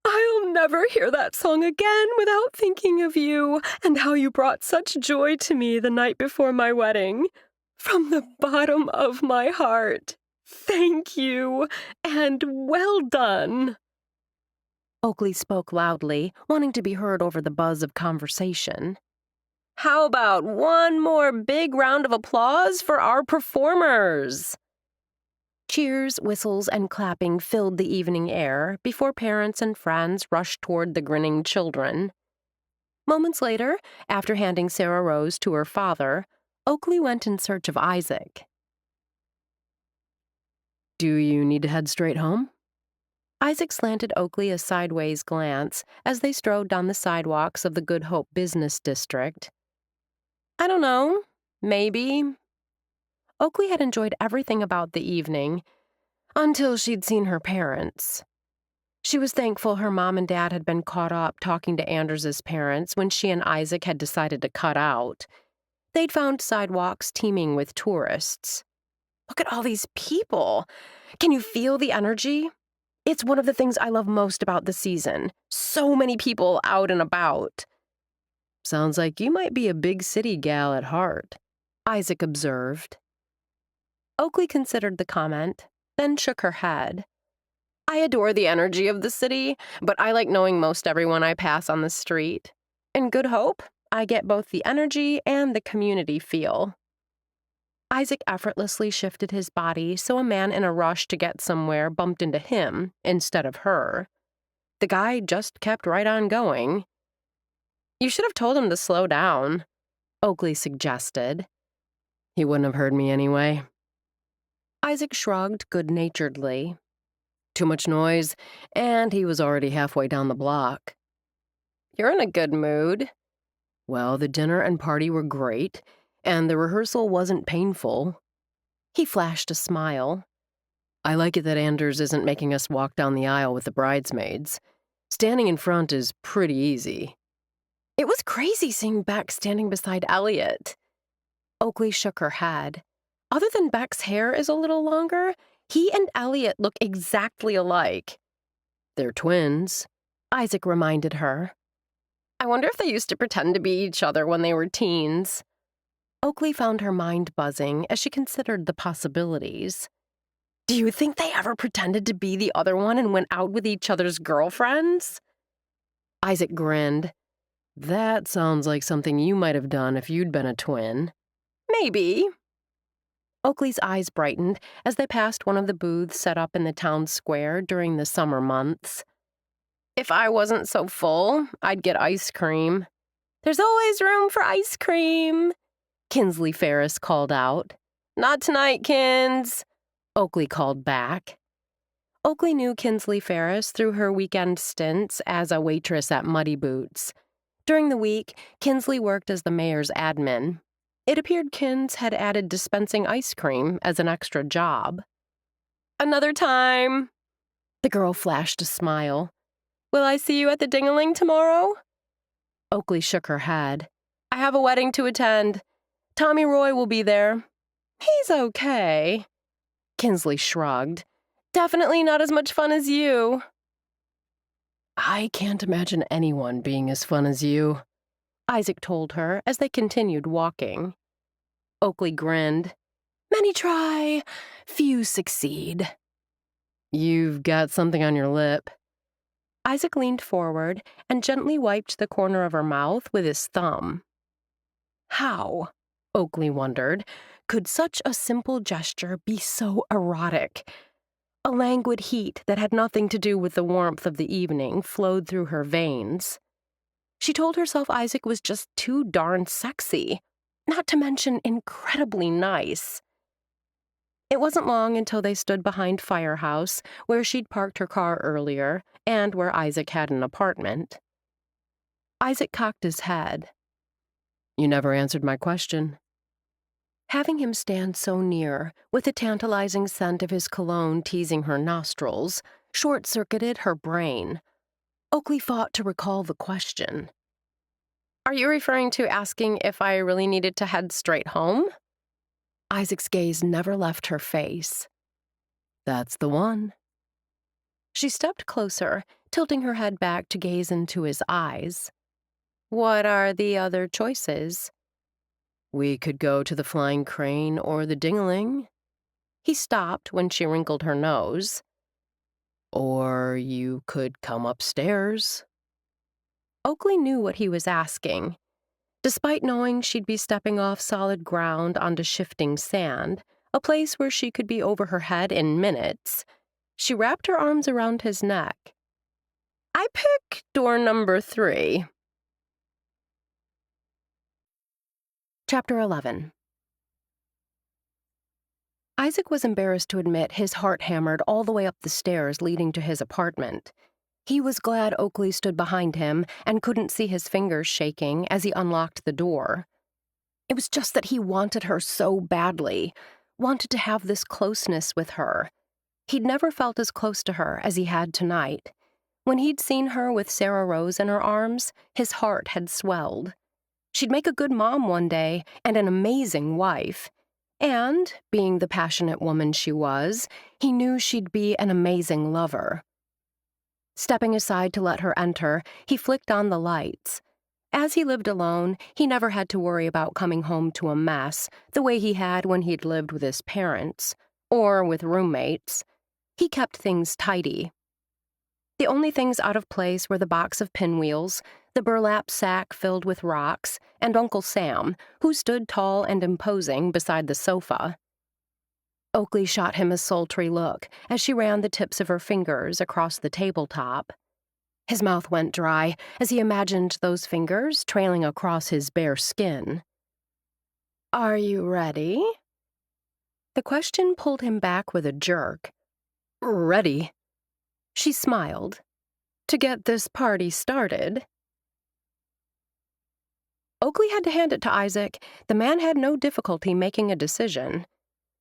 "I'll never hear that song again without thinking of you and how you brought such joy to me the night before my wedding. From the bottom of my heart, thank you, and well done." Oakley spoke loudly, wanting to be heard over the buzz of conversation. "How about one more big round of applause for our performers?" Cheers, whistles, and clapping filled the evening air before parents and friends rushed toward the grinning children. Moments later, after handing Sarah Rose to her father, Oakley went in search of Isaac. "Do you need to head straight home?" Isaac slanted Oakley a sideways glance as they strode down the sidewalks of the Good Hope business district. "I don't know. Maybe." Oakley had enjoyed everything about the evening, until she'd seen her parents. She was thankful her mom and dad had been caught up talking to Anders's parents when she and Isaac had decided to cut out. They'd found sidewalks teeming with tourists. "Look at all these people. Can you feel the energy? It's one of the things I love most about the season. So many people out and about." "Sounds like you might be a big city gal at heart," Isaac observed. Oakley considered the comment, then shook her head. "I adore the energy of the city, but I like knowing most everyone I pass on the street. In Good Hope, I get both the energy and the community feel." Isaac effortlessly shifted his body so a man in a rush to get somewhere bumped into him instead of her. The guy just kept right on going. "You should have told him to slow down," Oakley suggested. "He wouldn't have heard me anyway." Isaac shrugged good-naturedly. Too much noise, and he was already halfway down the block. "You're in a good mood." "Well, the dinner and party were great, and the rehearsal wasn't painful." He flashed a smile. "I like it that Anders isn't making us walk down the aisle with the bridesmaids. Standing in front is pretty easy." "It was crazy seeing Beck standing beside Elliot." Oakley shook her head. Other than Beck's hair is a little longer, he and Elliot look exactly alike. "They're twins," Isaac reminded her. "I wonder if they used to pretend to be each other when they were teens." Oakley found her mind buzzing as she considered the possibilities. "Do you think they ever pretended to be the other one and went out with each other's girlfriends?" Isaac grinned. "That sounds like something you might have done if you'd been a twin." "Maybe." Oakley's eyes brightened as they passed one of the booths set up in the town square during the summer months. "If I wasn't so full, I'd get ice cream." "There's always room for ice cream," Kinsley Ferris called out. "Not tonight, Kins," Oakley called back. Oakley knew Kinsley Ferris through her weekend stints as a waitress at Muddy Boots. During the week, Kinsley worked as the mayor's admin. It appeared Kins had added dispensing ice cream as an extra job. "Another time." The girl flashed a smile. "Will I see you at the ding-a-ling tomorrow?" Oakley shook her head. "I have a wedding to attend. Tommy Roy will be there." "He's okay." Kinsley shrugged. "Definitely not as much fun as you." I can't imagine anyone being as fun as you, Isaac told her as they continued walking. Oakley grinned. Many try, few succeed. You've got something on your lip. Isaac leaned forward and gently wiped the corner of her mouth with his thumb. How, Oakley wondered, could such a simple gesture be so erotic? A languid heat that had nothing to do with the warmth of the evening flowed through her veins. She told herself Isaac was just too darn sexy, not to mention incredibly nice. It wasn't long until they stood behind Firehouse, where she'd parked her car earlier, and where Isaac had an apartment. Isaac cocked his head. You never answered my question. Having him stand so near, with the tantalizing scent of his cologne teasing her nostrils, short-circuited her brain. Oakley fought to recall the question. Are you referring to asking if I really needed to head straight home? Isaac's gaze never left her face. That's the one. She stepped closer, tilting her head back to gaze into his eyes. What are the other choices? We could go to the Flying Crane or the Ding-a-ling. He stopped when she wrinkled her nose. Or you could come upstairs. Oakley knew what he was asking. Despite knowing she'd be stepping off solid ground onto shifting sand, a place where she could be over her head in minutes, she wrapped her arms around his neck. I pick door number 3. Chapter 11. Isaac was embarrassed to admit his heart hammered all the way up the stairs leading to his apartment. He was glad Oakley stood behind him and couldn't see his fingers shaking as he unlocked the door. It was just that he wanted her so badly, wanted to have this closeness with her. He'd never felt as close to her as he had tonight. When he'd seen her with Sarah Rose in her arms, his heart had swelled. She'd make a good mom one day and an amazing wife. And, being the passionate woman she was, he knew she'd be an amazing lover. Stepping aside to let her enter, he flicked on the lights. As he lived alone, he never had to worry about coming home to a mess the way he had when he'd lived with his parents, or with roommates. He kept things tidy. The only things out of place were the box of pinwheels, the burlap sack filled with rocks, and Uncle Sam, who stood tall and imposing beside the sofa. Oakley shot him a sultry look as she ran the tips of her fingers across the tabletop. His mouth went dry as he imagined those fingers trailing across his bare skin. Are you ready? The question pulled him back with a jerk. Ready? She smiled. To get this party started. Oakley had to hand it to Isaac. The man had no difficulty making a decision.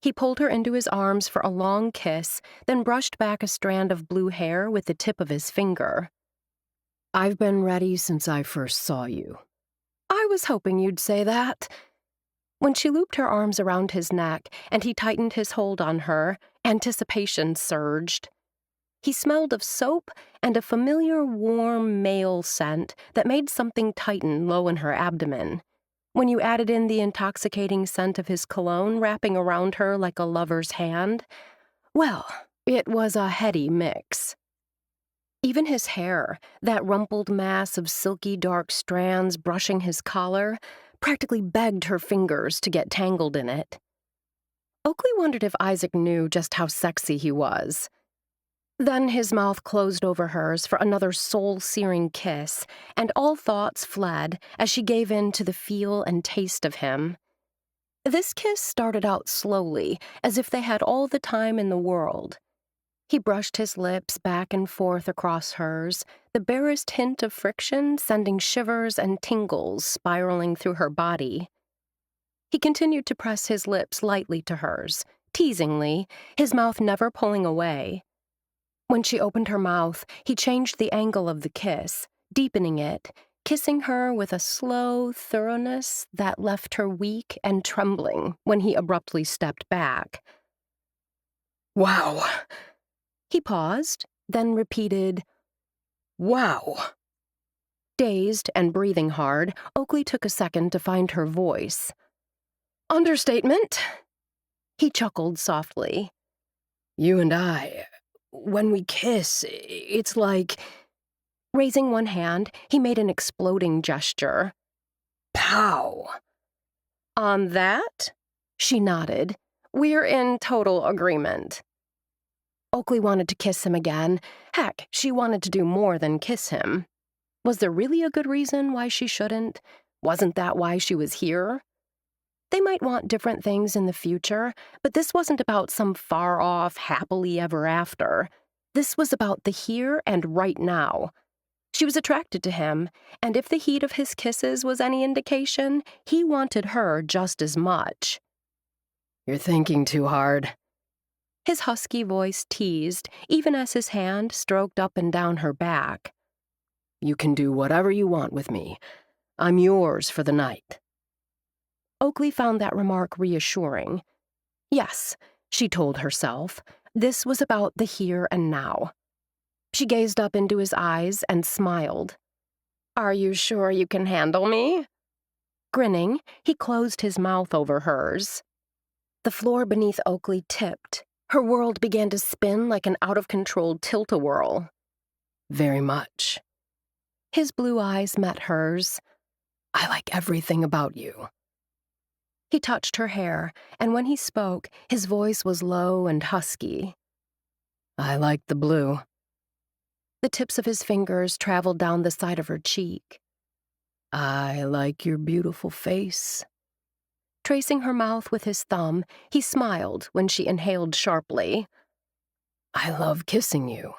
He pulled her into his arms for a long kiss, then brushed back a strand of blue hair with the tip of his finger. I've been ready since I first saw you. I was hoping you'd say that. When she looped her arms around his neck and he tightened his hold on her, anticipation surged. He smelled of soap and a familiar warm male scent that made something tighten low in her abdomen. When you added in the intoxicating scent of his cologne wrapping around her like a lover's hand, well, it was a heady mix. Even his hair, that rumpled mass of silky dark strands brushing his collar, practically begged her fingers to get tangled in it. Oakley wondered if Isaac knew just how sexy he was. Then his mouth closed over hers for another soul-searing kiss, and all thoughts fled as she gave in to the feel and taste of him. This kiss started out slowly, as if they had all the time in the world. He brushed his lips back and forth across hers, the barest hint of friction sending shivers and tingles spiraling through her body. He continued to press his lips lightly to hers, teasingly, his mouth never pulling away. When she opened her mouth, he changed the angle of the kiss, deepening it, kissing her with a slow thoroughness that left her weak and trembling when he abruptly stepped back. Wow! He paused, then repeated, Wow. Dazed and breathing hard, Oakley took a second to find her voice. Understatement. He chuckled softly. You and I, when we kiss, it's like... Raising one hand, he made an exploding gesture. Pow! On that? She nodded. We're in total agreement. Oakley wanted to kiss him again. Heck, she wanted to do more than kiss him. Was there really a good reason why she shouldn't? Wasn't that why she was here? They might want different things in the future, but this wasn't about some far-off, happily ever after. This was about the here and right now. She was attracted to him, and if the heat of his kisses was any indication, he wanted her just as much. You're thinking too hard. His husky voice teased, even as his hand stroked up and down her back. You can do whatever you want with me. I'm yours for the night. Oakley found that remark reassuring. Yes, she told herself, this was about the here and now. She gazed up into his eyes and smiled. Are you sure you can handle me? Grinning, he closed his mouth over hers. The floor beneath Oakley tipped. Her world began to spin like an out-of-control tilt-a-whirl. Very much. His blue eyes met hers. I like everything about you. He touched her hair, and when he spoke, his voice was low and husky. I like the blue. The tips of his fingers traveled down the side of her cheek. I like your beautiful face. Tracing her mouth with his thumb, he smiled when she inhaled sharply. I love kissing you.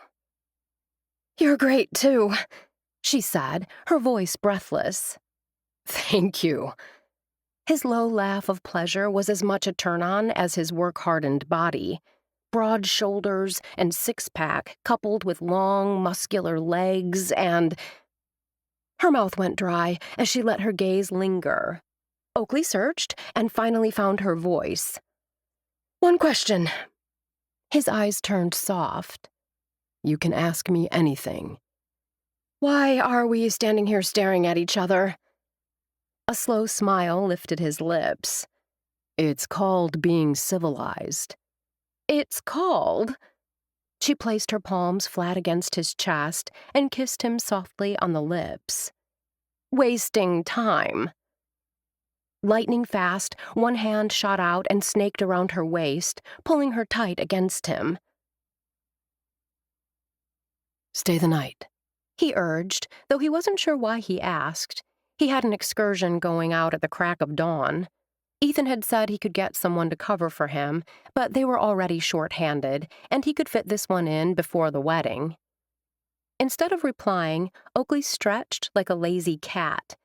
You're great, too, she said, her voice breathless. Thank you. His low laugh of pleasure was as much a turn-on as his work-hardened body. Broad shoulders and six-pack coupled with long, muscular legs and... Her mouth went dry as she let her gaze linger. Oakley searched and finally found her voice. One question. His eyes turned soft. You can ask me anything. Why are we standing here staring at each other? A slow smile lifted his lips. It's called being civilized. It's called... She placed her palms flat against his chest and kissed him softly on the lips. Wasting time. Lightning fast, one hand shot out and snaked around her waist, pulling her tight against him. Stay the night, he urged, though he wasn't sure why he asked. He had an excursion going out at the crack of dawn. Ethan had said he could get someone to cover for him, but they were already short-handed, and he could fit this one in before the wedding. Instead of replying, Oakley stretched like a lazy cat.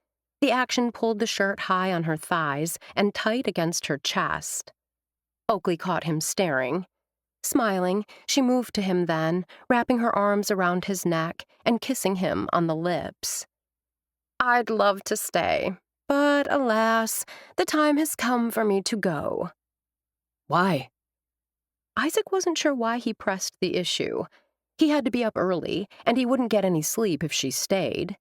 The action pulled the shirt high on her thighs and tight against her chest. Oakley caught him staring. Smiling, she moved to him then, wrapping her arms around his neck and kissing him on the lips. I'd love to stay, but alas, the time has come for me to go. Why? Isaac wasn't sure why he pressed the issue. He had to be up early, and he wouldn't get any sleep if she stayed.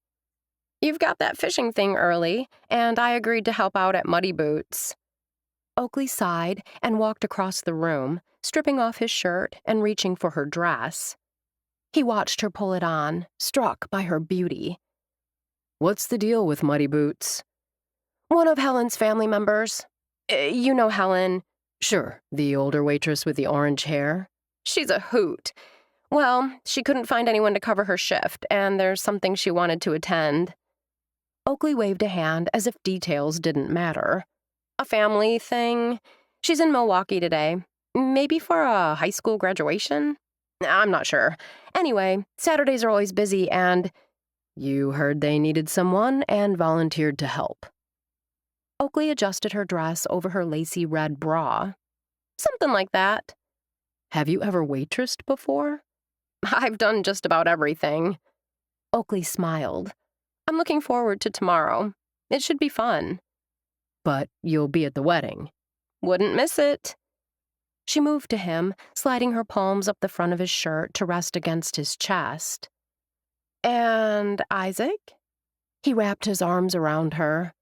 You've got that fishing thing early, and I agreed to help out at Muddy Boots. Oakley sighed and walked across the room, stripping off his shirt and reaching for her dress. He watched her pull it on, struck by her beauty. What's the deal with Muddy Boots? One of Helen's family members. You know Helen. Sure, the older waitress with the orange hair. She's a hoot. Well, she couldn't find anyone to cover her shift, and there's something she wanted to attend. Oakley waved a hand as if details didn't matter. A family thing. She's in Milwaukee today. Maybe for a high school graduation? I'm not sure. Anyway, Saturdays are always busy and... You heard they needed someone and volunteered to help. Oakley adjusted her dress over her lacy red bra. Something like that. Have you ever waitressed before? I've done just about everything. Oakley smiled. I'm looking forward to tomorrow. It should be fun. But you'll be at the wedding. Wouldn't miss it. She moved to him, sliding her palms up the front of his shirt to rest against his chest. And Isaac? He wrapped his arms around her.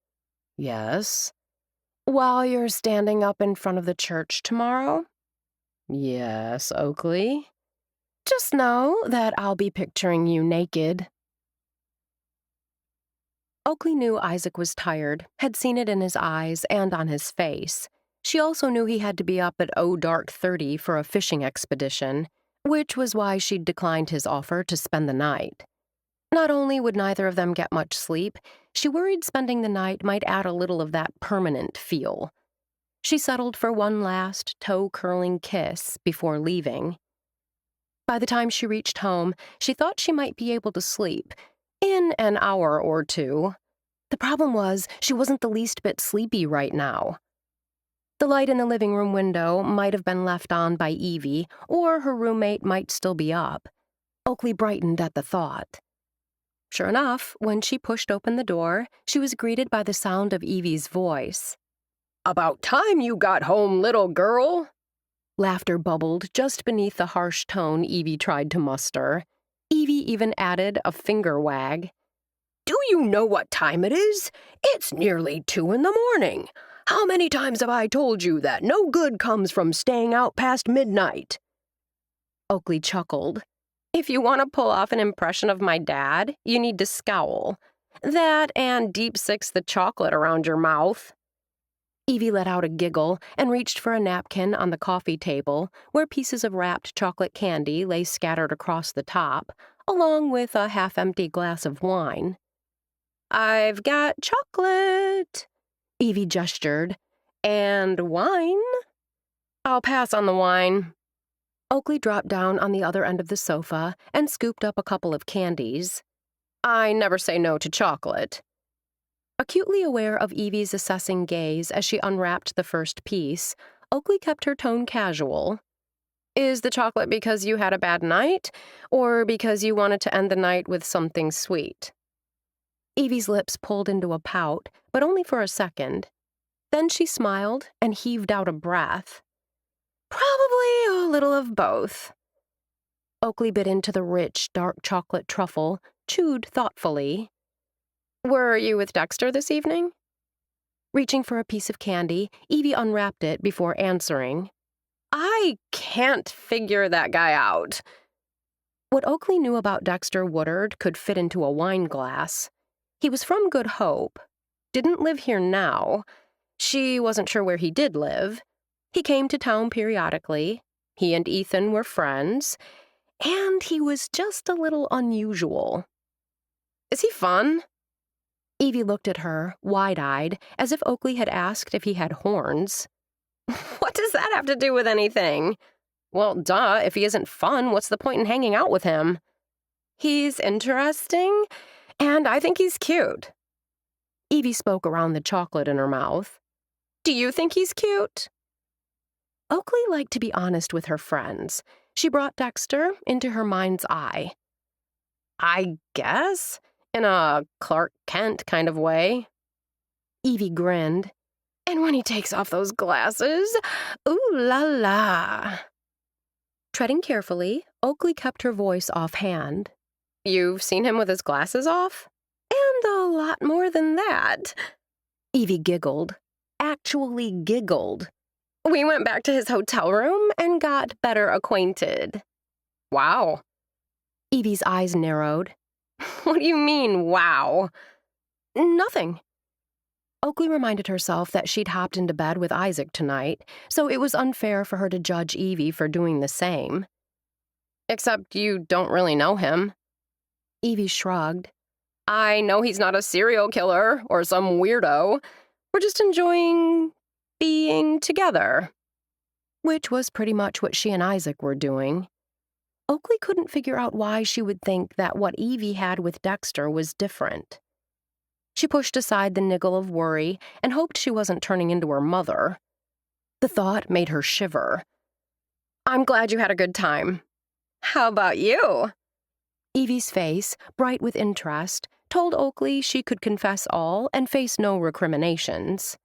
Yes? While you're standing up in front of the church tomorrow? Yes, Oakley? Just know that I'll be picturing you naked. Oakley knew Isaac was tired, had seen it in his eyes and on his face. She also knew he had to be up at dark 30 for a fishing expedition, which was why she'd declined his offer to spend the night. Not only would neither of them get much sleep, she worried spending the night might add a little of that permanent feel. She settled for one last toe-curling kiss before leaving. By the time she reached home, she thought she might be able to sleep, in an hour or two. The problem was, she wasn't the least bit sleepy right now. The light in the living room window might have been left on by Evie, or her roommate might still be up. Oakley brightened at the thought. Sure enough, when she pushed open the door, she was greeted by the sound of Evie's voice. About time you got home, little girl. Laughter bubbled just beneath the harsh tone Evie tried to muster. Evie even added a finger wag. Do you know what time it is? It's nearly 2 in the morning. How many times have I told you that no good comes from staying out past midnight? Oakley chuckled. If you want to pull off an impression of my dad, you need to scowl. That and deep six the chocolate around your mouth. Evie let out a giggle and reached for a napkin on the coffee table, where pieces of wrapped chocolate candy lay scattered across the top, along with a half-empty glass of wine. I've got chocolate, Evie gestured. And wine? I'll pass on the wine. Oakley dropped down on the other end of the sofa and scooped up a couple of candies. I never say no to chocolate. Acutely aware of Evie's assessing gaze as she unwrapped the first piece, Oakley kept her tone casual. Is the chocolate because you had a bad night, or because you wanted to end the night with something sweet? Evie's lips pulled into a pout, but only for a second. Then she smiled and heaved out a breath. Probably a little of both. Oakley bit into the rich, dark chocolate truffle, chewed thoughtfully. Were you with Dexter this evening? Reaching for a piece of candy, Evie unwrapped it before answering. I can't figure that guy out. What Oakley knew about Dexter Woodard could fit into a wine glass. He was from Good Hope. Didn't live here now. She wasn't sure where he did live. He came to town periodically. He and Ethan were friends. And he was just a little unusual. Is he fun? Evie looked at her, wide-eyed, as if Oakley had asked if he had horns. What does that have to do with anything? Well, duh, if he isn't fun, what's the point in hanging out with him? He's interesting, and I think he's cute. Evie spoke around the chocolate in her mouth. Do you think he's cute? Oakley liked to be honest with her friends. She brought Dexter into her mind's eye. I guess, in a Clark Kent kind of way. Evie grinned. And when he takes off those glasses, ooh la la. Treading carefully, Oakley kept her voice offhand. You've seen him with his glasses off? And a lot more than that. Evie giggled. Actually giggled. We went back to his hotel room and got better acquainted. Wow. Evie's eyes narrowed. What do you mean, wow? Nothing. Oakley reminded herself that she'd hopped into bed with Isaac tonight, so it was unfair for her to judge Evie for doing the same. Except you don't really know him. Evie shrugged. I know he's not a serial killer or some weirdo. We're just enjoying being together. Which was pretty much what she and Isaac were doing. Oakley couldn't figure out why she would think that what Evie had with Dexter was different. She pushed aside the niggle of worry and hoped she wasn't turning into her mother. The thought made her shiver. I'm glad you had a good time. How about you? Evie's face, bright with interest, told Oakley she could confess all and face no recriminations.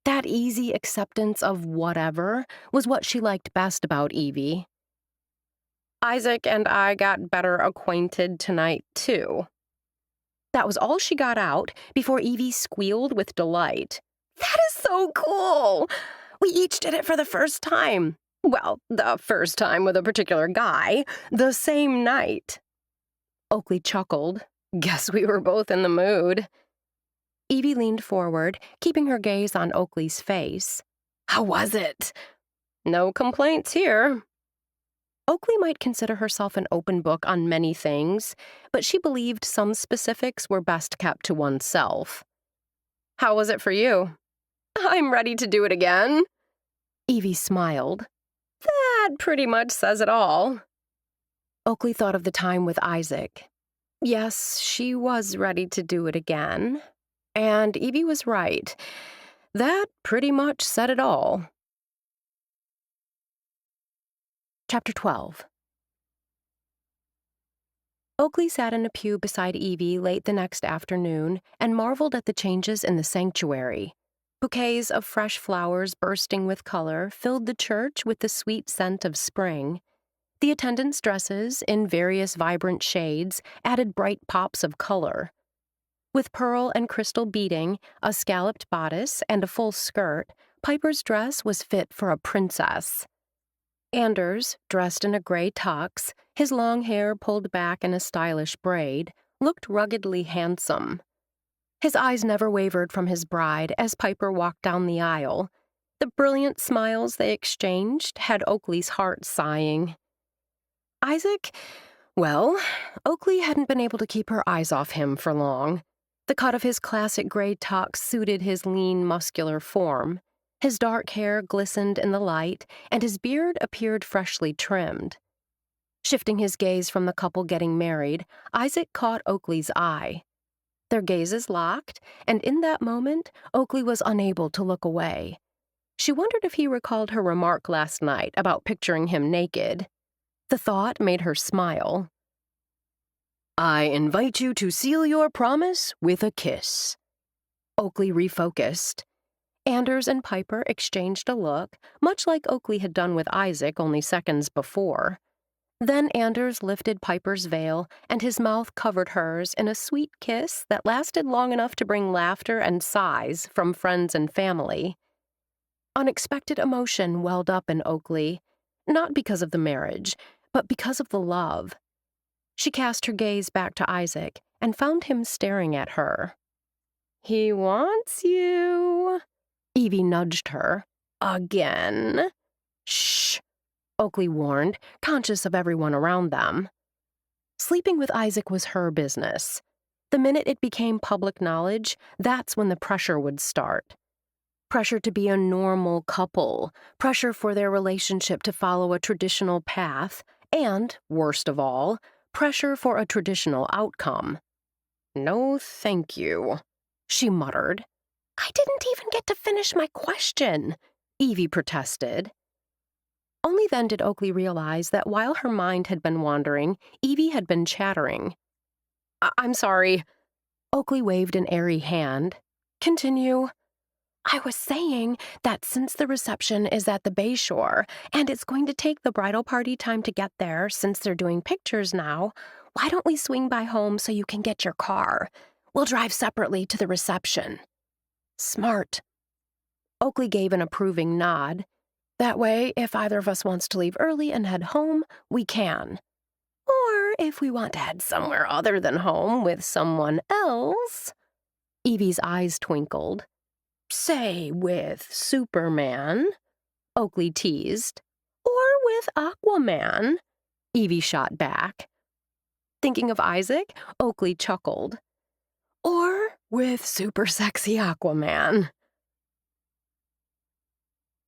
That easy acceptance of whatever was what she liked best about Evie. Isaac and I got better acquainted tonight, too. That was all she got out before Evie squealed with delight. That is so cool! We each did it for the first time. Well, the first time with a particular guy, the same night. Oakley chuckled. Guess we were both in the mood. Evie leaned forward, keeping her gaze on Oakley's face. How was it? No complaints here. Oakley might consider herself an open book on many things, but she believed some specifics were best kept to oneself. How was it for you? I'm ready to do it again. Evie smiled. That pretty much says it all. Oakley thought of the time with Isaac. Yes, she was ready to do it again. And Evie was right. That pretty much said it all. Chapter 12. Oakley sat in a pew beside Evie late the next afternoon and marveled at the changes in the sanctuary. Bouquets of fresh flowers bursting with color filled the church with the sweet scent of spring. The attendants' dresses, in various vibrant shades, added bright pops of color. With pearl and crystal beading, a scalloped bodice, and a full skirt, Piper's dress was fit for a princess. Anders, dressed in a gray tux, his long hair pulled back in a stylish braid, looked ruggedly handsome. His eyes never wavered from his bride as Piper walked down the aisle. The brilliant smiles they exchanged had Oakley's heart sighing. Isaac? Well, Oakley hadn't been able to keep her eyes off him for long. The cut of his classic gray tux suited his lean, muscular form. His dark hair glistened in the light, and his beard appeared freshly trimmed. Shifting his gaze from the couple getting married, Isaac caught Oakley's eye. Their gazes locked, and in that moment, Oakley was unable to look away. She wondered if he recalled her remark last night about picturing him naked. The thought made her smile. I invite you to seal your promise with a kiss. Oakley refocused. Anders and Piper exchanged a look, much like Oakley had done with Isaac only seconds before. Then Anders lifted Piper's veil, and his mouth covered hers in a sweet kiss that lasted long enough to bring laughter and sighs from friends and family. Unexpected emotion welled up in Oakley, not because of the marriage, but because of the love. She cast her gaze back to Isaac and found him staring at her. He wants you. Evie nudged her. Again. Shh, Oakley warned, conscious of everyone around them. Sleeping with Isaac was her business. The minute it became public knowledge, that's when the pressure would start. Pressure to be a normal couple, pressure for their relationship to follow a traditional path, and, worst of all, pressure for a traditional outcome. No, thank you, she muttered. I didn't even get to finish my question, Evie protested. Only then did Oakley realize that while her mind had been wandering, Evie had been chattering. I'm sorry. Oakley waved an airy hand. Continue. I was saying that since the reception is at the Bayshore, and it's going to take the bridal party time to get there since they're doing pictures now, why don't we swing by home so you can get your car? We'll drive separately to the reception. Smart. Oakley gave an approving nod. That way, if either of us wants to leave early and head home, we can. Or if we want to head somewhere other than home with someone else. Evie's eyes twinkled. Say, with Superman, Oakley teased. Or with Aquaman, Evie shot back. Thinking of Isaac, Oakley chuckled. Or with super sexy Aquaman.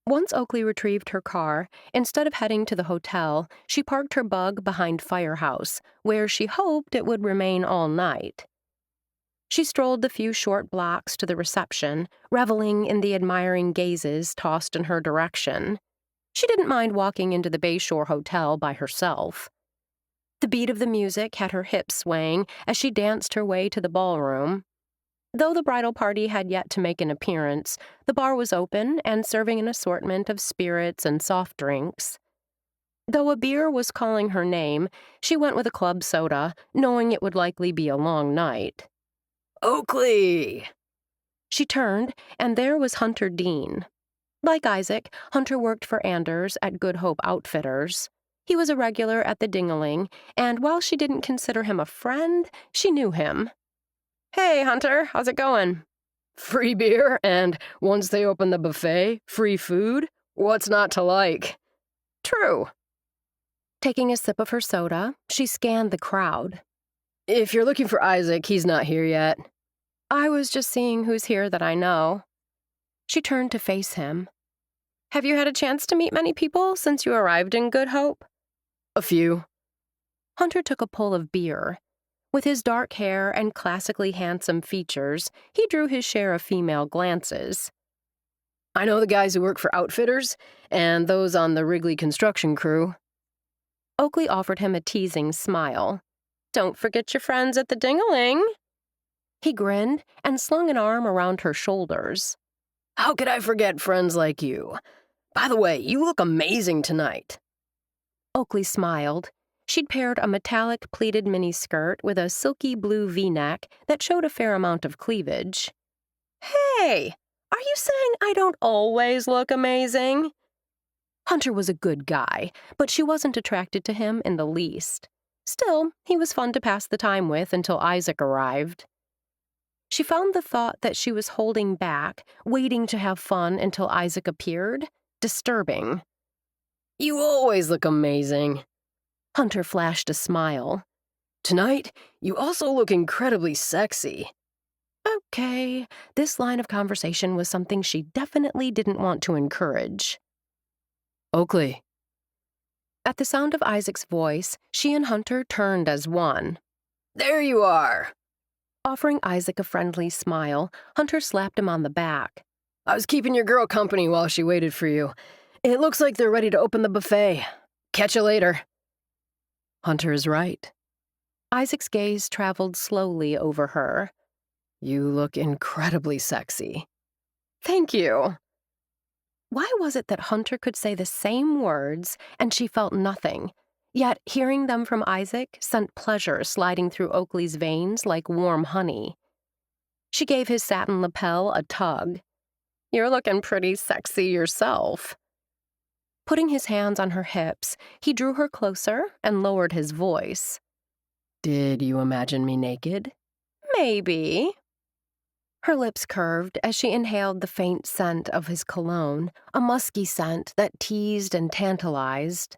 Once Oakley retrieved her car, instead of heading to the hotel, she parked her bug behind Firehouse, where she hoped it would remain all night. She strolled the few short blocks to the reception, reveling in the admiring gazes tossed in her direction. She didn't mind walking into the Bayshore Hotel by herself. The beat of the music had her hips swaying as she danced her way to the ballroom. Though the bridal party had yet to make an appearance, the bar was open and serving an assortment of spirits and soft drinks. Though a beer was calling her name, she went with a club soda, knowing it would likely be a long night. Oakley! She turned, and there was Hunter Dean. Like Isaac, Hunter worked for Anders at Good Hope Outfitters. He was a regular at the Ding-a-ling, and while she didn't consider him a friend, she knew him. "Hey, Hunter, how's it going?" Free beer, and once they open the buffet, free food? What's not to like? True. Taking a sip of her soda, she scanned the crowd. If you're looking for Isaac, he's not here yet. I was just seeing who's here that I know. She turned to face him. Have you had a chance to meet many people since you arrived in Good Hope? A few. Hunter took a pull of beer. With his dark hair and classically handsome features, he drew his share of female glances. I know the guys who work for Outfitters, and those on the Wrigley construction crew. Oakley offered him a teasing smile. Don't forget your friends at the Ding-a-ling. He grinned and slung an arm around her shoulders. How could I forget friends like you? By the way, you look amazing tonight. Oakley smiled. She'd paired a metallic pleated miniskirt with a silky blue V-neck that showed a fair amount of cleavage. Hey, are you saying I don't always look amazing? Hunter was a good guy, but she wasn't attracted to him in the least. Still, he was fun to pass the time with until Isaac arrived. She found the thought that she was holding back, waiting to have fun until Isaac appeared, disturbing. You always look amazing. Hunter flashed a smile. Tonight, you also look incredibly sexy. Okay, this line of conversation was something she definitely didn't want to encourage. Oakley. At the sound of Isaac's voice, she and Hunter turned as one. There you are. Offering Isaac a friendly smile, Hunter slapped him on the back. I was keeping your girl company while she waited for you. It looks like they're ready to open the buffet. Catch you later. Hunter is right. Isaac's gaze traveled slowly over her. You look incredibly sexy. Thank you. Why was it that Hunter could say the same words and she felt nothing, yet hearing them from Isaac sent pleasure sliding through Oakley's veins like warm honey? She gave his satin lapel a tug. You're looking pretty sexy yourself. Putting his hands on her hips, he drew her closer and lowered his voice. Did you imagine me naked? Maybe. Her lips curved as she inhaled the faint scent of his cologne, a musky scent that teased and tantalized.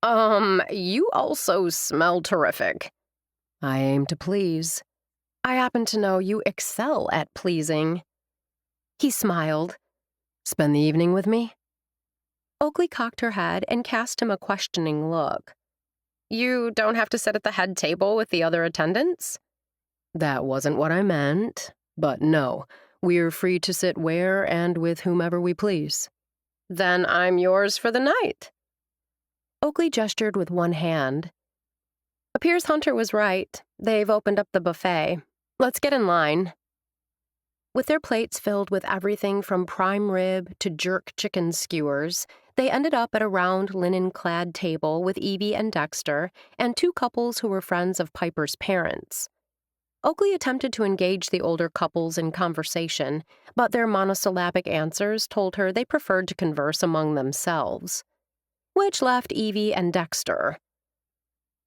You also smell terrific. I aim to please. I happen to know you excel at pleasing. He smiled. Spend the evening with me? Oakley cocked her head and cast him a questioning look. You don't have to sit at the head table with the other attendants? That wasn't what I meant. But no, we're free to sit where and with whomever we please. Then I'm yours for the night. Oakley gestured with one hand. Appears Hunter was right. They've opened up the buffet. Let's get in line. With their plates filled with everything from prime rib to jerk chicken skewers, they ended up at a round linen-clad table with Evie and Dexter and two couples who were friends of Piper's parents. Oakley attempted to engage the older couples in conversation, but their monosyllabic answers told her they preferred to converse among themselves, which left Evie and Dexter.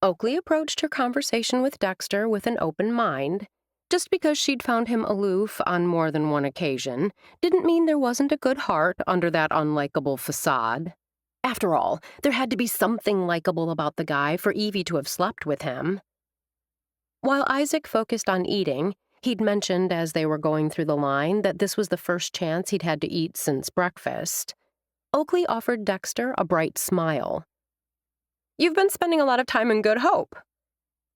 Oakley approached her conversation with Dexter with an open mind. Just because she'd found him aloof on more than one occasion didn't mean there wasn't a good heart under that unlikable facade. After all, there had to be something likable about the guy for Evie to have slept with him. While Isaac focused on eating, he'd mentioned as they were going through the line that this was the first chance he'd had to eat since breakfast. Oakley offered Dexter a bright smile. You've been spending a lot of time in Good Hope.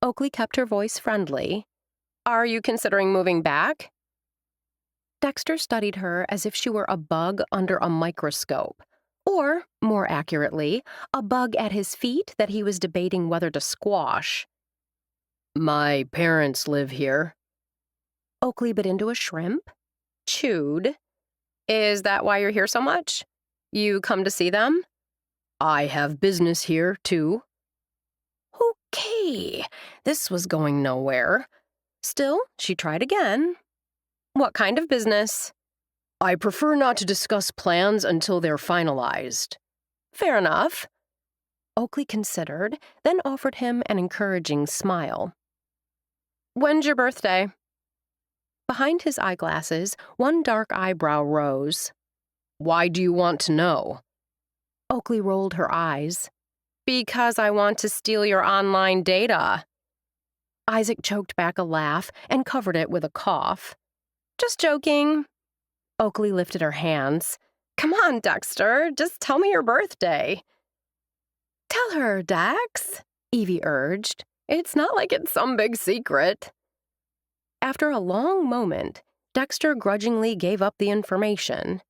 Oakley kept her voice friendly. Are you considering moving back? Dexter studied her as if she were a bug under a microscope, or, more accurately, a bug at his feet that he was debating whether to squash. My parents live here. Oakley bit into a shrimp, chewed. Is that why you're here so much? You come to see them? I have business here, too. Okay, this was going nowhere. Still, she tried again. What kind of business? I prefer not to discuss plans until they're finalized. Fair enough. Oakley considered, then offered him an encouraging smile. When's your birthday? Behind his eyeglasses, one dark eyebrow rose. Why do you want to know? Oakley rolled her eyes. Because I want to steal your online data. Isaac choked back a laugh and covered it with a cough. Just joking. Oakley lifted her hands. Come on, Dexter, just tell me your birthday. Tell her, Dex, Evie urged. It's not like it's some big secret. After a long moment, Dexter grudgingly gave up the information.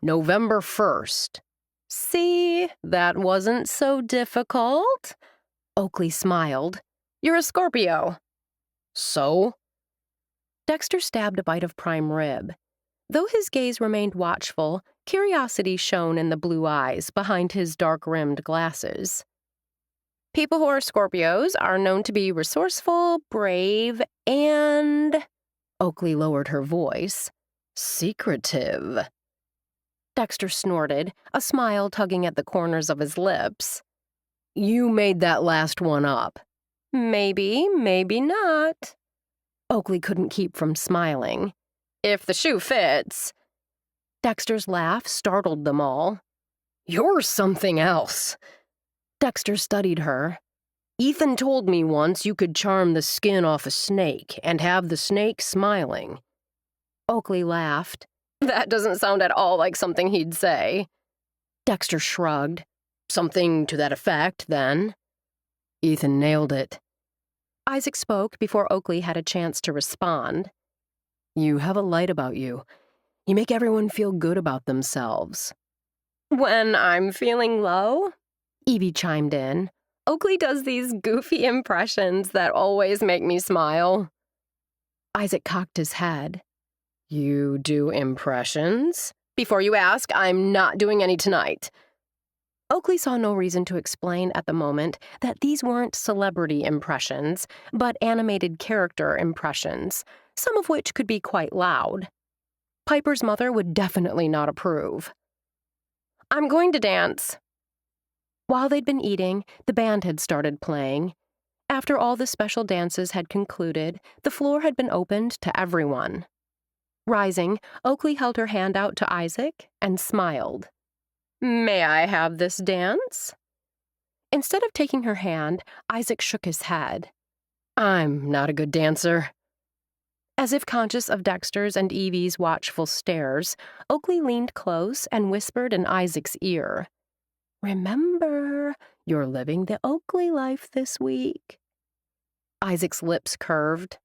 November 1st. See, that wasn't so difficult. Oakley smiled. You're a Scorpio. So? Dexter stabbed a bite of prime rib. Though his gaze remained watchful, curiosity shone in the blue eyes behind his dark-rimmed glasses. People who are Scorpios are known to be resourceful, brave, and... Oakley lowered her voice. Secretive. Dexter snorted, a smile tugging at the corners of his lips. You made that last one up. Maybe, maybe not. Oakley couldn't keep from smiling. If the shoe fits. Dexter's laugh startled them all. You're something else. Dexter studied her. Ethan told me once you could charm the skin off a snake and have the snake smiling. Oakley laughed. That doesn't sound at all like something he'd say. Dexter shrugged. Something to that effect, then. Ethan nailed it. Isaac spoke before Oakley had a chance to respond. You have a light about you. You make everyone feel good about themselves. When I'm feeling low? Evie chimed in. Oakley does these goofy impressions that always make me smile. Isaac cocked his head. You do impressions? Before you ask, I'm not doing any tonight. Oakley saw no reason to explain at the moment that these weren't celebrity impressions, but animated character impressions, some of which could be quite loud. Piper's mother would definitely not approve. I'm going to dance. While they'd been eating, the band had started playing. After all the special dances had concluded, the floor had been opened to everyone. Rising, Oakley held her hand out to Isaac and smiled. May I have this dance? Instead of taking her hand, Isaac shook his head. I'm not a good dancer. As if conscious of Dexter's and Evie's watchful stares, Oakley leaned close and whispered in Isaac's ear. Remember, you're living the Oakley life this week. Isaac's lips curved.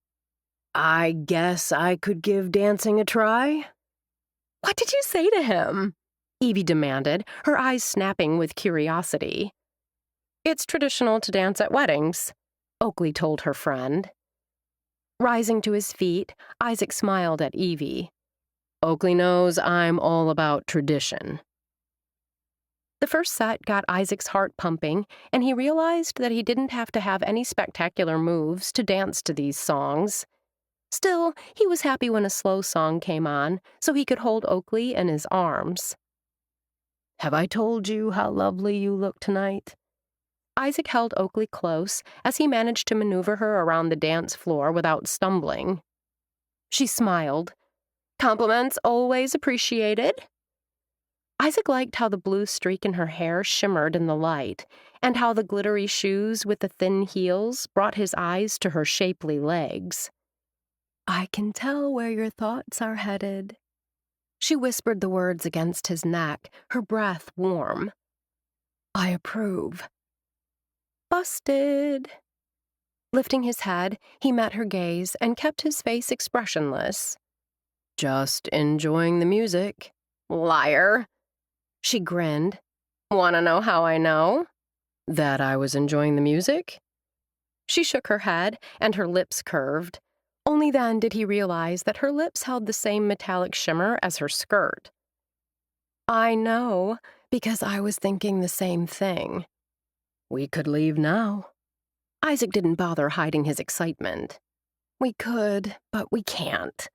I guess I could give dancing a try. What did you say to him? Evie demanded, her eyes snapping with curiosity. It's traditional to dance at weddings, Oakley told her friend. Rising to his feet, Isaac smiled at Evie. Oakley knows I'm all about tradition. The first set got Isaac's heart pumping, and he realized that he didn't have to have any spectacular moves to dance to these songs. Still, he was happy when a slow song came on, so he could hold Oakley in his arms. Have I told you how lovely you look tonight? Isaac held Oakley close as he managed to maneuver her around the dance floor without stumbling. She smiled. Compliments always appreciated. Isaac liked how the blue streak in her hair shimmered in the light, and how the glittery shoes with the thin heels brought his eyes to her shapely legs. I can tell where your thoughts are headed. She whispered the words against his neck, her breath warm. I approve. Busted. Lifting his head, he met her gaze and kept his face expressionless. Just enjoying the music. Liar. She grinned. Want to know how I know? That I was enjoying the music? She shook her head, and her lips curved. Only then did he realize that her lips held the same metallic shimmer as her skirt. I know, Because I was thinking the same thing. We could leave now. Isaac didn't bother hiding his excitement. We could, but we can't.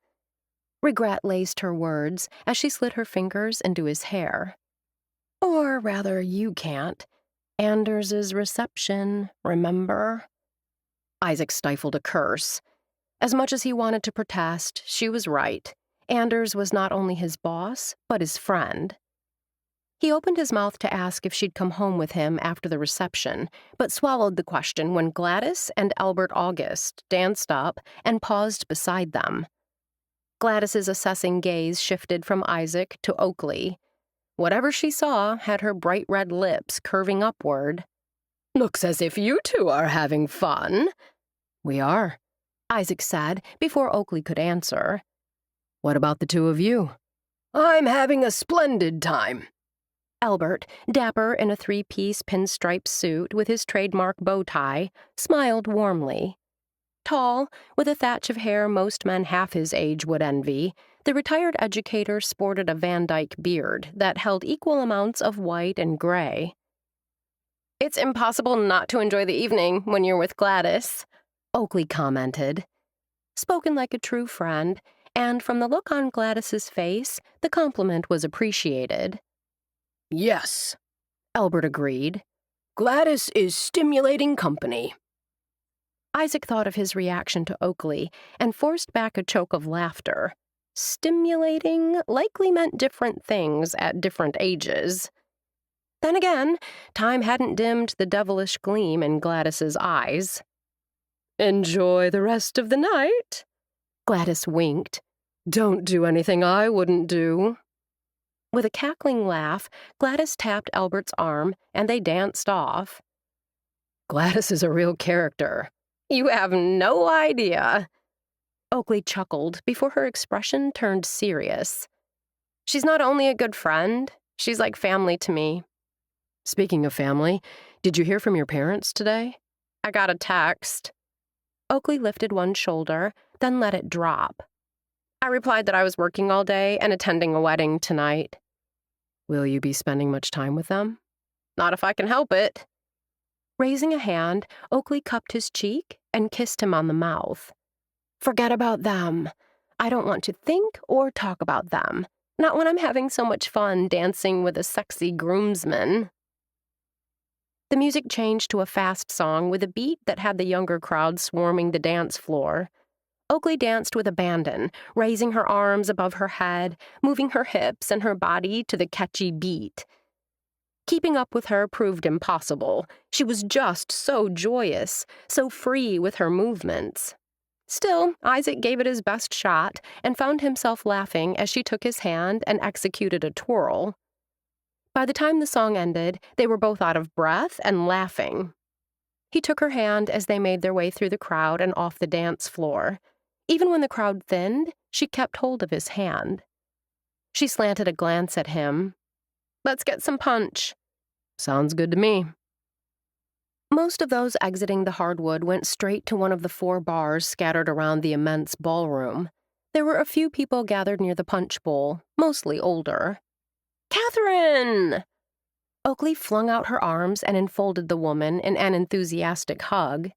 Regret laced her words as she slid her fingers into his hair. Or rather, you can't. Anders's reception, remember? Isaac stifled a curse. As much as he wanted to protest, she was right. Anders was not only his boss, but his friend. He opened his mouth to ask if she'd come home with him after the reception, but swallowed the question when Gladys and Albert August danced up and paused beside them. Gladys's assessing gaze shifted from Isaac to Oakley. Whatever she saw had her bright red lips curving upward. Looks as if you two are having fun. We are, Isaac said before Oakley could answer. What about the two of you? I'm having a splendid time. Albert, dapper in a three-piece pinstripe suit with his trademark bow tie, smiled warmly. Tall, with a thatch of hair most men half his age would envy, the retired educator sported a Van Dyke beard that held equal amounts of white and gray. It's impossible not to enjoy the evening when you're with Gladys, Oakley commented. Spoken like a true friend, and from the look on Gladys's face, the compliment was appreciated. Yes, Albert agreed. Gladys is stimulating company. Isaac thought of his reaction to Oakley and forced back a choke of laughter. Stimulating likely meant different things at different ages. Then again, time hadn't dimmed the devilish gleam in Gladys's eyes. Enjoy the rest of the night. Gladys winked. Don't do anything I wouldn't do. With a cackling laugh, Gladys tapped Albert's arm, and they danced off. Gladys is a real character. You have no idea. Oakley chuckled before her expression turned serious. She's not only a good friend, she's like family to me. Speaking of family, did you hear from your parents today? I got a text. Oakley lifted one shoulder, then let it drop. I replied that I was working all day and attending a wedding tonight. Will you be spending much time with them? Not if I can help it. Raising a hand, Oakley cupped his cheek and kissed him on the mouth. Forget about them. I don't want to think or talk about them. Not when I'm having so much fun dancing with a sexy groomsman. The music changed to a fast song with a beat that had the younger crowd swarming the dance floor. Oakley danced with abandon, raising her arms above her head, moving her hips and her body to the catchy beat. Keeping up with her proved impossible. She was just so joyous, so free with her movements. Still, Isaac gave it his best shot and found himself laughing as she took his hand and executed a twirl. By the time the song ended, they were both out of breath and laughing. He took her hand as they made their way through the crowd and off the dance floor. Even when the crowd thinned, she kept hold of his hand. She slanted a glance at him. Let's get some punch. Sounds good to me. Most of those exiting the hardwood went straight to one of the 4 bars scattered around the immense ballroom. There were a few people gathered near the punch bowl, mostly older. Catherine! Oakley flung out her arms and enfolded the woman in an enthusiastic hug.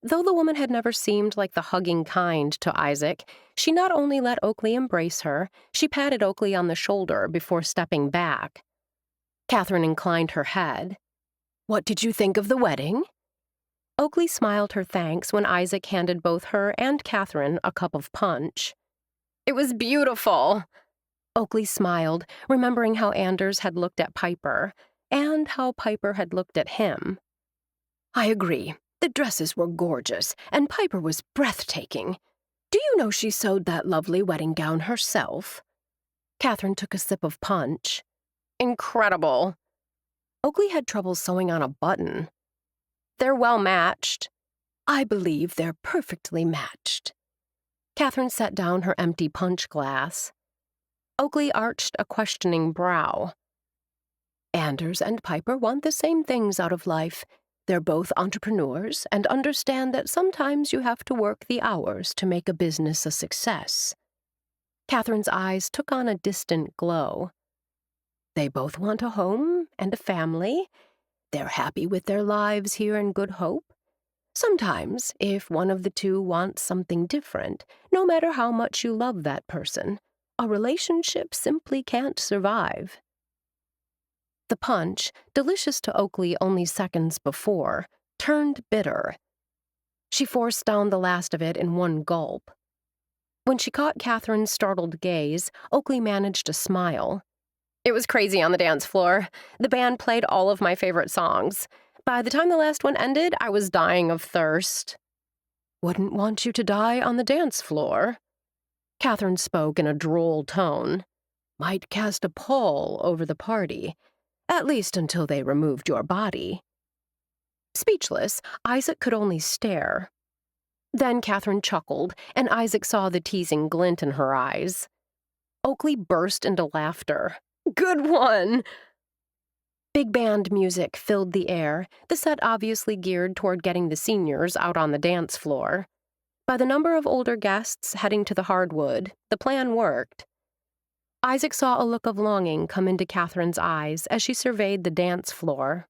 Though the woman had never seemed like the hugging kind to Isaac, she not only let Oakley embrace her, she patted Oakley on the shoulder before stepping back. Catherine inclined her head. What did you think of the wedding? Oakley smiled her thanks when Isaac handed both her and Catherine a cup of punch. It was beautiful. Oakley smiled, remembering how Anders had looked at Piper, and how Piper had looked at him. I agree. The dresses were gorgeous, and Piper was breathtaking. Do you know she sewed that lovely wedding gown herself? Catherine took a sip of punch. Incredible. Oakley had trouble sewing on a button. They're well matched. I believe they're perfectly matched. Catherine set down her empty punch glass. Oakley arched a questioning brow. Anders and Piper want the same things out of life. They're both entrepreneurs and understand that sometimes you have to work the hours to make a business a success. Catherine's eyes took on a distant glow. They both want a home and a family. They're happy with their lives here in Good Hope. Sometimes, if one of the two wants something different, no matter how much you love that person, a relationship simply can't survive. The punch, delicious to Oakley only seconds before, turned bitter. She forced down the last of it in one gulp. When she caught Catherine's startled gaze, Oakley managed a smile. It was crazy on the dance floor. The band played all of my favorite songs. By the time the last one ended, I was dying of thirst. Wouldn't want you to die on the dance floor. Catherine spoke in a droll tone. Might cast a pall over the party, at least until they removed your body. Speechless, Isaac could only stare. Then Catherine chuckled, and Isaac saw the teasing glint in her eyes. Oakley burst into laughter. Good one! Big band music filled the air, the set obviously geared toward getting the seniors out on the dance floor. By the number of older guests heading to the hardwood, the plan worked. Isaac saw a look of longing come into Catherine's eyes as she surveyed the dance floor.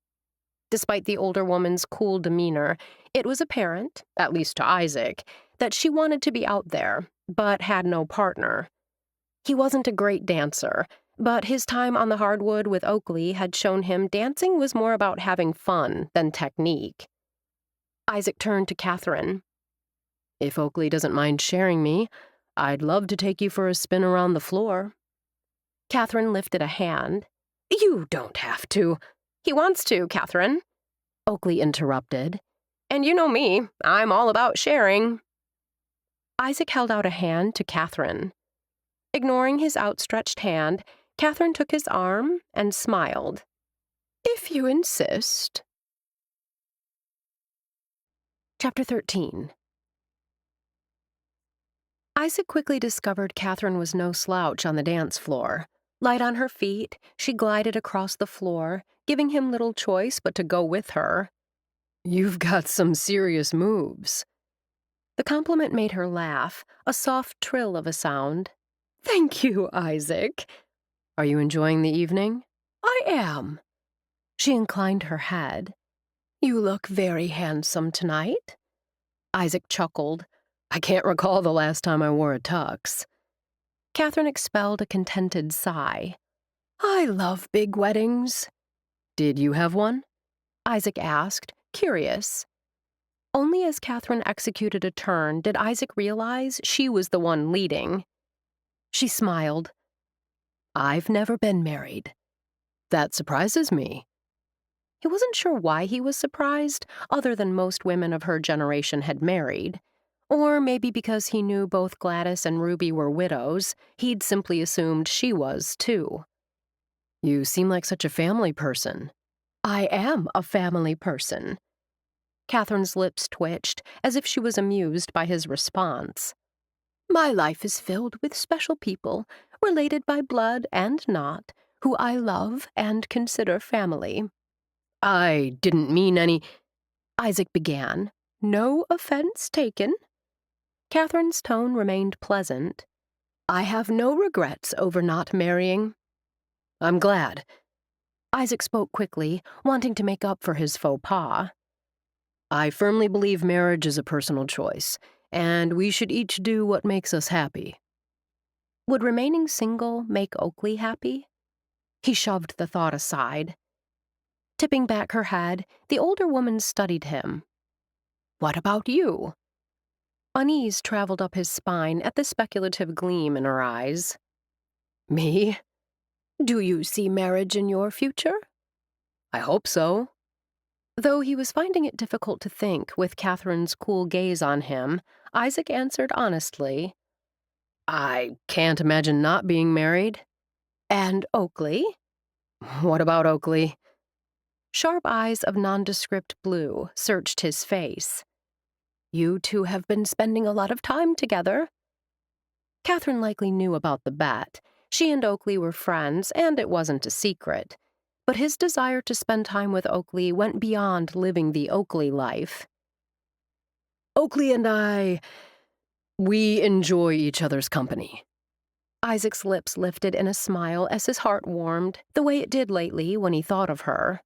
Despite the older woman's cool demeanor, it was apparent, at least to Isaac, that she wanted to be out there, but had no partner. He wasn't a great dancer, but his time on the hardwood with Oakley had shown him dancing was more about having fun than technique. Isaac turned to Catherine. If Oakley doesn't mind sharing me, I'd love to take you for a spin around the floor. Catherine lifted a hand. You don't have to. He wants to, Catherine. Oakley interrupted. And you know me, I'm all about sharing. Isaac held out a hand to Catherine. Ignoring his outstretched hand, Catherine took his arm and smiled. If you insist. Chapter 13. Isaac quickly discovered Catherine was no slouch on the dance floor. Light on her feet, she glided across the floor, giving him little choice but to go with her. You've got some serious moves. The compliment made her laugh, a soft trill of a sound. Thank you, Isaac. Are you enjoying the evening? I am. She inclined her head. You look very handsome tonight. Isaac chuckled. I can't recall the last time I wore a tux. Catherine expelled a contented sigh. I love big weddings. Did you have one? Isaac asked, curious. Only as Catherine executed a turn did Isaac realize she was the one leading. She smiled. I've never been married. That surprises me. He wasn't sure why he was surprised, other than most women of her generation had married. Or maybe because he knew both Gladys and Ruby were widows, he'd simply assumed she was, too. You seem like such a family person. I am a family person. Catherine's lips twitched, as if she was amused by his response. My life is filled with special people, related by blood and not, who I love and consider family. I didn't mean any... Isaac began. No offense taken. Catherine's tone remained pleasant. I have no regrets over not marrying. I'm glad. Isaac spoke quickly, wanting to make up for his faux pas. I firmly believe marriage is a personal choice, and we should each do what makes us happy. Would remaining single make Oakley happy? He shoved the thought aside. Tipping back her head, the older woman studied him. What about you? Unease traveled up his spine at the speculative gleam in her eyes. Me? Do you see marriage in your future? I hope so. Though he was finding it difficult to think with Catherine's cool gaze on him, Isaac answered honestly. I can't imagine not being married. And Oakley? What about Oakley? Sharp eyes of nondescript blue searched his face. You two have been spending a lot of time together. Catherine likely knew about the bet. She and Oakley were friends, and it wasn't a secret. But his desire to spend time with Oakley went beyond living the Oakley life. Oakley and I, we enjoy each other's company. Isaac's lips lifted in a smile as his heart warmed, the way it did lately when he thought of her.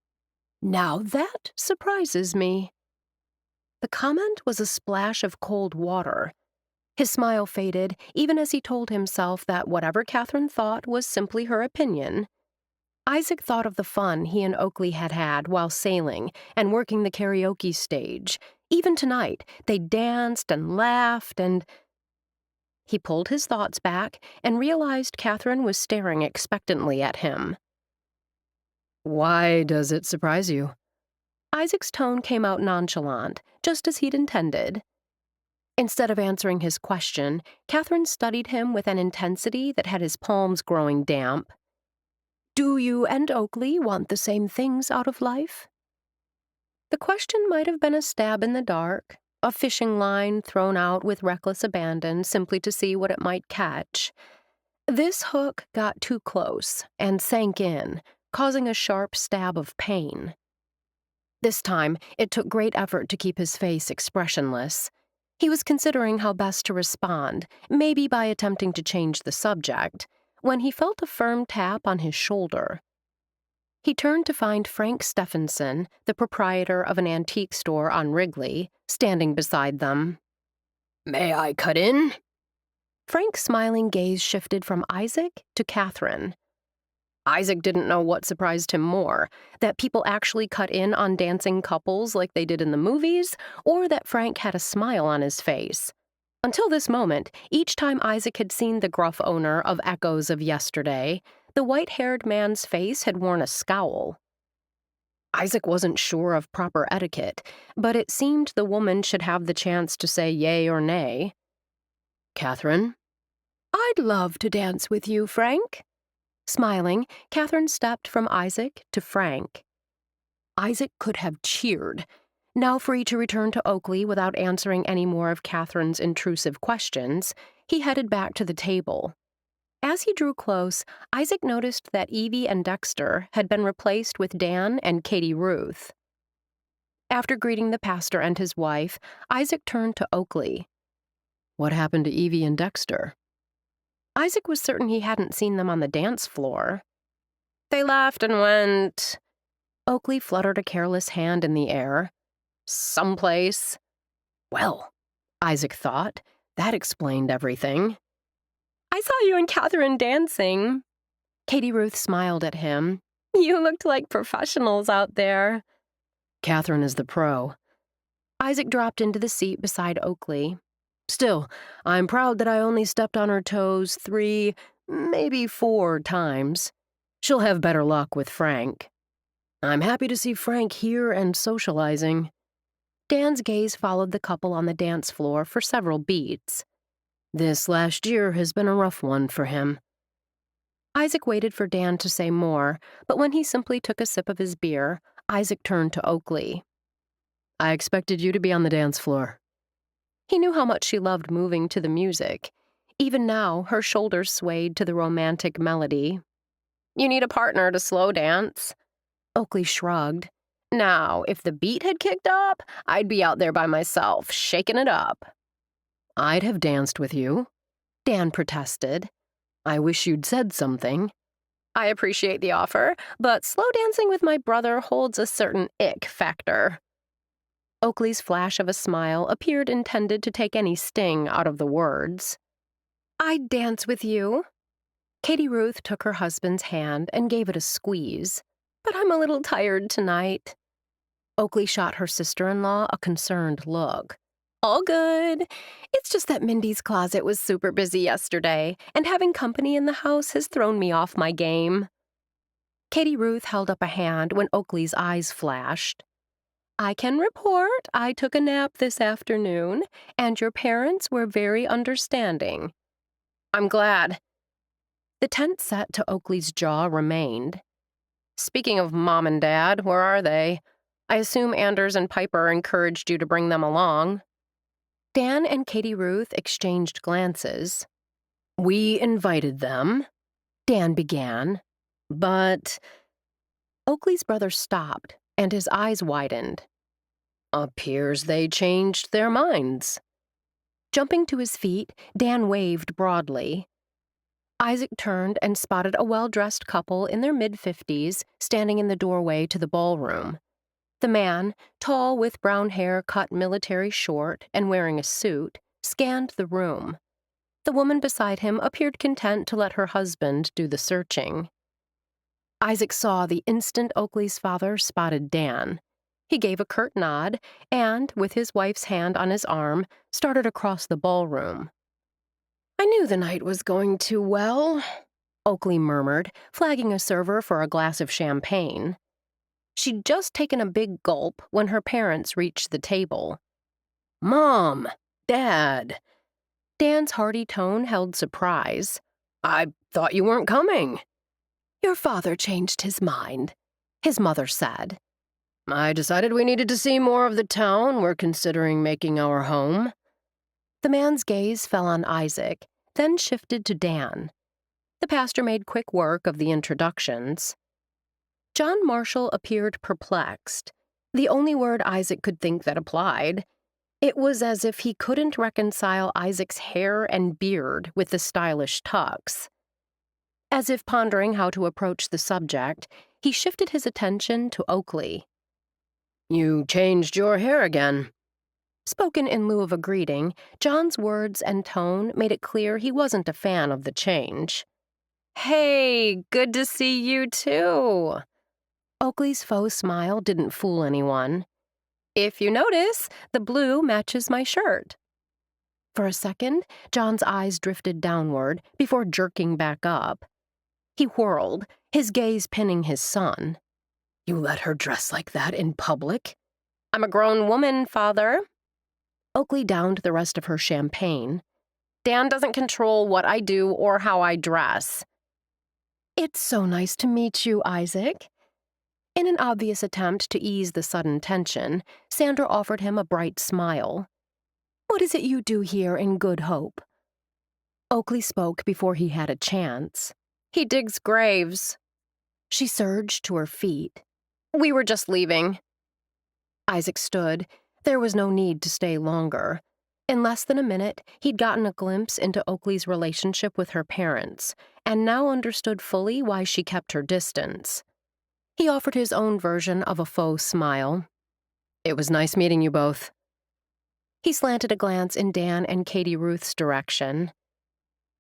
Now that surprises me. The comment was a splash of cold water. His smile faded, even as he told himself that whatever Catherine thought was simply her opinion. Isaac thought of the fun he and Oakley had had while sailing and working the karaoke stage. Even tonight, they danced and laughed and... He pulled his thoughts back and realized Catherine was staring expectantly at him. Why does it surprise you? Isaac's tone came out nonchalant, just as he'd intended. Instead of answering his question, Catherine studied him with an intensity that had his palms growing damp. Do you and Oakley want the same things out of life? The question might have been a stab in the dark, a fishing line thrown out with reckless abandon simply to see what it might catch. This hook got too close and sank in, causing a sharp stab of pain. This time, it took great effort to keep his face expressionless. He was considering how best to respond, maybe by attempting to change the subject, when he felt a firm tap on his shoulder. He turned to find Frank Stephenson, the proprietor of an antique store on Wrigley, standing beside them. May I cut in? Frank's smiling gaze shifted from Isaac to Catherine. Isaac didn't know what surprised him more, that people actually cut in on dancing couples like they did in the movies, or that Frank had a smile on his face. Until this moment, each time Isaac had seen the gruff owner of Echoes of Yesterday, the white-haired man's face had worn a scowl. Isaac wasn't sure of proper etiquette, but it seemed the woman should have the chance to say yay or nay. Catherine? I'd love to dance with you, Frank. Smiling, Catherine stepped from Isaac to Frank. Isaac could have cheered. Now free to return to Oakley without answering any more of Catherine's intrusive questions, he headed back to the table. As he drew close, Isaac noticed that Evie and Dexter had been replaced with Dan and Katie Ruth. After greeting the pastor and his wife, Isaac turned to Oakley. What happened to Evie and Dexter? Isaac was certain he hadn't seen them on the dance floor. They left and went... Oakley fluttered a careless hand in the air. Someplace. Well, Isaac thought, that explained everything. I saw you and Catherine dancing. Katie Ruth smiled at him. You looked like professionals out there. Catherine is the pro. Isaac dropped into the seat beside Oakley. Still, I'm proud that I only stepped on her toes 3, maybe 4 times. She'll have better luck with Frank. I'm happy to see Frank here and socializing. Dan's gaze followed the couple on the dance floor for several beats. This last year has been a rough one for him. Isaac waited for Dan to say more, but when he simply took a sip of his beer, Isaac turned to Oakley. I expected you to be on the dance floor. He knew how much she loved moving to the music. Even now, her shoulders swayed to the romantic melody. You need a partner to slow dance. Oakley shrugged. Now, if the beat had kicked up, I'd be out there by myself, shaking it up. I'd have danced with you, Dan protested. I wish you'd said something. I appreciate the offer, but slow dancing with my brother holds a certain ick factor. Oakley's flash of a smile appeared intended to take any sting out of the words. I'd dance with you. Katie Ruth took her husband's hand and gave it a squeeze. But I'm a little tired tonight. Oakley shot her sister-in-law a concerned look. All good. It's just that Mindy's closet was super busy yesterday, and having company in the house has thrown me off my game. Katie Ruth held up a hand when Oakley's eyes flashed. I can report I took a nap this afternoon, and your parents were very understanding. I'm glad. The tense set to Oakley's jaw remained. Speaking of Mom and Dad, where are they? I assume Anders and Piper encouraged you to bring them along. Dan and Katie Ruth exchanged glances. We invited them, Dan began, but... Oakley's brother stopped, and his eyes widened. Appears they changed their minds. Jumping to his feet, Dan waved broadly. Isaac turned and spotted a well-dressed couple in their mid-50s standing in the doorway to the ballroom. The man, tall with brown hair cut military short and wearing a suit, scanned the room. The woman beside him appeared content to let her husband do the searching. Isaac saw the instant Oakley's father spotted Dan. He gave a curt nod and, with his wife's hand on his arm, started across the ballroom. "I knew the night was going too well," Oakley murmured, flagging a server for a glass of champagne. She'd just taken a big gulp when her parents reached the table. "Mom! Dad!" Dan's hearty tone held surprise. "I thought you weren't coming." "Your father changed his mind," his mother said. "I decided we needed to see more of the town we're considering making our home." The man's gaze fell on Isaac, then shifted to Dan. The pastor made quick work of the introductions. John Marshall appeared perplexed, the only word Isaac could think that applied. It was as if he couldn't reconcile Isaac's hair and beard with the stylish tux. As if pondering how to approach the subject, he shifted his attention to Oakley. "You changed your hair again." Spoken in lieu of a greeting, John's words and tone made it clear he wasn't a fan of the change. "Hey, good to see you too." Oakley's faux smile didn't fool anyone. "If you notice, the blue matches my shirt." For a second, John's eyes drifted downward before jerking back up. He whirled, his gaze pinning his son. "You let her dress like that in public?" "I'm a grown woman, Father." Oakley downed the rest of her champagne. "Dan doesn't control what I do or how I dress." "It's so nice to meet you, Isaac." In an obvious attempt to ease the sudden tension, Sandra offered him a bright smile. "What is it you do here in Good Hope?" Oakley spoke before he had a chance. "He digs graves." She surged to her feet. "We were just leaving." Isaac stood. There was no need to stay longer. In less than a minute, he'd gotten a glimpse into Oakley's relationship with her parents, and now understood fully why she kept her distance. He offered his own version of a faux smile. "It was nice meeting you both." He slanted a glance in Dan and Katie Ruth's direction.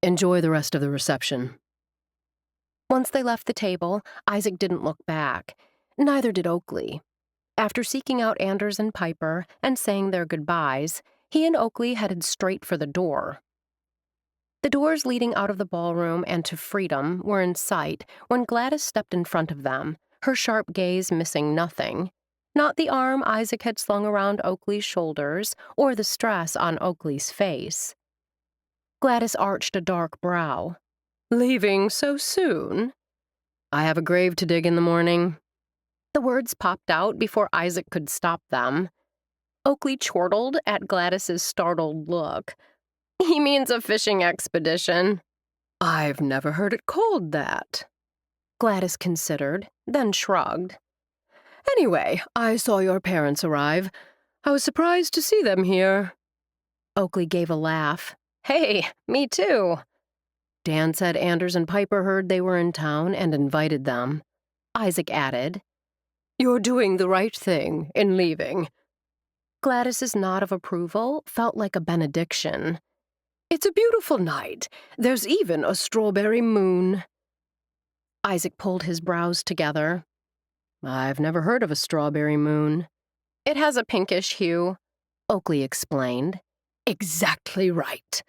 "Enjoy the rest of the reception." Once they left the table, Isaac didn't look back. Neither did Oakley. After seeking out Anders and Piper and saying their goodbyes, he and Oakley headed straight for the door. The doors leading out of the ballroom and to freedom were in sight when Gladys stepped in front of them, her sharp gaze missing nothing. Not the arm Isaac had slung around Oakley's shoulders or the stress on Oakley's face. Gladys arched a dark brow. "Leaving so soon?" "I have a grave to dig in the morning." The words popped out before Isaac could stop them. Oakley chortled at Gladys's startled look. "He means a fishing expedition." "I've never heard it called that." Gladys considered, then shrugged. "Anyway, I saw your parents arrive. I was surprised to see them here." Oakley gave a laugh. "Hey, me too." Dan said Anders and Piper heard they were in town and invited them. Isaac added, "You're doing the right thing in leaving." Gladys's nod of approval felt like a benediction. "It's a beautiful night. There's even a strawberry moon." Isaac pulled his brows together. "I've never heard of a strawberry moon." "It has a pinkish hue," Oakley explained. "Exactly right."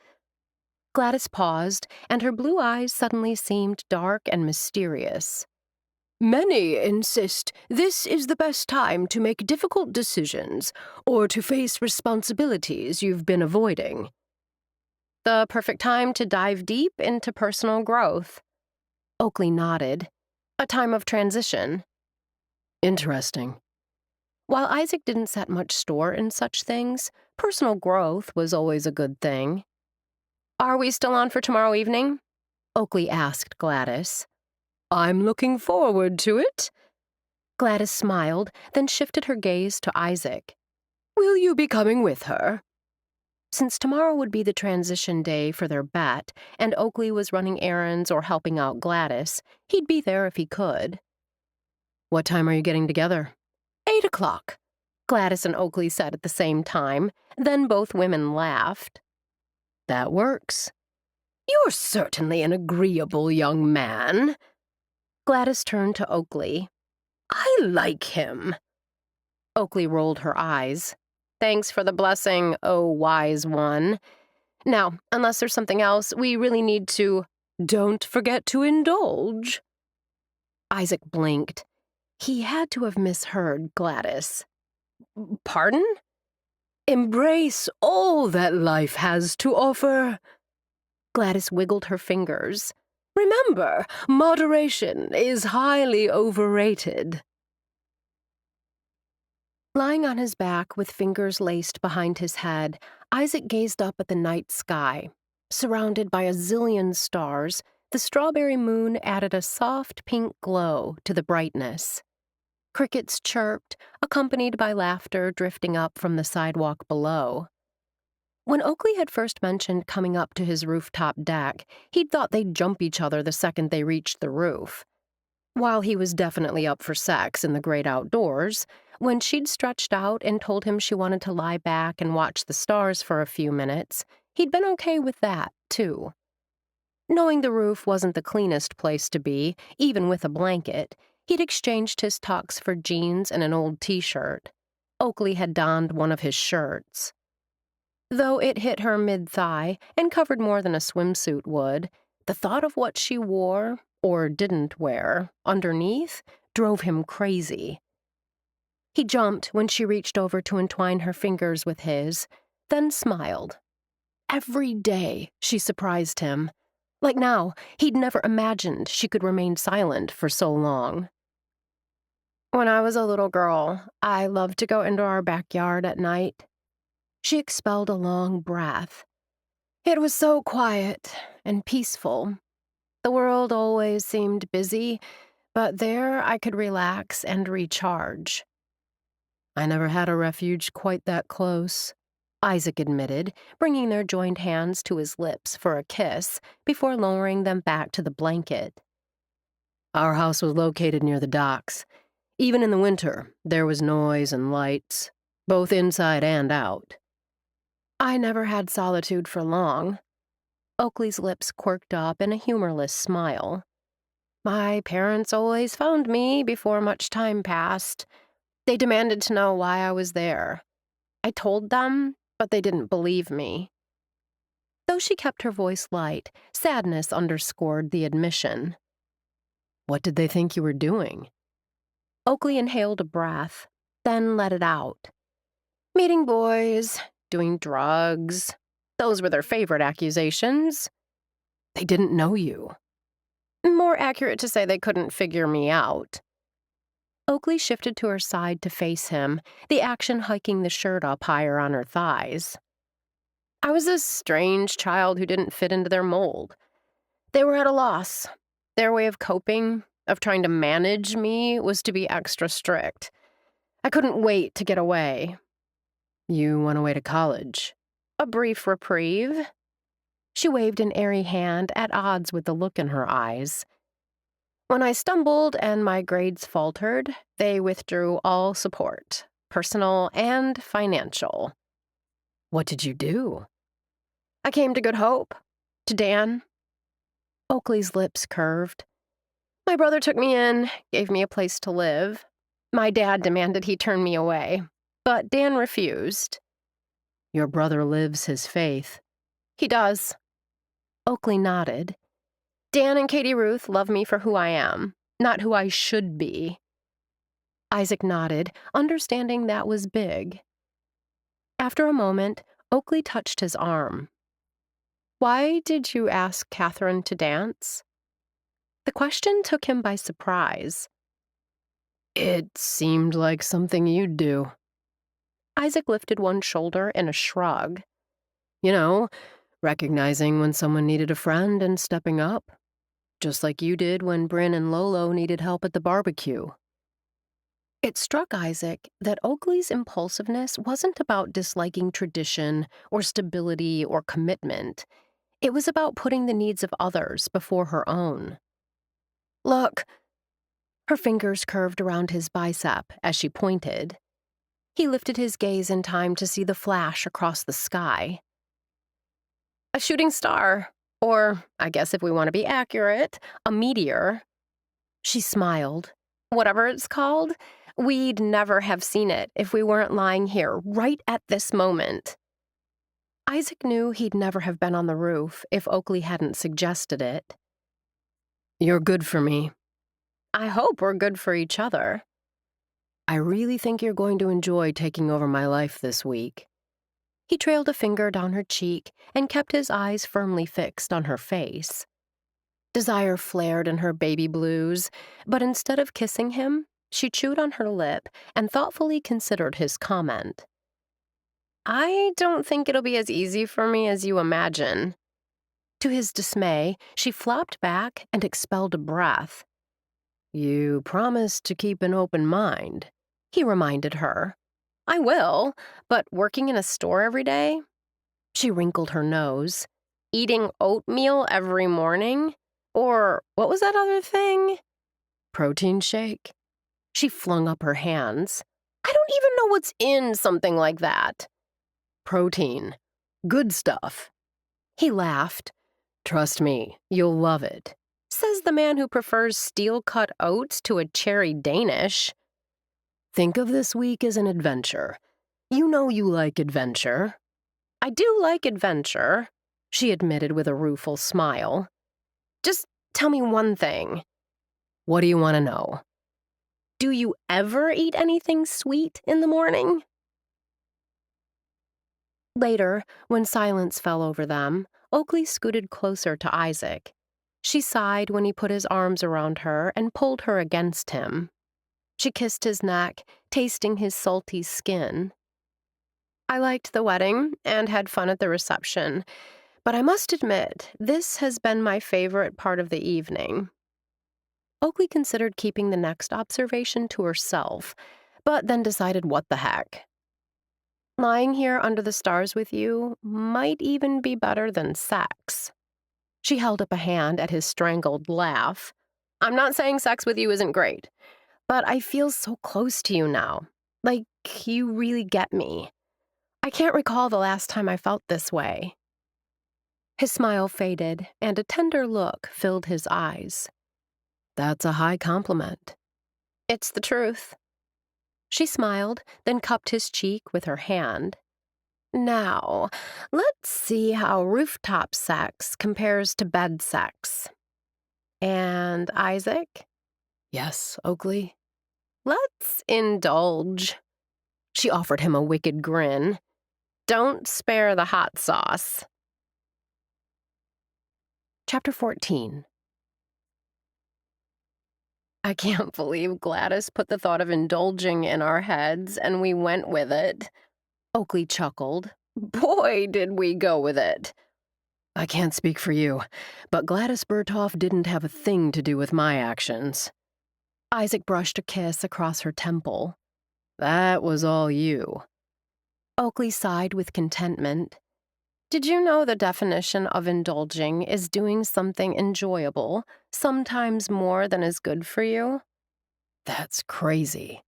Gladys paused, and her blue eyes suddenly seemed dark and mysterious. "Many insist this is the best time to make difficult decisions or to face responsibilities you've been avoiding." "The perfect time to dive deep into personal growth." Oakley nodded. "A time of transition." "Interesting." While Isaac didn't set much store in such things, personal growth was always a good thing. "Are we still on for tomorrow evening?" Oakley asked Gladys. "I'm looking forward to it." Gladys smiled, then shifted her gaze to Isaac. "Will you be coming with her?" Since tomorrow would be the transition day for their bet, and Oakley was running errands or helping out Gladys, he'd be there if he could. What time are you getting together? 8 o'clock, Gladys and Oakley said at the same time. Then both women laughed. That works. You're certainly an agreeable young man. Gladys turned to Oakley. I like him. Oakley rolled her eyes. Thanks for the blessing, oh wise one. Now, unless there's something else, we really need to... Don't forget to indulge. Isaac blinked. He had to have misheard Gladys. Pardon? Embrace all that life has to offer. Gladys wiggled her fingers. Remember, moderation is highly overrated. Lying on his back with fingers laced behind his head, Isaac gazed up at the night sky. Surrounded by a zillion stars, the strawberry moon added a soft pink glow to the brightness. Crickets chirped, accompanied by laughter drifting up from the sidewalk below. When Oakley had first mentioned coming up to his rooftop deck, he'd thought they'd jump each other the second they reached the roof. While he was definitely up for sex in the great outdoors, when she'd stretched out and told him she wanted to lie back and watch the stars for a few minutes, he'd been okay with that, too. Knowing the roof wasn't the cleanest place to be, even with a blanket, he'd exchanged his tux for jeans and an old t-shirt. Oakley had donned one of his shirts. Though it hit her mid-thigh and covered more than a swimsuit would, the thought of what she wore, or didn't wear, underneath drove him crazy. He jumped when she reached over to entwine her fingers with his, then smiled. Every day she surprised him. Like now, he'd never imagined she could remain silent for so long. When I was a little girl, I loved to go into our backyard at night. She expelled a long breath. It was so quiet and peaceful. The world always seemed busy, but there I could relax and recharge. I never had a refuge quite that close, Isaac admitted, bringing their joined hands to his lips for a kiss before lowering them back to the blanket. Our house was located near the docks. Even in the winter, there was noise and lights, both inside and out. I never had solitude for long. Oakley's lips quirked up in a humorless smile. My parents always found me before much time passed. They demanded to know why I was there. I told them, but they didn't believe me. Though she kept her voice light, sadness underscored the admission. What did they think you were doing? Oakley inhaled a breath, then let it out. Meeting boys, doing drugs. Those were their favorite accusations. They didn't know you. More accurate to say they couldn't figure me out. Oakley shifted to her side to face him, the action hiking the shirt up higher on her thighs. I was a strange child who didn't fit into their mold. They were at a loss. Their way of coping, of trying to manage me, was to be extra strict. I couldn't wait to get away. You went away to college. A brief reprieve. She waved an airy hand at odds with the look in her eyes. When I stumbled and my grades faltered, they withdrew all support, personal and financial. What did you do? I came to Good Hope, to Dan. Oakley's lips curved. My brother took me in, gave me a place to live. My dad demanded he turn me away, but Dan refused. Your brother lives his faith. He does. Oakley nodded. Dan and Katie Ruth love me for who I am, not who I should be. Isaac nodded, understanding that was big. After a moment, Oakley touched his arm. Why did you ask Catherine to dance? The question took him by surprise. It seemed like something you'd do. Isaac lifted one shoulder in a shrug. You know, recognizing when someone needed a friend and stepping up. Just like you did when Bryn and Lolo needed help at the barbecue. It struck Isaac that Oakley's impulsiveness wasn't about disliking tradition or stability or commitment. It was about putting the needs of others before her own. Look, her fingers curved around his bicep as she pointed. He lifted his gaze in time to see the flash across the sky. A shooting star, or, I guess if we want to be accurate, a meteor. She smiled. Whatever it's called, we'd never have seen it if we weren't lying here right at this moment. Isaac knew he'd never have been on the roof if Oakley hadn't suggested it. You're good for me. I hope we're good for each other. I really think you're going to enjoy taking over my life this week. He trailed a finger down her cheek and kept his eyes firmly fixed on her face. Desire flared in her baby blues, but instead of kissing him, she chewed on her lip and thoughtfully considered his comment. I don't think it'll be as easy for me as you imagine. To his dismay, she flopped back and expelled a breath. You promised to keep an open mind, he reminded her. I will, but working in a store every day? She wrinkled her nose. Eating oatmeal every morning? Or what was that other thing? Protein shake? She flung up her hands. I don't even know what's in something like that. Protein. Good stuff. He laughed. Trust me, you'll love it. Says the man who prefers steel-cut oats to a cherry Danish. Think of this week as an adventure. You know you like adventure. I do like adventure, she admitted with a rueful smile. Just tell me one thing. What do you want to know? Do you ever eat anything sweet in the morning? Later, when silence fell over them, Oakley scooted closer to Isaac. She sighed when he put his arms around her and pulled her against him. She kissed his neck, tasting his salty skin. I liked the wedding and had fun at the reception, but I must admit, this has been my favorite part of the evening. Oakley considered keeping the next observation to herself, but then decided what the heck. Lying here under the stars with you might even be better than sex. She held up a hand at his strangled laugh. I'm not saying sex with you isn't great, but I feel so close to you now. Like, you really get me. I can't recall the last time I felt this way. His smile faded, and a tender look filled his eyes. That's a high compliment. It's the truth. She smiled, then cupped his cheek with her hand. Now, let's see how rooftop sex compares to bed sex. And Isaac? Yes, Oakley? Let's indulge. She offered him a wicked grin. Don't spare the hot sauce. Chapter 14. I can't believe Gladys put the thought of indulging in our heads and we went with it. Oakley chuckled. Boy, did we go with it. I can't speak for you, but Gladys Berthoff didn't have a thing to do with my actions. Isaac brushed a kiss across her temple. That was all you. Oakley sighed with contentment. Did you know the definition of indulging is doing something enjoyable, sometimes more than is good for you? That's crazy.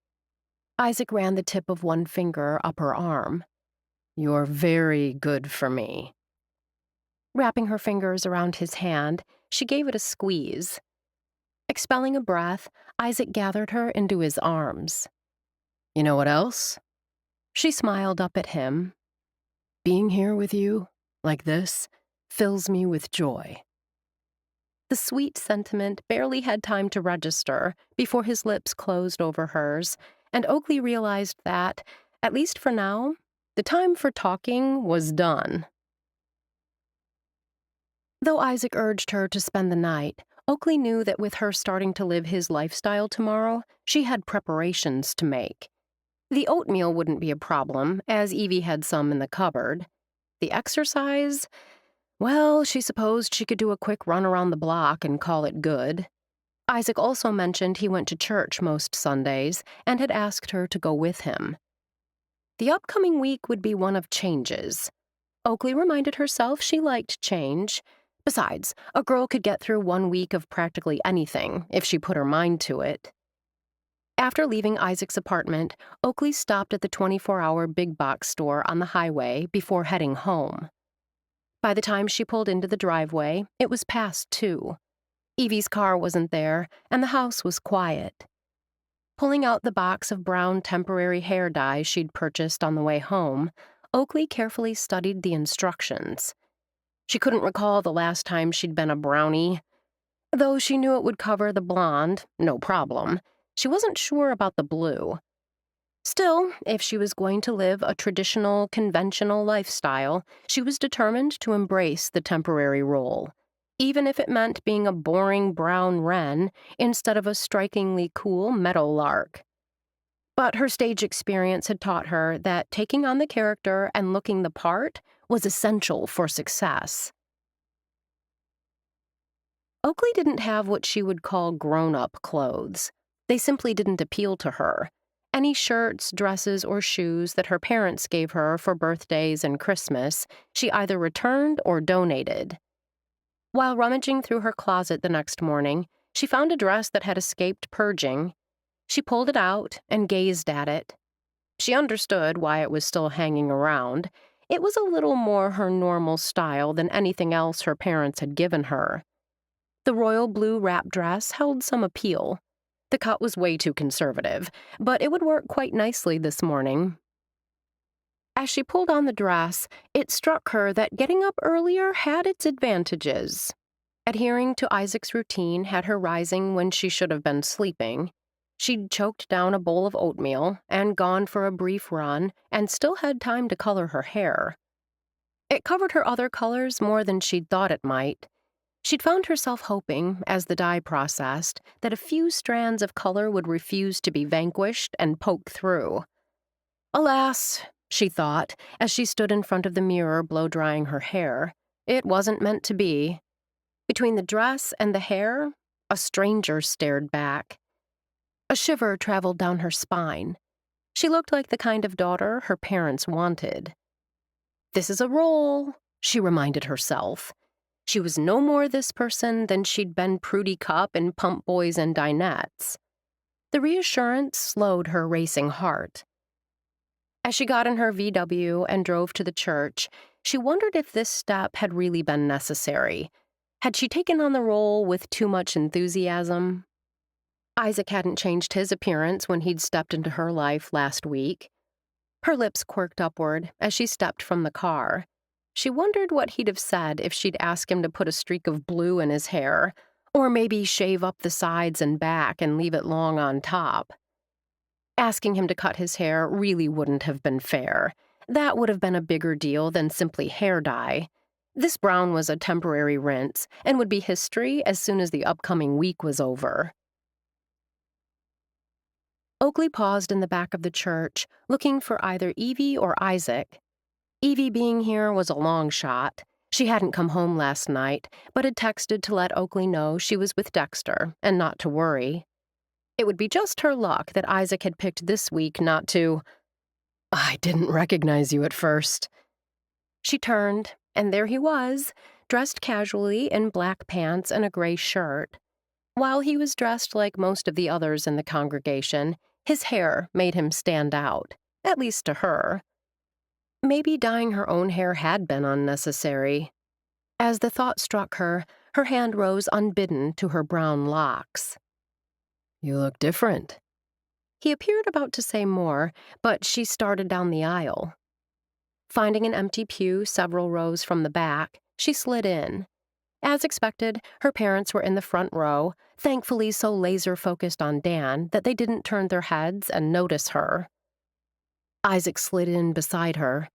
Isaac ran the tip of one finger up her arm. You're very good for me. Wrapping her fingers around his hand, she gave it a squeeze. Expelling a breath, Isaac gathered her into his arms. You know what else? She smiled up at him. Being here with you, like this, fills me with joy. The sweet sentiment barely had time to register before his lips closed over hers, and Oakley realized that, at least for now, the time for talking was done. Though Isaac urged her to spend the night, Oakley knew that with her starting to live his lifestyle tomorrow, she had preparations to make. The oatmeal wouldn't be a problem, as Evie had some in the cupboard. The exercise? Well, she supposed she could do a quick run around the block and call it good. Isaac also mentioned he went to church most Sundays and had asked her to go with him. The upcoming week would be one of changes. Oakley reminded herself she liked change. Besides, a girl could get through 1 week of practically anything if she put her mind to it. After leaving Isaac's apartment, Oakley stopped at the 24-hour big box store on the highway before heading home. By the time she pulled into the driveway, it was past 2. Evie's car wasn't there, and the house was quiet. Pulling out the box of brown temporary hair dye she'd purchased on the way home, Oakley carefully studied the instructions. She couldn't recall the last time she'd been a brownie. Though she knew it would cover the blonde, no problem, she wasn't sure about the blue. Still, if she was going to live a traditional, conventional lifestyle, she was determined to embrace the temporary role, even if it meant being a boring brown wren instead of a strikingly cool meadowlark. But her stage experience had taught her that taking on the character and looking the part was essential for success. Oakley didn't have what she would call grown-up clothes. They simply didn't appeal to her. Any shirts, dresses, or shoes that her parents gave her for birthdays and Christmas, she either returned or donated. While rummaging through her closet the next morning, she found a dress that had escaped purging. She pulled it out and gazed at it. She understood why it was still hanging around. It was a little more her normal style than anything else her parents had given her. The royal blue wrap dress held some appeal. The cut was way too conservative, but it would work quite nicely this morning. As she pulled on the dress, it struck her that getting up earlier had its advantages. Adhering to Isaac's routine had her rising when she should have been sleeping. She'd choked down a bowl of oatmeal and gone for a brief run and still had time to color her hair. It covered her other colors more than she'd thought it might. She'd found herself hoping, as the dye processed, that a few strands of color would refuse to be vanquished and poke through. Alas, she thought, as she stood in front of the mirror blow-drying her hair, it wasn't meant to be. Between the dress and the hair, a stranger stared back. A shiver traveled down her spine. She looked like the kind of daughter her parents wanted. This is a role, she reminded herself. She was no more this person than she'd been Prudy Cup in Pump Boys and Dinettes. The reassurance slowed her racing heart. As she got in her VW and drove to the church, she wondered if this step had really been necessary. Had she taken on the role with too much enthusiasm? Isaac hadn't changed his appearance when he'd stepped into her life last week. Her lips quirked upward as she stepped from the car. She wondered what he'd have said if she'd asked him to put a streak of blue in his hair, or maybe shave up the sides and back and leave it long on top. Asking him to cut his hair really wouldn't have been fair. That would have been a bigger deal than simply hair dye. This brown was a temporary rinse and would be history as soon as the upcoming week was over. Oakley paused in the back of the church, looking for either Evie or Isaac. Evie being here was a long shot. She hadn't come home last night, but had texted to let Oakley know she was with Dexter and not to worry. It would be just her luck that Isaac had picked this week not to... "I didn't recognize you at first." She turned, and there he was, dressed casually in black pants and a gray shirt. While he was dressed like most of the others in the congregation, his hair made him stand out, at least to her. Maybe dyeing her own hair had been unnecessary. As the thought struck her, her hand rose unbidden to her brown locks. "You look different." He appeared about to say more, but she started down the aisle. Finding an empty pew several rows from the back, she slid in. As expected, her parents were in the front row, thankfully so laser-focused on Dan that they didn't turn their heads and notice her. Isaac slid in beside her.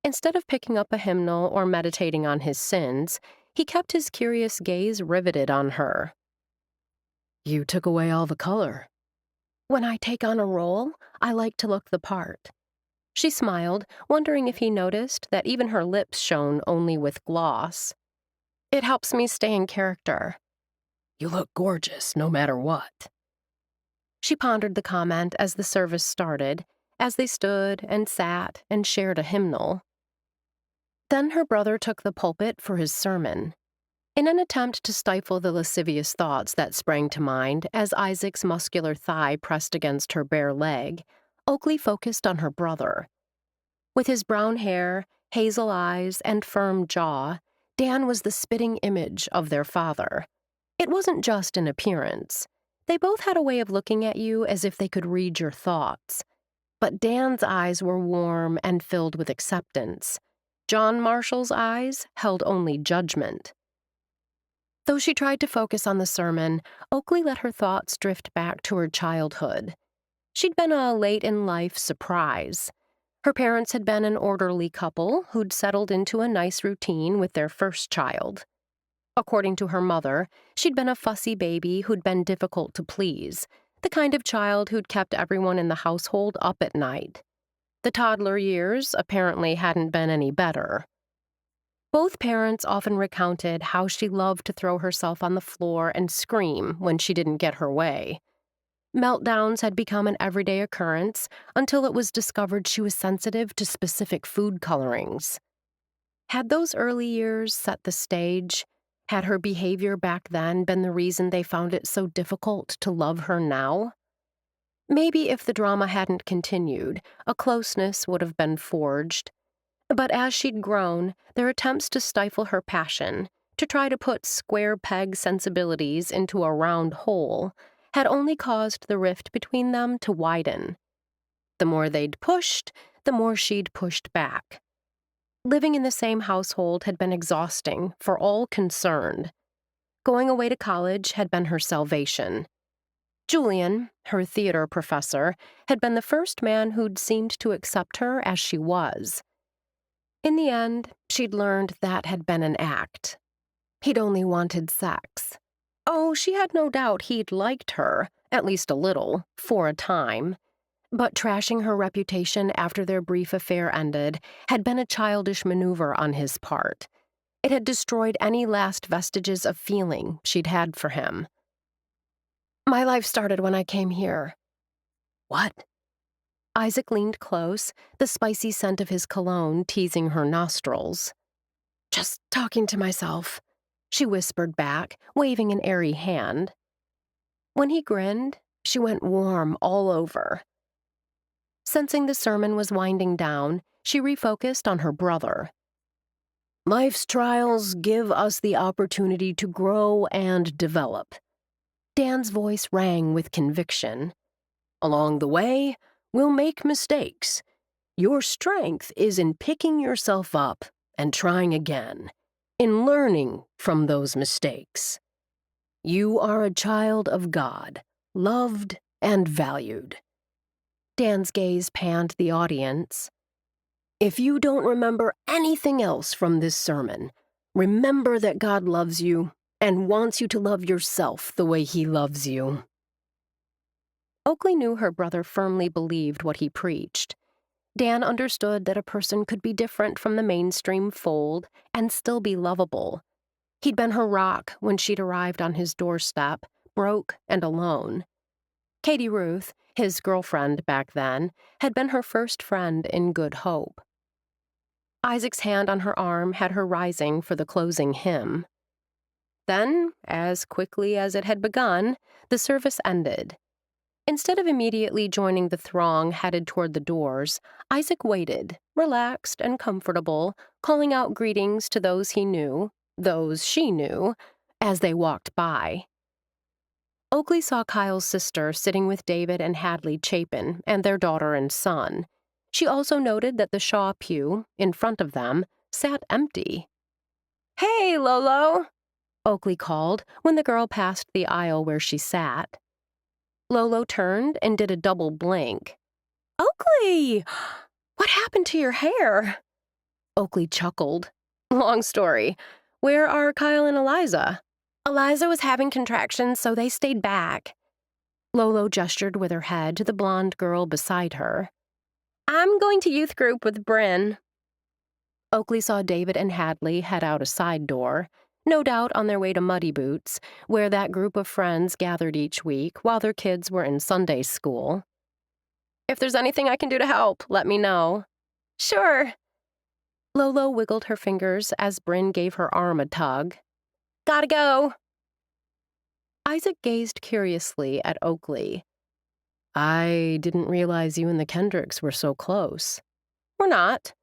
Instead of picking up a hymnal or meditating on his sins, he kept his curious gaze riveted on her. "You took away all the color." "When I take on a role, I like to look the part." She smiled, wondering if he noticed that even her lips shone only with gloss. "It helps me stay in character." You look gorgeous no matter what." She pondered the comment as the service started, as they stood and sat and shared a hymnal. Then her brother took the pulpit for his sermon. In an attempt to stifle the lascivious thoughts that sprang to mind as Isaac's muscular thigh pressed against her bare leg, Oakley focused on her brother. With his brown hair, hazel eyes, and firm jaw, Dan was the spitting image of their father. It wasn't just an appearance. They both had a way of looking at you as if they could read your thoughts. But Dan's eyes were warm and filled with acceptance. John Marshall's eyes held only judgment. Though she tried to focus on the sermon, Oakley let her thoughts drift back to her childhood. She'd been a late-in-life surprise. Her parents had been an orderly couple who'd settled into a nice routine with their first child. According to her mother, she'd been a fussy baby who'd been difficult to please, the kind of child who'd kept everyone in the household up at night. The toddler years apparently hadn't been any better. Both parents often recounted how she loved to throw herself on the floor and scream when she didn't get her way. Meltdowns had become an everyday occurrence until it was discovered she was sensitive to specific food colorings. Had those early years set the stage? Had her behavior back then been the reason they found it so difficult to love her now? Maybe if the drama hadn't continued, a closeness would have been forged. But as she'd grown, their attempts to stifle her passion, to try to put square peg sensibilities into a round hole, had only caused the rift between them to widen. The more they'd pushed, the more she'd pushed back. Living in the same household had been exhausting for all concerned. Going away to college had been her salvation. Julian, her theater professor, had been the first man who'd seemed to accept her as she was. In the end, she'd learned that had been an act. He'd only wanted sex. Oh, she had no doubt he'd liked her, at least a little, for a time. But trashing her reputation after their brief affair ended had been a childish maneuver on his part. It had destroyed any last vestiges of feeling she'd had for him. "My life started when I came here." "What?" Isaac leaned close, the spicy scent of his cologne teasing her nostrils. "Just talking to myself," she whispered back, waving an airy hand. When he grinned, she went warm all over. Sensing the sermon was winding down, she refocused on her brother. "Life's trials give us the opportunity to grow and develop." Dan's voice rang with conviction. "Along the way, we'll make mistakes. Your strength is in picking yourself up and trying again, in learning from those mistakes. You are a child of God, loved and valued." Dan's gaze panned the audience. "If you don't remember anything else from this sermon, remember that God loves you and wants you to love yourself the way He loves you." Oakley knew her brother firmly believed what he preached. Dan understood that a person could be different from the mainstream fold and still be lovable. He'd been her rock when she'd arrived on his doorstep, broke and alone. Katie Ruth, his girlfriend back then, had been her first friend in Good Hope. Isaac's hand on her arm had her rising for the closing hymn. Then, as quickly as it had begun, the service ended. Instead of immediately joining the throng headed toward the doors, Isaac waited, relaxed and comfortable, calling out greetings to those he knew, those she knew, as they walked by. Oakley saw Kyle's sister sitting with David and Hadley Chapin and their daughter and son. She also noted that the Shaw pew, in front of them, sat empty. "Hey, Lolo!" Oakley called when the girl passed the aisle where she sat. Lolo turned and did a double blink. "Oakley! What happened to your hair?" Oakley chuckled. "Long story. Where are Kyle and Eliza?" "Eliza was having contractions, so they stayed back." Lolo gestured with her head to the blonde girl beside her. "I'm going to youth group with Bryn." Oakley saw David and Hadley head out a side door. no doubt on their way to Muddy Boots, where that group of friends gathered each week while their kids were in Sunday school. "If there's anything I can do to help, let me know." "Sure." Lolo wiggled her fingers as Bryn gave her arm a tug. "Gotta go." Isaac gazed curiously at Oakley. "I didn't realize you and the Kendricks were so close." "We're not."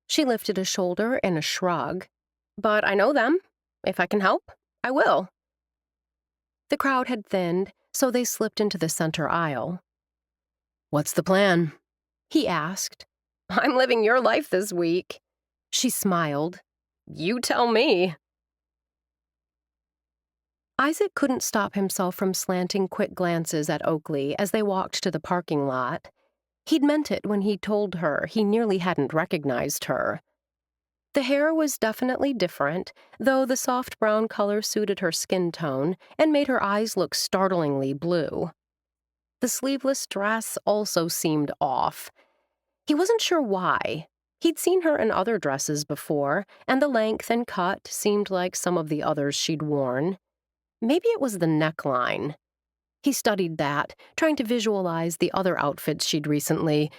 She lifted a shoulder in a shrug. "But I know them. If I can help, I will." The crowd had thinned, so they slipped into the center aisle. "What's the plan?" he asked. "I'm living your life this week." She smiled. "You tell me." Isaac couldn't stop himself from slanting quick glances at Oakley as they walked to the parking lot. He'd meant it when he told her he nearly hadn't recognized her. The hair was definitely different, though the soft brown color suited her skin tone and made her eyes look startlingly blue. The sleeveless dress also seemed off. He wasn't sure why. He'd seen her in other dresses before, and the length and cut seemed like some of the others she'd worn. Maybe it was the neckline. He studied that, trying to visualize the other outfits she'd recently.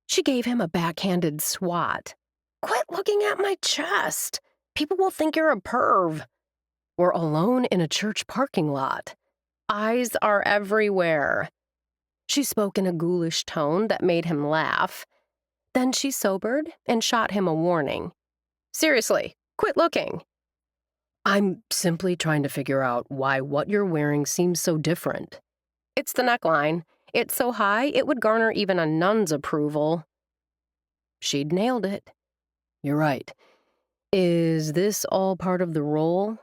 She gave him a backhanded swat. "Quit looking at my chest. People will think you're a perv." We're alone in a church parking lot. Eyes are everywhere. She spoke in a ghoulish tone that made him laugh. Then she sobered and shot him a warning. "Seriously, quit looking." "I'm simply trying to figure out why what you're wearing seems so different." "It's the neckline. It's so high it would garner even a nun's approval." She'd nailed it. "You're right. Is this all part of the role?"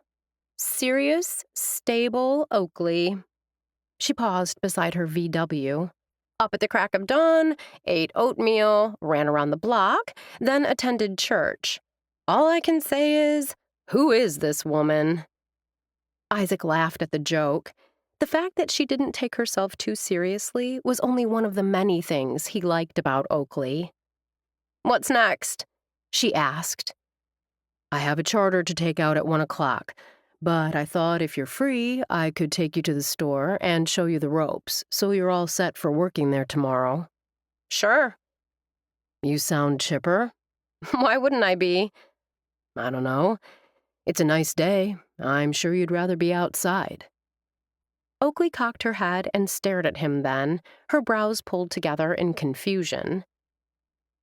Serious, stable Oakley. She paused beside her VW. Up at the crack of dawn, ate oatmeal, ran around the block, then attended church. All I can say is, who is this woman? Isaac laughed at the joke. The fact that she didn't take herself too seriously was only one of the many things he liked about Oakley. "What's next?" she asked. "I have a charter to take out at 1 o'clock, but I thought if you're free, I could take you to the store and show you the ropes, so you're all set for working there tomorrow." "Sure." "You sound chipper." "Why wouldn't I be?" "I don't know. It's a nice day. I'm sure you'd rather be outside." Oakley cocked her head and stared at him then, her brows pulled together in confusion.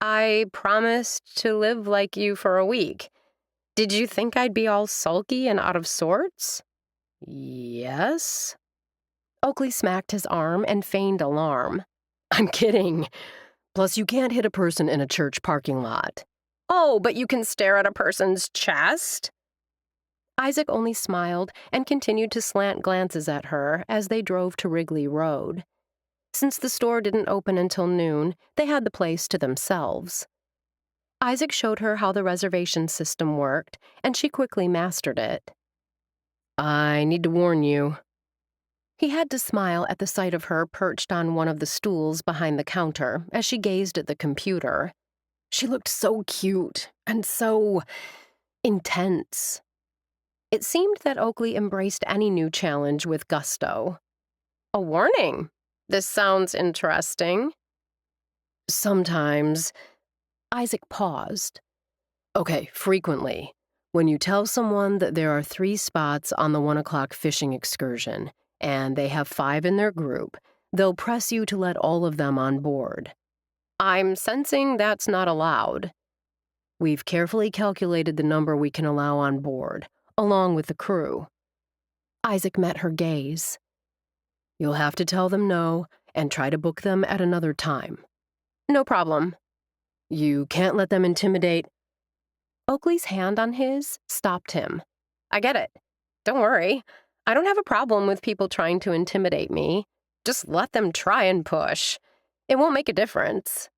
"I promised to live like you for a week. Did you think I'd be all sulky and out of sorts?" "Yes?" Oakley smacked his arm and feigned alarm. "I'm kidding. Plus, you can't hit a person in a church parking lot." "Oh, but you can stare at a person's chest?" Isaac only smiled and continued to slant glances at her as they drove to Wrigley Road. Since the store didn't open until noon, they had the place to themselves. Isaac showed her how the reservation system worked, and she quickly mastered it. "I need to warn you." He had to smile at the sight of her perched on one of the stools behind the counter as she gazed at the computer. She looked so cute and so intense. It seemed that Oakley embraced any new challenge with gusto. "A warning. This sounds interesting." "Sometimes." Isaac paused. "Okay, frequently. When you tell someone that there are 3 spots on the 1 o'clock fishing excursion, and they have 5 in their group, they'll press you to let all of them on board." "I'm sensing that's not allowed." "We've carefully calculated the number we can allow on board, along with the crew." Isaac met her gaze. "You'll have to tell them no and try to book them at another time." "No problem." "You can't let them intimidate." Oakley's hand on his stopped him. "I get it. Don't worry. I don't have a problem with people trying to intimidate me. Just let them try and push. It won't make a difference."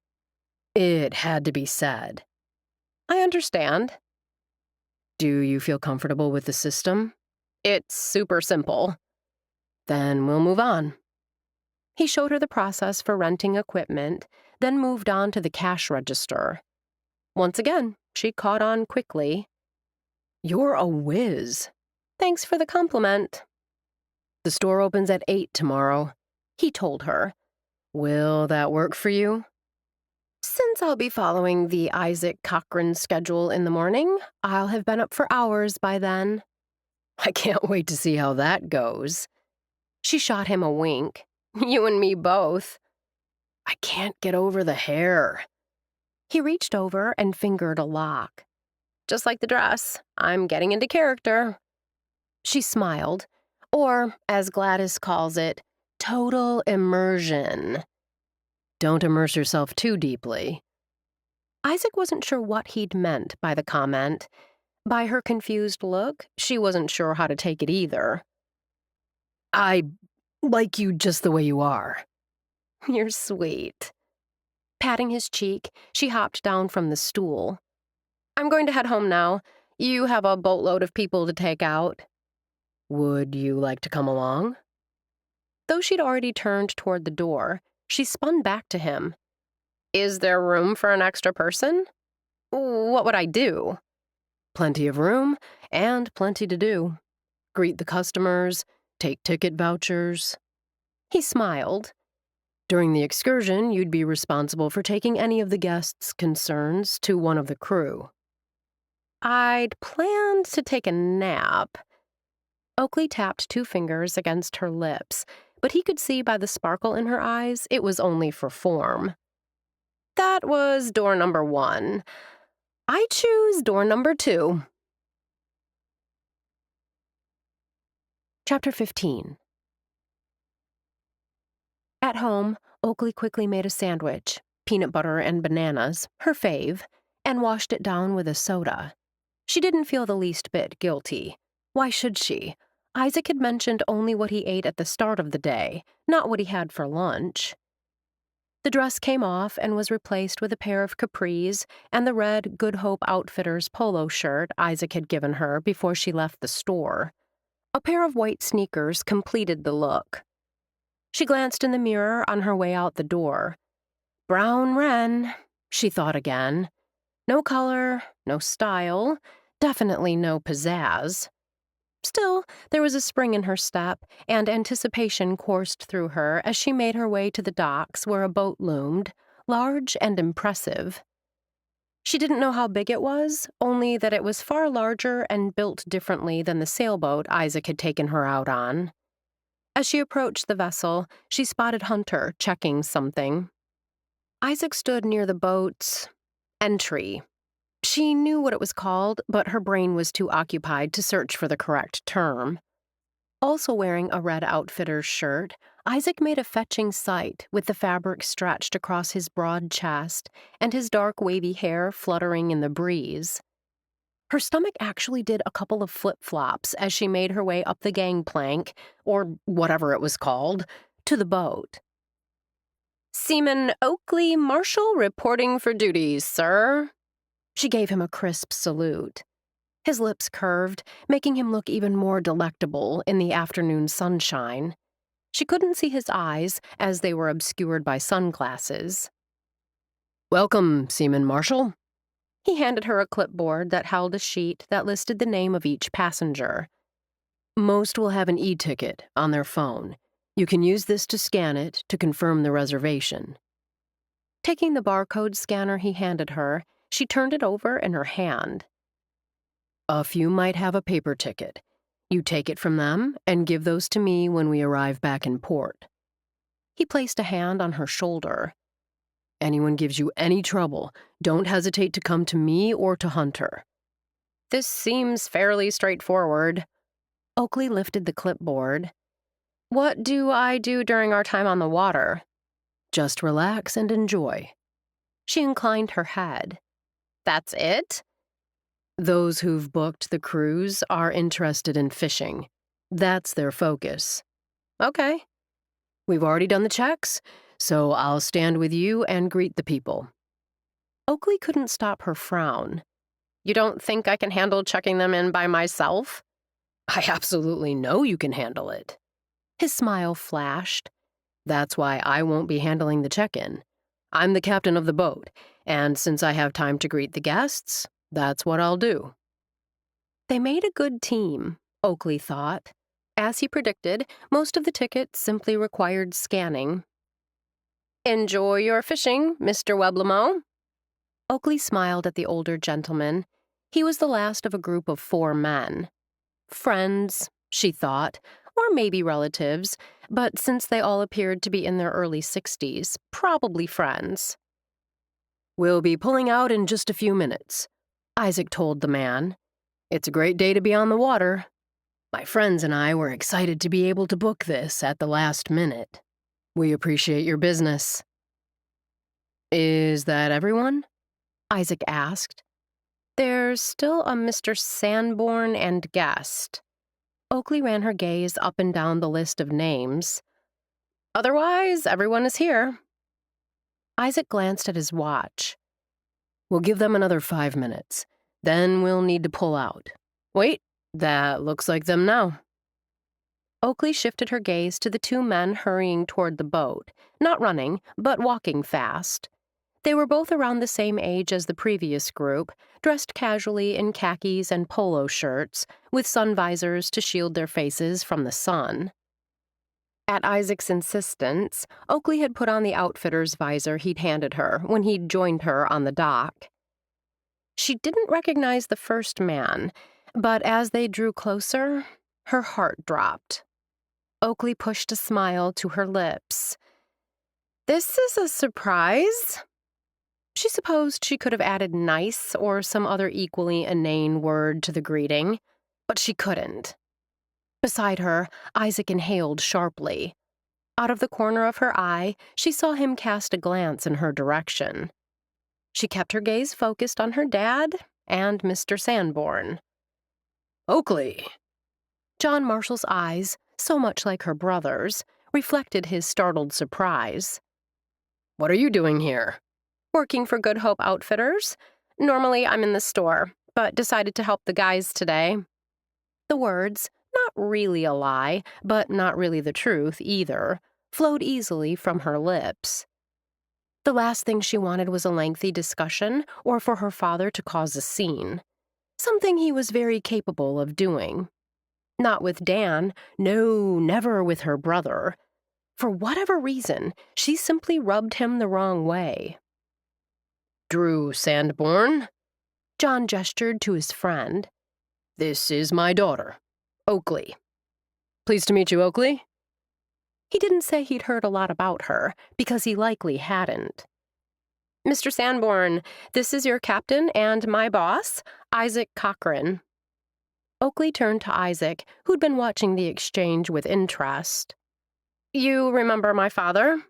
It had to be said. "I understand." "Do you feel comfortable with the system?" "It's super simple." "Then we'll move on." He showed her the process for renting equipment, then moved on to the cash register. Once again, she caught on quickly. You're a whiz. Thanks for the compliment. The store opens at 8 tomorrow, He told her. Will that work for you? Since I'll be following the Isaac Cochran schedule in the morning, I'll have been up for hours by then. I can't wait to see how that goes. She shot him a wink. You and me both. I can't get over the hair. He reached over and fingered a lock. Just like the dress, I'm getting into character. She smiled, or, as Gladys calls it, total immersion. Don't immerse yourself too deeply. Isaac wasn't sure what he'd meant by the comment. By her confused look, she wasn't sure how to take it either. I like you just the way you are. You're sweet. Patting his cheek, she hopped down from the stool. I'm going to head home now. You have a boatload of people to take out. Would you like to come along? Though she'd already turned toward the door, she spun back to him. Is there room for an extra person? What would I do? Plenty of room and plenty to do. Greet the customers, take ticket vouchers. He smiled. During the excursion, you'd be responsible for taking any of the guests' concerns to one of the crew. I'd planned to take a nap. Oakley tapped 2 fingers against her lips, but he could see by the sparkle in her eyes it was only for form. That was door number 1. I choose door number 2. Chapter 15. At home, Oakley quickly made a sandwich, peanut butter and bananas, her fave, and washed it down with a soda. She didn't feel the least bit guilty. Why should she? Isaac had mentioned only what he ate at the start of the day, not what he had for lunch. The dress came off and was replaced with a pair of capris and the red Good Hope Outfitters polo shirt Isaac had given her before she left the store. A pair of white sneakers completed the look. She glanced in the mirror on her way out the door. Brown Wren, she thought again. No color, no style, definitely no pizzazz. Still, there was a spring in her step, and anticipation coursed through her as she made her way to the docks where a boat loomed, large and impressive. She didn't know how big it was, only that it was far larger and built differently than the sailboat Isaac had taken her out on. As she approached the vessel, she spotted Hunter checking something. Isaac stood near the boat's entry. She knew what it was called, but her brain was too occupied to search for the correct term. Also wearing a red outfitter's shirt, Isaac made a fetching sight with the fabric stretched across his broad chest and his dark wavy hair fluttering in the breeze. Her stomach actually did a couple of flip-flops as she made her way up the gangplank, or whatever it was called, to the boat. Seaman Oakley Marshall reporting for duty, sir. She gave him a crisp salute. His lips curved, making him look even more delectable in the afternoon sunshine. She couldn't see his eyes, as they were obscured by sunglasses. Welcome, Seaman Marshall. He handed her a clipboard that held a sheet that listed the name of each passenger. Most will have an e-ticket on their phone. You can use this to scan it to confirm the reservation. Taking the barcode scanner he handed her, she turned it over in her hand. A few might have a paper ticket. You take it from them and give those to me when we arrive back in port. He placed a hand on her shoulder. Anyone gives you any trouble, don't hesitate to come to me or to Hunter. This seems fairly straightforward. Oakley lifted the clipboard. What do I do during our time on the water? Just relax and enjoy. She inclined her head. That's it? Those who've booked the cruise are interested in fishing. That's their focus. Okay. We've already done the checks, so I'll stand with you and greet the people. Oakley couldn't stop her frown. You don't think I can handle checking them in by myself? I absolutely know you can handle it. His smile flashed. That's why I won't be handling the check-in. I'm the captain of the boat, and since I have time to greet the guests, that's what I'll do. They made a good team, Oakley thought. As he predicted, most of the tickets simply required scanning. "Enjoy your fishing, Mr. Weblamo." Oakley smiled at the older gentleman. He was the last of a group of 4 men. Friends, she thought, or maybe relatives, but since they all appeared to be in their early 60s, probably friends. "We'll be pulling out in just a few minutes," Isaac told the man. "It's a great day to be on the water. My friends and I were excited to be able to book this at the last minute. We appreciate your business." "Is that everyone?" Isaac asked. "There's still a Mr. Sanborn and guest." Oakley ran her gaze up and down the list of names. "Otherwise, everyone is here." Isaac glanced at his watch. "We'll give them another 5 minutes. Then we'll need to pull out. Wait, that looks like them now." Oakley shifted her gaze to the 2 men hurrying toward the boat, not running, but walking fast. They were both around the same age as the previous group, dressed casually in khakis and polo shirts, with sun visors to shield their faces from the sun. At Isaac's insistence, Oakley had put on the outfitter's visor he'd handed her when he'd joined her on the dock. She didn't recognize the first man, but as they drew closer, her heart dropped. Oakley pushed a smile to her lips. "This is a surprise." She supposed she could have added nice or some other equally inane word to the greeting, but she couldn't. Beside her, Isaac inhaled sharply. Out of the corner of her eye, she saw him cast a glance in her direction. She kept her gaze focused on her dad and Mr. Sanborn. "Oakley!" John Marshall's eyes, so much like her brother's, reflected his startled surprise. "What are you doing here?" "Working for Good Hope Outfitters. Normally I'm in the store, but decided to help the guys today." The words, not really a lie, but not really the truth either, flowed easily from her lips. The last thing she wanted was a lengthy discussion or for her father to cause a scene. Something he was very capable of doing. Not with Dan, no, never with her brother. For whatever reason, she simply rubbed him the wrong way. "Drew Sanborn?" John gestured to his friend. "This is my daughter, Oakley. Pleased to meet you, Oakley." He didn't say he'd heard a lot about her, because he likely hadn't. "Mr. Sanborn, this is your captain and my boss, Isaac Cochran." Oakley turned to Isaac, who'd been watching the exchange with interest. "You remember my father?"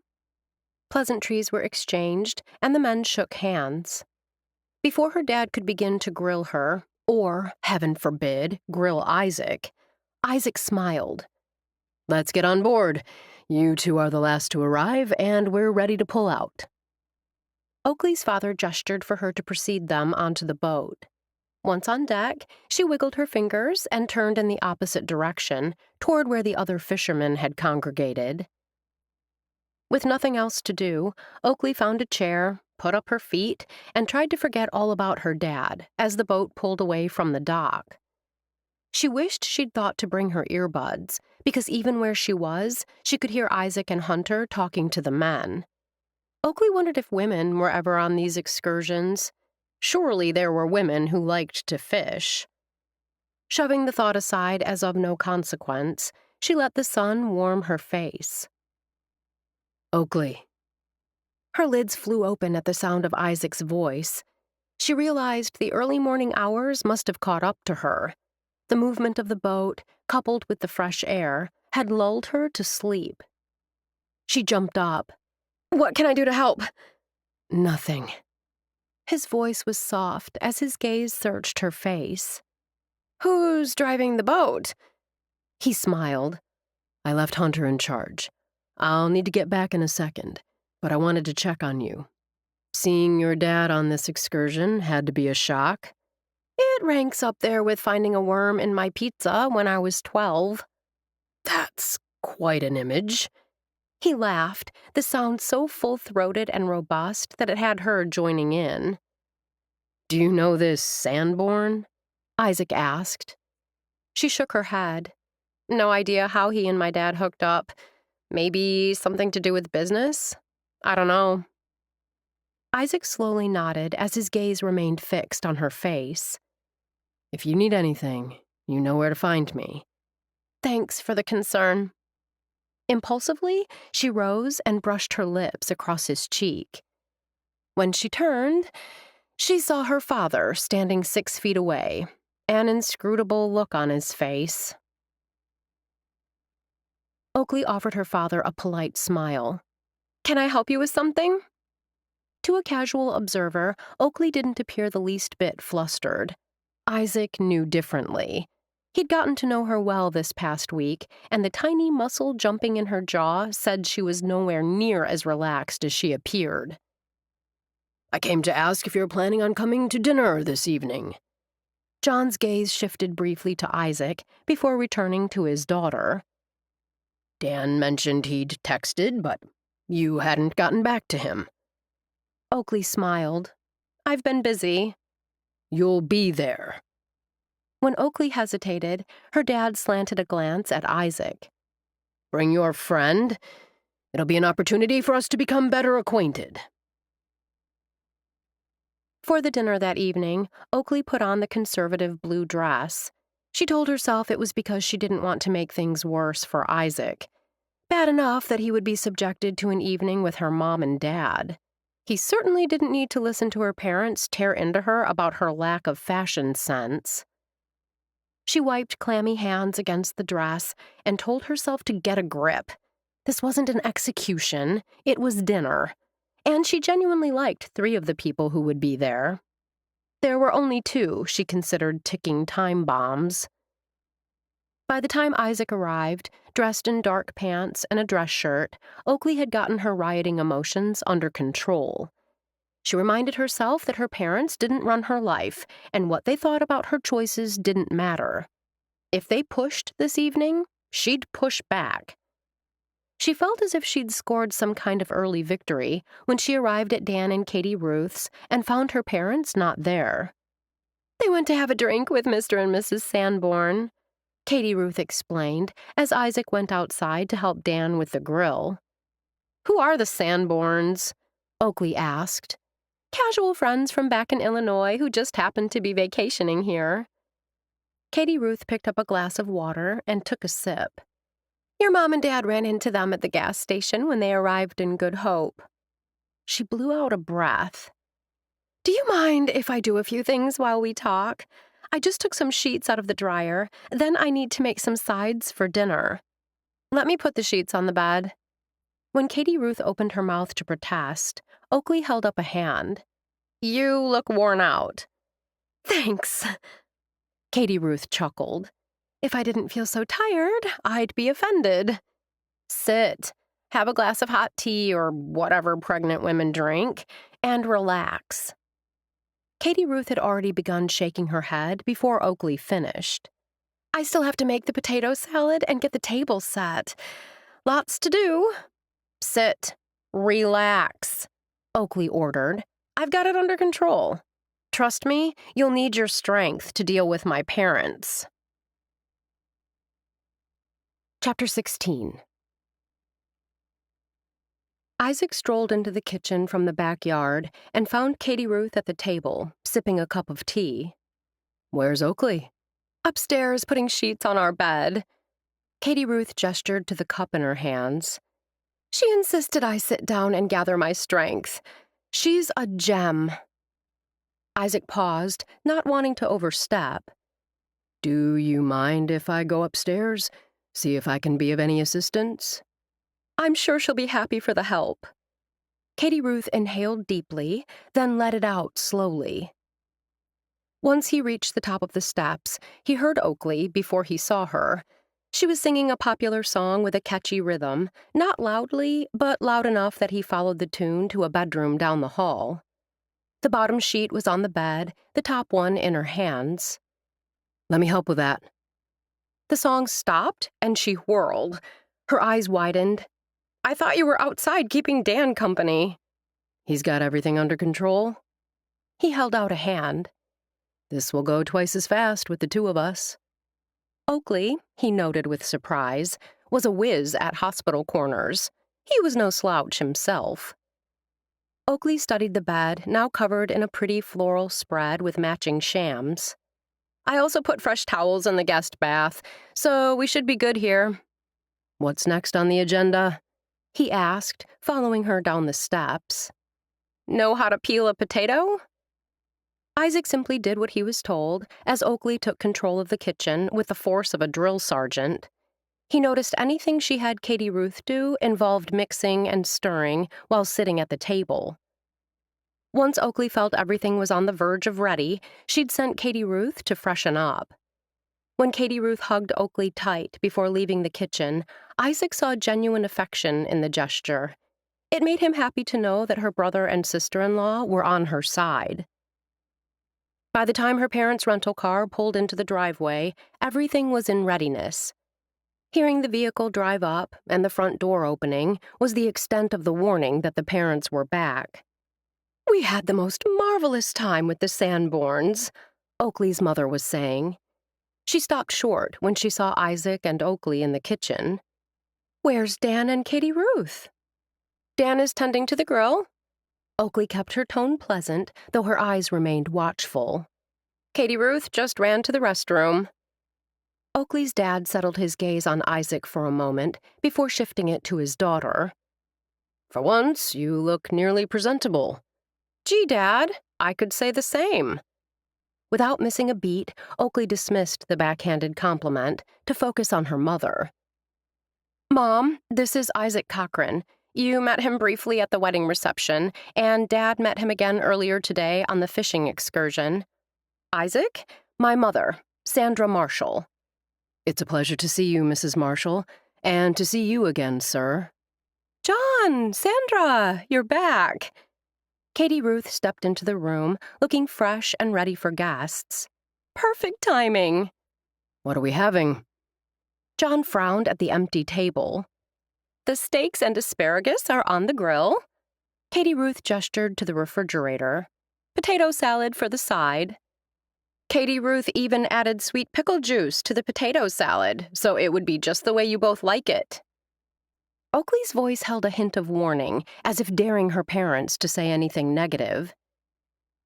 Pleasantries were exchanged, and the men shook hands. Before her dad could begin to grill her, or, heaven forbid, grill Isaac, Isaac smiled. "Let's get on board. You 2 are the last to arrive, and we're ready to pull out." Oakley's father gestured for her to precede them onto the boat. Once on deck, she wiggled her fingers and turned in the opposite direction, toward where the other fishermen had congregated. With nothing else to do, Oakley found a chair, put up her feet, and tried to forget all about her dad as the boat pulled away from the dock. She wished she'd thought to bring her earbuds, because even where she was, she could hear Isaac and Hunter talking to the men. Oakley wondered if women were ever on these excursions. Surely there were women who liked to fish. Shoving the thought aside as of no consequence, she let the sun warm her face. "Oakley." Her lids flew open at the sound of Isaac's voice. She realized the early morning hours must have caught up to her. The movement of the boat, coupled with the fresh air, had lulled her to sleep. She jumped up. "What can I do to help?" "Nothing." His voice was soft as his gaze searched her face. "Who's driving the boat?" He smiled. "I left Hunter in charge. I'll need to get back in a second, but I wanted to check on you. Seeing your dad on this excursion had to be a shock." "It ranks up there with finding a worm in my pizza when I was 12. "That's quite an image." He laughed, the sound so full-throated and robust that it had her joining in. "Do you know this Sanborn?" Isaac asked. She shook her head. No idea how he and my dad hooked up. Maybe something to do with business? I don't know. Isaac slowly nodded as his gaze remained fixed on her face. If you need anything, you know where to find me. Thanks for the concern. Impulsively, she rose and brushed her lips across his cheek. When she turned, she saw her father standing 6 feet away, an inscrutable look on his face. Oakley offered her father a polite smile. Can I help you with something? To a casual observer, Oakley didn't appear the least bit flustered. Isaac knew differently. He'd gotten to know her well this past week, and the tiny muscle jumping in her jaw said she was nowhere near as relaxed as she appeared. I came to ask if you're planning on coming to dinner this evening. John's gaze shifted briefly to Isaac before returning to his daughter. Dan mentioned he'd texted, but you hadn't gotten back to him. Oakley smiled. I've been busy. You'll be there. When Oakley hesitated, her dad slanted a glance at Isaac. Bring your friend. It'll be an opportunity for us to become better acquainted. For the dinner that evening, Oakley put on the conservative blue dress. She told herself it was because she didn't want to make things worse for Isaac. Bad enough that he would be subjected to an evening with her mom and dad. He certainly didn't need to listen to her parents tear into her about her lack of fashion sense. She wiped clammy hands against the dress and told herself to get a grip. This wasn't an execution, it was dinner. And she genuinely liked 3 of the people who would be there. There were only 2 she considered ticking time bombs. By the time Isaac arrived, dressed in dark pants and a dress shirt, Oakley had gotten her rioting emotions under control. She reminded herself that her parents didn't run her life, and what they thought about her choices didn't matter. If they pushed this evening, she'd push back. She felt as if she'd scored some kind of early victory when she arrived at Dan and Katie Ruth's and found her parents not there. They went to have a drink with Mr. and Mrs. Sanborn, Katie Ruth explained as Isaac went outside to help Dan with the grill. Who are the Sanborns? Oakley asked. Casual friends from back in Illinois who just happened to be vacationing here. Katie Ruth picked up a glass of water and took a sip. Your mom and dad ran into them at the gas station when they arrived in Good Hope. She blew out a breath. Do you mind if I do a few things while we talk? I just took some sheets out of the dryer, then I need to make some sides for dinner. Let me put the sheets on the bed. When Katie Ruth opened her mouth to protest, Oakley held up a hand. You look worn out. Thanks. Katie Ruth chuckled. If I didn't feel so tired, I'd be offended. Sit, have a glass of hot tea or whatever pregnant women drink, and relax. Katie Ruth had already begun shaking her head before Oakley finished. I still have to make the potato salad and get the table set. Lots to do. Sit. Relax, Oakley ordered. I've got it under control. Trust me, you'll need your strength to deal with my parents. Chapter 16. Isaac strolled into the kitchen from the backyard and found Katie Ruth at the table, sipping a cup of tea. Where's Oakley? Upstairs, putting sheets on our bed. Katie Ruth gestured to the cup in her hands. She insisted I sit down and gather my strength. She's a gem. Isaac paused, not wanting to overstep. Do you mind if I go upstairs? See if I can be of any assistance? I'm sure she'll be happy for the help. Katie Ruth inhaled deeply, then let it out slowly. Once he reached the top of the steps, he heard Oakley before he saw her. She was singing a popular song with a catchy rhythm, not loudly, but loud enough that he followed the tune to a bedroom down the hall. The bottom sheet was on the bed, the top one in her hands. Let me help with that. The song stopped, and she whirled. Her eyes widened. I thought you were outside keeping Dan company. He's got everything under control? He held out a hand. This will go twice as fast with the two of us. Oakley, he noted with surprise, was a whiz at hospital corners. He was no slouch himself. Oakley studied the bed, now covered in a pretty floral spread with matching shams. I also put fresh towels in the guest bath, so we should be good here. What's next on the agenda? He asked, following her down the steps. Know how to peel a potato? Isaac simply did what he was told, as Oakley took control of the kitchen with the force of a drill sergeant. He noticed anything she had Katie Ruth do involved mixing and stirring while sitting at the table. Once Oakley felt everything was on the verge of ready, she'd sent Katie Ruth to freshen up. When Katie Ruth hugged Oakley tight before leaving the kitchen, Isaac saw genuine affection in the gesture. It made him happy to know that her brother and sister-in-law were on her side. By the time her parents' rental car pulled into the driveway, everything was in readiness. Hearing the vehicle drive up and the front door opening was the extent of the warning that the parents were back. "We had the most marvelous time with the Sanborns," Oakley's mother was saying. She stopped short when she saw Isaac and Oakley in the kitchen. "Where's Dan and Katie Ruth?" "Dan is tending to the grill." Oakley kept her tone pleasant, though her eyes remained watchful. "Katie Ruth just ran to the restroom." Oakley's dad settled his gaze on Isaac for a moment before shifting it to his daughter. "For once, you look nearly presentable." "Gee, Dad, I could say the same." Without missing a beat, Oakley dismissed the backhanded compliment to focus on her mother. "Mom, this is Isaac Cochran. You met him briefly at the wedding reception, and Dad met him again earlier today on the fishing excursion. Isaac, my mother, Sandra Marshall." "It's a pleasure to see you, Mrs. Marshall, and to see you again, sir." "John, Sandra, you're back." Katie Ruth stepped into the room, looking fresh and ready for guests. "Perfect timing." "What are we having?" John frowned at the empty table. "The steaks and asparagus are on the grill." Katie Ruth gestured to the refrigerator. "Potato salad for the side." Katie Ruth even added sweet pickle juice to the potato salad, so it would be just the way you both like it. Oakley's voice held a hint of warning, as if daring her parents to say anything negative.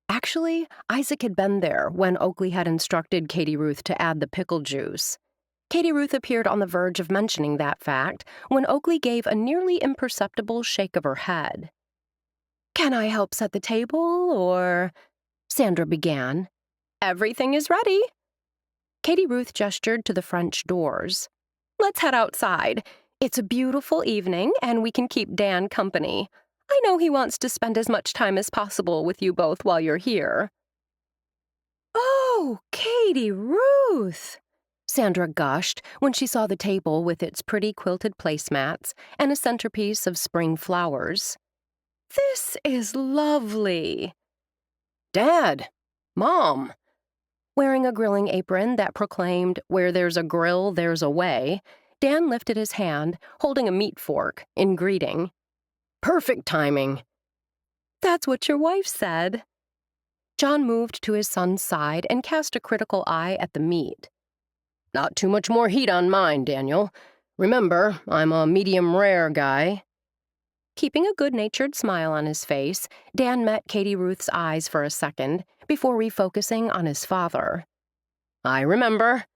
Actually, Isaac had been there when Oakley had instructed Katie Ruth to add the pickle juice. Katie Ruth appeared on the verge of mentioning that fact when Oakley gave a nearly imperceptible shake of her head. "Can I help set the table, or—" Sandra began. "Everything is ready." Katie Ruth gestured to the French doors. "Let's head outside. It's a beautiful evening, and we can keep Dan company. I know he wants to spend as much time as possible with you both while you're here." "Oh, Katie Ruth!" Sandra gushed when she saw the table with its pretty quilted placemats and a centerpiece of spring flowers. "This is lovely." "Dad! Mom!" Wearing a grilling apron that proclaimed, "Where there's a grill, there's a way," Dan lifted his hand, holding a meat fork, in greeting. "Perfect timing." "That's what your wife said." John moved to his son's side and cast a critical eye at the meat. "Not too much more heat on mine, Daniel. Remember, I'm a medium rare guy." Keeping a good-natured smile on his face, Dan met Katie Ruth's eyes for a second before refocusing on his father. "I remember."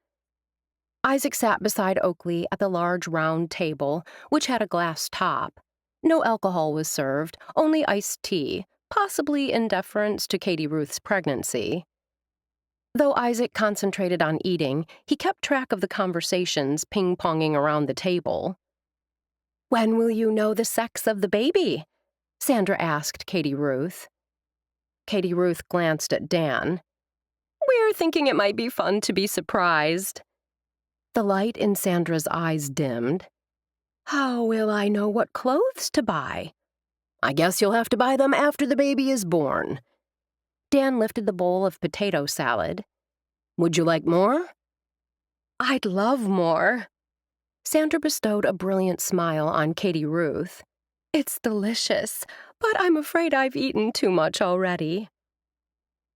Isaac sat beside Oakley at the large round table, which had a glass top. No alcohol was served, only iced tea, possibly in deference to Katie Ruth's pregnancy. Though Isaac concentrated on eating, he kept track of the conversations ping-ponging around the table. "When will you know the sex of the baby?" Sandra asked Katie Ruth. Katie Ruth glanced at Dan. "We're thinking it might be fun to be surprised." The light in Sandra's eyes dimmed. "How will I know what clothes to buy?" "I guess you'll have to buy them after the baby is born." Dan lifted the bowl of potato salad. "Would you like more?" "I'd love more." Sandra bestowed a brilliant smile on Katie Ruth. "It's delicious, but I'm afraid I've eaten too much already."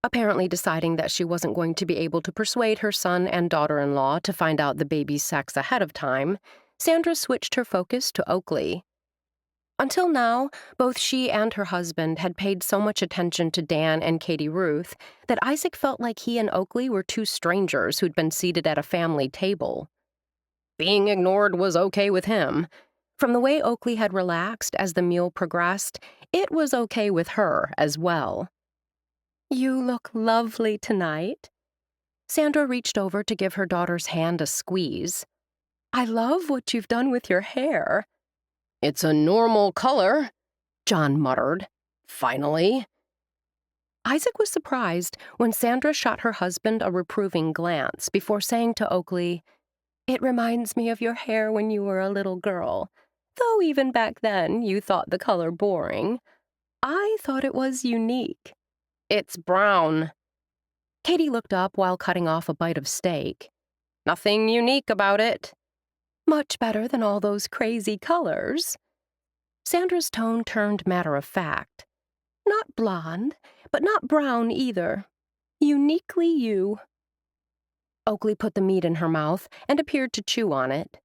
Apparently deciding that she wasn't going to be able to persuade her son and daughter-in-law to find out the baby's sex ahead of time, Sandra switched her focus to Oakley. Until now, both she and her husband had paid so much attention to Dan and Katie Ruth that Isaac felt like he and Oakley were two strangers who'd been seated at a family table. Being ignored was okay with him. From the way Oakley had relaxed as the meal progressed, it was okay with her as well. "You look lovely tonight." Sandra reached over to give her daughter's hand a squeeze. "I love what you've done with your hair." "It's a normal color," John muttered. "Finally." Isaac was surprised when Sandra shot her husband a reproving glance before saying to Oakley, "It reminds me of your hair when you were a little girl, though even back then you thought the color boring. I thought it was unique." "It's brown." Katie looked up while cutting off a bite of steak. "Nothing unique about it." "Much better than all those crazy colors." Sandra's tone turned matter-of-fact. "Not blonde, but not brown either. Uniquely you." Oakley put the meat in her mouth and appeared to chew on it.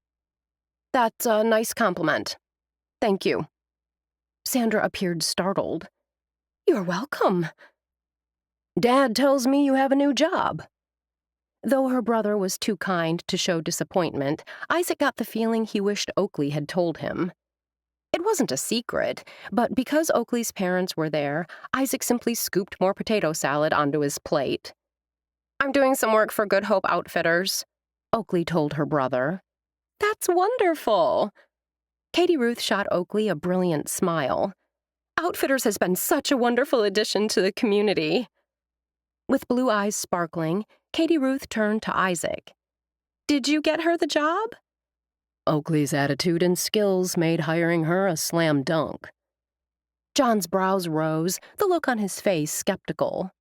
"That's a nice compliment. Thank you." Sandra appeared startled. "You're welcome." "Dad tells me you have a new job." Though her brother was too kind to show disappointment, Isaac got the feeling he wished Oakley had told him. It wasn't a secret, but because Oakley's parents were there, Isaac simply scooped more potato salad onto his plate. "I'm doing some work for Good Hope Outfitters," Oakley told her brother. "That's wonderful." Katie Ruth shot Oakley a brilliant smile. "Outfitters has been such a wonderful addition to the community." With blue eyes sparkling, Katie Ruth turned to Isaac. "Did you get her the job?" Oakley's attitude and skills made hiring her a slam dunk. John's brows rose, the look on his face skeptical.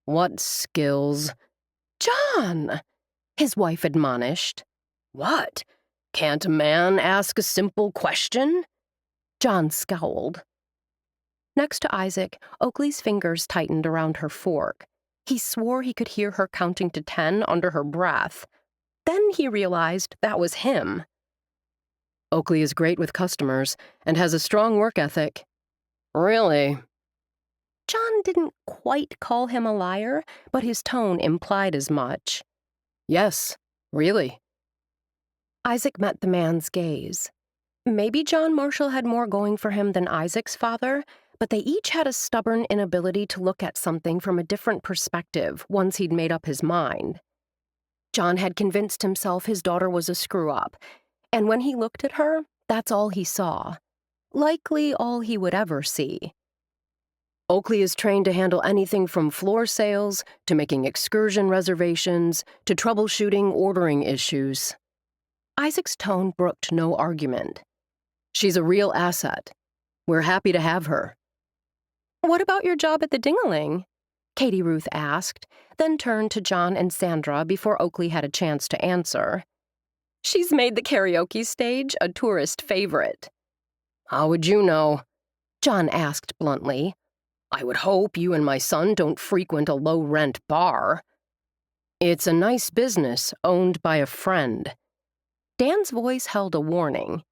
"What skills?" "John!" his wife admonished. "What? Can't a man ask a simple question?" John scowled. Next to Isaac, Oakley's fingers tightened around her fork. He swore he could hear her counting to 10 under her breath. Then he realized that was him. "Oakley is great with customers and has a strong work ethic." "Really?" John didn't quite call him a liar, but his tone implied as much. "Yes, really." Isaac met the man's gaze. Maybe John Marshall had more going for him than Isaac's father, but they each had a stubborn inability to look at something from a different perspective once he'd made up his mind. John had convinced himself his daughter was a screw-up, and when he looked at her, that's all he saw. Likely all he would ever see. "Oakley is trained to handle anything from floor sales to making excursion reservations to troubleshooting ordering issues." Isaac's tone brooked no argument. "She's a real asset. We're happy to have her." "What about your job at the Ding-a-ling?" Katie Ruth asked, then turned to John and Sandra before Oakley had a chance to answer. "She's made the karaoke stage a tourist favorite." "How would you know?" John asked bluntly. "I would hope you and my son don't frequent a low-rent bar." "It's a nice business owned by a friend." Dan's voice held a warning.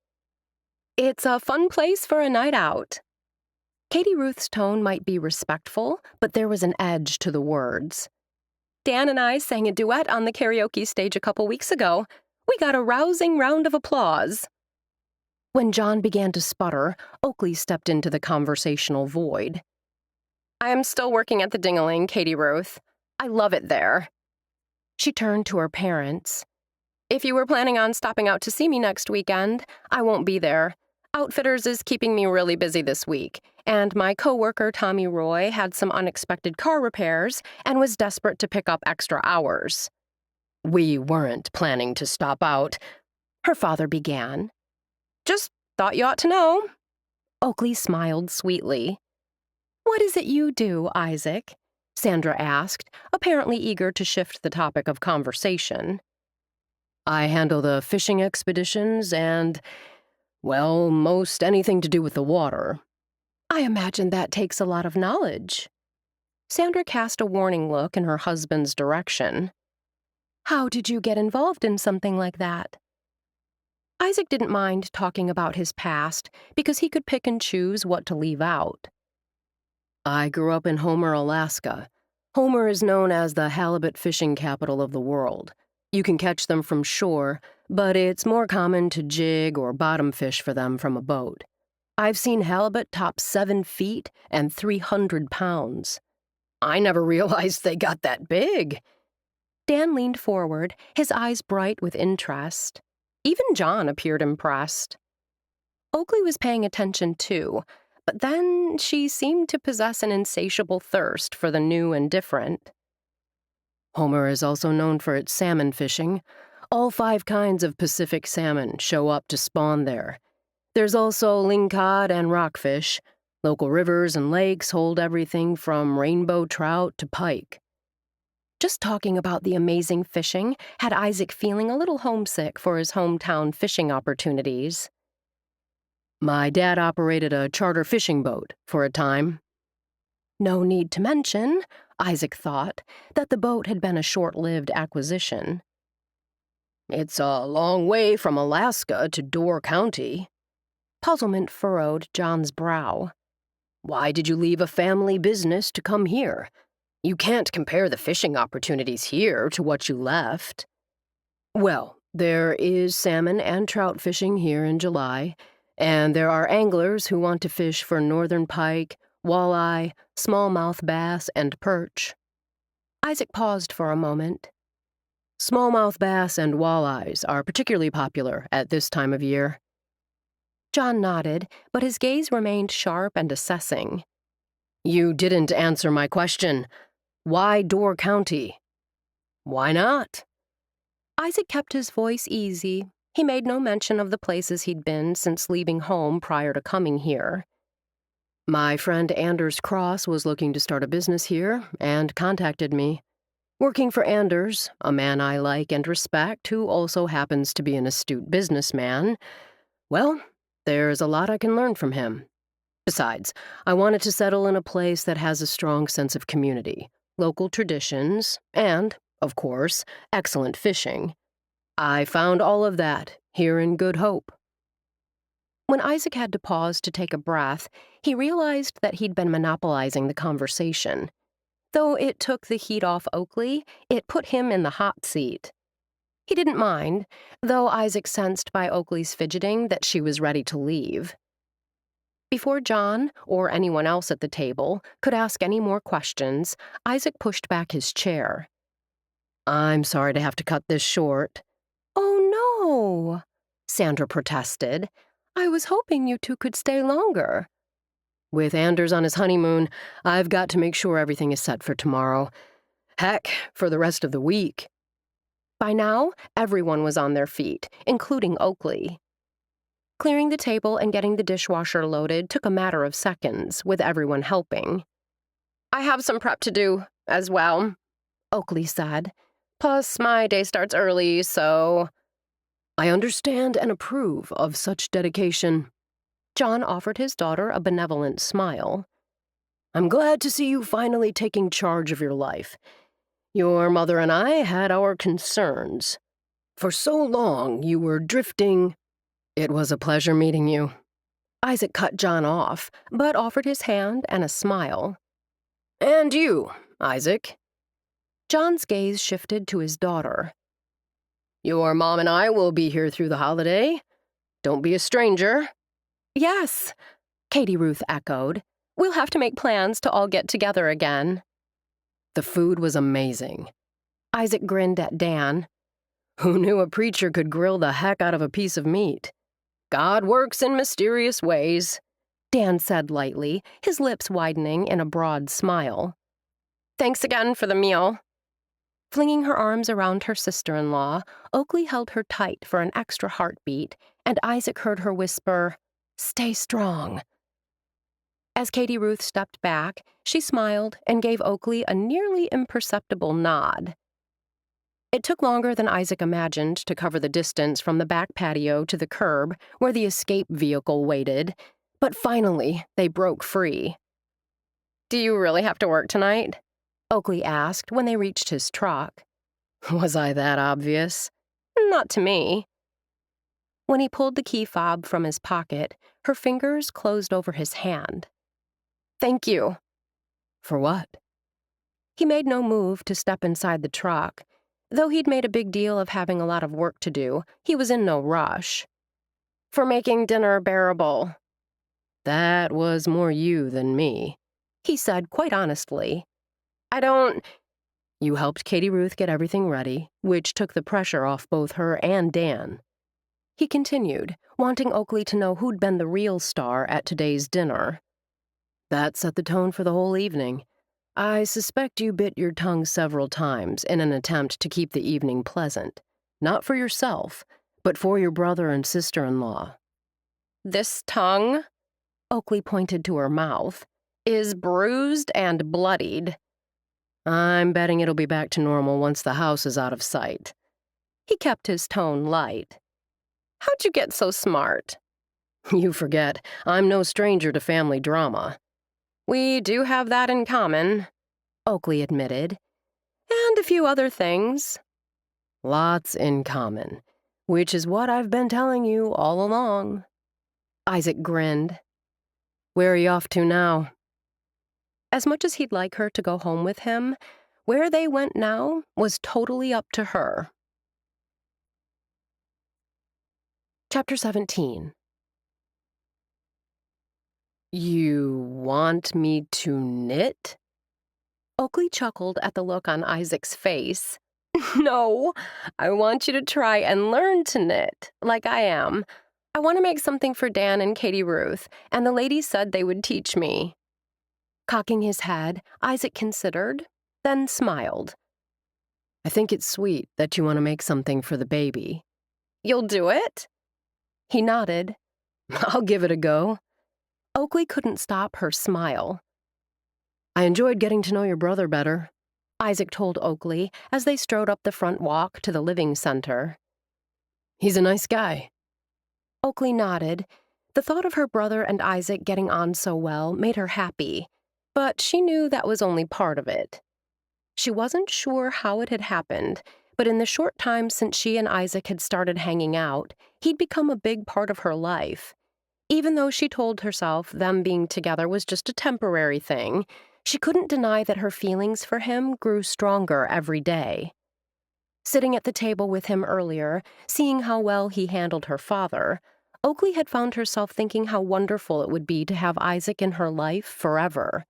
"It's a fun place for a night out." Katie Ruth's tone might be respectful, but there was an edge to the words. "Dan and I sang a duet on the karaoke stage a couple weeks ago. We got a rousing round of applause." When John began to sputter, Oakley stepped into the conversational void. "I am still working at the Ding-a-ling, Katie Ruth. I love it there." She turned to her parents. "If you were planning on stopping out to see me next weekend, I won't be there. Outfitters is keeping me really busy this week, and my coworker Tommy Roy had some unexpected car repairs and was desperate to pick up extra hours." "We weren't planning to stop out," her father began. "Just thought you ought to know." Oakley smiled sweetly. "What is it you do, Isaac?" Sandra asked, apparently eager to shift the topic of conversation. "I handle the fishing expeditions and, well, most anything to do with the water." "I imagine that takes a lot of knowledge." Sandra cast a warning look in her husband's direction. How did you get involved in something like that? Isaac didn't mind talking about his past because he could pick and choose what to leave out. I grew up in Homer, Alaska. Homer is known as the halibut fishing capital of the world. You can catch them from shore, but it's more common to jig or bottom fish for them from a boat. I've seen halibut top 7 feet and 300 pounds. I never realized they got that big. Dan leaned forward, his eyes bright with interest. Even John appeared impressed. Oakley was paying attention too, but then she seemed to possess an insatiable thirst for the new and different. Homer is also known for its salmon fishing. All 5 kinds of Pacific salmon show up to spawn there. There's also lingcod and rockfish. Local rivers and lakes hold everything from rainbow trout to pike. Just talking about the amazing fishing had Isaac feeling a little homesick for his hometown fishing opportunities. My dad operated a charter fishing boat for a time. No need to mention, Isaac thought, that the boat had been a short-lived acquisition. It's a long way from Alaska to Door County. Puzzlement furrowed John's brow. Why did you leave a family business to come here? You can't compare the fishing opportunities here to what you left. Well, there is salmon and trout fishing here in July, and there are anglers who want to fish for northern pike, walleye, smallmouth bass, and perch. Isaac paused for a moment. Smallmouth bass and walleyes are particularly popular at this time of year. John nodded, but his gaze remained sharp and assessing. You didn't answer my question. Why Door County? Why not? Isaac kept his voice easy. He made no mention of the places he'd been since leaving home prior to coming here. My friend Anders Cross was looking to start a business here and contacted me. Working for Anders, a man I like and respect who also happens to be an astute businessman, well, there's a lot I can learn from him. Besides, I wanted to settle in a place that has a strong sense of community, local traditions, and, of course, excellent fishing. I found all of that here in Good Hope. When Isaac had to pause to take a breath, he realized that he'd been monopolizing the conversation. Though it took the heat off Oakley, it put him in the hot seat. He didn't mind, though Isaac sensed by Oakley's fidgeting that she was ready to leave. Before John, or anyone else at the table, could ask any more questions, Isaac pushed back his chair. I'm sorry to have to cut this short. Oh, no, Sandra protested. I was hoping you two could stay longer. With Anders on his honeymoon, I've got to make sure everything is set for tomorrow. Heck, for the rest of the week. By now, everyone was on their feet, including Oakley. Clearing the table and getting the dishwasher loaded took a matter of seconds, with everyone helping. I have some prep to do, as well, Oakley said. Plus, my day starts early, so... I understand and approve of such dedication. John offered his daughter a benevolent smile. I'm glad to see you finally taking charge of your life. Your mother and I had our concerns. For so long, you were drifting. It was a pleasure meeting you. Isaac cut John off, but offered his hand and a smile. And you, Isaac. John's gaze shifted to his daughter. Your mom and I will be here through the holiday. Don't be a stranger. Yes, Katie Ruth echoed. We'll have to make plans to all get together again. The food was amazing. Isaac grinned at Dan. Who knew a preacher could grill the heck out of a piece of meat? God works in mysterious ways, Dan said lightly, his lips widening in a broad smile. Thanks again for the meal. Flinging her arms around her sister-in-law, Oakley held her tight for an extra heartbeat, and Isaac heard her whisper, "Stay strong." As Katie Ruth stepped back, she smiled and gave Oakley a nearly imperceptible nod. It took longer than Isaac imagined to cover the distance from the back patio to the curb where the escape vehicle waited, but finally they broke free. Do you really have to work tonight? Oakley asked when they reached his truck. Was I that obvious? Not to me. When he pulled the key fob from his pocket, her fingers closed over his hand. Thank you. For what? He made no move to step inside the truck. Though he'd made a big deal of having a lot of work to do, he was in no rush. For making dinner bearable. That was more you than me, he said quite honestly. I don't... You helped Katie Ruth get everything ready, which took the pressure off both her and Dan. He continued, wanting Oakley to know who'd been the real star at today's dinner. That set the tone for the whole evening. I suspect you bit your tongue several times in an attempt to keep the evening pleasant. Not for yourself, but for your brother and sister-in-law. This tongue, Oakley pointed to her mouth, is bruised and bloodied. I'm betting it'll be back to normal once the house is out of sight. He kept his tone light. How'd you get so smart? You forget, I'm no stranger to family drama. We do have that in common, Oakley admitted. And a few other things. Lots in common, which is what I've been telling you all along. Isaac grinned. Where are you off to now? As much as he'd like her to go home with him, where they went now was totally up to her. Chapter 17. You want me to knit? Oakley chuckled at the look on Isaac's face. No, I want you to try and learn to knit, like I am. I want to make something for Dan and Katie Ruth, and the ladies said they would teach me. Cocking his head, Isaac considered, then smiled. I think it's sweet that you want to make something for the baby. You'll do it? He nodded. I'll give it a go. Oakley couldn't stop her smile. I enjoyed getting to know your brother better, Isaac told Oakley as they strode up the front walk to the living center. He's a nice guy. Oakley nodded. The thought of her brother and Isaac getting on so well made her happy, but she knew that was only part of it. She wasn't sure how it had happened, but in the short time since she and Isaac had started hanging out, he'd become a big part of her life. Even though she told herself them being together was just a temporary thing, she couldn't deny that her feelings for him grew stronger every day. Sitting at the table with him earlier, seeing how well he handled her father, Oakley had found herself thinking how wonderful it would be to have Isaac in her life forever.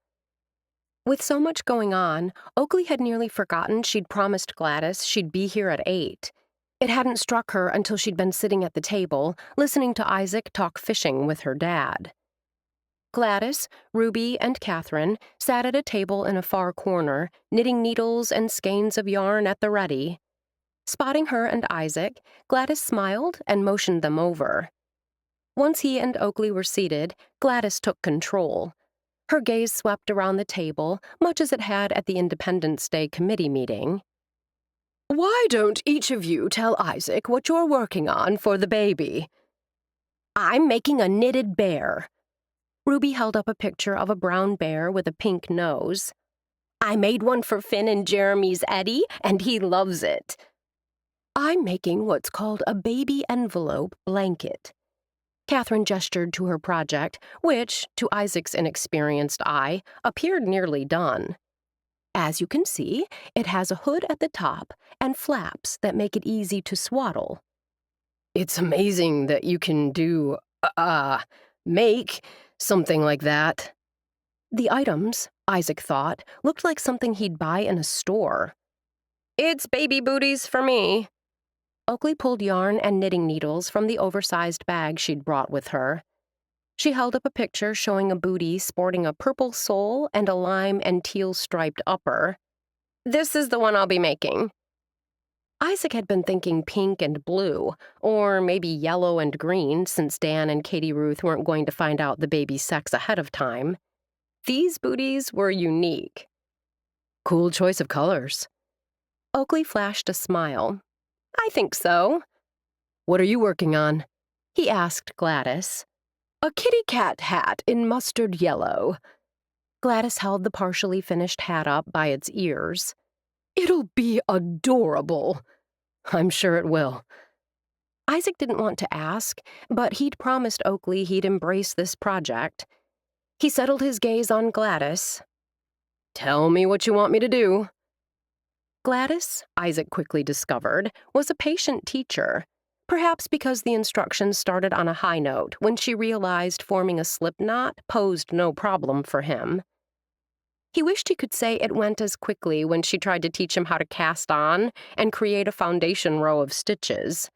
With so much going on, Oakley had nearly forgotten she'd promised Gladys she'd be here at 8. It hadn't struck her until she'd been sitting at the table, listening to Isaac talk fishing with her dad. Gladys, Ruby, and Catherine sat at a table in a far corner, knitting needles and skeins of yarn at the ready. Spotting her and Isaac, Gladys smiled and motioned them over. Once he and Oakley were seated, Gladys took control. Her gaze swept around the table, much as it had at the Independence Day committee meeting. Why don't each of you tell Isaac what you're working on for the baby? I'm making a knitted bear. Ruby held up a picture of a brown bear with a pink nose. I made one for Finn and Jeremy's Eddie, and he loves it. I'm making what's called a baby envelope blanket. Catherine gestured to her project, which, to Isaac's inexperienced eye, appeared nearly done. As you can see, it has a hood at the top and flaps that make it easy to swaddle. It's amazing that you can make something like that. The items, Isaac thought, looked like something he'd buy in a store. It's baby booties for me. Oakley pulled yarn and knitting needles from the oversized bag she'd brought with her. She held up a picture showing a bootie sporting a purple sole and a lime and teal-striped upper. This is the one I'll be making. Isaac had been thinking pink and blue, or maybe yellow and green, since Dan and Katie Ruth weren't going to find out the baby's sex ahead of time. These booties were unique. Cool choice of colors. Oakley flashed a smile. I think so. What are you working on? He asked Gladys. A kitty cat hat in mustard yellow. Gladys held the partially finished hat up by its ears. "It'll be adorable." "I'm sure it will." Isaac didn't want to ask, but he'd promised Oakley he'd embrace this project. He settled his gaze on Gladys. "Tell me what you want me to do." Gladys, Isaac quickly discovered, was a patient teacher, perhaps because the instructions started on a high note when she realized forming a slip knot posed no problem for him. He wished he could say it went as quickly when she tried to teach him how to cast on and create a foundation row of stitches.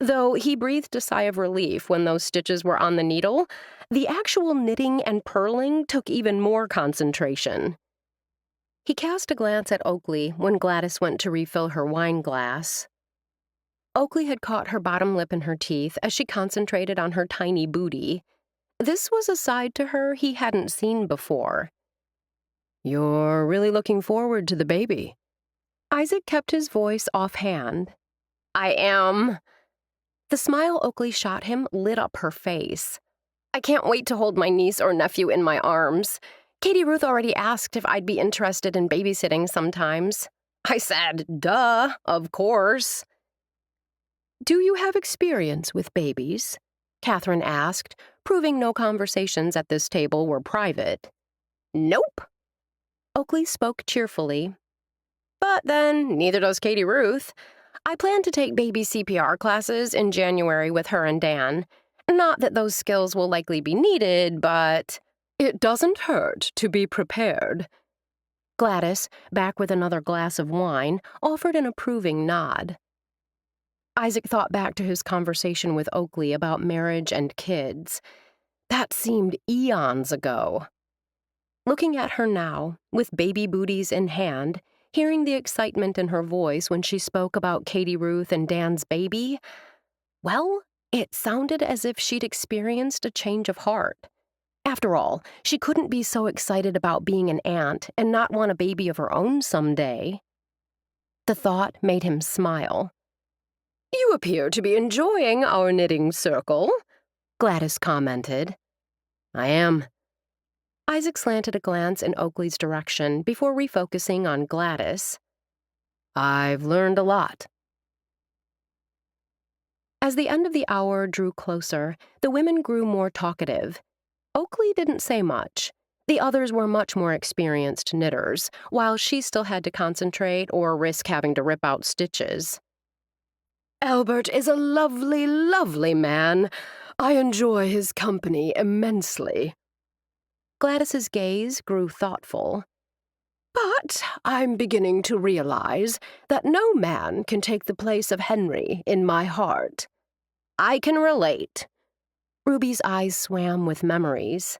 Though he breathed a sigh of relief when those stitches were on the needle, the actual knitting and purling took even more concentration. He cast a glance at Oakley when Gladys went to refill her wine glass. Oakley had caught her bottom lip in her teeth as she concentrated on her tiny booty. This was a side to her he hadn't seen before. "You're really looking forward to the baby." Isaac kept his voice offhand. "I am." The smile Oakley shot him lit up her face. "I can't wait to hold my niece or nephew in my arms. Katie Ruth already asked if I'd be interested in babysitting sometimes. I said, duh, of course." "Do you have experience with babies?" Catherine asked, proving no conversations at this table were private. "Nope." Oakley spoke cheerfully. "But then, neither does Katie Ruth. I plan to take baby CPR classes in January with her and Dan. Not that those skills will likely be needed, but it doesn't hurt to be prepared." Gladys, back with another glass of wine, offered an approving nod. Isaac thought back to his conversation with Oakley about marriage and kids. That seemed eons ago. Looking at her now, with baby booties in hand, hearing the excitement in her voice when she spoke about Katie Ruth and Dan's baby, well, it sounded as if she'd experienced a change of heart. After all, she couldn't be so excited about being an aunt and not want a baby of her own someday. The thought made him smile. "You appear to be enjoying our knitting circle," Gladys commented. "I am." Isaac slanted a glance in Oakley's direction before refocusing on Gladys. "I've learned a lot." As the end of the hour drew closer, the women grew more talkative. Oakley didn't say much. The others were much more experienced knitters, while she still had to concentrate or risk having to rip out stitches. "Albert is a lovely, lovely man. I enjoy his company immensely." Gladys's gaze grew thoughtful. "But I'm beginning to realize that no man can take the place of Henry in my heart." "I can relate." Ruby's eyes swam with memories.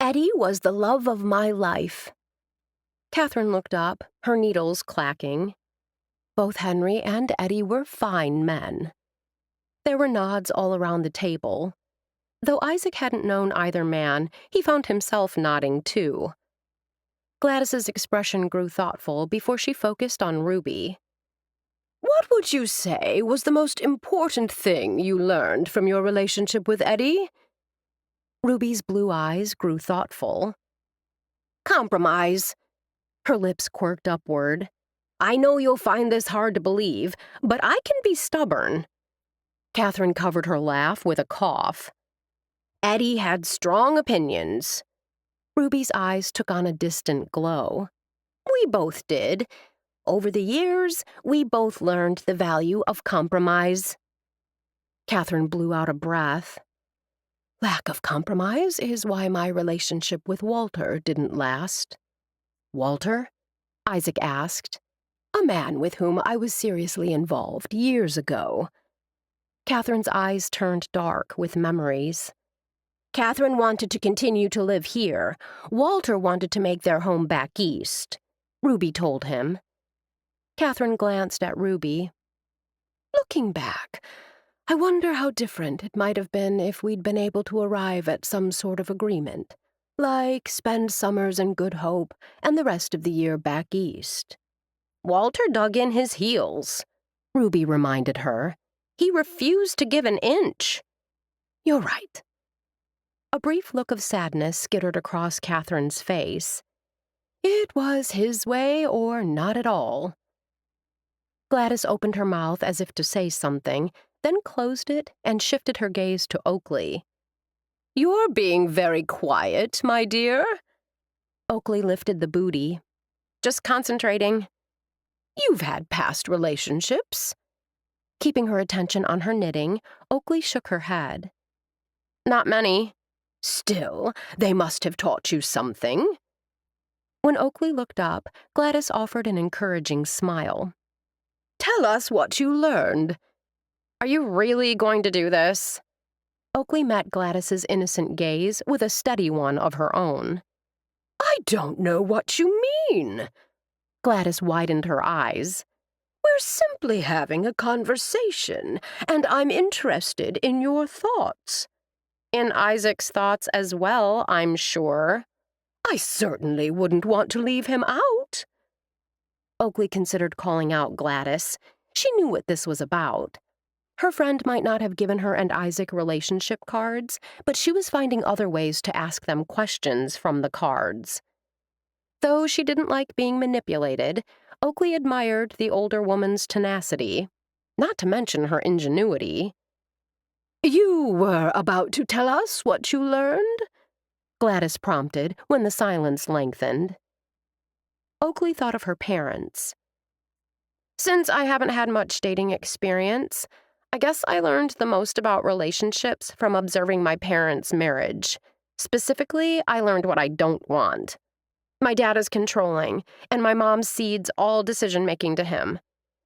"Eddie was the love of my life." Catherine looked up, her needles clacking. Both Henry and Eddie were fine men. There were nods all around the table. Though Isaac hadn't known either man, he found himself nodding too. Gladys's expression grew thoughtful before she focused on Ruby. "What would you say was the most important thing you learned from your relationship with Eddie?" Ruby's blue eyes grew thoughtful. "Compromise." Her lips quirked upward. "I know you'll find this hard to believe, but I can be stubborn." Catherine covered her laugh with a cough. "Eddie had strong opinions." Ruby's eyes took on a distant glow. "We both did. Over the years, we both learned the value of compromise." Catherine blew out a breath. "Lack of compromise is why my relationship with Walter didn't last." "Walter?" Isaac asked. "A man with whom I was seriously involved years ago." Catherine's eyes turned dark with memories. "Catherine wanted to continue to live here. Walter wanted to make their home back east," Ruby told him. Catherine glanced at Ruby. "Looking back, I wonder how different it might have been if we'd been able to arrive at some sort of agreement, like spend summers in Good Hope and the rest of the year back east." "Walter dug in his heels," Ruby reminded her. "He refused to give an inch." "You're right." A brief look of sadness skittered across Catherine's face. It was his way or not at all. Gladys opened her mouth as if to say something, then closed it and shifted her gaze to Oakley. "You're being very quiet, my dear." Oakley lifted the booty. "Just concentrating." "You've had past relationships." Keeping her attention on her knitting, Oakley shook her head. "Not many." "Still, they must have taught you something." When Oakley looked up, Gladys offered an encouraging smile. "Tell us what you learned." Are you really going to do this? Oakley met Gladys's innocent gaze with a steady one of her own. "I don't know what you mean." Gladys widened her eyes. "We're simply having a conversation, and I'm interested in your thoughts." In Isaac's thoughts as well, I'm sure. "I certainly wouldn't want to leave him out." Oakley considered calling out Gladys. She knew what this was about. Her friend might not have given her and Isaac relationship cards, but she was finding other ways to ask them questions from the cards. Though she didn't like being manipulated, Oakley admired the older woman's tenacity, not to mention her ingenuity. "You were about to tell us what you learned?" Gladys prompted when the silence lengthened. Oakley thought of her parents. Since I haven't had much dating experience, I guess I learned the most about relationships from observing my parents' marriage. Specifically, I learned what I don't want. My dad is controlling, and my mom cedes all decision-making to him.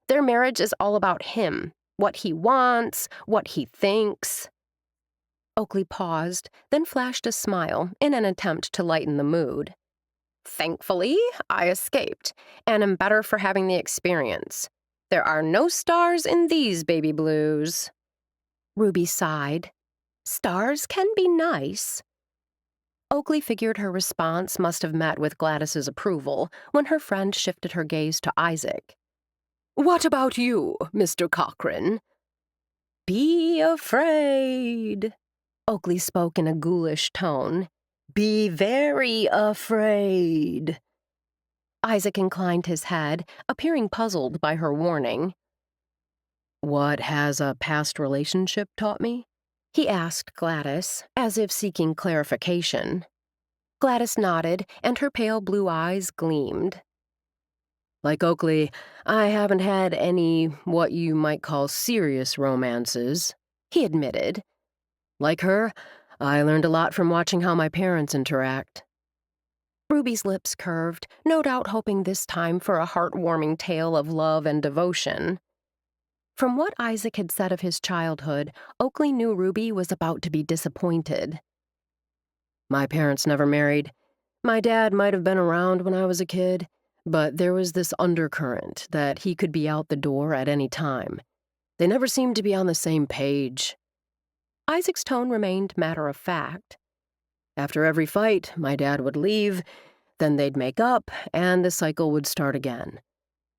Their marriage is all about him, what he wants, what he thinks. Oakley paused, then flashed a smile in an attempt to lighten the mood. Thankfully, I escaped, and am better for having the experience. There are no stars in these baby blues. Ruby sighed. Stars can be nice. Oakley figured her response must have met with Gladys's approval when her friend shifted her gaze to Isaac. "What about you, Mr. Cochran?" "Be afraid," Oakley spoke in a ghoulish tone. "Be very afraid." Isaac inclined his head, appearing puzzled by her warning. "What has a past relationship taught me?" he asked Gladys, as if seeking clarification. Gladys nodded, and her pale blue eyes gleamed. "Like Oakley, I haven't had any what you might call serious romances," he admitted. "Like her, I learned a lot from watching how my parents interact." Ruby's lips curved, no doubt hoping this time for a heartwarming tale of love and devotion. From what Isaac had said of his childhood, Oakley knew Ruby was about to be disappointed. "My parents never married. My dad might have been around when I was a kid, but there was this undercurrent that he could be out the door at any time. They never seemed to be on the same page." Isaac's tone remained matter-of-fact. "After every fight, my dad would leave, then they'd make up, and the cycle would start again.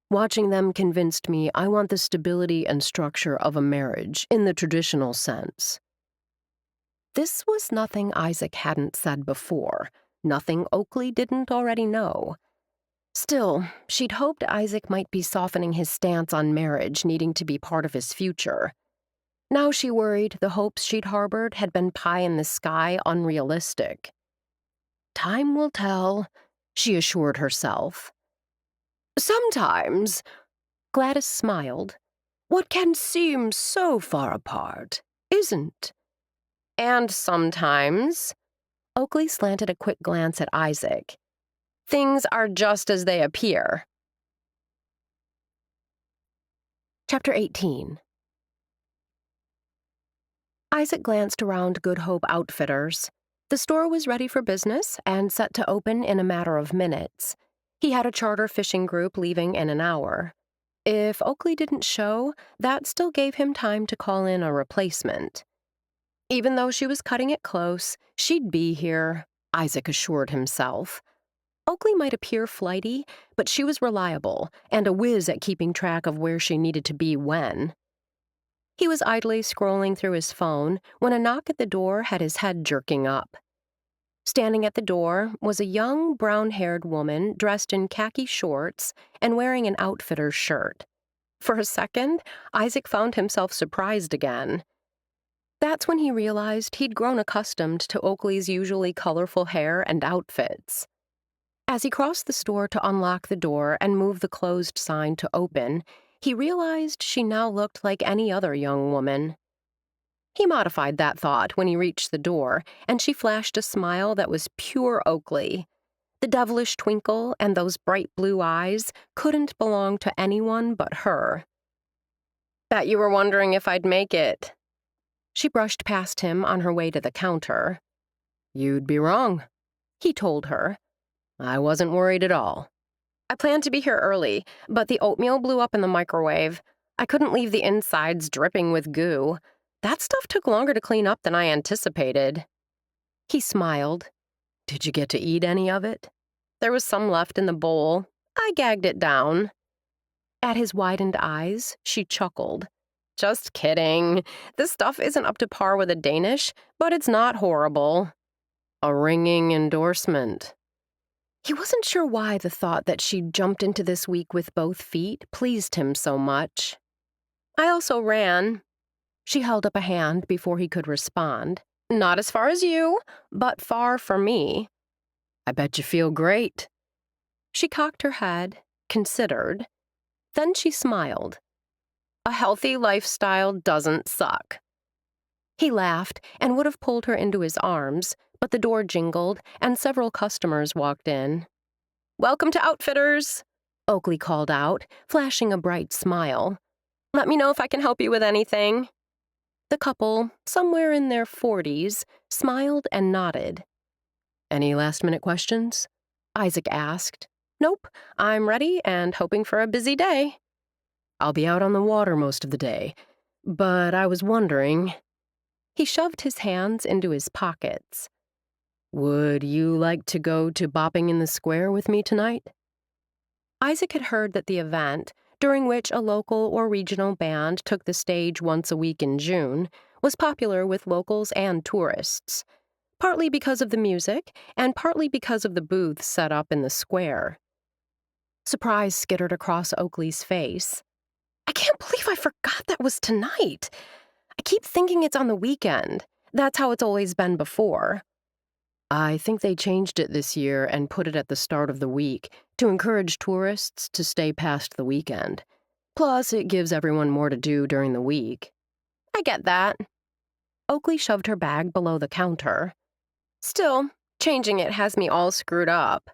Watching them convinced me I want the stability and structure of a marriage in the traditional sense." This was nothing Isaac hadn't said before, nothing Oakley didn't already know. Still, she'd hoped Isaac might be softening his stance on marriage needing to be part of his future. Now she worried the hopes she'd harbored had been pie-in-the-sky unrealistic. "Time will tell," she assured herself. "Sometimes," Gladys smiled, "what can seem so far apart isn't." And sometimes, Oakley slanted a quick glance at Isaac. Things are just as they appear. Chapter 18. Isaac glanced around Good Hope Outfitters. The store was ready for business and set to open in a matter of minutes. He had a charter fishing group leaving in an hour. If Oakley didn't show, that still gave him time to call in a replacement. Even though she was cutting it close, she'd be here, Isaac assured himself. Oakley might appear flighty, but she was reliable and a whiz at keeping track of where she needed to be when. He was idly scrolling through his phone when a knock at the door had his head jerking up. Standing at the door was a young, brown-haired woman dressed in khaki shorts and wearing an outfitter's shirt. For a second, Isaac found himself surprised again. That's when he realized he'd grown accustomed to Oakley's usually colorful hair and outfits. As he crossed the store to unlock the door and move the closed sign to open, he realized she now looked like any other young woman. He modified that thought when he reached the door, and she flashed a smile that was pure Oakley. The devilish twinkle and those bright blue eyes couldn't belong to anyone but her. Bet you were wondering if I'd make it. She brushed past him on her way to the counter. You'd be wrong, he told her. I wasn't worried at all. I planned to be here early, but the oatmeal blew up in the microwave. I couldn't leave the insides dripping with goo. That stuff took longer to clean up than I anticipated. He smiled. Did you get to eat any of it? There was some left in the bowl. I gagged it down. At his widened eyes, she chuckled. Just kidding. This stuff isn't up to par with a Danish, but it's not horrible. A ringing endorsement. He wasn't sure why the thought that she'd jumped into this week with both feet pleased him so much. I also ran. She held up a hand before he could respond. Not as far as you, but far for me. I bet you feel great. She cocked her head, considered. Then she smiled. A healthy lifestyle doesn't suck. He laughed and would have pulled her into his arms, but the door jingled and several customers walked in. Welcome to Outfitters, Oakley called out, flashing a bright smile. Let me know if I can help you with anything. The couple, somewhere in their 40s, smiled and nodded. Any last-minute questions? Isaac asked. Nope, I'm ready and hoping for a busy day. I'll be out on the water most of the day, but I was wondering... He shoved his hands into his pockets. Would you like to go to Bopping in the Square with me tonight? Isaac had heard that the event, during which a local or regional band took the stage once a week in June, was popular with locals and tourists, partly because of the music and partly because of the booths set up in the square. Surprise skittered across Oakley's face. I can't believe I forgot that was tonight. I keep thinking it's on the weekend. That's how it's always been before. I think they changed it this year and put it at the start of the week to encourage tourists to stay past the weekend. Plus, it gives everyone more to do during the week. I get that. Oakley shoved her bag below the counter. Still, changing it has me all screwed up.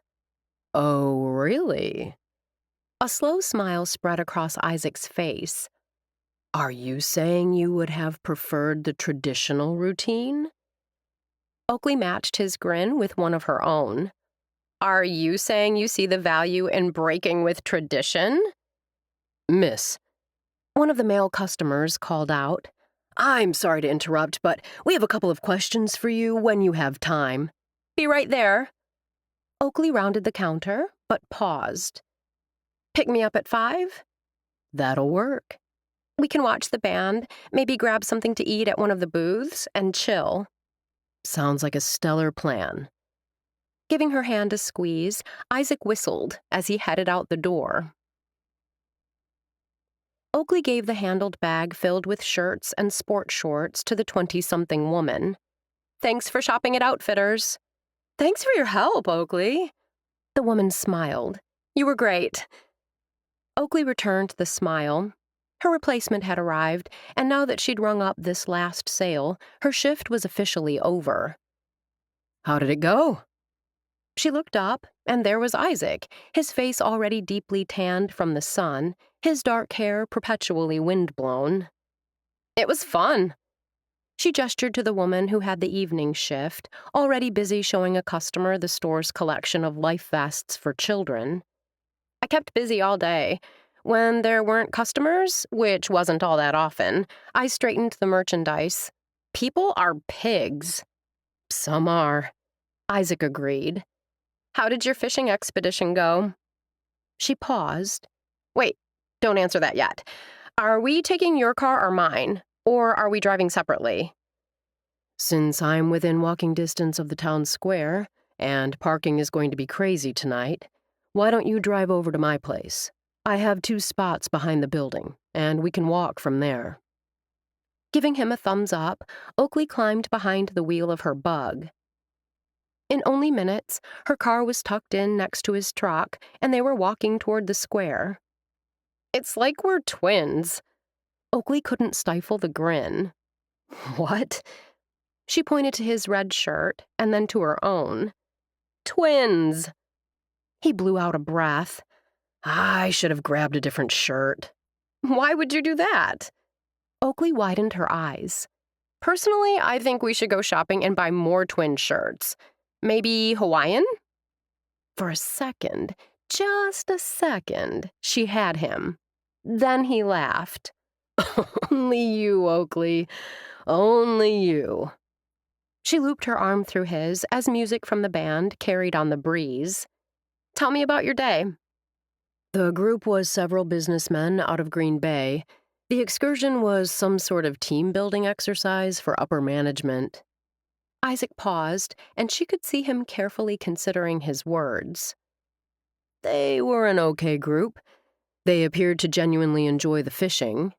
Oh, really? A slow smile spread across Isaac's face. Are you saying you would have preferred the traditional routine? Oakley matched his grin with one of her own. Are you saying you see the value in breaking with tradition? Miss, one of the male customers called out. I'm sorry to interrupt, but we have a couple of questions for you when you have time. Be right there. Oakley rounded the counter, but paused. Pick me up at 5? That'll work. We can watch the band, maybe grab something to eat at one of the booths, and chill. Sounds like a stellar plan. Giving her hand a squeeze, Isaac whistled as he headed out the door. Oakley gave the handled bag filled with shirts and sport shorts to the 20-something woman. Thanks for shopping at Outfitters. Thanks for your help, Oakley. The woman smiled. You were great. Oakley returned the smile. Her replacement had arrived, and now that she'd rung up this last sale, her shift was officially over. How did it go? She looked up, and there was Isaac, his face already deeply tanned from the sun, his dark hair perpetually windblown. It was fun. She gestured to the woman who had the evening shift, already busy showing a customer the store's collection of life vests for children. I kept busy all day. When there weren't customers, which wasn't all that often, I straightened the merchandise. People are pigs. Some are, Isaac agreed. How did your fishing expedition go? She paused. Wait, don't answer that yet. Are we taking your car or mine? Or are we driving separately? Since I'm within walking distance of the town square, and parking is going to be crazy tonight, why don't you drive over to my place? I have 2 spots behind the building, and we can walk from there. Giving him a thumbs up, Oakley climbed behind the wheel of her bug. In only minutes, her car was tucked in next to his truck, and they were walking toward the square. It's like we're twins. Oakley couldn't stifle the grin. What? She pointed to his red shirt, and then to her own. Twins. He blew out a breath. I should have grabbed a different shirt. Why would you do that? Oakley widened her eyes. Personally, I think we should go shopping and buy more twin shirts. Maybe Hawaiian? For a second, just a second, she had him. Then he laughed. Only you, Oakley. Only you. She looped her arm through his as music from the band carried on the breeze. Tell me about your day. The group was several businessmen out of Green Bay. The excursion was some sort of team-building exercise for upper management. Isaac paused, and she could see him carefully considering his words. They were an okay group. They appeared to genuinely enjoy the fishing.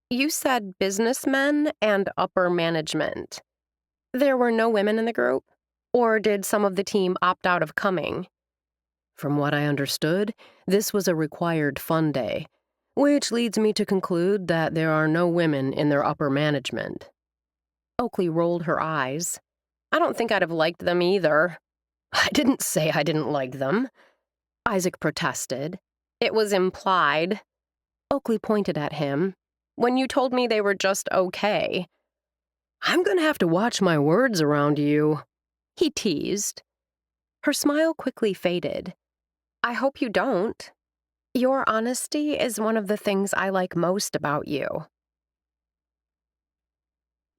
You said businessmen and upper management. There were no women in the group? Or did some of the team opt out of coming? From what I understood, this was a required fun day, which leads me to conclude that there are no women in their upper management. Oakley rolled her eyes. I don't think I'd have liked them either. I didn't say I didn't like them. Isaac protested. It was implied. Oakley pointed at him. When you told me they were just okay. I'm going to have to watch my words around you, he teased. Her smile quickly faded. I hope you don't. Your honesty is one of the things I like most about you.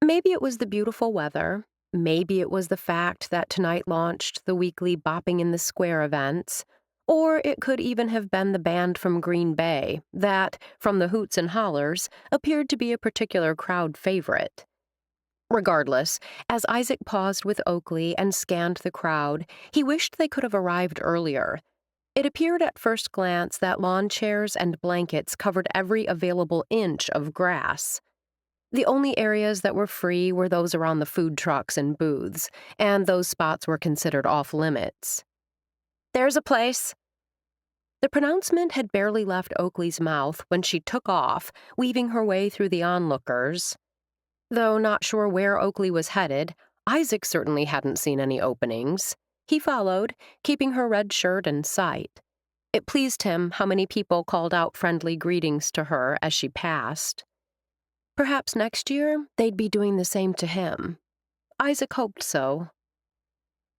Maybe it was the beautiful weather. Maybe it was the fact that tonight launched the weekly Bopping in the Square events. Or it could even have been the band from Green Bay that, from the hoots and hollers, appeared to be a particular crowd favorite. Regardless, as Isaac paused with Oakley and scanned the crowd, he wished they could have arrived earlier. It appeared at first glance that lawn chairs and blankets covered every available inch of grass. The only areas that were free were those around the food trucks and booths, and those spots were considered off-limits. There's a place. The pronouncement had barely left Oakley's mouth when she took off, weaving her way through the onlookers. Though not sure where Oakley was headed, Isaac certainly hadn't seen any openings. He followed, keeping her red shirt in sight. It pleased him how many people called out friendly greetings to her as she passed. Perhaps next year they'd be doing the same to him. Isaac hoped so.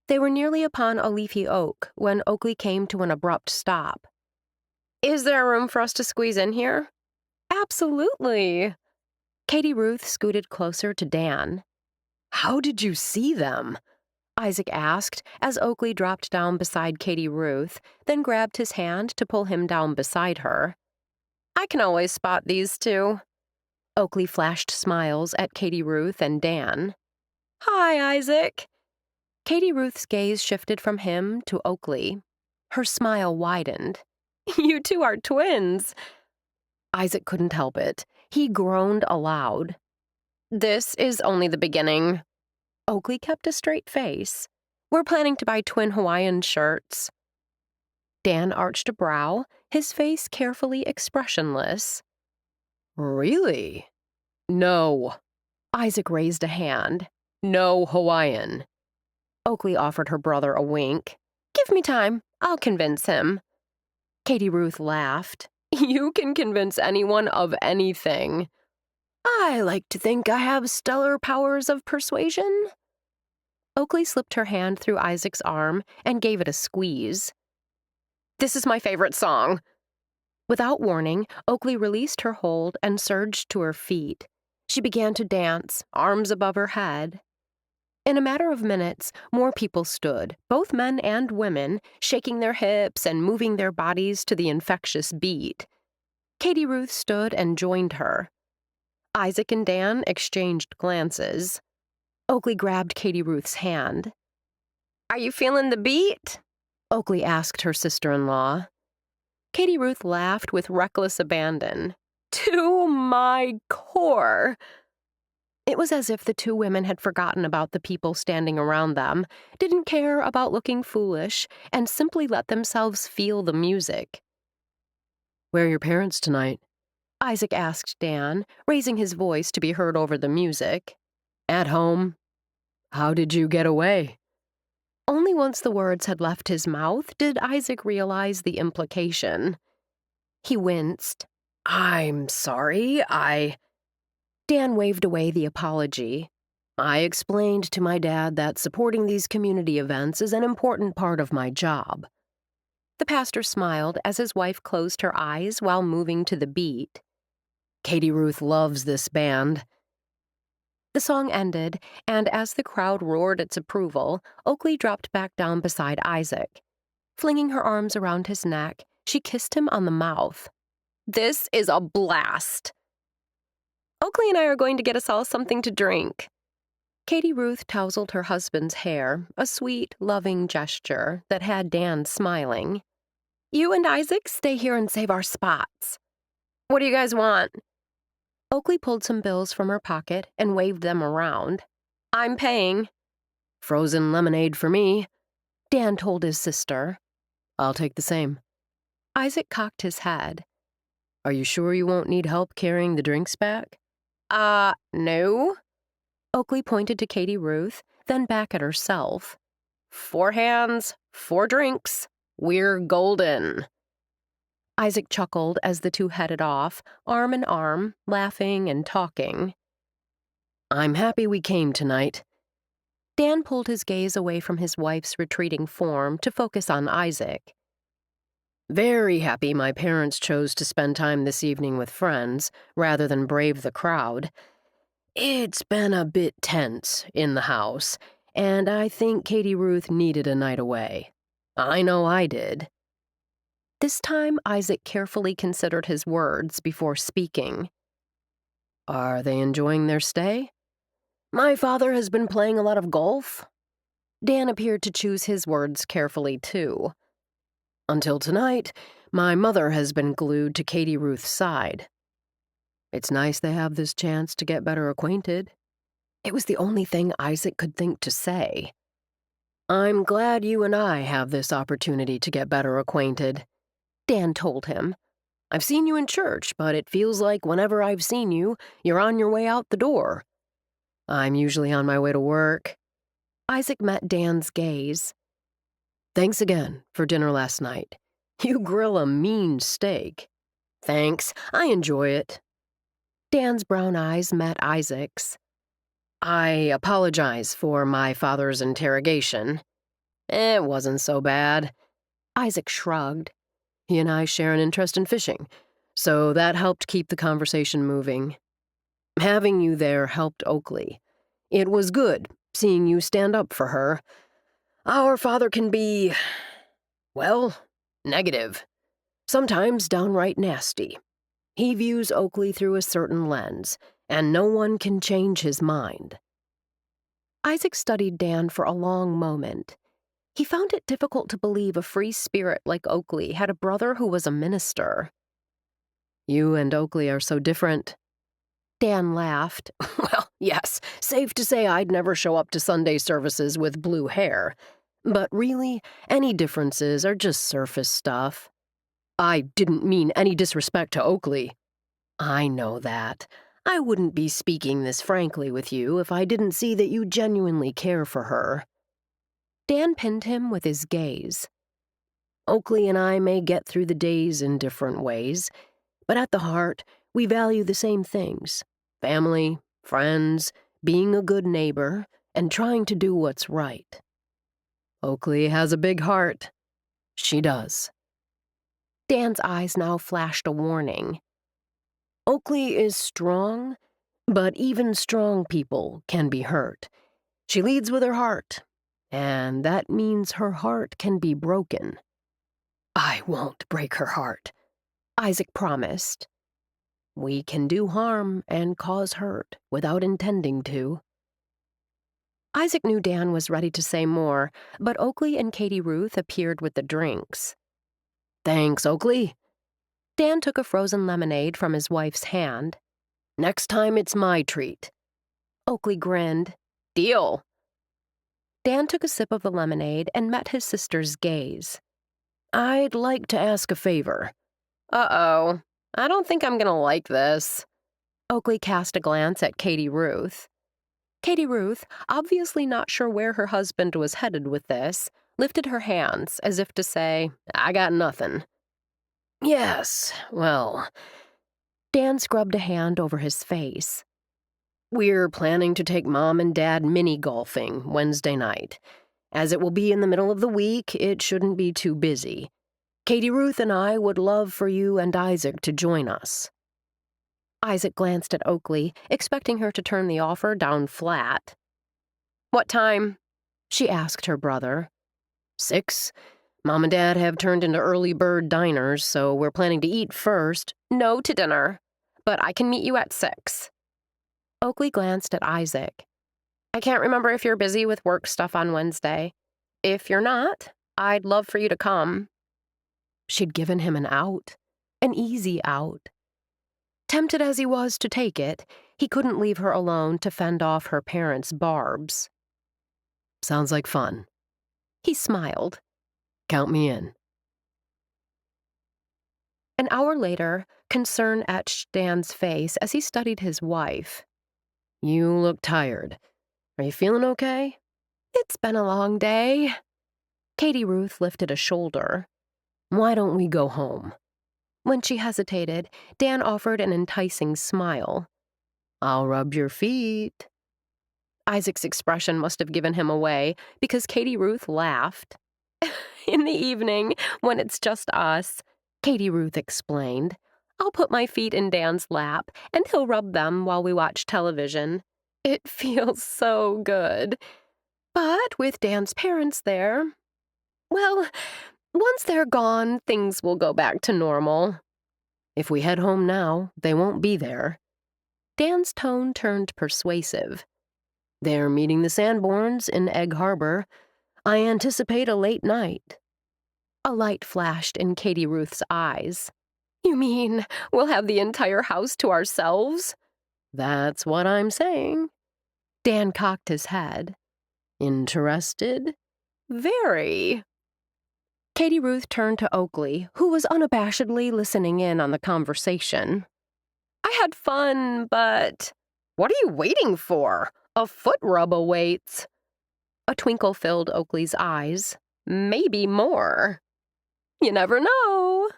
They were nearly upon a leafy oak when Oakley came to an abrupt stop. Is there room for us to squeeze in here? Absolutely. Katie Ruth scooted closer to Dan. How did you see them? Isaac asked as Oakley dropped down beside Katie Ruth, then grabbed his hand to pull him down beside her. I can always spot these two. Oakley flashed smiles at Katie Ruth and Dan. Hi, Isaac. Katie Ruth's gaze shifted from him to Oakley. Her smile widened. You two are twins. Isaac couldn't help it. He groaned aloud. This is only the beginning. Oakley kept a straight face. We're planning to buy twin Hawaiian shirts. Dan arched a brow, his face carefully expressionless. Really? No. Isaac raised a hand. No Hawaiian. Oakley offered her brother a wink. Give me time. I'll convince him. Katie Ruth laughed. You can convince anyone of anything. I like to think I have stellar powers of persuasion. Oakley slipped her hand through Isaac's arm and gave it a squeeze. This is my favorite song. Without warning, Oakley released her hold and surged to her feet. She began to dance, arms above her head. In a matter of minutes, more people stood, both men and women, shaking their hips and moving their bodies to the infectious beat. Katie Ruth stood and joined her. Isaac and Dan exchanged glances. Oakley grabbed Katie Ruth's hand. Are you feeling the beat? Oakley asked her sister-in-law. Katie Ruth laughed with reckless abandon. To my core. It was as if the two women had forgotten about the people standing around them, didn't care about looking foolish, and simply let themselves feel the music. Where are your parents tonight? Isaac asked Dan, raising his voice to be heard over the music. At home. How did you get away? Only once the words had left his mouth did Isaac realize the implication. He winced. I'm sorry, Dan waved away the apology. I explained to my dad that supporting these community events is an important part of my job. The pastor smiled as his wife closed her eyes while moving to the beat. Katie Ruth loves this band. The song ended, and as the crowd roared its approval, Oakley dropped back down beside Isaac. Flinging her arms around his neck, she kissed him on the mouth. This is a blast. Oakley and I are going to get us all something to drink. Katie Ruth tousled her husband's hair, a sweet, loving gesture that had Dan smiling. You and Isaac stay here and save our spots. What do you guys want? Oakley pulled some bills from her pocket and waved them around. I'm paying. Frozen lemonade for me, Dan told his sister. I'll take the same. Isaac cocked his head. Are you sure you won't need help carrying the drinks back? No. Oakley pointed to Katie Ruth, then back at herself. 4 hands, 4 drinks. We're golden. Isaac chuckled as the two headed off, arm in arm, laughing and talking. I'm happy we came tonight. Dan pulled his gaze away from his wife's retreating form to focus on Isaac. Very happy my parents chose to spend time this evening with friends, rather than brave the crowd. It's been a bit tense in the house, and I think Katie Ruth needed a night away. I know I did. This time, Isaac carefully considered his words before speaking. Are they enjoying their stay? My father has been playing a lot of golf. Dan appeared to choose his words carefully, too. Until tonight, my mother has been glued to Katie Ruth's side. It's nice they have this chance to get better acquainted. It was the only thing Isaac could think to say. I'm glad you and I have this opportunity to get better acquainted, Dan told him. I've seen you in church, but it feels like whenever I've seen you, you're on your way out the door. I'm usually on my way to work. Isaac met Dan's gaze. Thanks again for dinner last night. You grill a mean steak. Thanks, I enjoy it. Dan's brown eyes met Isaac's. I apologize for my father's interrogation. It wasn't so bad. Isaac shrugged. He and I share an interest in fishing, so that helped keep the conversation moving. Having you there helped Oakley. It was good seeing you stand up for her. Our father can be, well, negative. Sometimes downright nasty. He views Oakley through a certain lens, and no one can change his mind. Isaac studied Dan for a long moment. He found it difficult to believe a free spirit like Oakley had a brother who was a minister. You and Oakley are so different. Dan laughed. Well, yes, safe to say I'd never show up to Sunday services with blue hair. But really, any differences are just surface stuff. I didn't mean any disrespect to Oakley. I know that. I wouldn't be speaking this frankly with you if I didn't see that you genuinely care for her. Dan pinned him with his gaze. Oakley and I may get through the days in different ways, but at the heart, we value the same things. Family, friends, being a good neighbor, and trying to do what's right. Oakley has a big heart. She does. Dan's eyes now flashed a warning. Oakley is strong, but even strong people can be hurt. She leads with her heart, and that means her heart can be broken. I won't break her heart, Isaac promised. We can do harm and cause hurt without intending to. Isaac knew Dan was ready to say more, but Oakley and Katie Ruth appeared with the drinks. Thanks, Oakley. Dan took a frozen lemonade from his wife's hand. Next time it's my treat. Oakley grinned. Deal. Dan took a sip of the lemonade and met his sister's gaze. I'd like to ask a favor. Uh-oh. I don't think I'm gonna like this. Oakley cast a glance at Katie Ruth. Katie Ruth, obviously not sure where her husband was headed with this, lifted her hands as if to say, I got nothing. Yes, well... Dan scrubbed a hand over his face. We're planning to take Mom and Dad mini-golfing Wednesday night. As it will be in the middle of the week, it shouldn't be too busy. Katie Ruth and I would love for you and Isaac to join us. Isaac glanced at Oakley, expecting her to turn the offer down flat. What time? She asked her brother. 6. Mom and Dad have turned into early bird diners, so we're planning to eat first. No to dinner, but I can meet you at 6. Oakley glanced at Isaac. I can't remember if you're busy with work stuff on Wednesday. If you're not, I'd love for you to come. She'd given him an out, an easy out. Tempted as he was to take it, he couldn't leave her alone to fend off her parents' barbs. Sounds like fun. He smiled. Count me in. An hour later, concern etched Dan's face as he studied his wife. You look tired. Are you feeling okay? It's been a long day. Katie Ruth lifted a shoulder. Why don't we go home? When she hesitated, Dan offered an enticing smile. I'll rub your feet. Isaac's expression must have given him away because Katie Ruth laughed. In the evening, when it's just us, Katie Ruth explained, I'll put my feet in Dan's lap and he'll rub them while we watch television. It feels so good. But with Dan's parents there, well, once they're gone, things will go back to normal. If we head home now, they won't be there. Dan's tone turned persuasive. They're meeting the Sanborns in Egg Harbor. I anticipate a late night. A light flashed in Katie Ruth's eyes. You mean we'll have the entire house to ourselves? That's what I'm saying. Dan cocked his head. Interested? Very. Katie Ruth turned to Oakley, who was unabashedly listening in on the conversation. I had fun, but... What are you waiting for? A foot rub awaits. A twinkle filled Oakley's eyes. Maybe more. You never know.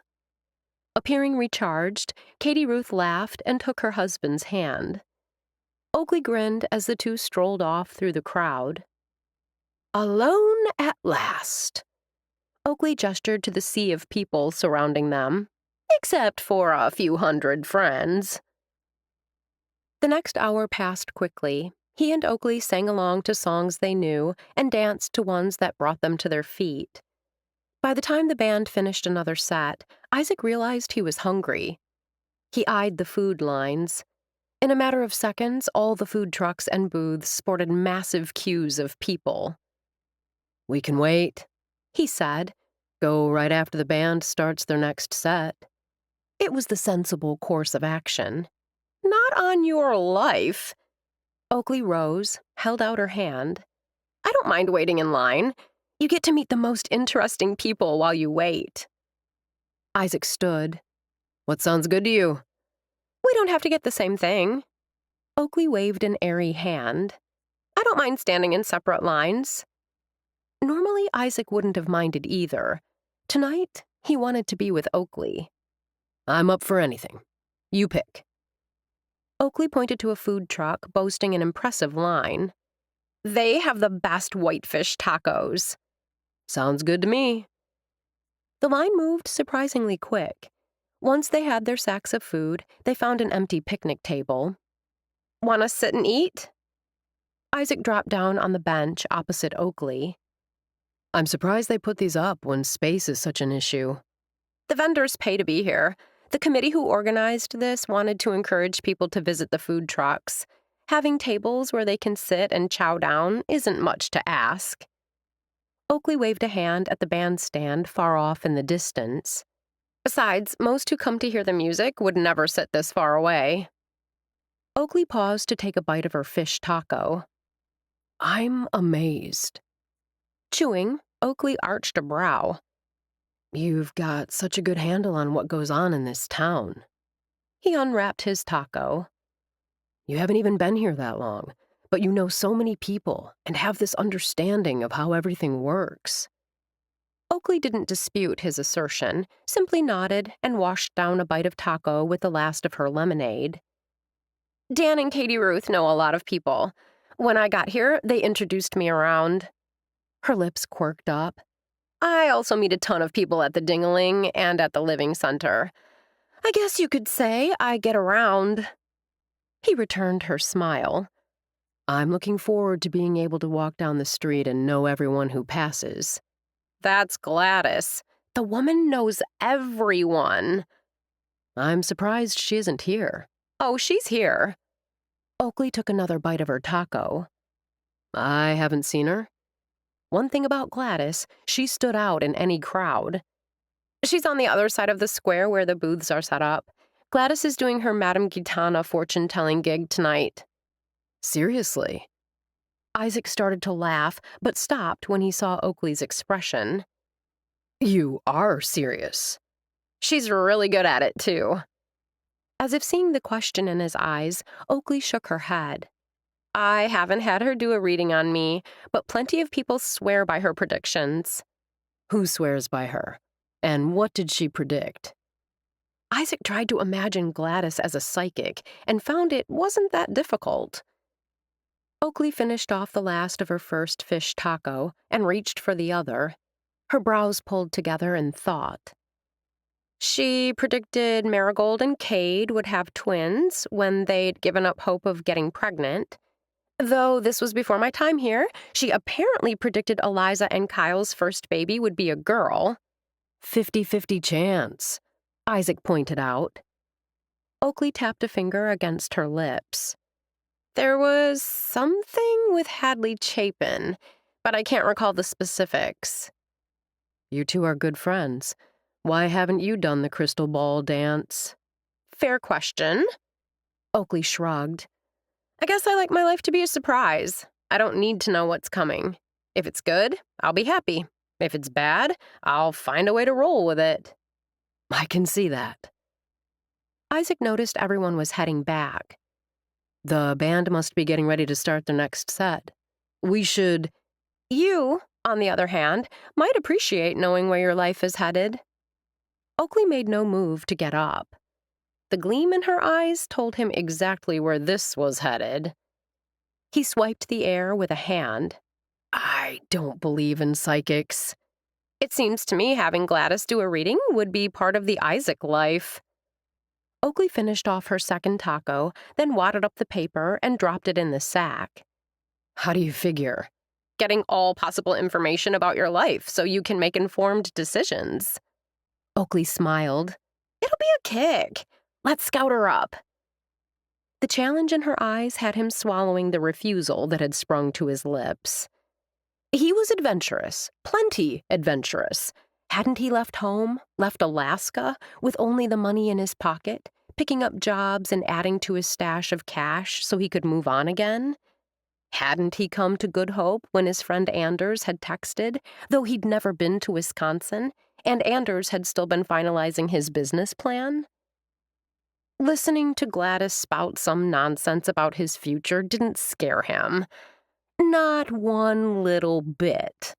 Appearing recharged, Katie Ruth laughed and took her husband's hand. Oakley grinned as the two strolled off through the crowd. Alone at last. Oakley gestured to the sea of people surrounding them. Except for a few hundred friends. The next hour passed quickly. He and Oakley sang along to songs they knew and danced to ones that brought them to their feet. By the time the band finished another set, Isaac realized he was hungry. He eyed the food lines. In a matter of seconds, all the food trucks and booths sported massive queues of people. We can wait, he said. Go right after the band starts their next set. It was the sensible course of action. Not on your life. Oakley rose, held out her hand. I don't mind waiting in line. You get to meet the most interesting people while you wait. Isaac stood. What sounds good to you? We don't have to get the same thing. Oakley waved an airy hand. I don't mind standing in separate lines. Normally, Isaac wouldn't have minded either. Tonight, he wanted to be with Oakley. I'm up for anything. You pick. Oakley pointed to a food truck boasting an impressive line. They have the best whitefish tacos. Sounds good to me. The line moved surprisingly quick. Once they had their sacks of food, they found an empty picnic table. Want to sit and eat? Isaac dropped down on the bench opposite Oakley. I'm surprised they put these up when space is such an issue. The vendors pay to be here. The committee who organized this wanted to encourage people to visit the food trucks. Having tables where they can sit and chow down isn't much to ask. Oakley waved a hand at the bandstand far off in the distance. Besides, most who come to hear the music would never sit this far away. Oakley paused to take a bite of her fish taco. I'm amazed. Chewing, Oakley arched a brow. You've got such a good handle on what goes on in this town. He unwrapped his taco. You haven't even been here that long, but you know so many people and have this understanding of how everything works. Oakley didn't dispute his assertion, simply nodded and washed down a bite of taco with the last of her lemonade. Dan and Katie Ruth know a lot of people. When I got here, they introduced me around. Her lips quirked up. I also meet a ton of people at the Ding-a-ling and at the Living Center. I guess you could say I get around. He returned her smile. I'm looking forward to being able to walk down the street and know everyone who passes. That's Gladys. The woman knows everyone. I'm surprised she isn't here. Oh, she's here. Oakley took another bite of her taco. I haven't seen her. One thing about Gladys, she stood out in any crowd. She's on the other side of the square where the booths are set up. Gladys is doing her Madame Gitana fortune-telling gig tonight. Seriously? Isaac started to laugh, but stopped when he saw Oakley's expression. You are serious. She's really good at it, too. As if seeing the question in his eyes, Oakley shook her head. I haven't had her do a reading on me, but plenty of people swear by her predictions. Who swears by her? And what did she predict? Isaac tried to imagine Gladys as a psychic and found it wasn't that difficult. Oakley finished off the last of her first fish taco and reached for the other. Her brows pulled together in thought. She predicted Marigold and Cade would have twins when they'd given up hope of getting pregnant. Though this was before my time here, she apparently predicted Eliza and Kyle's first baby would be a girl. 50-50 chance, Isaac pointed out. Oakley tapped a finger against her lips. There was something with Hadley Chapin, but I can't recall the specifics. You two are good friends. Why haven't you done the crystal ball dance? Fair question. Oakley shrugged. I guess I like my life to be a surprise. I don't need to know what's coming. If it's good, I'll be happy. If it's bad, I'll find a way to roll with it. I can see that. Isaac noticed everyone was heading back. The band must be getting ready to start their next set. We should... You, on the other hand, might appreciate knowing where your life is headed. Oakley made no move to get up. The gleam in her eyes told him exactly where this was headed. He swiped the air with a hand. I don't believe in psychics. It seems to me having Gladys do a reading would be part of the Isaac life. Oakley finished off her second taco, then wadded up the paper and dropped it in the sack. How do you figure? Getting all possible information about your life so you can make informed decisions. Oakley smiled. It'll be a kick. Let's scout her up. The challenge in her eyes had him swallowing the refusal that had sprung to his lips. He was adventurous, plenty adventurous. Hadn't he left home, left Alaska, with only the money in his pocket, picking up jobs and adding to his stash of cash so he could move on again? Hadn't he come to Good Hope when his friend Anders had texted, though he'd never been to Wisconsin, and Anders had still been finalizing his business plan? Listening to Gladys spout some nonsense about his future didn't scare him. Not one little bit.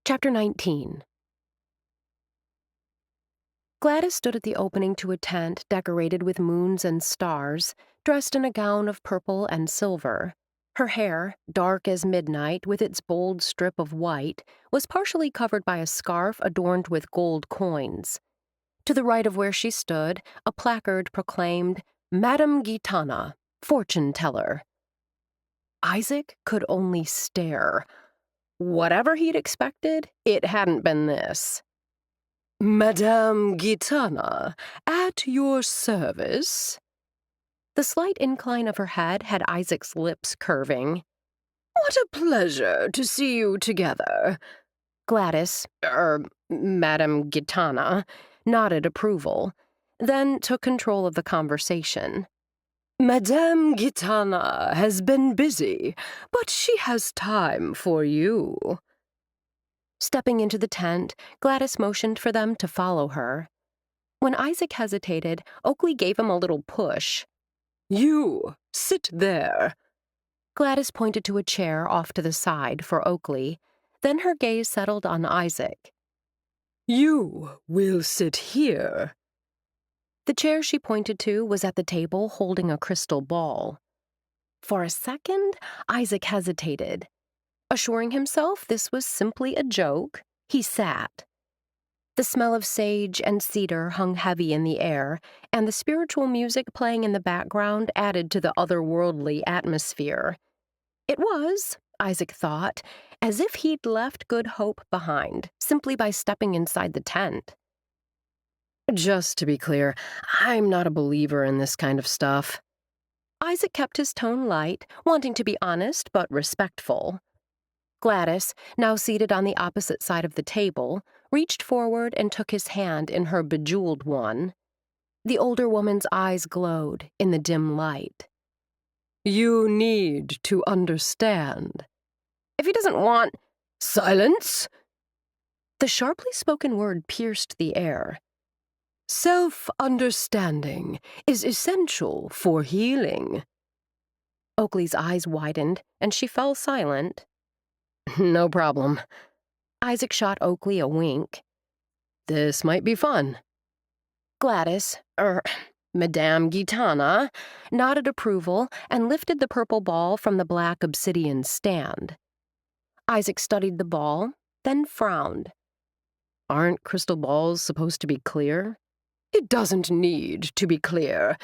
Chapter 19. Gladys stood at the opening to a tent decorated with moons and stars, dressed in a gown of purple and silver. Her hair, dark as midnight with its bold strip of white, was partially covered by a scarf adorned with gold coins. To the right of where she stood, a placard proclaimed, Madame Gitana, fortune teller. Isaac could only stare. Whatever he'd expected, it hadn't been this. Madame Gitana, at your service. The slight incline of her head had Isaac's lips curving. What a pleasure to see you together. Gladys, Madame Gitana, nodded approval, then took control of the conversation. Madame Gitana has been busy, but she has time for you. Stepping into the tent, Gladys motioned for them to follow her. When Isaac hesitated, Oakley gave him a little push. You, sit there. Gladys pointed to a chair off to the side for Oakley. Then her gaze settled on Isaac. You will sit here. The chair she pointed to was at the table holding a crystal ball. For a second, Isaac hesitated. Assuring himself this was simply a joke, he sat. The smell of sage and cedar hung heavy in the air, and the spiritual music playing in the background added to the otherworldly atmosphere. It was, Isaac thought, as if he'd left Good Hope behind, simply by stepping inside the tent. Just to be clear, I'm not a believer in this kind of stuff. Isaac kept his tone light, wanting to be honest but respectful. Gladys, now seated on the opposite side of the table, reached forward and took his hand in her bejeweled one. The older woman's eyes glowed in the dim light. You need to understand. If he doesn't want— Silence! The sharply spoken word pierced the air. Self-understanding is essential for healing. Oakley's eyes widened, and she fell silent. No problem. Isaac shot Oakley a wink. This might be fun. Gladys, Madame Gitana, nodded approval and lifted the purple ball from the black obsidian stand. Isaac studied the ball, then frowned. Aren't crystal balls supposed to be clear? It doesn't need to be clear.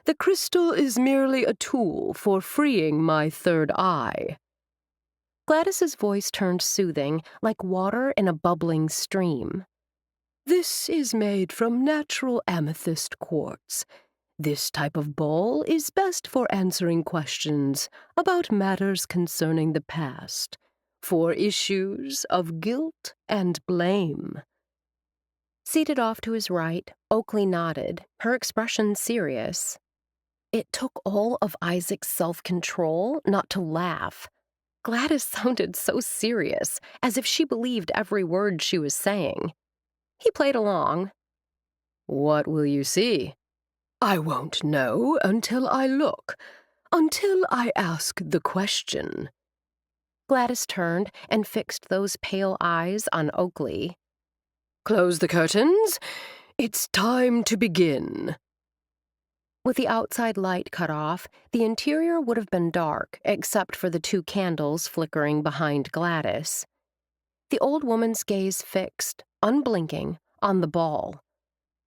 The crystal is merely a tool for freeing my third eye. Gladys's voice turned soothing, like water in a bubbling stream. This is made from natural amethyst quartz. This type of ball is best for answering questions about matters concerning the past, for issues of guilt and blame. Seated off to his right, Oakley nodded, her expression serious. It took all of Isaac's self-control not to laugh. Gladys sounded so serious, as if she believed every word she was saying. He played along. What will you see? I won't know until I look, until I ask the question. Gladys turned and fixed those pale eyes on Oakley. Close the curtains. It's time to begin. With the outside light cut off, the interior would have been dark, except for the 2 candles flickering behind Gladys. The old woman's gaze fixed, unblinking, on the ball.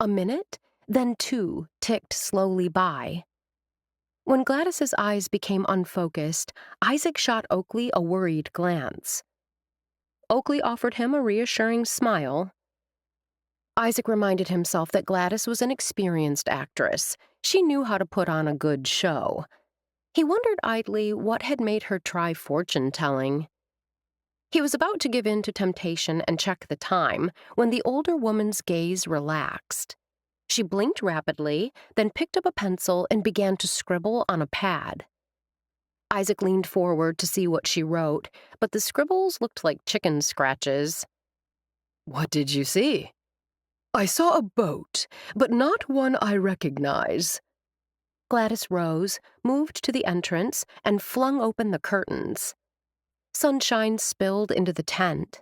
A minute, then 2 ticked slowly by. When Gladys's eyes became unfocused, Isaac shot Oakley a worried glance. Oakley offered him a reassuring smile. Isaac reminded himself that Gladys was an experienced actress. She knew how to put on a good show. He wondered idly what had made her try fortune-telling. He was about to give in to temptation and check the time when the older woman's gaze relaxed. She blinked rapidly, then picked up a pencil and began to scribble on a pad. Isaac leaned forward to see what she wrote, but the scribbles looked like chicken scratches. What did you see? I saw a boat, but not one I recognize. Gladys rose, moved to the entrance, and flung open the curtains. Sunshine spilled into the tent.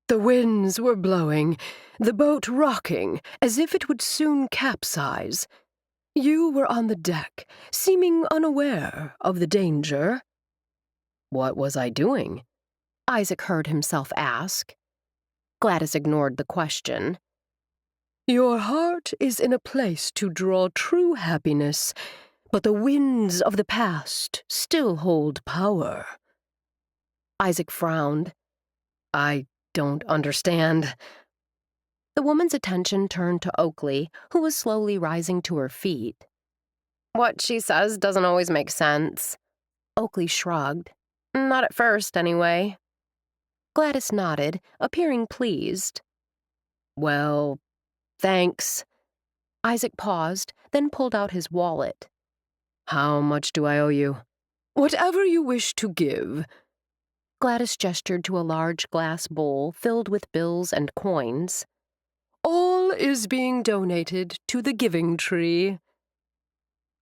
The winds were blowing, the boat rocking, as if it would soon capsize. You were on the deck, seeming unaware of the danger. What was I doing? Isaac heard himself ask. Gladys ignored the question. Your heart is in a place to draw true happiness, but the winds of the past still hold power. Isaac frowned. I don't understand. The woman's attention turned to Oakley, who was slowly rising to her feet. What she says doesn't always make sense. Oakley shrugged. Not at first, anyway. Gladys nodded, appearing pleased. Well, thanks. Isaac paused, then pulled out his wallet. How much do I owe you? Whatever you wish to give. Gladys gestured to a large glass bowl filled with bills and coins. All is being donated to the Giving Tree.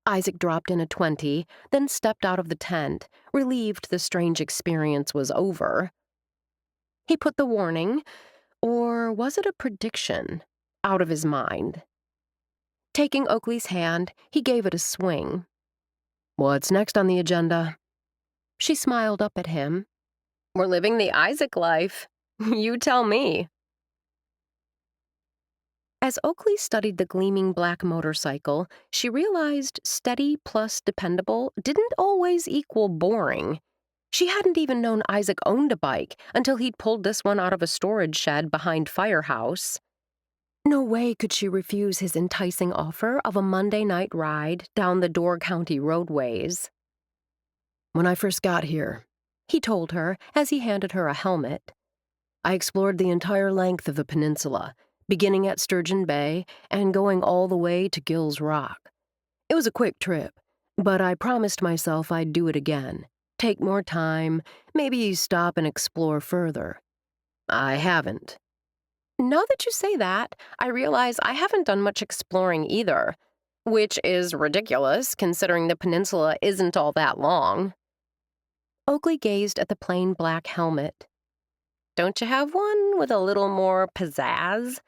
Isaac dropped in a 20, then stepped out of the tent, relieved the strange experience was over. He put the warning, or was it a prediction, out of his mind. Taking Oakley's hand, he gave it a swing. What's next on the agenda? She smiled up at him. We're living the Isaac life. You tell me. As Oakley studied the gleaming black motorcycle, she realized steady plus dependable didn't always equal boring. She hadn't even known Isaac owned a bike until he'd pulled this one out of a storage shed behind Firehouse. No way could she refuse his enticing offer of a Monday night ride down the Door County roadways. When I first got here, he told her as he handed her a helmet, I explored the entire length of the peninsula, beginning at Sturgeon Bay and going all the way to Gill's Rock. It was a quick trip, but I promised myself I'd do it again, take more time, maybe stop and explore further. I haven't. Now that you say that, I realize I haven't done much exploring either, which is ridiculous considering the peninsula isn't all that long. Oakley gazed at the plain black helmet. Don't you have one with a little more pizzazz?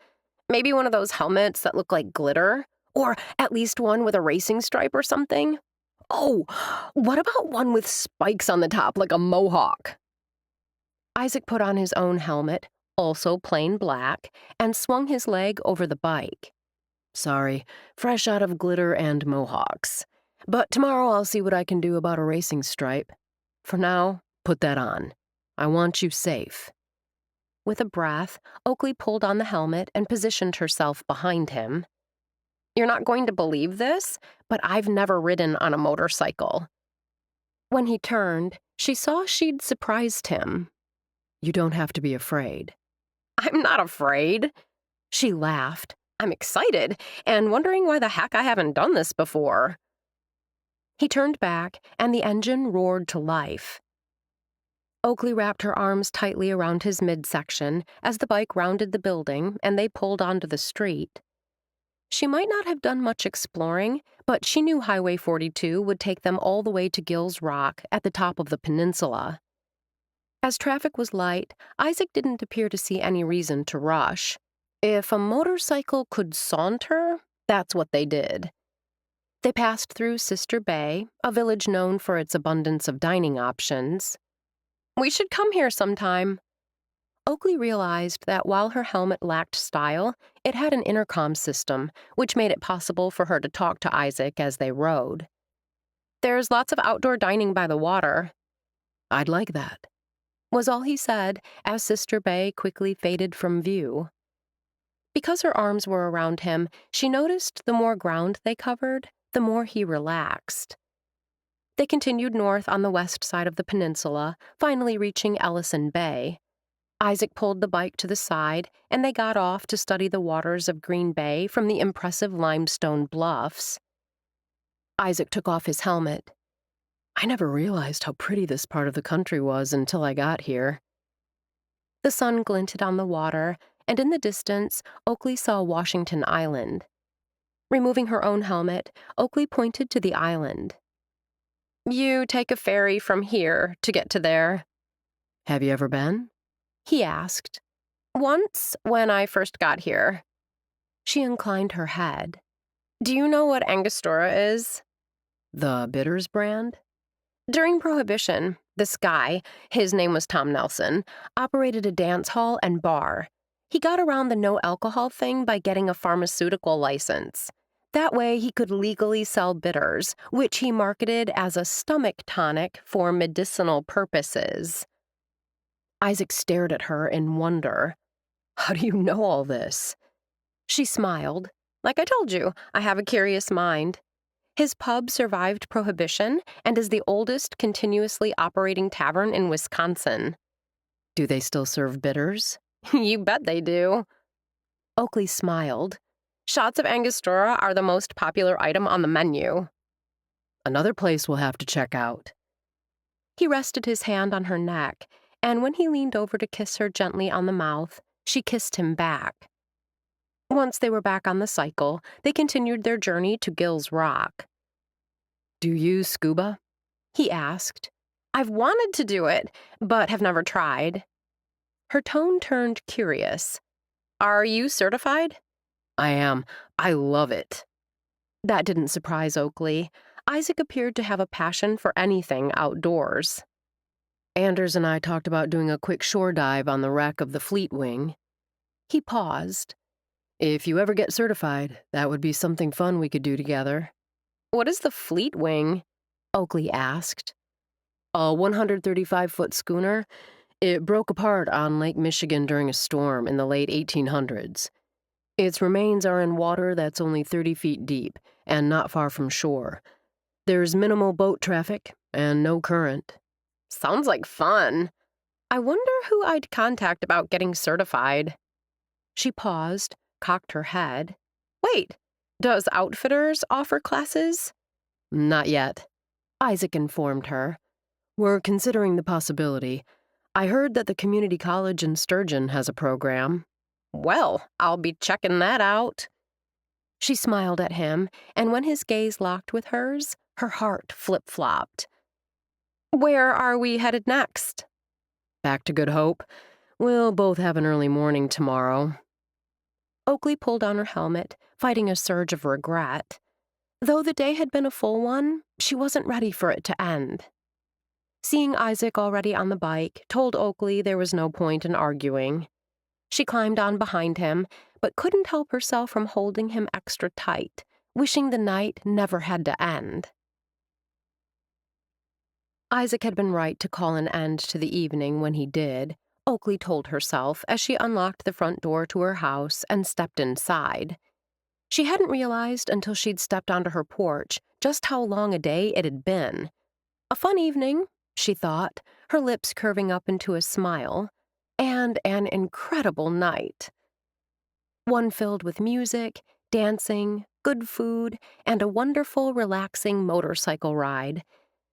Maybe one of those helmets that look like glitter? Or at least one with a racing stripe or something? Oh, what about one with spikes on the top like a mohawk? Isaac put on his own helmet, also plain black, and swung his leg over the bike. Sorry, fresh out of glitter and mohawks. But tomorrow I'll see what I can do about a racing stripe. For now, put that on. I want you safe. With a breath, Oakley pulled on the helmet and positioned herself behind him. You're not going to believe this, but I've never ridden on a motorcycle. When he turned, she saw she'd surprised him. You don't have to be afraid. I'm not afraid. She laughed. I'm excited and wondering why the heck I haven't done this before. He turned back, and the engine roared to life. Oakley wrapped her arms tightly around his midsection as the bike rounded the building and they pulled onto the street. She might not have done much exploring, but she knew Highway 42 would take them all the way to Gill's Rock at the top of the peninsula. As traffic was light, Isaac didn't appear to see any reason to rush. If a motorcycle could saunter, that's what they did. They passed through Sister Bay, a village known for its abundance of dining options. We should come here sometime. Oakley realized that while her helmet lacked style, it had an intercom system, which made it possible for her to talk to Isaac as they rode. There's lots of outdoor dining by the water. I'd like that, was all he said as Sister Bay quickly faded from view. Because her arms were around him, she noticed the more ground they covered, the more he relaxed. They continued north on the west side of the peninsula, finally reaching Ellison Bay. Isaac pulled the bike to the side, and they got off to study the waters of Green Bay from the impressive limestone bluffs. Isaac took off his helmet. I never realized how pretty this part of the country was until I got here. The sun glinted on the water, and in the distance, Oakley saw Washington Island. Removing her own helmet, Oakley pointed to the island. You take a ferry from here to get to there. Have you ever been? He asked. Once, when I first got here. She inclined her head. Do you know what Angostura is? The bitters brand? During Prohibition, this guy, his name was Tom Nelson, operated a dance hall and bar. He got around the no alcohol thing by getting a pharmaceutical license. That way he could legally sell bitters, which he marketed as a stomach tonic for medicinal purposes. Isaac stared at her in wonder. How do you know all this? She smiled. Like I told you, I have a curious mind. His pub survived Prohibition and is the oldest continuously operating tavern in Wisconsin. Do they still serve bitters? You bet they do. Oakley smiled. Shots of Angostura are the most popular item on the menu. Another place we'll have to check out. He rested his hand on her neck, and when he leaned over to kiss her gently on the mouth, she kissed him back. Once they were back on the cycle, they continued their journey to Gill's Rock. Do you scuba? He asked. I've wanted to do it, but have never tried. Her tone turned curious. Are you certified? I am. I love it. That didn't surprise Oakley. Isaac appeared to have a passion for anything outdoors. Anders and I talked about doing a quick shore dive on the wreck of the Fleetwing. He paused. If you ever get certified, that would be something fun we could do together. What is the Fleetwing? Oakley asked. A 135-foot schooner. It broke apart on Lake Michigan during a storm in the late 1800s. Its remains are in water that's only 30 feet deep and not far from shore. There's minimal boat traffic and no current. Sounds like fun. I wonder who I'd contact about getting certified. She paused, cocked her head. Wait, does Outfitters offer classes? Not yet, Isaac informed her. We're considering the possibility. I heard that the community college in Sturgeon has a program. Well, I'll be checking that out. She smiled at him, and when his gaze locked with hers, her heart flip-flopped. Where are we headed next? Back to Good Hope. We'll both have an early morning tomorrow. Oakley pulled on her helmet, fighting a surge of regret. Though the day had been a full one, she wasn't ready for it to end. Seeing Isaac already on the bike told Oakley there was no point in arguing. She climbed on behind him, but couldn't help herself from holding him extra tight, wishing the night never had to end. Isaac had been right to call an end to the evening when he did, Oakley told herself as she unlocked the front door to her house and stepped inside. She hadn't realized until she'd stepped onto her porch just how long a day it had been. A fun evening, she thought, her lips curving up into a smile, and an incredible night. One filled with music, dancing, good food, and a wonderful, relaxing motorcycle ride.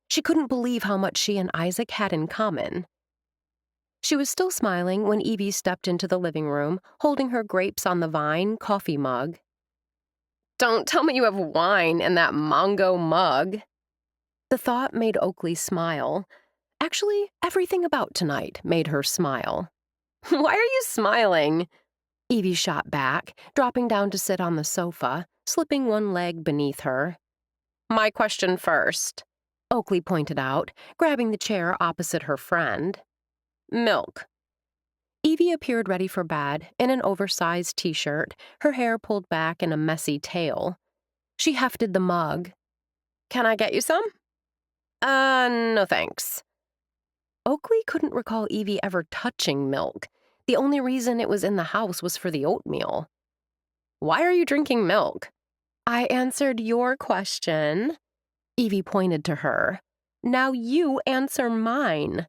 She couldn't believe how much she and Isaac had in common. She was still smiling when Evie stepped into the living room, holding her grapes on the vine coffee mug. Don't tell me you have wine in that Mongo mug. The thought made Oakley smile. Actually, everything about tonight made her smile. Why are you smiling? Evie shot back, dropping down to sit on the sofa, slipping one leg beneath her. My question first, Oakley pointed out, grabbing the chair opposite her friend. Milk. Evie appeared ready for bed in an oversized t-shirt, her hair pulled back in a messy tail. She hefted the mug. Can I get you some? No thanks. Oakley couldn't recall Evie ever touching milk. The only reason it was in the house was for the oatmeal. Why are you drinking milk? I answered your question. Evie pointed to her. Now you answer mine.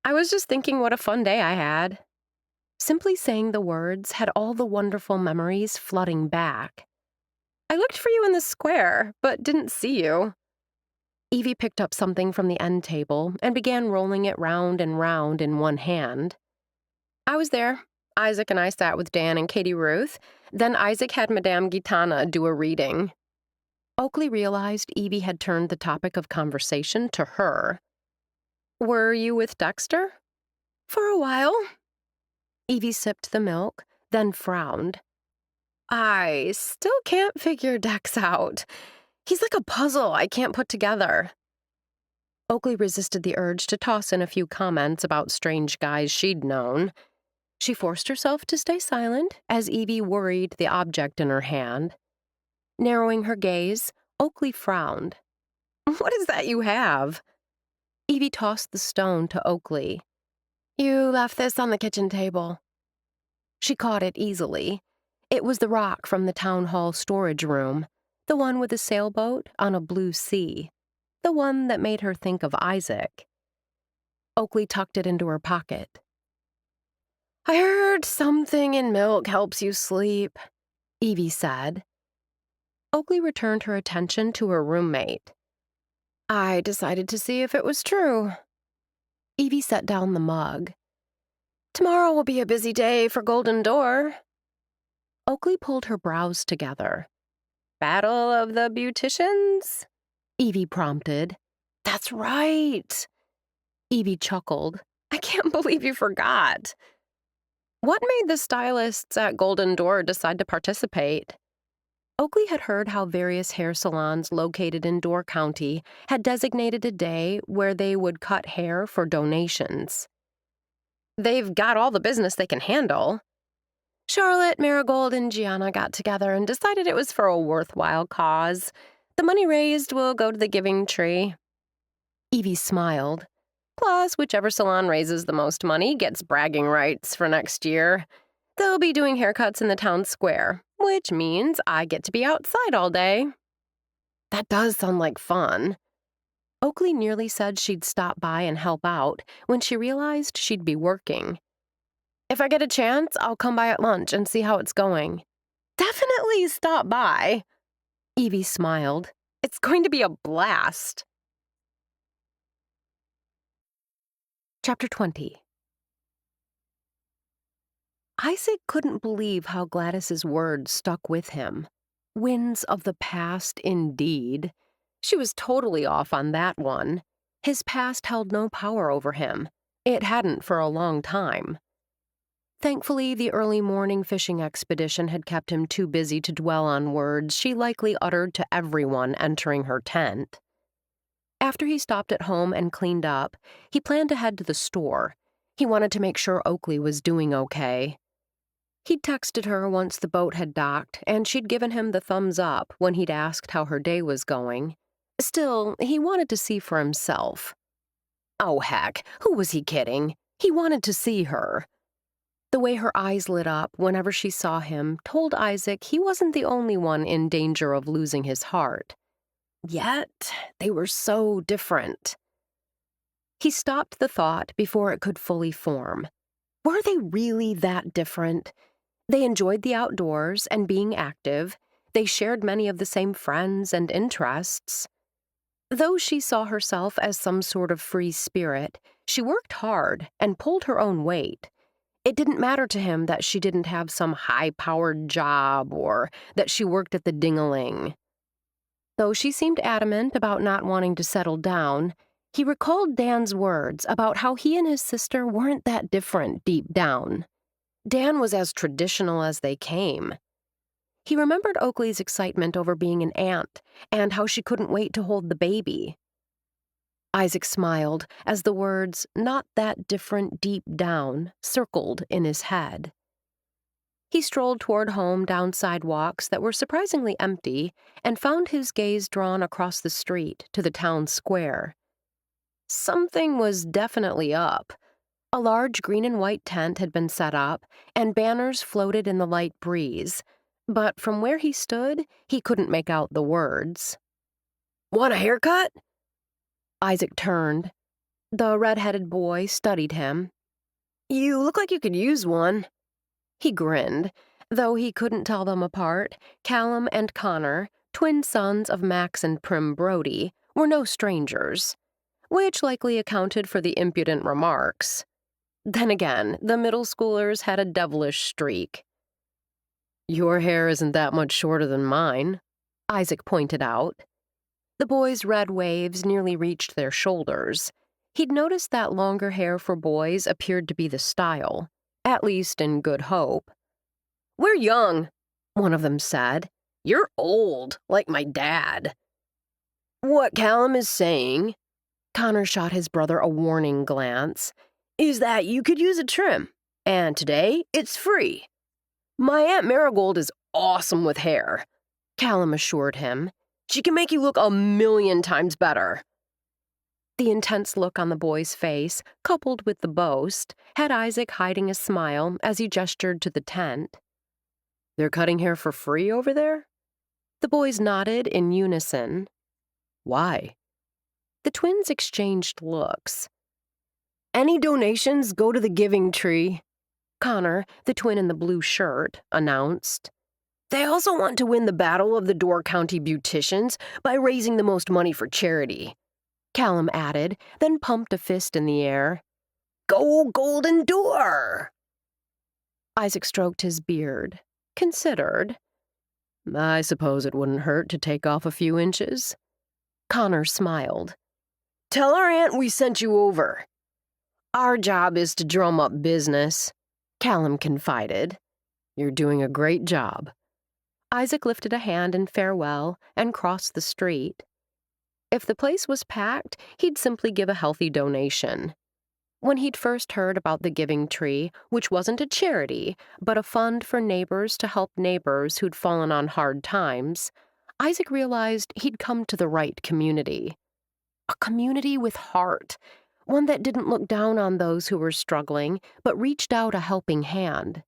I was just thinking what a fun day I had. Simply saying the words had all the wonderful memories flooding back. I looked for you in the square, but didn't see you. Evie picked up something from the end table and began rolling it round and round in one hand. I was there. Isaac and I sat with Dan and Katie Ruth. Then Isaac had Madame Gitana do a reading. Oakley realized Evie had turned the topic of conversation to her. Were you with Dexter? For a while. Evie sipped the milk, then frowned. I still can't figure Dex out. He's like a puzzle I can't put together. Oakley resisted the urge to toss in a few comments about strange guys she'd known. She forced herself to stay silent as Evie worried the object in her hand. Narrowing her gaze, Oakley frowned. What is that you have? Evie tossed the stone to Oakley. You left this on the kitchen table. She caught it easily. It was the rock from the town hall storage room, the one with a sailboat on a blue sea, the one that made her think of Isaac. Oakley tucked it into her pocket. I heard something in milk helps you sleep, Evie said. Oakley returned her attention to her roommate. I decided to see if it was true. Evie set down the mug. Tomorrow will be a busy day for Golden Door. Oakley pulled her brows together. Battle of the Beauticians? Evie prompted. That's right. Evie chuckled. I can't believe you forgot. What made the stylists at Golden Door decide to participate? Oakley had heard how various hair salons located in Door County had designated a day where they would cut hair for donations. They've got all the business they can handle. Charlotte, Marigold, and Gianna got together and decided it was for a worthwhile cause. The money raised will go to the giving tree. Evie smiled. Plus, whichever salon raises the most money gets bragging rights for next year. They'll be doing haircuts in the town square, which means I get to be outside all day. That does sound like fun. Oakley nearly said she'd stop by and help out when she realized she'd be working. If I get a chance, I'll come by at lunch and see how it's going. Definitely stop by. Evie smiled. It's going to be a blast. Chapter 20. Isaac couldn't believe how Gladys's words stuck with him. Winds of the past, indeed. She was totally off on that one. His past held no power over him. It hadn't for a long time. Thankfully, the early morning fishing expedition had kept him too busy to dwell on words she likely uttered to everyone entering her tent. After he stopped at home and cleaned up, he planned to head to the store. He wanted to make sure Oakley was doing okay. He'd texted her once the boat had docked, and she'd given him the thumbs up when he'd asked how her day was going. Still, he wanted to see for himself. Oh, heck, who was he kidding? He wanted to see her. The way her eyes lit up whenever she saw him told Isaac he wasn't the only one in danger of losing his heart. Yet, they were so different. He stopped the thought before it could fully form. Were they really that different? They enjoyed the outdoors and being active. They shared many of the same friends and interests. Though she saw herself as some sort of free spirit, she worked hard and pulled her own weight. It didn't matter to him that she didn't have some high-powered job or that she worked at the ding-a-ling. Though she seemed adamant about not wanting to settle down, he recalled Dan's words about how he and his sister weren't that different deep down. Dan was as traditional as they came. He remembered Oakley's excitement over being an aunt and how she couldn't wait to hold the baby. Isaac smiled as the words, "not that different deep down," circled in his head. He strolled toward home down sidewalks that were surprisingly empty and found his gaze drawn across the street to the town square. Something was definitely up. A large green and white tent had been set up, and banners floated in the light breeze. But from where he stood, he couldn't make out the words. Want a haircut? Isaac turned. The red-headed boy studied him. You look like you could use one. He grinned. Though he couldn't tell them apart, Callum and Connor, twin sons of Max and Prim Brody, were no strangers, which likely accounted for the impudent remarks. Then again, the middle schoolers had a devilish streak. Your hair isn't that much shorter than mine, Isaac pointed out. The boys' red waves nearly reached their shoulders. He'd noticed that longer hair for boys appeared to be the style, at least in Good Hope. We're young, one of them said. You're old, like my dad. What Callum is saying, Connor shot his brother a warning glance, is that you could use a trim, and today it's free. My Aunt Marigold is awesome with hair, Callum assured him. She can make you look 1,000,000 times better. The intense look on the boy's face, coupled with the boast, had Isaac hiding a smile as he gestured to the tent. They're cutting hair for free over there? The boys nodded in unison. Why? The twins exchanged looks. Any donations go to the Giving Tree, Connor, the twin in the blue shirt, announced. They also want to win the battle of the Door County Beauticians by raising the most money for charity, Callum added, then pumped a fist in the air. Go Golden Door! Isaac stroked his beard, considered. I suppose it wouldn't hurt to take off a few inches. Connor smiled. Tell our aunt we sent you over. Our job is to drum up business, Callum confided. You're doing a great job. Isaac lifted a hand in farewell and crossed the street. If the place was packed, he'd simply give a healthy donation. When he'd first heard about the Giving Tree, which wasn't a charity, but a fund for neighbors to help neighbors who'd fallen on hard times, Isaac realized he'd come to the right community. A community with heart, one that didn't look down on those who were struggling, but reached out a helping hand.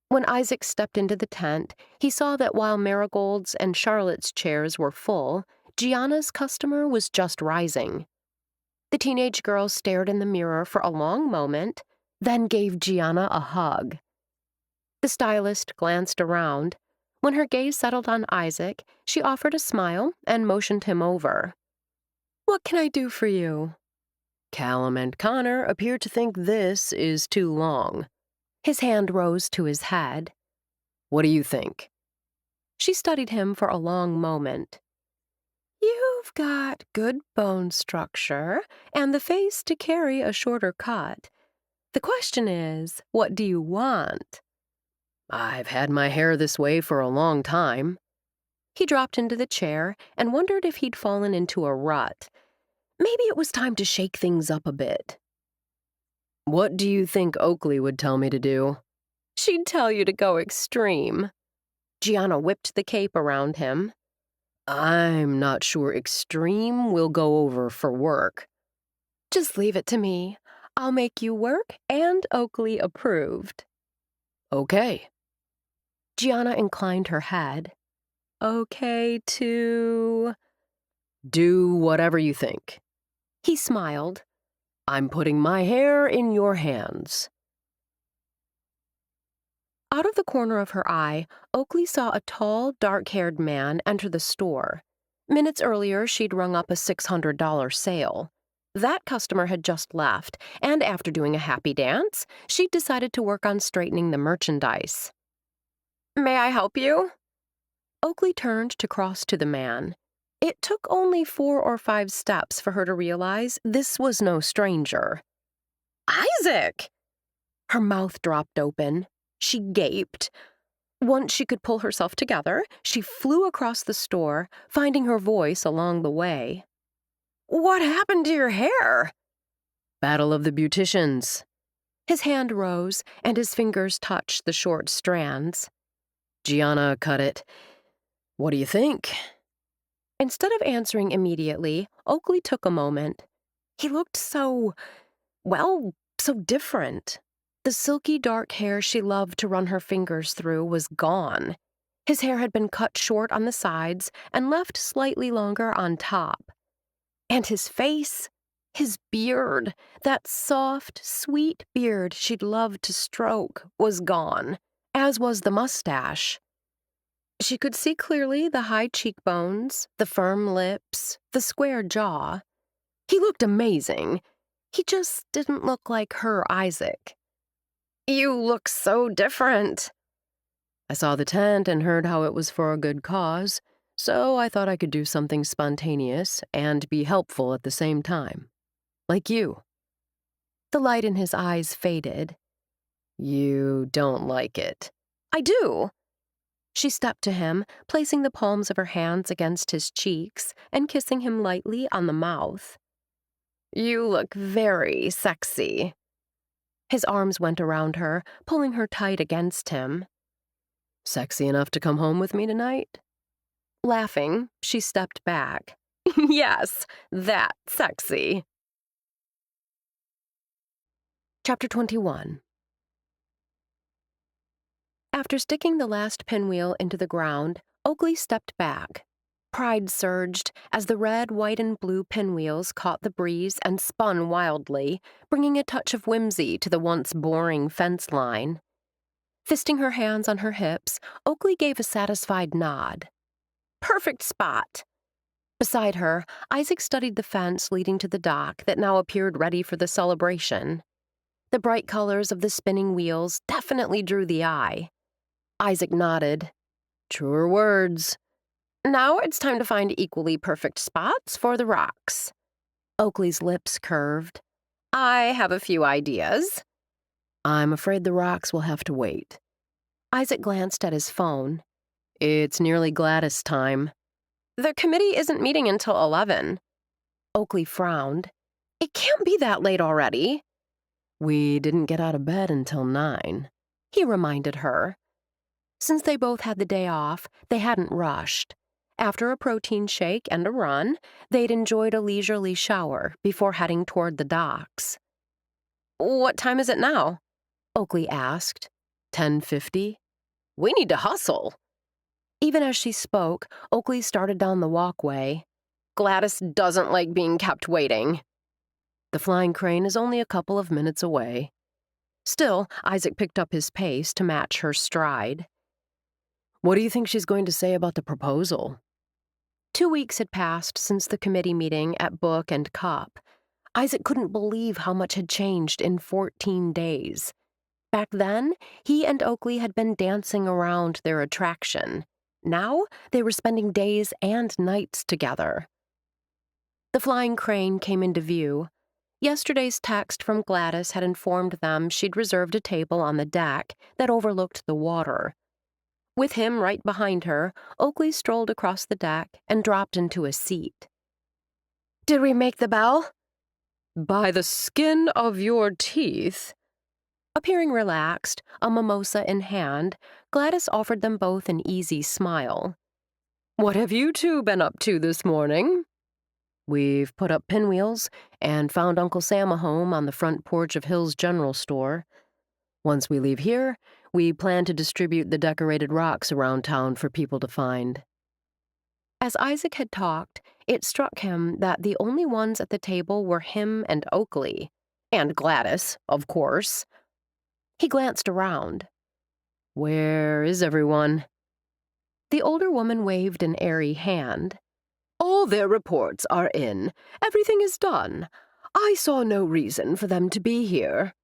When Isaac stepped into the tent, he saw that while Marigold's and Charlotte's chairs were full, Gianna's customer was just rising. The teenage girl stared in the mirror for a long moment, then gave Gianna a hug. The stylist glanced around. When her gaze settled on Isaac, she offered a smile and motioned him over. What can I do for you? Callum and Connor appear to think this is too long. His hand rose to his head. What do you think? She studied him for a long moment. You've got good bone structure and the face to carry a shorter cut. The question is, what do you want? I've had my hair this way for a long time. He dropped into the chair and wondered if he'd fallen into a rut. Maybe it was time to shake things up a bit. What do you think Oakley would tell me to do? She'd tell you to go extreme. Gianna whipped the cape around him. I'm not sure extreme will go over for work. Just leave it to me. I'll make you work and Oakley approved. Okay. Gianna inclined her head. Okay to... Do whatever you think. He smiled. I'm putting my hair in your hands. Out of the corner of her eye, Oakley saw a tall, dark-haired man enter the store. Minutes earlier, she'd rung up a $600 sale. That customer had just left, and after doing a happy dance, she'd decided to work on straightening the merchandise. May I help you? Oakley turned to cross to the man. It took only 4 or 5 steps for her to realize this was no stranger. Isaac! Her mouth dropped open. She gaped. Once she could pull herself together, she flew across the store, finding her voice along the way. What happened to your hair? Battle of the Beauticians. His hand rose, and his fingers touched the short strands. Gianna cut it. What do you think? Instead of answering immediately, Oakley took a moment. He looked so different. The silky dark hair she loved to run her fingers through was gone. His hair had been cut short on the sides and left slightly longer on top. And his face, his beard, that soft, sweet beard she'd loved to stroke, was gone, as was the mustache. She could see clearly the high cheekbones, the firm lips, the square jaw. He looked amazing. He just didn't look like her Isaac. You look so different. I saw the tent and heard how it was for a good cause, so I thought I could do something spontaneous and be helpful at the same time. Like you. The light in his eyes faded. You don't like it. I do. She stepped to him, placing the palms of her hands against his cheeks and kissing him lightly on the mouth. You look very sexy. His arms went around her, pulling her tight against him. Sexy enough to come home with me tonight? Laughing, she stepped back. Yes, that sexy. Chapter 21. After sticking the last pinwheel into the ground, Oakley stepped back. Pride surged as the red, white, and blue pinwheels caught the breeze and spun wildly, bringing a touch of whimsy to the once boring fence line. Fisting her hands on her hips, Oakley gave a satisfied nod. Perfect spot! Beside her, Isaac studied the fence leading to the dock that now appeared ready for the celebration. The bright colors of the spinning wheels definitely drew the eye. Isaac nodded. Truer words. Now it's time to find equally perfect spots for the rocks. Oakley's lips curved. I have a few ideas. I'm afraid the rocks will have to wait. Isaac glanced at his phone. It's nearly Gladys time. The committee isn't meeting until 11. Oakley frowned. It can't be that late already. We didn't get out of bed until 9, he reminded her. Since they both had the day off, they hadn't rushed. After a protein shake and a run, they'd enjoyed a leisurely shower before heading toward the docks. What time is it now? Oakley asked. 10:50. We need to hustle. Even as she spoke, Oakley started down the walkway. Gladys doesn't like being kept waiting. The flying crane is only a couple of minutes away. Still, Isaac picked up his pace to match her stride. What do you think she's going to say about the proposal? 2 weeks had passed since the committee meeting at Book and Cup. Isaac couldn't believe how much had changed in 14 days. Back then, he and Oakley had been dancing around their attraction. Now, they were spending days and nights together. The flying crane came into view. Yesterday's text from Gladys had informed them she'd reserved a table on the deck that overlooked the water. With him right behind her, Oakley strolled across the deck and dropped into a seat. Did we make the bell? By the skin of your teeth. Appearing relaxed, a mimosa in hand, Gladys offered them both an easy smile. What have you two been up to this morning? We've put up pinwheels and found Uncle Sam a home on the front porch of Hill's General Store. Once we leave here, we plan to distribute the decorated rocks around town for people to find. As Isaac had talked, it struck him that the only ones at the table were him and Oakley. And Gladys, of course. He glanced around. Where is everyone? The older woman waved an airy hand. All their reports are in. Everything is done. I saw no reason for them to be here.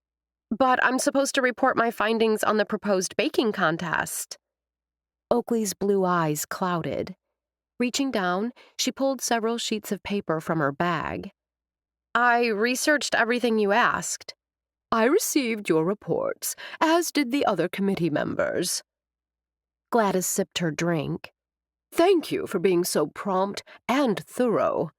But I'm supposed to report my findings on the proposed baking contest. Oakley's blue eyes clouded. Reaching down, she pulled several sheets of paper from her bag. I researched everything you asked. I received your reports, as did the other committee members. Gladys sipped her drink. Thank you for being so prompt and thorough.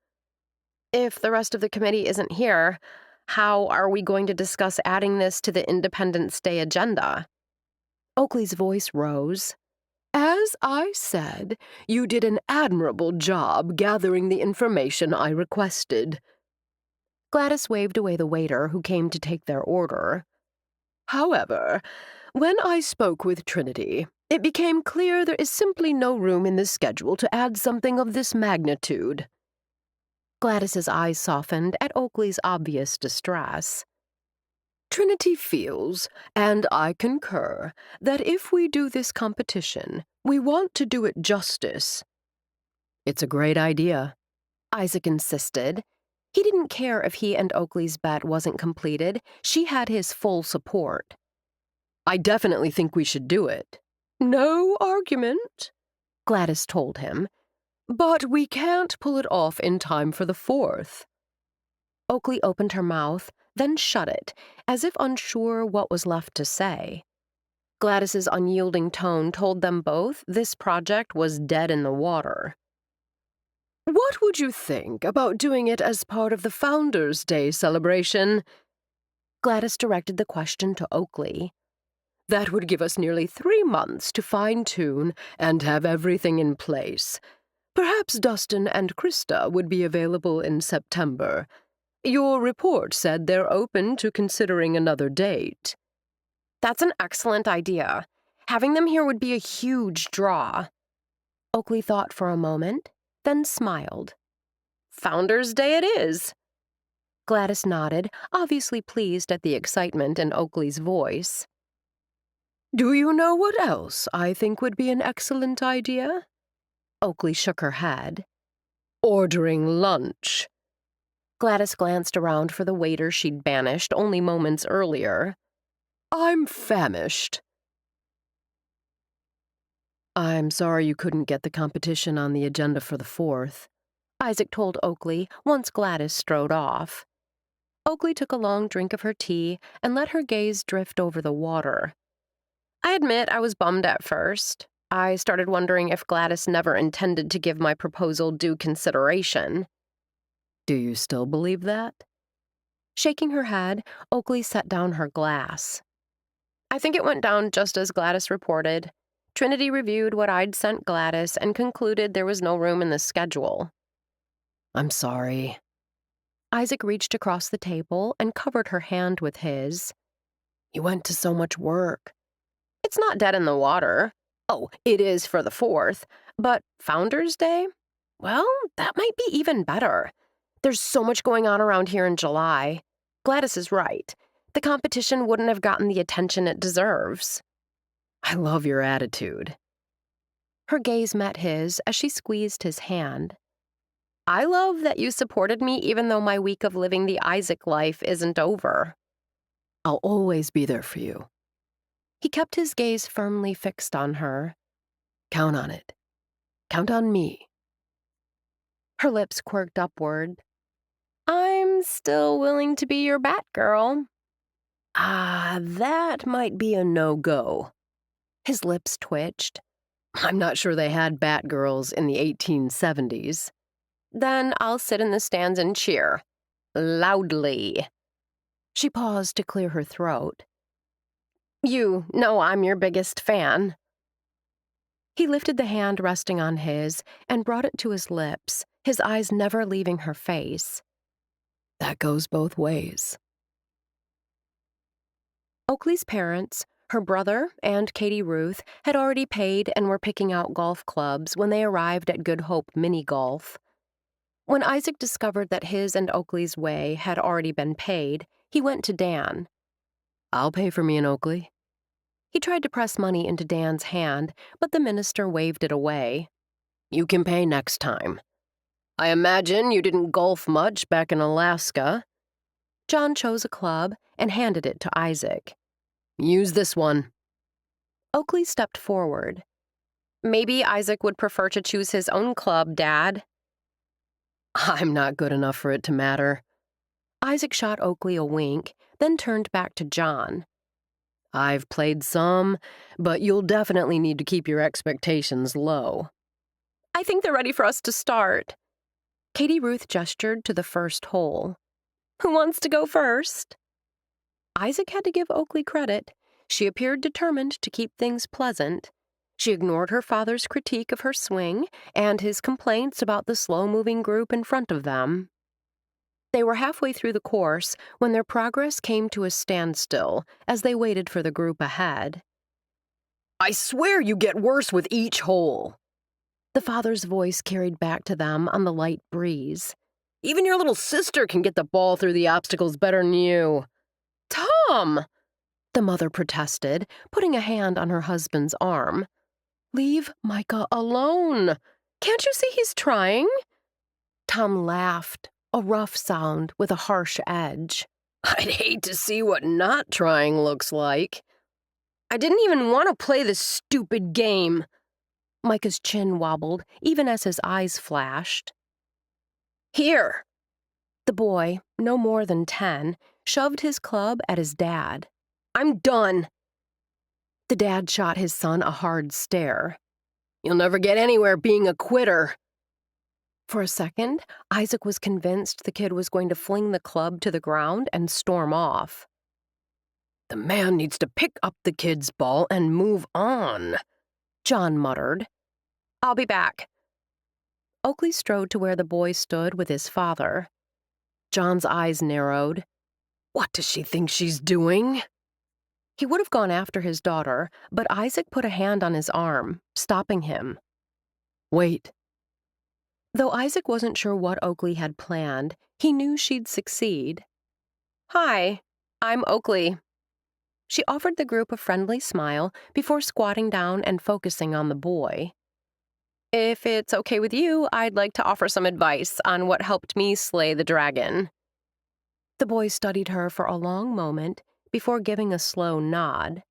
If the rest of the committee isn't here, how are we going to discuss adding this to the Independence Day agenda? Oakley's voice rose. As I said, you did an admirable job gathering the information I requested. Gladys waved away the waiter who came to take their order. However, when I spoke with Trinity, it became clear there is simply no room in the schedule to add something of this magnitude. Gladys's eyes softened at Oakley's obvious distress. Trinity feels, and I concur, that if we do this competition, we want to do it justice. It's a great idea, Isaac insisted. He didn't care if he and Oakley's bet wasn't completed. She had his full support. I definitely think we should do it. No argument, Gladys told him. But we can't pull it off in time for the 4th. Oakley opened her mouth, then shut it, as if unsure what was left to say. Gladys's unyielding tone told them both this project was dead in the water. What would you think about doing it as part of the Founders' Day celebration? Gladys directed the question to Oakley. That would give us nearly 3 months to fine-tune and have everything in place. Perhaps Dustin and Krista would be available in September. Your report said they're open to considering another date. That's an excellent idea. Having them here would be a huge draw. Oakley thought for a moment, then smiled. Founder's Day it is. Gladys nodded, obviously pleased at the excitement in Oakley's voice. Do you know what else I think would be an excellent idea? Oakley shook her head. Ordering lunch. Gladys glanced around for the waiter she'd banished only moments earlier. I'm famished. I'm sorry you couldn't get the competition on the agenda for the 4th, Isaac told Oakley once Gladys strode off. Oakley took a long drink of her tea and let her gaze drift over the water. I admit I was bummed at first. I started wondering if Gladys never intended to give my proposal due consideration. Do you still believe that? Shaking her head, Oakley set down her glass. I think it went down just as Gladys reported. Trinity reviewed what I'd sent Gladys and concluded there was no room in the schedule. I'm sorry. Isaac reached across the table and covered her hand with his. You went to so much work. It's not dead in the water. Oh, it is for the 4th. But Founder's Day? Well, that might be even better. There's so much going on around here in July. Gladys is right. The competition wouldn't have gotten the attention it deserves. I love your attitude. Her gaze met his as she squeezed his hand. I love that you supported me even though my week of living the Isaac life isn't over. I'll always be there for you. He kept his gaze firmly fixed on her. Count on it. Count on me. Her lips quirked upward. I'm still willing to be your Batgirl. That might be a no-go. His lips twitched. I'm not sure they had Batgirls in the 1870s. Then I'll sit in the stands and cheer. Loudly. She paused to clear her throat. You know I'm your biggest fan. He lifted the hand resting on his and brought it to his lips, his eyes never leaving her face. That goes both ways. Oakley's parents, her brother, and Katie Ruth had already paid and were picking out golf clubs when they arrived at Good Hope Mini Golf. When Isaac discovered that his and Oakley's way had already been paid, he went to Dan. I'll pay for me and Oakley. He tried to press money into Dan's hand, but the minister waved it away. You can pay next time. I imagine you didn't golf much back in Alaska. John chose a club and handed it to Isaac. Use this one. Oakley stepped forward. Maybe Isaac would prefer to choose his own club, Dad. I'm not good enough for it to matter. Isaac shot Oakley a wink, then turned back to John. I've played some, but you'll definitely need to keep your expectations low. I think they're ready for us to start. Katie Ruth gestured to the first hole. Who wants to go first? Isaac had to give Oakley credit. She appeared determined to keep things pleasant. She ignored her father's critique of her swing and his complaints about the slow-moving group in front of them. They were halfway through the course when their progress came to a standstill as they waited for the group ahead. I swear you get worse with each hole. The father's voice carried back to them on the light breeze. Even your little sister can get the ball through the obstacles better than you. Tom! The mother protested, putting a hand on her husband's arm. Leave Micah alone. Can't you see he's trying? Tom laughed, a rough sound with a harsh edge. I'd hate to see what not trying looks like. I didn't even want to play this stupid game. Micah's chin wobbled, even as his eyes flashed. Here. The boy, no more than 10, shoved his club at his dad. I'm done. The dad shot his son a hard stare. You'll never get anywhere being a quitter. For a second, Isaac was convinced the kid was going to fling the club to the ground and storm off. The man needs to pick up the kid's ball and move on, John muttered. I'll be back. Oakley strode to where the boy stood with his father. John's eyes narrowed. What does she think she's doing? He would have gone after his daughter, but Isaac put a hand on his arm, stopping him. Wait. Though Isaac wasn't sure what Oakley had planned, he knew she'd succeed. "Hi, I'm Oakley." She offered the group a friendly smile before squatting down and focusing on the boy. "If it's okay with you, I'd like to offer some advice on what helped me slay the dragon." The boy studied her for a long moment before giving a slow nod.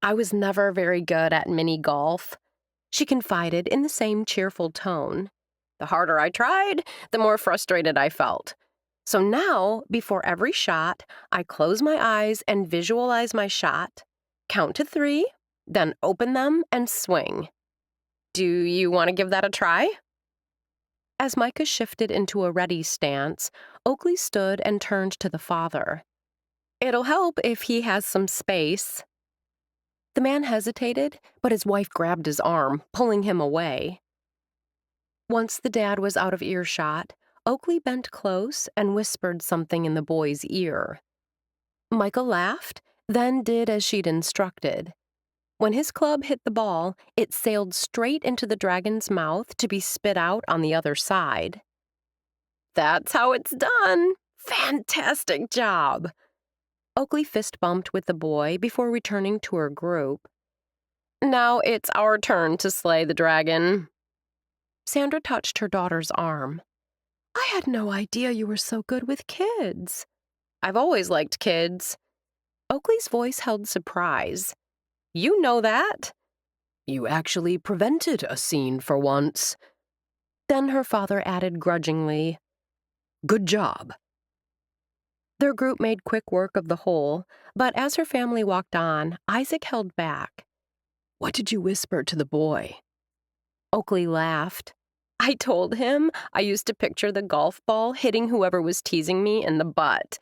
"I was never very good at mini golf," she confided in the same cheerful tone. "The harder I tried, the more frustrated I felt. So now, before every shot, I close my eyes and visualize my shot, count to 3, then open them and swing. Do you want to give that a try?" As Micah shifted into a ready stance, Oakley stood and turned to the father. "It'll help if he has some space." The man hesitated, but his wife grabbed his arm, pulling him away. Once the dad was out of earshot, Oakley bent close and whispered something in the boy's ear. Michael laughed, then did as she'd instructed. When his club hit the ball, it sailed straight into the dragon's mouth to be spit out on the other side. "That's how it's done. Fantastic job." Oakley fist-bumped with the boy before returning to her group. "Now it's our turn to slay the dragon." Sandra touched her daughter's arm. "I had no idea you were so good with kids." "I've always liked kids." Oakley's voice held surprise. "You know that?" You actually prevented a scene for once. Then her father added grudgingly, Good job. Their group made quick work of the hole, but as her family walked on, Isaac held back. What did you whisper to the boy? Oakley laughed. "I told him I used to picture the golf ball hitting whoever was teasing me in the butt.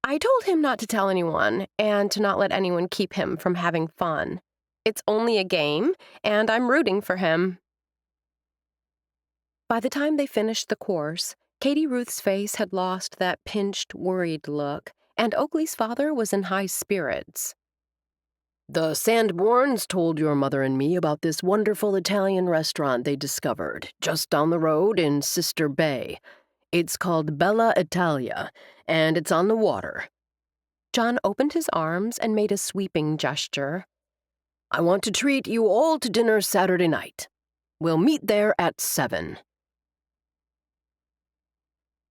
I told him not to tell anyone and to not let anyone keep him from having fun. It's only a game, and I'm rooting for him." By the time they finished the course, Katie Ruth's face had lost that pinched, worried look, and Oakley's father was in high spirits. The Sandborns told your mother and me about this wonderful Italian restaurant they discovered just down the road in Sister Bay. It's called Bella Italia, and it's on the water. John opened his arms and made a sweeping gesture. I want to treat you all to dinner Saturday night. We'll meet there at 7.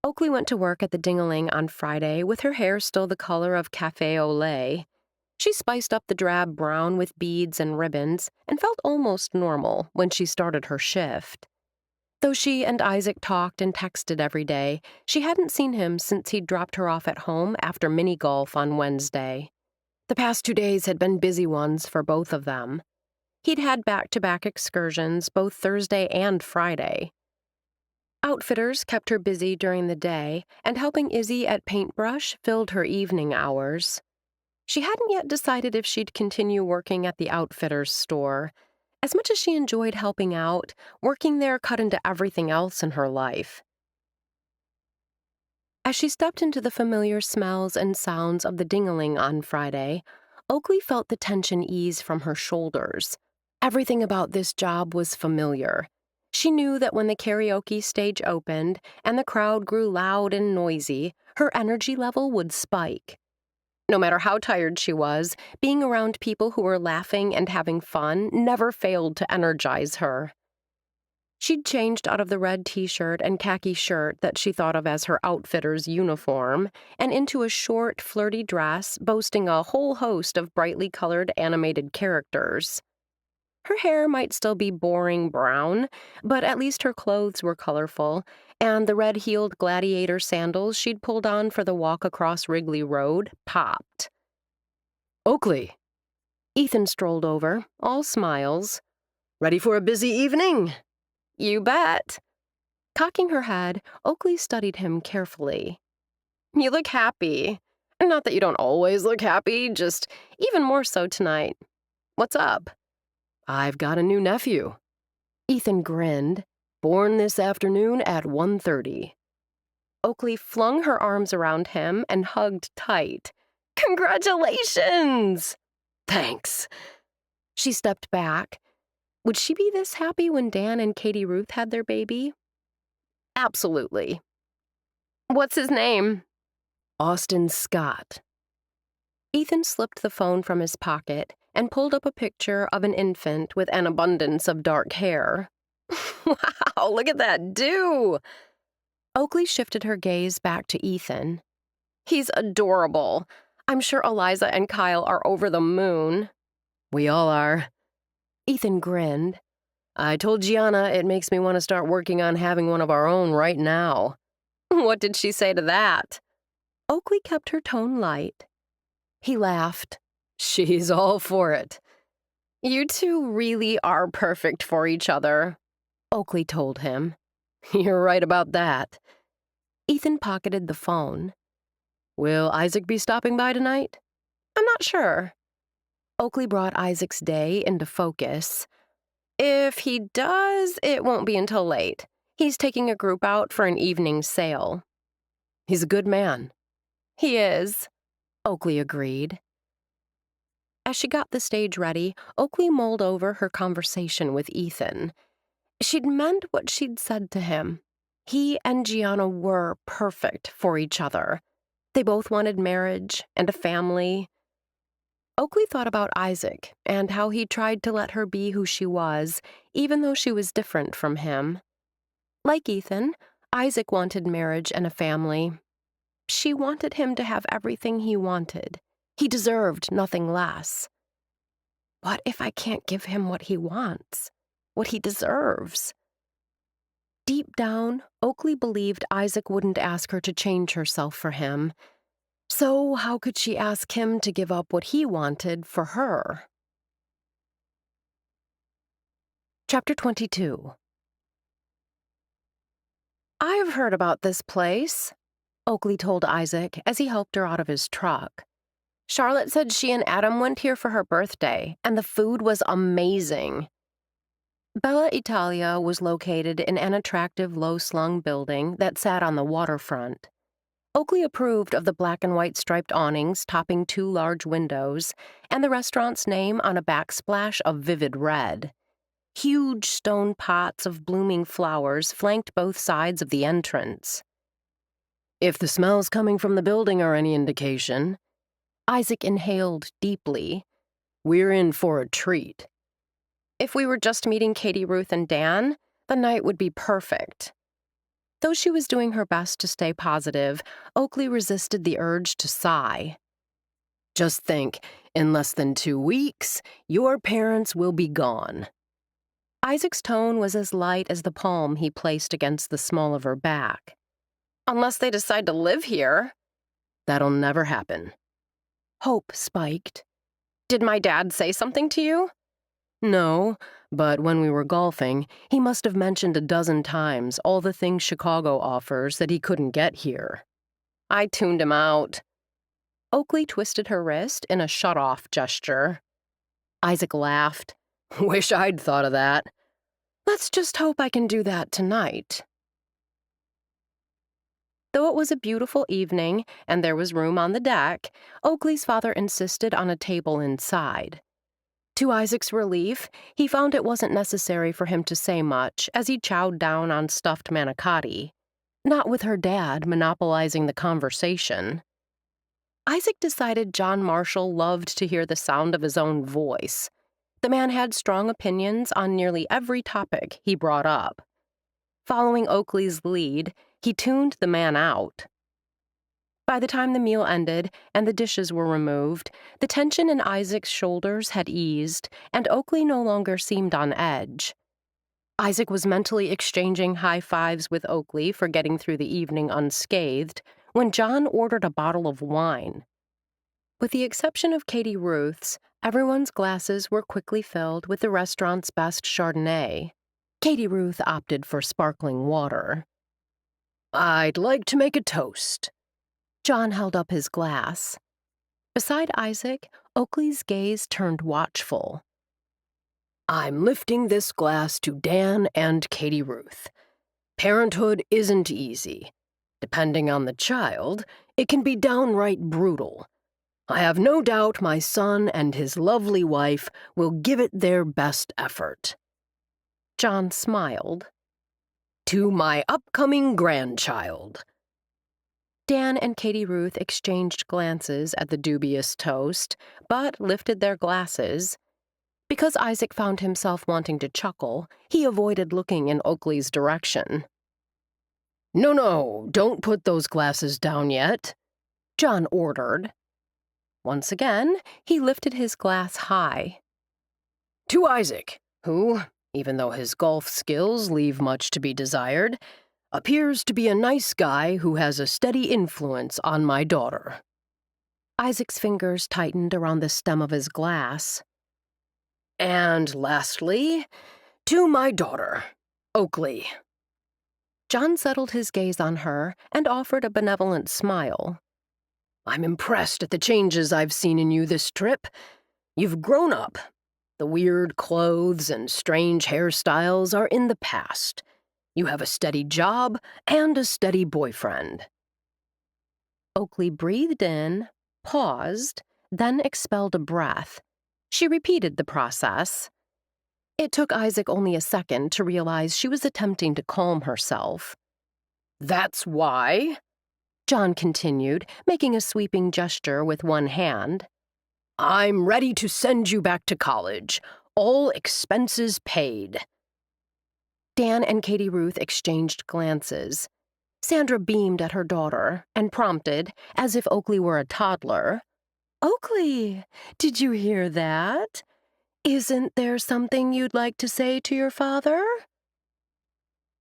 Oakley went to work at the Ding-a-ling on Friday with her hair still the color of café au lait. She spiced up the drab brown with beads and ribbons and felt almost normal when she started her shift. Though she and Isaac talked and texted every day, she hadn't seen him since he'd dropped her off at home after mini-golf on Wednesday. The past 2 days had been busy ones for both of them. He'd had back-to-back excursions both Thursday and Friday. Outfitters kept her busy during the day, and helping Izzy at paintbrush filled her evening hours. She hadn't yet decided if she'd continue working at the Outfitters store. As much as she enjoyed helping out, working there cut into everything else in her life. As she stepped into the familiar smells and sounds of the Ding-a-ling on Friday, Oakley felt the tension ease from her shoulders. Everything about this job was familiar. She knew that when the karaoke stage opened and the crowd grew loud and noisy, her energy level would spike. No matter how tired she was, being around people who were laughing and having fun never failed to energize her. She'd changed out of the red t-shirt and khaki shirt that she thought of as her outfitter's uniform and into a short, flirty dress boasting a whole host of brightly colored animated characters. Her hair might still be boring brown, but at least her clothes were colorful, and the red-heeled gladiator sandals she'd pulled on for the walk across Wrigley Road popped. Oakley. Ethan strolled over, all smiles. Ready for a busy evening? You bet. Cocking her head, Oakley studied him carefully. You look happy. Not that you don't always look happy, just even more so tonight. What's up? I've got a new nephew. Ethan grinned. Born this afternoon at 1:30. Oakley flung her arms around him and hugged tight. Congratulations! Thanks. She stepped back. Would she be this happy when Dan and Katie Ruth had their baby? Absolutely. What's his name? Austin Scott. Ethan slipped the phone from his pocket and pulled up a picture of an infant with an abundance of dark hair. Wow, look at that dew! Oakley shifted her gaze back to Ethan. He's adorable. I'm sure Eliza and Kyle are over the moon. We all are. Ethan grinned. I told Gianna it makes me want to start working on having one of our own right now. What did she say to that? Oakley kept her tone light. He laughed. She's all for it. You two really are perfect for each other, Oakley told him. You're right about that. Ethan pocketed the phone. Will Isaac be stopping by tonight? I'm not sure. Oakley brought Isaac's day into focus. If he does, it won't be until late. He's taking a group out for an evening sail. He's a good man. He is, Oakley agreed. As she got the stage ready, Oakley mulled over her conversation with Ethan. She'd meant what she'd said to him. He and Gianna were perfect for each other. They both wanted marriage and a family. Oakley thought about Isaac and how he tried to let her be who she was, even though she was different from him. Like Ethan, Isaac wanted marriage and a family. She wanted him to have everything he wanted. He deserved nothing less. What if I can't give him what he wants, what he deserves? Deep down, Oakley believed Isaac wouldn't ask her to change herself for him. So how could she ask him to give up what he wanted for her? Chapter 22. I've heard about this place, Oakley told Isaac as he helped her out of his truck. Charlotte said she and Adam went here for her birthday, and the food was amazing. Bella Italia was located in an attractive low-slung building that sat on the waterfront. Oakley approved of the black and white striped awnings topping 2 large windows and the restaurant's name on a backsplash of vivid red. Huge stone pots of blooming flowers flanked both sides of the entrance. If the smells coming from the building are any indication, Isaac inhaled deeply. We're in for a treat. If we were just meeting Katie Ruth and Dan, the night would be perfect. Though she was doing her best to stay positive, Oakley resisted the urge to sigh. Just think, in less than 2 weeks, your parents will be gone. Isaac's tone was as light as the palm he placed against the small of her back. Unless they decide to live here. That'll never happen. Hope spiked. Did my dad say something to you? No, but when we were golfing, he must have mentioned a dozen times all the things Chicago offers that he couldn't get here. I tuned him out. Oakley twisted her wrist in a shut-off gesture. Isaac laughed. Wish I'd thought of that. Let's just hope I can do that tonight. Though it was a beautiful evening and there was room on the deck, Oakley's father insisted on a table inside. To Isaac's relief, he found it wasn't necessary for him to say much as he chowed down on stuffed manicotti, not with her dad monopolizing the conversation. Isaac decided John Marshall loved to hear the sound of his own voice. The man had strong opinions on nearly every topic he brought up. Following Oakley's lead, he tuned the man out. By the time the meal ended and the dishes were removed, the tension in Isaac's shoulders had eased, and Oakley no longer seemed on edge. Isaac was mentally exchanging high fives with Oakley for getting through the evening unscathed when John ordered a bottle of wine. With the exception of Katie Ruth's, everyone's glasses were quickly filled with the restaurant's best Chardonnay. Katie Ruth opted for sparkling water. I'd like to make a toast. John held up his glass. Beside Isaac, Oakley's gaze turned watchful. I'm lifting this glass to Dan and Katie Ruth. Parenthood isn't easy. Depending on the child, it can be downright brutal. I have no doubt my son and his lovely wife will give it their best effort. John smiled. To my upcoming grandchild. Dan and Katie Ruth exchanged glances at the dubious toast, but lifted their glasses. Because Isaac found himself wanting to chuckle, he avoided looking in Oakley's direction. No, don't put those glasses down yet, John ordered. Once again, he lifted his glass high. To Isaac, who, even though his golf skills leave much to be desired, appears to be a nice guy who has a steady influence on my daughter. Isaac's fingers tightened around the stem of his glass. And lastly, to my daughter, Oakley. John settled his gaze on her and offered a benevolent smile. I'm impressed at the changes I've seen in you this trip. You've grown up. The weird clothes and strange hairstyles are in the past. You have a steady job and a steady boyfriend. Oakley breathed in, paused, then expelled a breath. She repeated the process. It took Isaac only a second to realize she was attempting to calm herself. That's why, John continued, making a sweeping gesture with one hand, I'm ready to send you back to college, all expenses paid. Dan and Katie Ruth exchanged glances. Sandra beamed at her daughter and prompted, as if Oakley were a toddler, Oakley, did you hear that? Isn't there something you'd like to say to your father?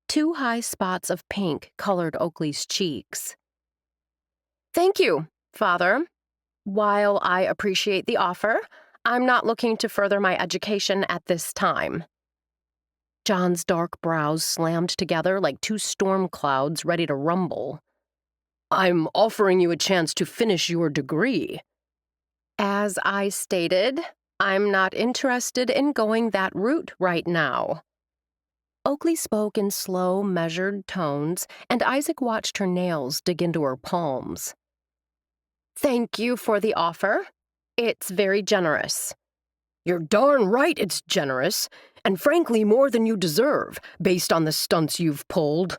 Two high spots of pink colored Oakley's cheeks. Thank you, Father. While I appreciate the offer, I'm not looking to further my education at this time. John's dark brows slammed together like two storm clouds ready to rumble. I'm offering you a chance to finish your degree. As I stated, I'm not interested in going that route right now. Oakley spoke in slow, measured tones, and Isaac watched her nails dig into her palms. Thank you for the offer. It's very generous. You're darn right it's generous, and frankly more than you deserve, based on the stunts you've pulled.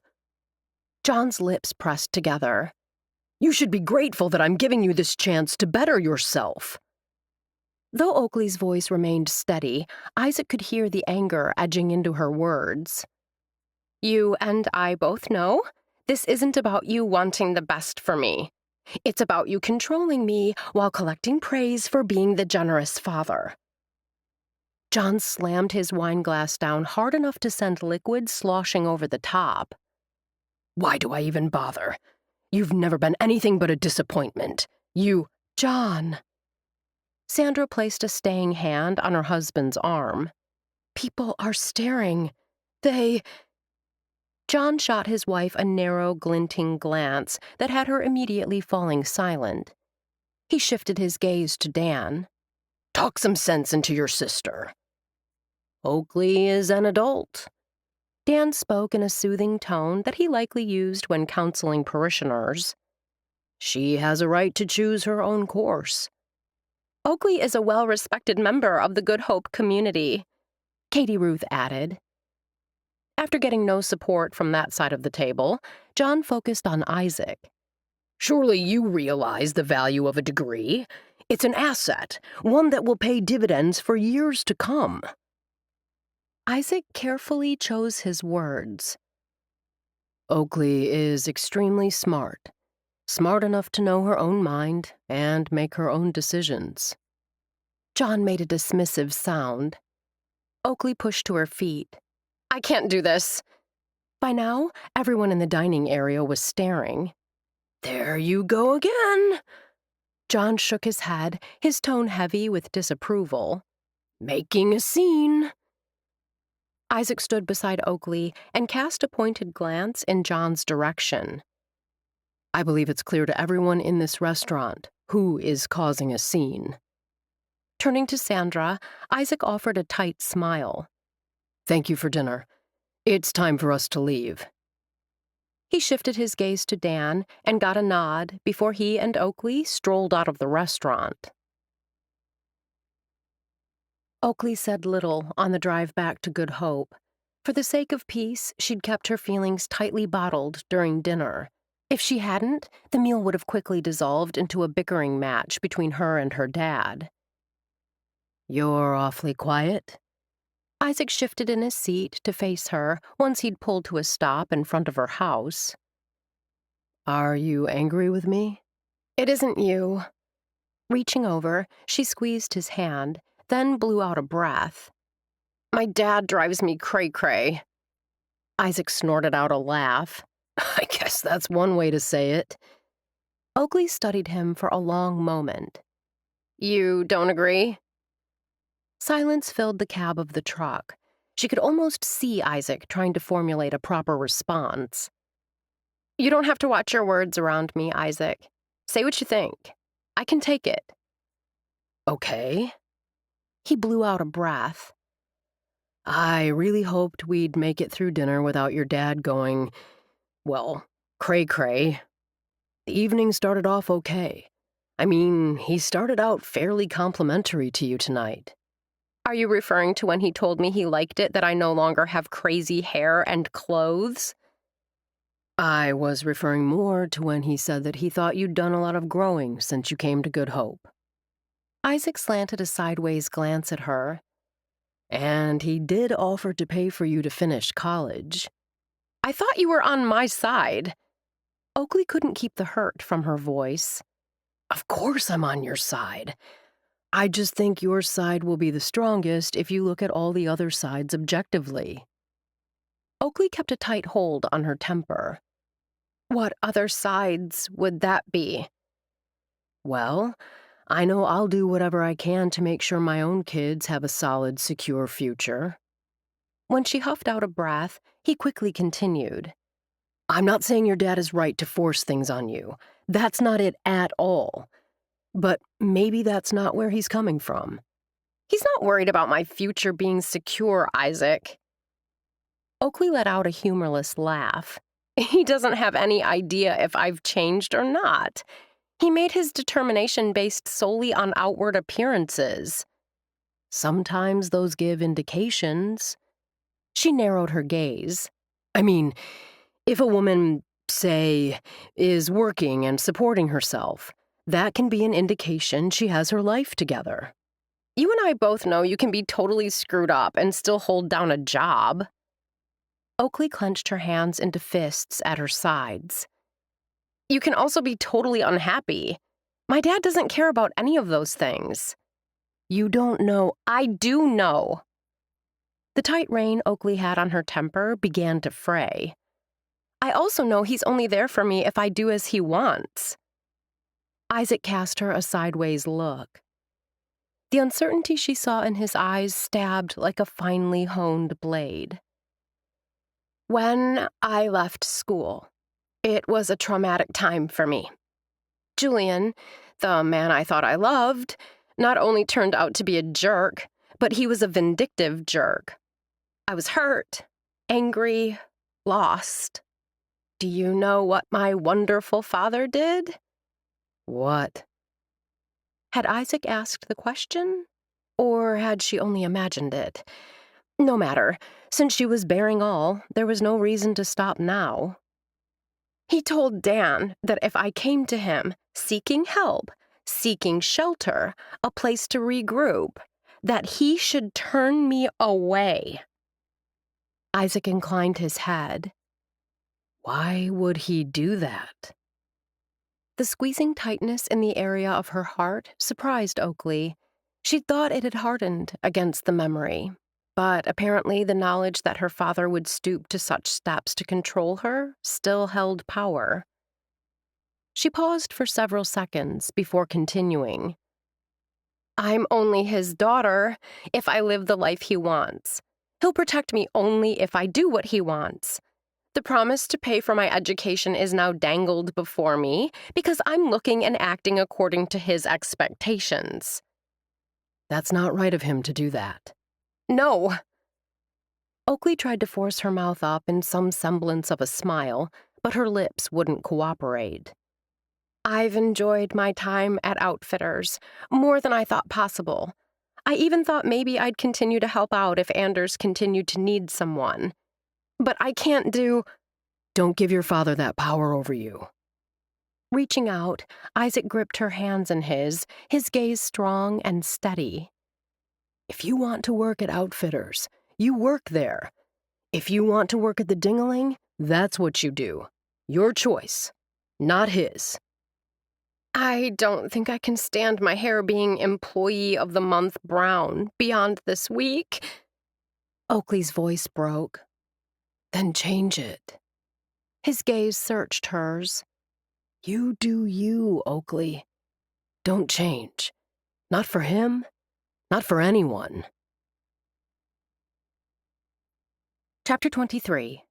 John's lips pressed together. You should be grateful that I'm giving you this chance to better yourself. Though Oakley's voice remained steady, Isaac could hear the anger edging into her words. You and I both know this isn't about you wanting the best for me. It's about you controlling me while collecting praise for being the generous father. John slammed his wine glass down hard enough to send liquid sloshing over the top. Why do I even bother? You've never been anything but a disappointment. John. Sandra placed a staying hand on her husband's arm. People are staring. John shot his wife a narrow, glinting glance that had her immediately falling silent. He shifted his gaze to Dan. Talk some sense into your sister. Oakley is an adult. Dan spoke in a soothing tone that he likely used when counseling parishioners. She has a right to choose her own course. Oakley is a well-respected member of the Good Hope community, Katie Ruth added. After getting no support from that side of the table, John focused on Isaac. Surely you realize the value of a degree. It's an asset, one that will pay dividends for years to come. Isaac carefully chose his words. Oakley is extremely smart. Smart enough to know her own mind and make her own decisions. John made a dismissive sound. Oakley pushed to her feet. I can't do this. By now, everyone in the dining area was staring. There you go again. John shook his head, his tone heavy with disapproval. Making a scene. Isaac stood beside Oakley and cast a pointed glance in John's direction. I believe it's clear to everyone in this restaurant who is causing a scene. Turning to Sandra, Isaac offered a tight smile. Thank you for dinner. It's time for us to leave. He shifted his gaze to Dan and got a nod before he and Oakley strolled out of the restaurant. Oakley said little on the drive back to Good Hope. For the sake of peace, she'd kept her feelings tightly bottled during dinner. If she hadn't, the meal would have quickly dissolved into a bickering match between her and her dad. "You're awfully quiet." Isaac shifted in his seat to face her once he'd pulled to a stop in front of her house. "Are you angry with me?" "It isn't you." Reaching over, she squeezed his hand, then blew out a breath. "My dad drives me cray-cray." Isaac snorted out a laugh. "I guess that's one way to say it." Oakley studied him for a long moment. "You don't agree?" Silence filled the cab of the truck. She could almost see Isaac trying to formulate a proper response. "You don't have to watch your words around me, Isaac. Say what you think. I can take it." "Okay." He blew out a breath. "I really hoped we'd make it through dinner without your dad going, well, cray-cray. The evening started off okay. I mean, he started out fairly complimentary to you tonight." Are you referring to when he told me he liked it that I no longer have crazy hair and clothes? I was referring more to when he said that he thought you'd done a lot of growing since you came to Good Hope. Isaac slanted a sideways glance at her. And he did offer to pay for you to finish college. I thought you were on my side. Oakley couldn't keep the hurt from her voice. Of course I'm on your side. I just think your side will be the strongest if you look at all the other sides objectively. Oakley kept a tight hold on her temper. What other sides would that be? Well, I know I'll do whatever I can to make sure my own kids have a solid, secure future. When she huffed out a breath, he quickly continued. I'm not saying your dad is right to force things on you. That's not it at all. But maybe that's not where he's coming from. He's not worried about my future being secure, Isaac. Oakley let out a humorless laugh. He doesn't have any idea if I've changed or not. He made his determination based solely on outward appearances. Sometimes those give indications. She narrowed her gaze. I mean, if a woman, say, is working and supporting herself, that can be an indication she has her life together. You and I both know you can be totally screwed up and still hold down a job. Oakley clenched her hands into fists at her sides. You can also be totally unhappy. My dad doesn't care about any of those things. You don't know. I do know. The tight rein Oakley had on her temper began to fray. I also know he's only there for me if I do as he wants. Isaac cast her a sideways look. The uncertainty she saw in his eyes stabbed like a finely honed blade. When I left school, it was a traumatic time for me. Julian, the man I thought I loved, not only turned out to be a jerk, but he was a vindictive jerk. I was hurt, angry, lost. Do you know what my wonderful father did? What? Had Isaac asked the question? Or had she only imagined it? No matter. Since she was bearing all, there was no reason to stop now. He told Dan that if I came to him, seeking help, seeking shelter, a place to regroup, that he should turn me away. Isaac inclined his head. Why would he do that? The squeezing tightness in the area of her heart surprised Oakley. She'd thought it had hardened against the memory, but apparently the knowledge that her father would stoop to such steps to control her still held power. She paused for several seconds before continuing. I'm only his daughter if I live the life he wants. He'll protect me only if I do what he wants. The promise to pay for my education is now dangled before me because I'm looking and acting according to his expectations. That's not right of him to do that. No. Oakley tried to force her mouth up in some semblance of a smile, but her lips wouldn't cooperate. I've enjoyed my time at Outfitters more than I thought possible. I even thought maybe I'd continue to help out if Anders continued to need someone. But I can't do— Don't give your father that power over you. Reaching out, Isaac gripped her hands in his gaze strong and steady. If you want to work at Outfitters, you work there. If you want to work at the Ding-a-ling, that's what you do. Your choice, not his. I don't think I can stand my hair being Employee of the Month brown beyond this week. Oakley's voice broke. Then change it. His gaze searched hers. You do you, Oakley. Don't change. Not for him, not for anyone. Chapter 23.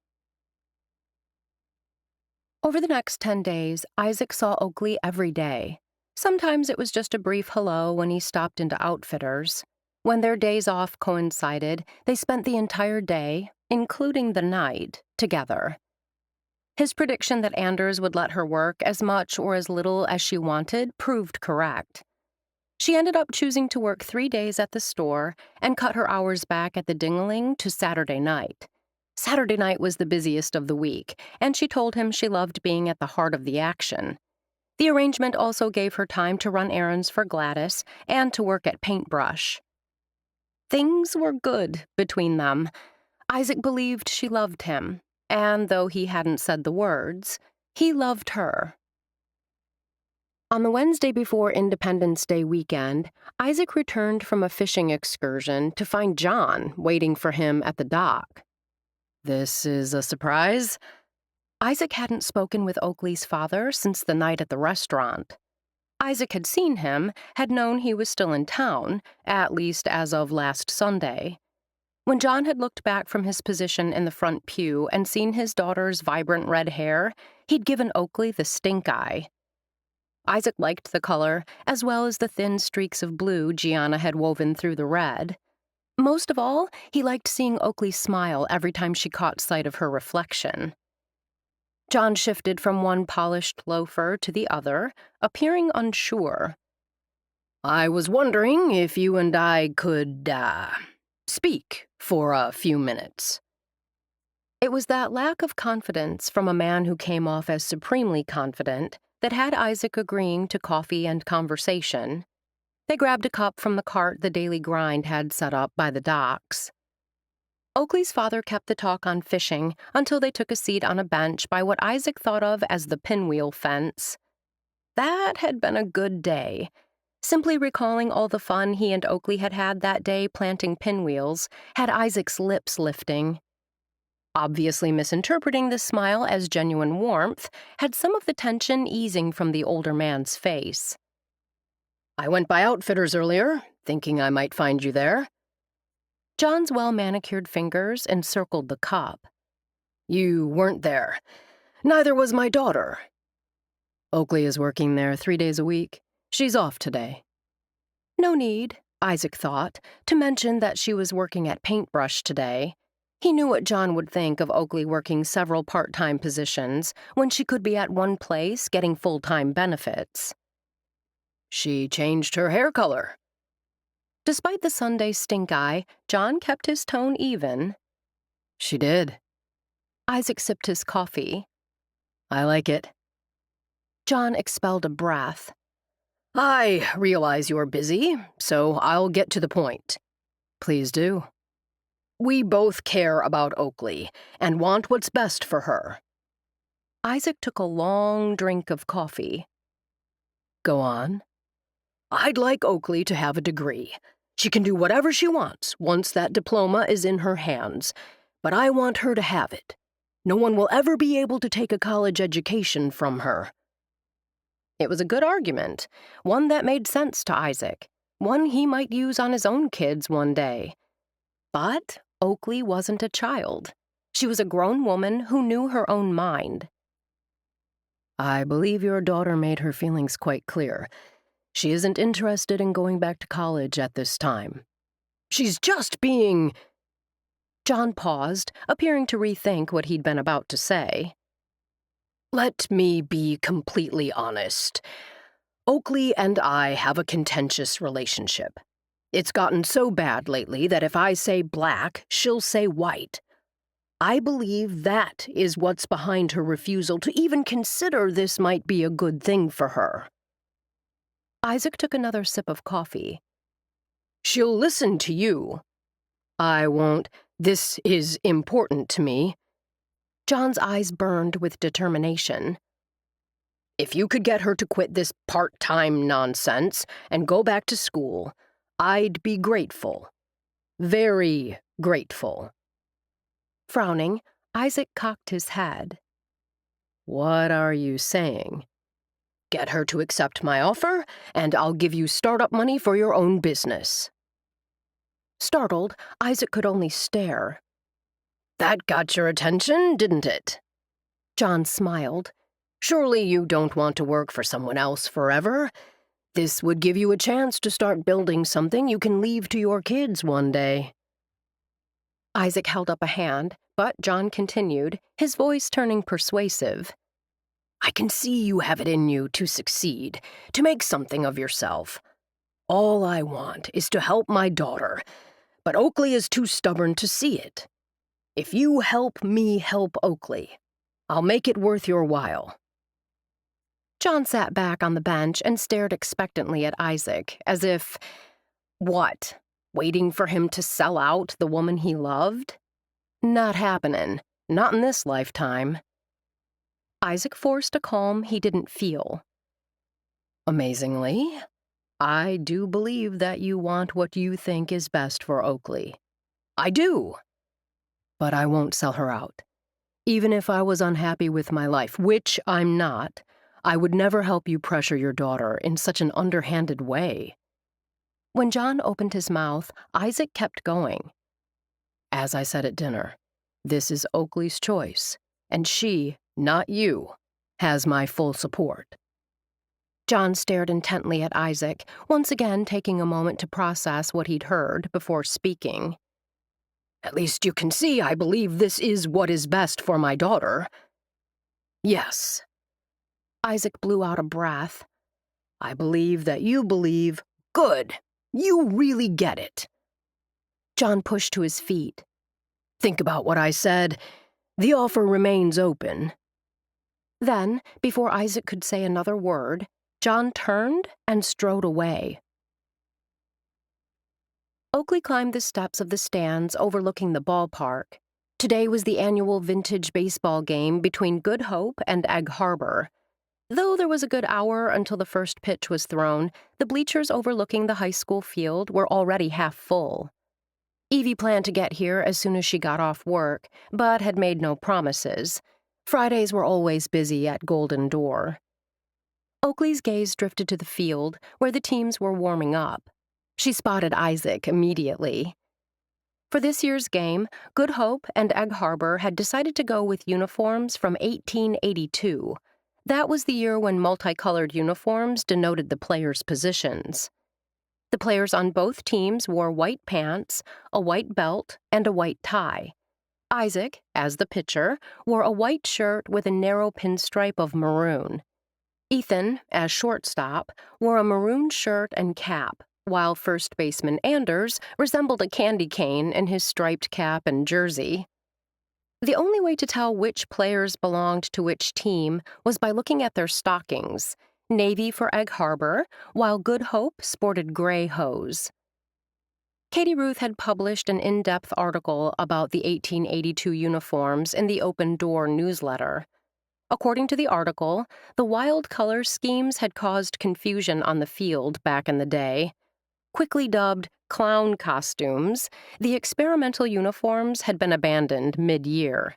Over the next 10 days, Isaac saw Oakley every day. Sometimes it was just a brief hello when he stopped into Outfitters. When their days off coincided, they spent the entire day, including the night, together. His prediction that Anders would let her work as much or as little as she wanted proved correct. She ended up choosing to work 3 days at the store and cut her hours back at the Ding-a-ling to Saturday night. Saturday night was the busiest of the week, and she told him she loved being at the heart of the action. The arrangement also gave her time to run errands for Gladys and to work at Paintbrush. Things were good between them. Isaac believed she loved him, and though he hadn't said the words, he loved her. On the Wednesday before Independence Day weekend, Isaac returned from a fishing excursion to find John waiting for him at the dock. This is a surprise. Isaac hadn't spoken with Oakley's father since the night at the restaurant. Isaac had seen him, had known he was still in town, at least as of last Sunday. When John had looked back from his position in the front pew and seen his daughter's vibrant red hair, he'd given Oakley the stink eye. Isaac liked the color, as well as the thin streaks of blue Gianna had woven through the red. Most of all, he liked seeing Oakley smile every time she caught sight of her reflection. John shifted from one polished loafer to the other, appearing unsure. I was wondering if you and I could, speak for a few minutes. It was that lack of confidence from a man who came off as supremely confident that had Isaac agreeing to coffee and conversation. They grabbed a cup from the cart the Daily Grind had set up by the docks. Oakley's father kept the talk on fishing until they took a seat on a bench by what Isaac thought of as the pinwheel fence. That had been a good day. Simply recalling all the fun he and Oakley had had that day planting pinwheels had Isaac's lips lifting. Obviously misinterpreting the smile as genuine warmth had some of the tension easing from the older man's face. I went by Outfitters earlier, thinking I might find you there. John's well-manicured fingers encircled the cup. You weren't there. Neither was my daughter. Oakley is working there 3 days a week. She's off today. No need, Isaac thought, to mention that she was working at Paintbrush today. He knew what John would think of Oakley working several part-time positions when she could be at one place getting full-time benefits. She changed her hair color. Despite the Sunday stink eye, John kept his tone even. She did. Isaac sipped his coffee. I like it. John expelled a breath. I realize you're busy, so I'll get to the point. Please do. We both care about Oakley and want what's best for her. Isaac took a long drink of coffee. Go on. I'd like Oakley to have a degree. She can do whatever she wants once that diploma is in her hands, but I want her to have it. No one will ever be able to take a college education from her. It was a good argument, one that made sense to Isaac, one he might use on his own kids one day. But Oakley wasn't a child. She was a grown woman who knew her own mind. I believe your daughter made her feelings quite clear. She isn't interested in going back to college at this time. She's just being— John paused, appearing to rethink what he'd been about to say. Let me be completely honest. Oakley and I have a contentious relationship. It's gotten so bad lately that if I say black, she'll say white. I believe that is what's behind her refusal to even consider this might be a good thing for her. Isaac took another sip of coffee. She'll listen to you. I won't. This is important to me. John's eyes burned with determination. If you could get her to quit this part-time nonsense and go back to school, I'd be grateful. Very grateful. Frowning, Isaac cocked his head. What are you saying? Get her to accept my offer, and I'll give you startup money for your own business. Startled, Isaac could only stare. That got your attention, didn't it? John smiled. Surely you don't want to work for someone else forever. This would give you a chance to start building something you can leave to your kids one day. Isaac held up a hand, but John continued, his voice turning persuasive. I can see you have it in you to succeed, to make something of yourself. All I want is to help my daughter, but Oakley is too stubborn to see it. If you help me help Oakley, I'll make it worth your while. John sat back on the bench and stared expectantly at Isaac, as if, what, waiting for him to sell out the woman he loved? Not happening, not in this lifetime. Isaac forced a calm he didn't feel. Amazingly, I do believe that you want what you think is best for Oakley. I do. But I won't sell her out. Even if I was unhappy with my life, which I'm not, I would never help you pressure your daughter in such an underhanded way. When John opened his mouth, Isaac kept going. As I said at dinner, this is Oakley's choice, and she, not you, has my full support. John stared intently at Isaac, once again taking a moment to process what he'd heard before speaking. At least you can see I believe this is what is best for my daughter. Yes. Isaac blew out a breath. I believe that you believe. Good. You really get it. John pushed to his feet. Think about what I said. The offer remains open. Then, before Isaac could say another word, John turned and strode away. Oakley climbed the steps of the stands overlooking the ballpark. Today was the annual vintage baseball game between Good Hope and Egg Harbor. Though there was a good hour until the first pitch was thrown, the bleachers overlooking the high school field were already half full. Evie planned to get here as soon as she got off work, but had made no promises. Fridays were always busy at Golden Door. Oakley's gaze drifted to the field, where the teams were warming up. She spotted Isaac immediately. For this year's game, Good Hope and Egg Harbor had decided to go with uniforms from 1882. That was the year when multicolored uniforms denoted the players' positions. The players on both teams wore white pants, a white belt, and a white tie. Isaac, as the pitcher, wore a white shirt with a narrow pinstripe of maroon. Ethan, as shortstop, wore a maroon shirt and cap, while first baseman Anders resembled a candy cane in his striped cap and jersey. The only way to tell which players belonged to which team was by looking at their stockings, navy for Egg Harbor, while Good Hope sported gray hose. Katie Ruth had published an in-depth article about the 1882 uniforms in the Open Door newsletter. According to the article, the wild color schemes had caused confusion on the field back in the day. Quickly dubbed clown costumes, the experimental uniforms had been abandoned mid-year.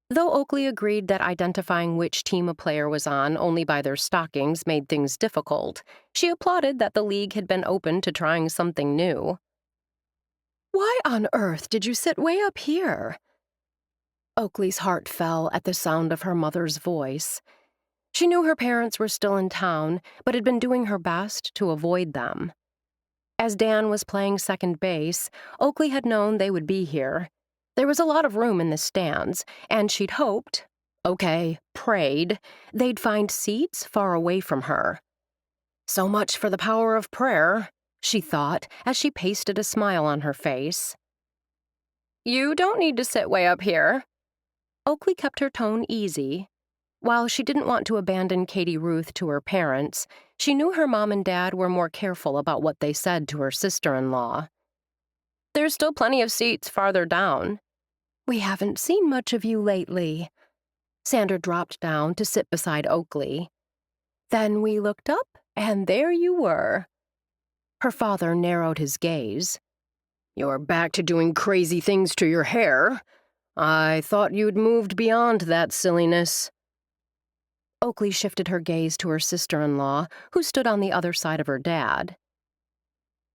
Though Oakley agreed that identifying which team a player was on only by their stockings made things difficult, she applauded that the league had been open to trying something new. "Why on earth did you sit way up here?" Oakley's heart fell at the sound of her mother's voice. She knew her parents were still in town, but had been doing her best to avoid them. As Dan was playing second base, Oakley had known they would be here. There was a lot of room in the stands, and she'd hoped, okay, prayed, they'd find seats far away from her. So much for the power of prayer, she thought as she pasted a smile on her face. You don't need to sit way up here. Oakley kept her tone easy. While she didn't want to abandon Katie Ruth to her parents, she knew her mom and dad were more careful about what they said to her sister-in-law. There's still plenty of seats farther down. We haven't seen much of you lately. Sandra dropped down to sit beside Oakley. Then we looked up, and there you were. Her father narrowed his gaze. You're back to doing crazy things to your hair. I thought you'd moved beyond that silliness. Oakley shifted her gaze to her sister-in-law, who stood on the other side of her dad.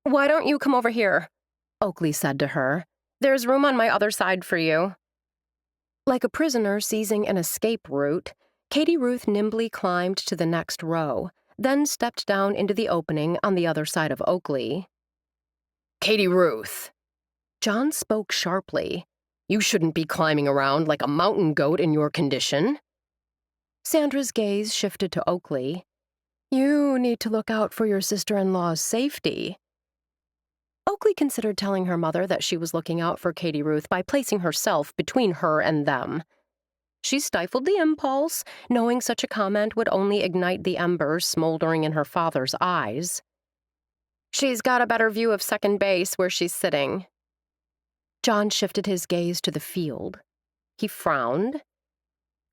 Why don't you come over here? Oakley said to her. There's room on my other side for you. Like a prisoner seizing an escape route, Katie Ruth nimbly climbed to the next row, then stepped down into the opening on the other side of Oakley. Katie Ruth. John spoke sharply. You shouldn't be climbing around like a mountain goat in your condition. Sandra's gaze shifted to Oakley. You need to look out for your sister-in-law's safety. Oakley considered telling her mother that she was looking out for Katie Ruth by placing herself between her and them. She stifled the impulse, knowing such a comment would only ignite the embers smoldering in her father's eyes. She's got a better view of second base where she's sitting. John shifted his gaze to the field. He frowned.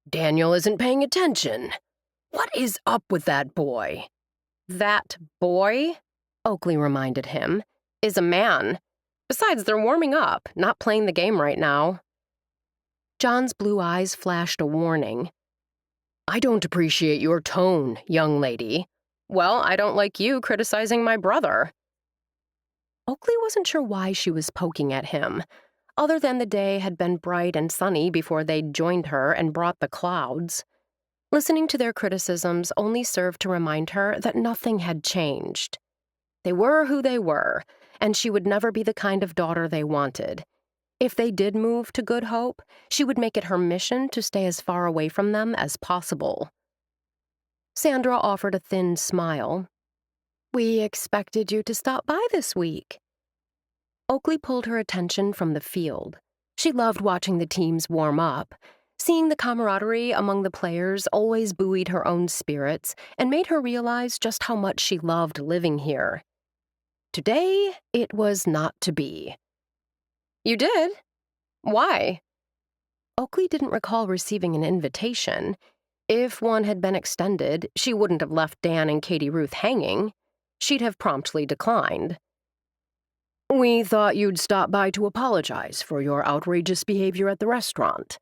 Daniel isn't paying attention. What is up with that boy? That boy, Oakley reminded him, is a man. Besides, they're warming up, not playing the game right now. John's blue eyes flashed a warning. I don't appreciate your tone, young lady. Well, I don't like you criticizing my brother. Oakley wasn't sure why she was poking at him, other than the day had been bright and sunny before they'd joined her and brought the clouds. Listening to their criticisms only served to remind her that nothing had changed. They were who they were, and she would never be the kind of daughter they wanted. If they did move to Good Hope, she would make it her mission to stay as far away from them as possible. Sandra offered a thin smile. We expected you to stop by this week. Oakley pulled her attention from the field. She loved watching the teams warm up. Seeing the camaraderie among the players always buoyed her own spirits and made her realize just how much she loved living here. Today, it was not to be. You did? Why? Oakley didn't recall receiving an invitation. If one had been extended, she wouldn't have left Dan and Katie Ruth hanging. She'd have promptly declined. We thought you'd stop by to apologize for your outrageous behavior at the restaurant.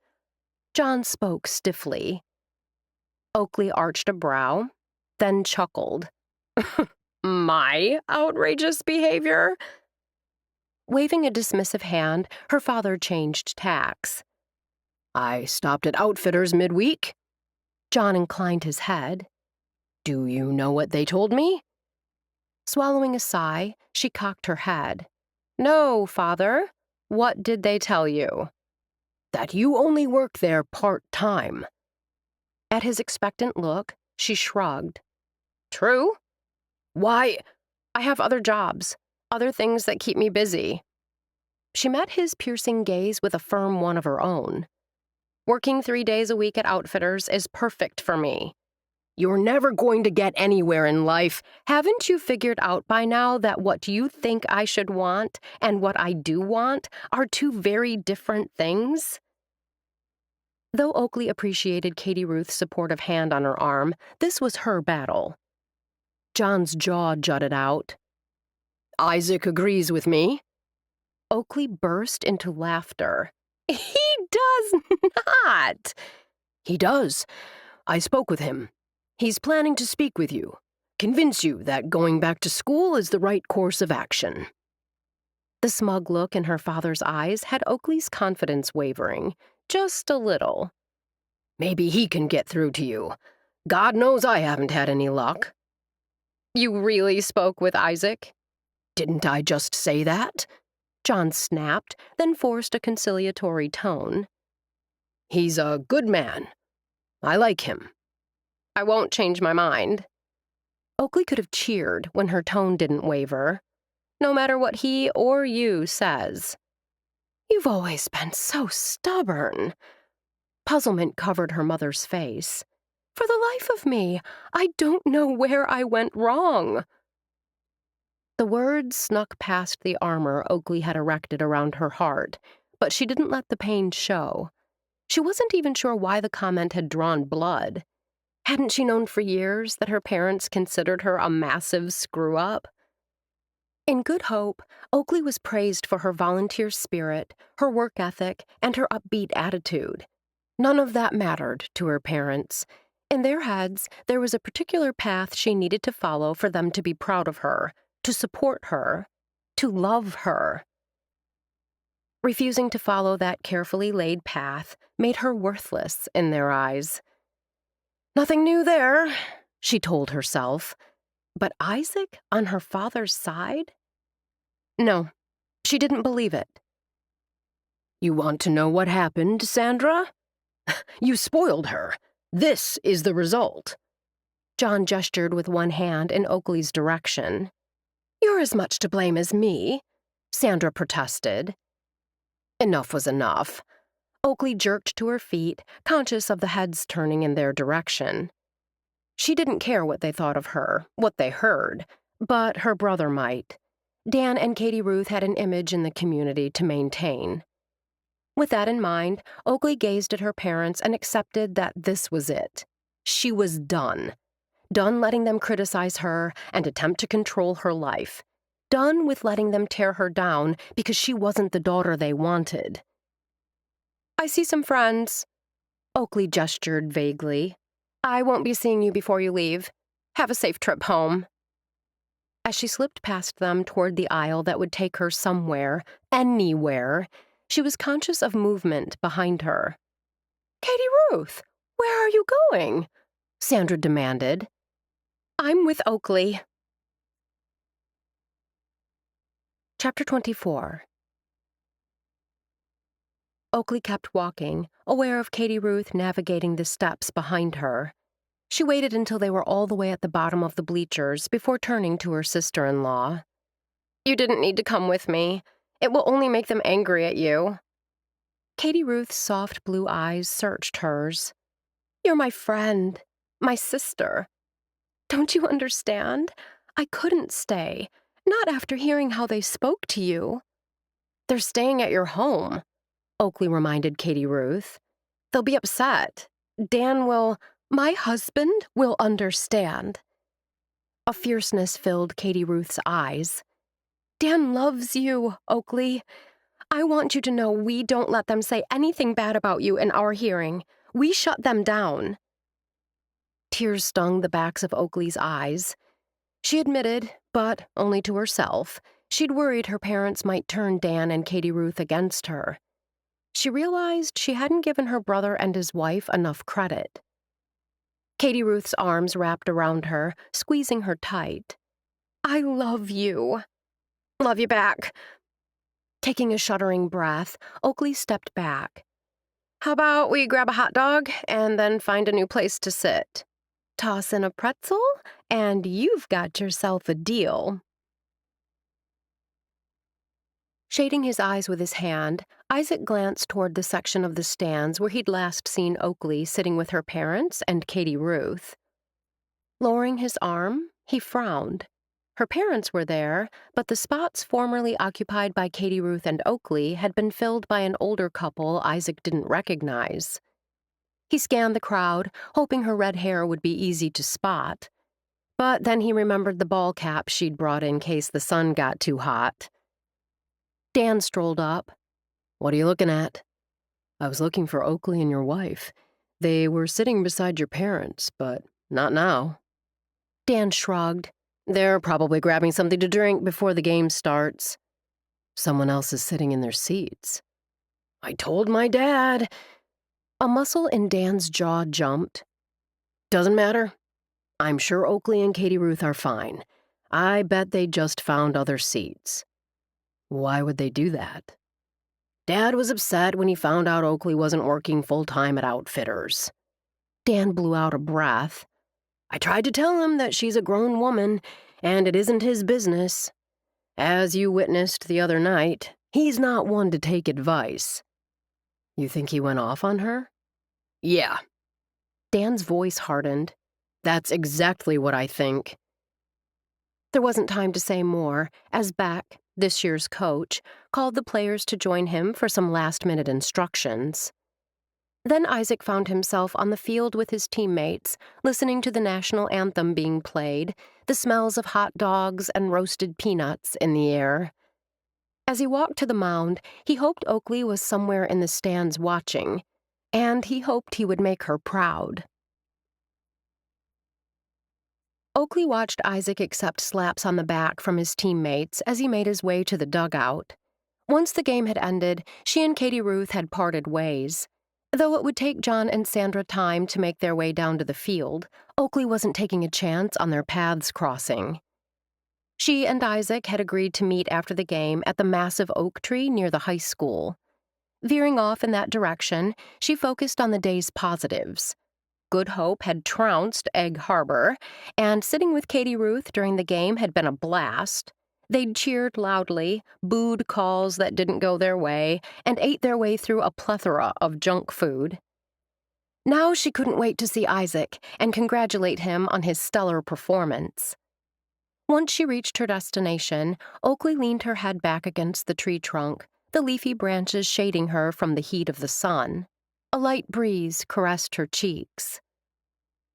John spoke stiffly. Oakley arched a brow, then chuckled. My outrageous behavior? Waving a dismissive hand, her father changed tacks. I stopped at Outfitters midweek. John inclined his head. Do you know what they told me? Swallowing a sigh, she cocked her head. No, father. What did they tell you? That you only work there part-time. At his expectant look, she shrugged. True. Why? I have other jobs, other things that keep me busy. She met his piercing gaze with a firm one of her own. Working 3 days a week at Outfitters is perfect for me. You're never going to get anywhere in life. Haven't you figured out by now that what you think I should want and what I do want are two very different things? Though Oakley appreciated Katie Ruth's supportive hand on her arm, this was her battle. John's jaw jutted out. Isaac agrees with me. Oakley burst into laughter. He does not. He does. I spoke with him. He's planning to speak with you, convince you that going back to school is the right course of action. The smug look in her father's eyes had Oakley's confidence wavering, just a little. Maybe he can get through to you. God knows I haven't had any luck. You really spoke with Isaac? Didn't I just say that? John snapped, then forced a conciliatory tone. He's a good man. I like him. I won't change my mind. Oakley could have cheered when her tone didn't waver. No matter what he or you says. You've always been so stubborn. Puzzlement covered her mother's face. For the life of me, I don't know where I went wrong. The words snuck past the armor Oakley had erected around her heart, but she didn't let the pain show. She wasn't even sure why the comment had drawn blood. Hadn't she known for years that her parents considered her a massive screw-up? In Good Hope, Oakley was praised for her volunteer spirit, her work ethic, and her upbeat attitude. None of that mattered to her parents. In their heads, there was a particular path she needed to follow for them to be proud of her, to support her, to love her. Refusing to follow that carefully laid path made her worthless in their eyes. Nothing new there, she told herself. But Isaac on her father's side? No, she didn't believe it. You want to know what happened, Sandra? You spoiled her. This is the result. John gestured with one hand in Oakley's direction. You're as much to blame as me, Sandra protested. Enough was enough. Oakley jerked to her feet, conscious of the heads turning in their direction. She didn't care what they thought of her, what they heard, but her brother might. Dan and Katie Ruth had an image in the community to maintain. With that in mind, Oakley gazed at her parents and accepted that this was it. She was done. Done letting them criticize her and attempt to control her life. Done with letting them tear her down because she wasn't the daughter they wanted. I see some friends. Oakley gestured vaguely. I won't be seeing you before you leave. Have a safe trip home. As she slipped past them toward the aisle that would take her somewhere, anywhere, she was conscious of movement behind her. Katie Ruth, where are you going? Sandra demanded. I'm with Oakley. Chapter 24. Oakley kept walking, aware of Katie Ruth navigating the steps behind her. She waited until they were all the way at the bottom of the bleachers before turning to her sister-in-law. You didn't need to come with me. It will only make them angry at you. Katie Ruth's soft blue eyes searched hers. You're my friend, my sister. Don't you understand? I couldn't stay, not after hearing how they spoke to you. They're staying at your home, Oakley reminded Katie Ruth. They'll be upset. My husband will understand. A fierceness filled Katie Ruth's eyes. Dan loves you, Oakley. I want you to know we don't let them say anything bad about you in our hearing. We shut them down. Tears stung the backs of Oakley's eyes. She admitted, but only to herself, she'd worried her parents might turn Dan and Katie Ruth against her. She realized she hadn't given her brother and his wife enough credit. Katie Ruth's arms wrapped around her, squeezing her tight. I love you. Love you back. Taking a shuddering breath, Oakley stepped back. How about we grab a hot dog and then find a new place to sit? Toss in a pretzel, and you've got yourself a deal. Shading his eyes with his hand, Isaac glanced toward the section of the stands where he'd last seen Oakley sitting with her parents and Katie Ruth. Lowering his arm, he frowned. Her parents were there, but the spots formerly occupied by Katie Ruth and Oakley had been filled by an older couple Isaac didn't recognize. He scanned the crowd, hoping her red hair would be easy to spot. But then he remembered the ball cap she'd brought in case the sun got too hot. Dan strolled up. What are you looking at? I was looking for Oakley and your wife. They were sitting beside your parents, but not now. Dan shrugged. They're probably grabbing something to drink before the game starts. Someone else is sitting in their seats. I told my dad. A muscle in Dan's jaw jumped. Doesn't matter. I'm sure Oakley and Katie Ruth are fine. I bet they just found other seats. Why would they do that? Dad was upset when he found out Oakley wasn't working full-time at Outfitters. Dan blew out a breath. I tried to tell him that she's a grown woman, and it isn't his business. As you witnessed the other night, he's not one to take advice. You think he went off on her? Yeah. Dan's voice hardened. That's exactly what I think. There wasn't time to say more, as Beck, this year's coach, called the players to join him for some last-minute instructions. Then Isaac found himself on the field with his teammates, listening to the national anthem being played, the smells of hot dogs and roasted peanuts in the air. As he walked to the mound, he hoped Oakley was somewhere in the stands watching, and he hoped he would make her proud. Oakley watched Isaac accept slaps on the back from his teammates as he made his way to the dugout. Once the game had ended, she and Katie Ruth had parted ways. Though it would take John and Sandra time to make their way down to the field, Oakley wasn't taking a chance on their paths crossing. She and Isaac had agreed to meet after the game at the massive oak tree near the high school. Veering off in that direction, she focused on the day's positives. Good Hope had trounced Egg Harbor, and sitting with Katie Ruth during the game had been a blast. They'd cheered loudly, booed calls that didn't go their way, and ate their way through a plethora of junk food. Now she couldn't wait to see Isaac and congratulate him on his stellar performance. Once she reached her destination, Oakley leaned her head back against the tree trunk, the leafy branches shading her from the heat of the sun. A light breeze caressed her cheeks.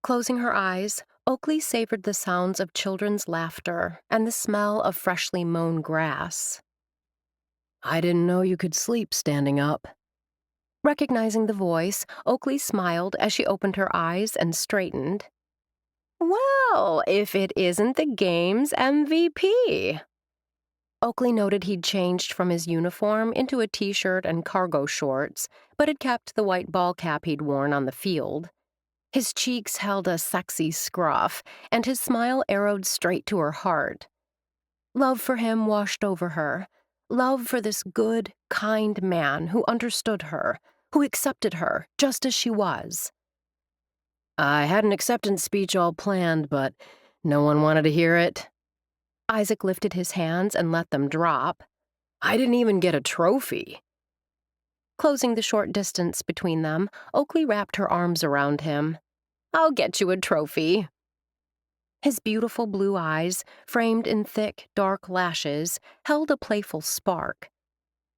Closing her eyes, Oakley savored the sounds of children's laughter and the smell of freshly mown grass. I didn't know you could sleep standing up. Recognizing the voice, Oakley smiled as she opened her eyes and straightened. Well, if it isn't the game's MVP. Oakley noted he'd changed from his uniform into a t-shirt and cargo shorts, but had kept the white ball cap he'd worn on the field. His cheeks held a sexy scruff, and his smile arrowed straight to her heart. Love for him washed over her. Love for this good, kind man who understood her, who accepted her just as she was. I had an acceptance speech all planned, but no one wanted to hear it. Isaac lifted his hands and let them drop. I didn't even get a trophy. Closing the short distance between them, Oakley wrapped her arms around him. I'll get you a trophy. His beautiful blue eyes, framed in thick, dark lashes, held a playful spark.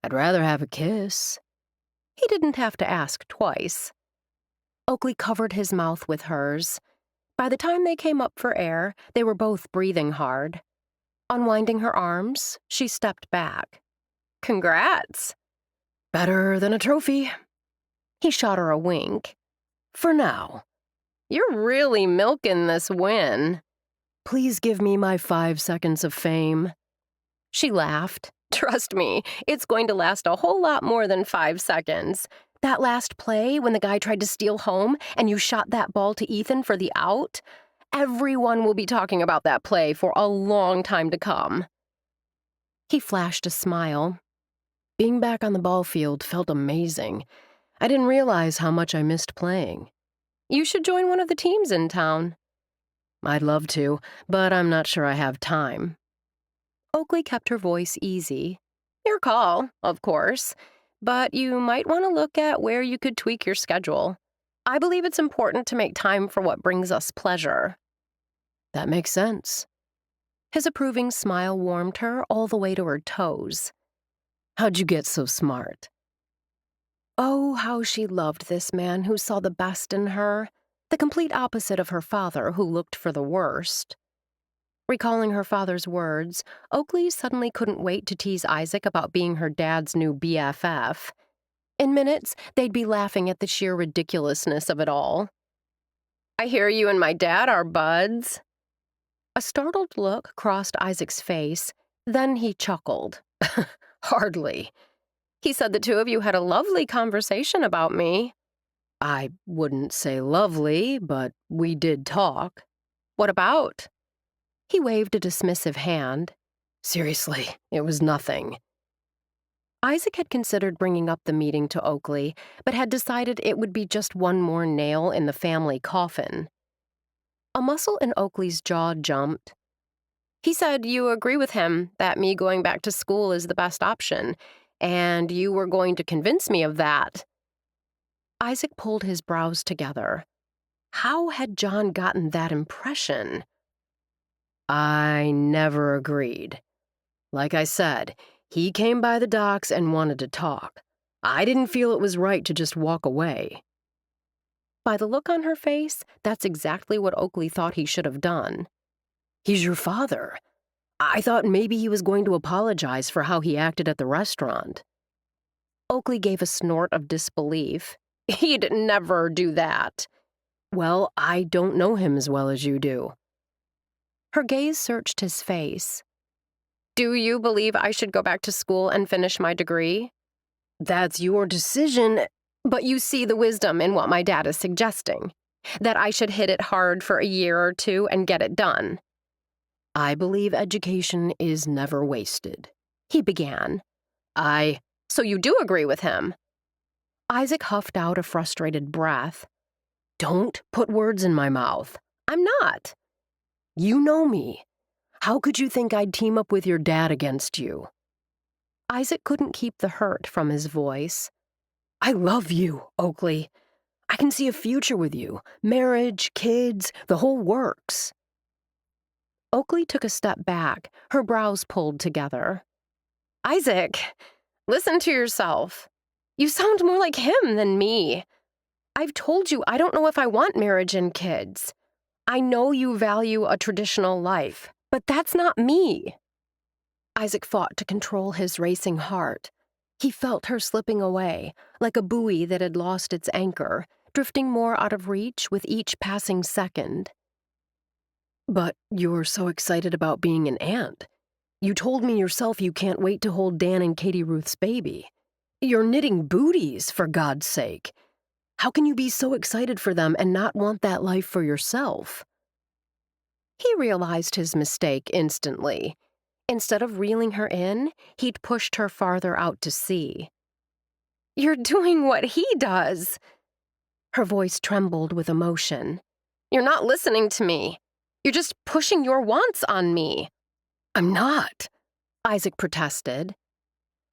I'd rather have a kiss. He didn't have to ask twice. Oakley covered his mouth with hers. By the time they came up for air, they were both breathing hard. Unwinding her arms, she stepped back. Congrats. Better than a trophy. He shot her a wink. For now. You're really milking this win. Please give me my 5 seconds of fame. She laughed. Trust me, it's going to last a whole lot more than 5 seconds. That last play, when the guy tried to steal home and you shot that ball to Ethan for the out, everyone will be talking about that play for a long time to come. He flashed a smile. Being back on the ball field felt amazing. I didn't realize how much I missed playing. You should join one of the teams in town. I'd love to, but I'm not sure I have time. Oakley kept her voice easy. Your call, of course, but you might want to look at where you could tweak your schedule. I believe it's important to make time for what brings us pleasure. That makes sense. His approving smile warmed her all the way to her toes. How'd you get so smart? Oh, how she loved this man who saw the best in her, the complete opposite of her father who looked for the worst. Recalling her father's words, Oakley suddenly couldn't wait to tease Isaac about being her dad's new BFF. In minutes, they'd be laughing at the sheer ridiculousness of it all. I hear you and my dad are buds. A startled look crossed Isaac's face, then he chuckled. Hardly. He said the two of you had a lovely conversation about me. I wouldn't say lovely, but we did talk. What about? He waved a dismissive hand. Seriously, it was nothing. Isaac had considered bringing up the meeting to Oakley, but had decided it would be just one more nail in the family coffin. A muscle in Oakley's jaw jumped. He said you agree with him that me going back to school is the best option, and you were going to convince me of that. Isaac pulled his brows together. How had John gotten that impression? I never agreed. Like I said, he came by the docks and wanted to talk. I didn't feel it was right to just walk away. By the look on her face, that's exactly what Oakley thought he should have done. He's your father. I thought maybe he was going to apologize for how he acted at the restaurant. Oakley gave a snort of disbelief. He'd never do that. Well, I don't know him as well as you do. Her gaze searched his face. Do you believe I should go back to school and finish my degree? That's your decision. But you see the wisdom in what my dad is suggesting. That I should hit it hard for a year or two and get it done. I believe education is never wasted, he began. So you do agree with him? Isaac huffed out a frustrated breath. Don't put words in my mouth. I'm not. You know me. How could you think I'd team up with your dad against you? Isaac couldn't keep the hurt from his voice. I love you, Oakley. I can see a future with you. Marriage, kids, the whole works. Oakley took a step back, her brows pulled together. Isaac, listen to yourself. You sound more like him than me. I've told you I don't know if I want marriage and kids. I know you value a traditional life, but that's not me. Isaac fought to control his racing heart. He felt her slipping away, like a buoy that had lost its anchor, drifting more out of reach with each passing second. But you're so excited about being an aunt. You told me yourself you can't wait to hold Dan and Katie Ruth's baby. You're knitting booties, for God's sake. How can you be so excited for them and not want that life for yourself? He realized his mistake instantly. Instead of reeling her in, he'd pushed her farther out to sea. You're doing what he does. Her voice trembled with emotion. You're not listening to me. You're just pushing your wants on me. I'm not, Isaac protested.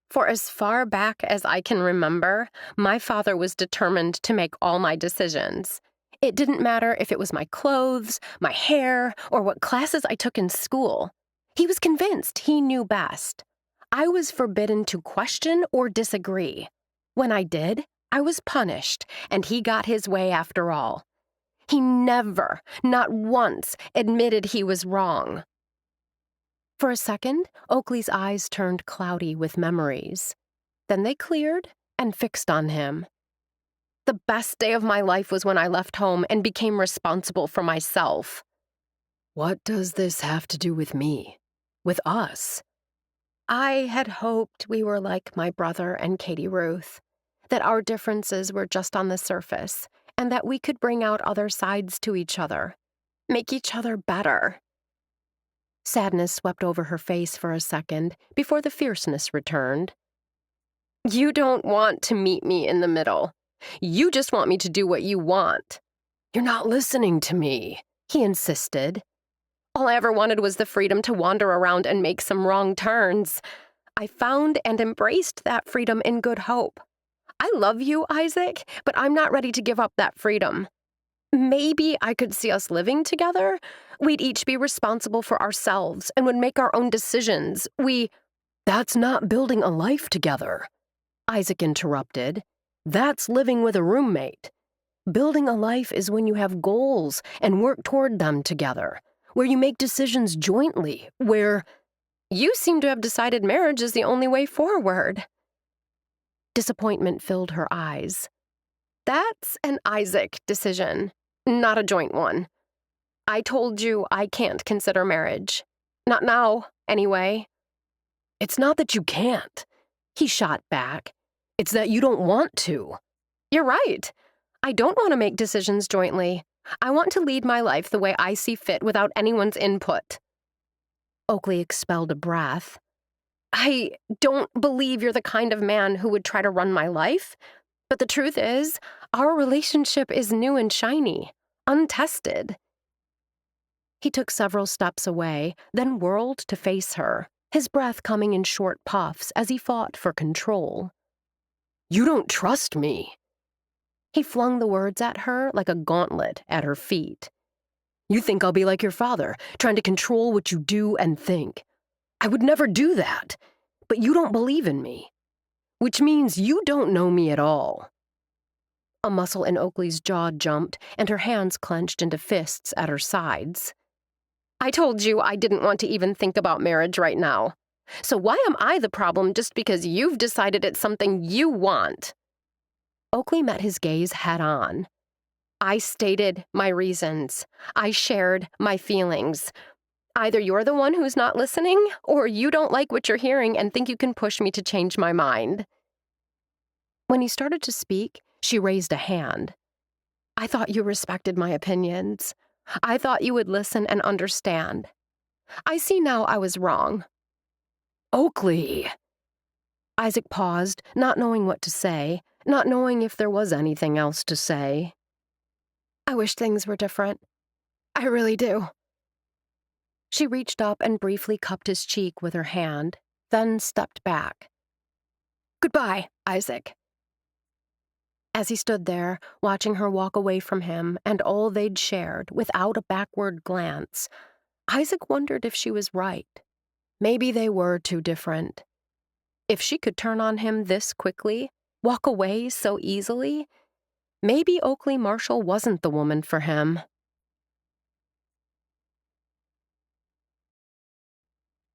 For as far back as I can remember, my father was determined to make all my decisions. It didn't matter if it was my clothes, my hair, or what classes I took in school. He was convinced he knew best. I was forbidden to question or disagree. When I did, I was punished, and he got his way after all. He never, not once, admitted he was wrong. For a second, Oakley's eyes turned cloudy with memories. Then they cleared and fixed on him. The best day of my life was when I left home and became responsible for myself. What does this have to do with me? With us? I had hoped we were like my brother and Katie Ruth, that our differences were just on the surface, and that we could bring out other sides to each other, make each other better. Sadness swept over her face for a second before the fierceness returned. You don't want to meet me in the middle. You just want me to do what you want. You're not listening to me, he insisted. All I ever wanted was the freedom to wander around and make some wrong turns. I found and embraced that freedom in good hope. I love you, Isaac, but I'm not ready to give up that freedom. Maybe I could see us living together. We'd each be responsible for ourselves and would make our own decisions. That's not building a life together, Isaac interrupted. That's living with a roommate. Building a life is when you have goals and work toward them together, where you make decisions jointly, where... You seem to have decided marriage is the only way forward. Disappointment filled her eyes. That's an Isaac decision, not a joint one. I told you I can't consider marriage. Not now, anyway. It's not that you can't, he shot back. It's that you don't want to. You're right. I don't want to make decisions jointly. I want to lead my life the way I see fit without anyone's input. Oakley expelled a breath. I don't believe you're the kind of man who would try to run my life, but the truth is, our relationship is new and shiny, untested. He took several steps away, then whirled to face her, his breath coming in short puffs as he fought for control. You don't trust me. He flung the words at her like a gauntlet at her feet. You think I'll be like your father, trying to control what you do and think. I would never do that, but you don't believe in me, which means you don't know me at all. A muscle in Oakley's jaw jumped, and her hands clenched into fists at her sides. I told you I didn't want to even think about marriage right now. So why am I the problem just because you've decided it's something you want? Oakley met his gaze head-on. I stated my reasons. I shared my feelings. Either you're the one who's not listening, or you don't like what you're hearing and think you can push me to change my mind. When he started to speak, she raised a hand. I thought you respected my opinions. I thought you would listen and understand. I see now I was wrong. Oakley! Isaac paused, not knowing what to say, not knowing if there was anything else to say. I wish things were different. I really do. She reached up and briefly cupped his cheek with her hand, then stepped back. Goodbye, Isaac. As he stood there, watching her walk away from him and all they'd shared without a backward glance, Isaac wondered if she was right. Maybe they were too different. If she could turn on him this quickly, walk away so easily, maybe Oakley Marshall wasn't the woman for him.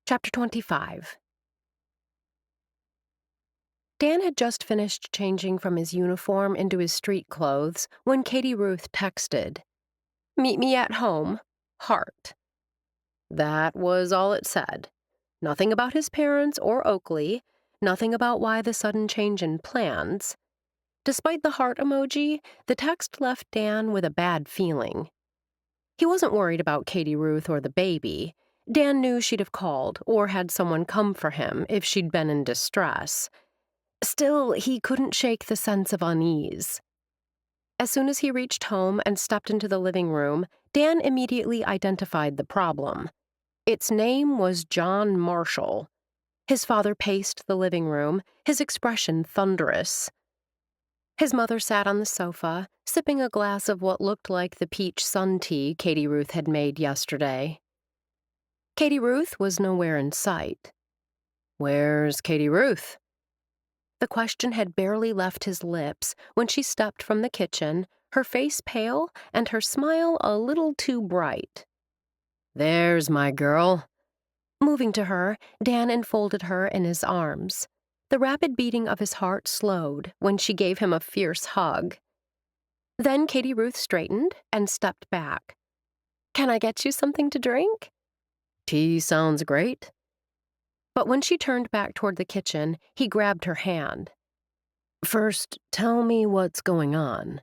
Chapter 25. Dan had just finished changing from his uniform into his street clothes when Katie Ruth texted, "Meet me at home, heart." That was all it said. Nothing about his parents or Oakley, nothing about why the sudden change in plans. Despite the heart emoji, the text left Dan with a bad feeling. He wasn't worried about Katie Ruth or the baby. Dan knew she'd have called or had someone come for him if she'd been in distress. Still, he couldn't shake the sense of unease. As soon as he reached home and stepped into the living room, Dan immediately identified the problem. Its name was John Marshall. His father paced the living room, his expression thunderous. His mother sat on the sofa, sipping a glass of what looked like the peach sun tea Katie Ruth had made yesterday. Katie Ruth was nowhere in sight. Where's Katie Ruth? The question had barely left his lips when she stepped from the kitchen, her face pale and her smile a little too bright. There's my girl. Moving to her, Dan enfolded her in his arms. The rapid beating of his heart slowed when she gave him a fierce hug. Then Katie Ruth straightened and stepped back. "Can I get you something to drink?" Tea sounds great. But when she turned back toward the kitchen, he grabbed her hand. First, tell me what's going on.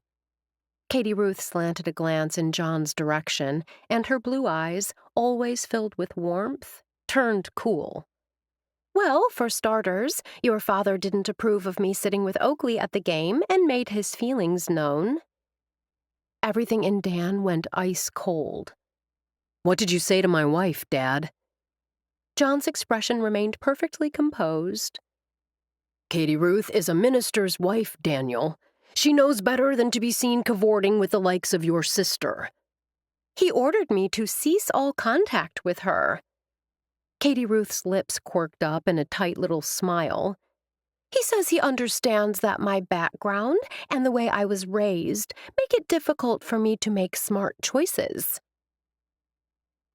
Katie Ruth slanted a glance in John's direction, and her blue eyes, always filled with warmth, turned cool. "Well, for starters, your father didn't approve of me sitting with Oakley at the game and made his feelings known." Everything in Dan went ice cold. What did you say to my wife, Dad? John's expression remained perfectly composed. Katie Ruth is a minister's wife, Daniel. She knows better than to be seen cavorting with the likes of your sister. He ordered me to cease all contact with her. Katie Ruth's lips quirked up in a tight little smile. He says he understands that my background and the way I was raised make it difficult for me to make smart choices.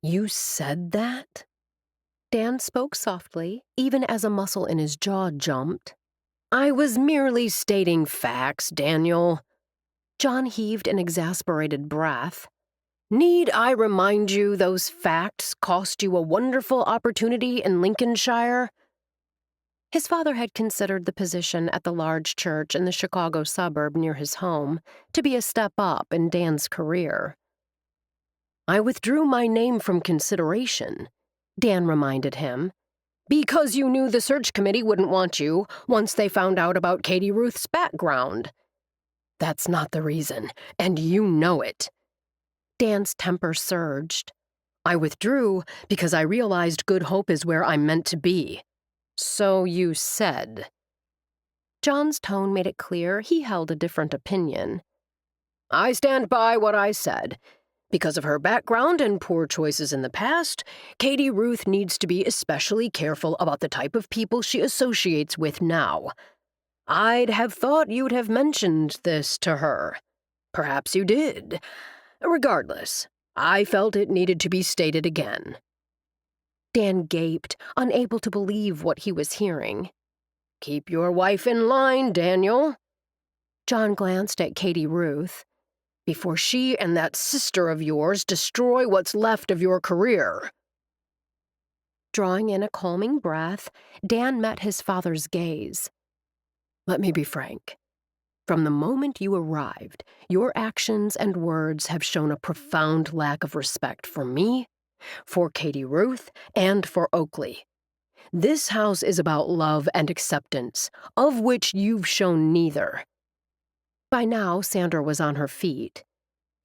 You said that? Dan spoke softly, even as a muscle in his jaw jumped. I was merely stating facts, Daniel. John heaved an exasperated breath. Need I remind you those facts cost you a wonderful opportunity in Lincolnshire? His father had considered the position at the large church in the Chicago suburb near his home to be a step up in Dan's career. I withdrew my name from consideration, Dan reminded him. Because you knew the search committee wouldn't want you once they found out about Katie Ruth's background. That's not the reason, and you know it. Dan's temper surged. I withdrew because I realized Good Hope is where I'm meant to be. So you said. John's tone made it clear he held a different opinion. I stand by what I said. Because of her background and poor choices in the past, Katie Ruth needs to be especially careful about the type of people she associates with now. I'd have thought you'd have mentioned this to her. Perhaps you did. Regardless, I felt it needed to be stated again. Dan gaped, unable to believe what he was hearing. Keep your wife in line, Daniel. John glanced at Katie Ruth. Before she and that sister of yours destroy what's left of your career. Drawing in a calming breath, Dan met his father's gaze. Let me be frank. From the moment you arrived, your actions and words have shown a profound lack of respect for me, for Katie Ruth, and for Oakley. This house is about love and acceptance, of which you've shown neither. By now, Sandra was on her feet.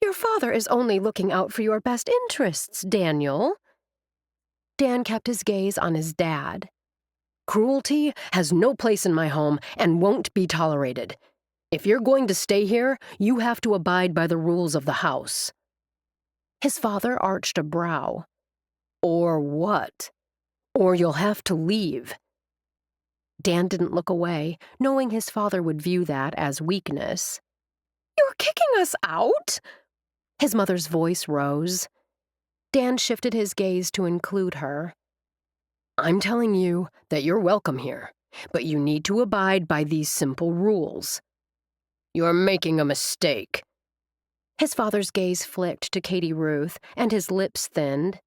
Your father is only looking out for your best interests, Daniel. Dan kept his gaze on his dad. Cruelty has no place in my home and won't be tolerated. If you're going to stay here, you have to abide by the rules of the house. His father arched a brow. Or what? Or you'll have to leave. Dan didn't look away, knowing his father would view that as weakness. You're kicking us out? His mother's voice rose. Dan shifted his gaze to include her. I'm telling you that you're welcome here, but you need to abide by these simple rules. You're making a mistake. His father's gaze flicked to Katie Ruth, and his lips thinned.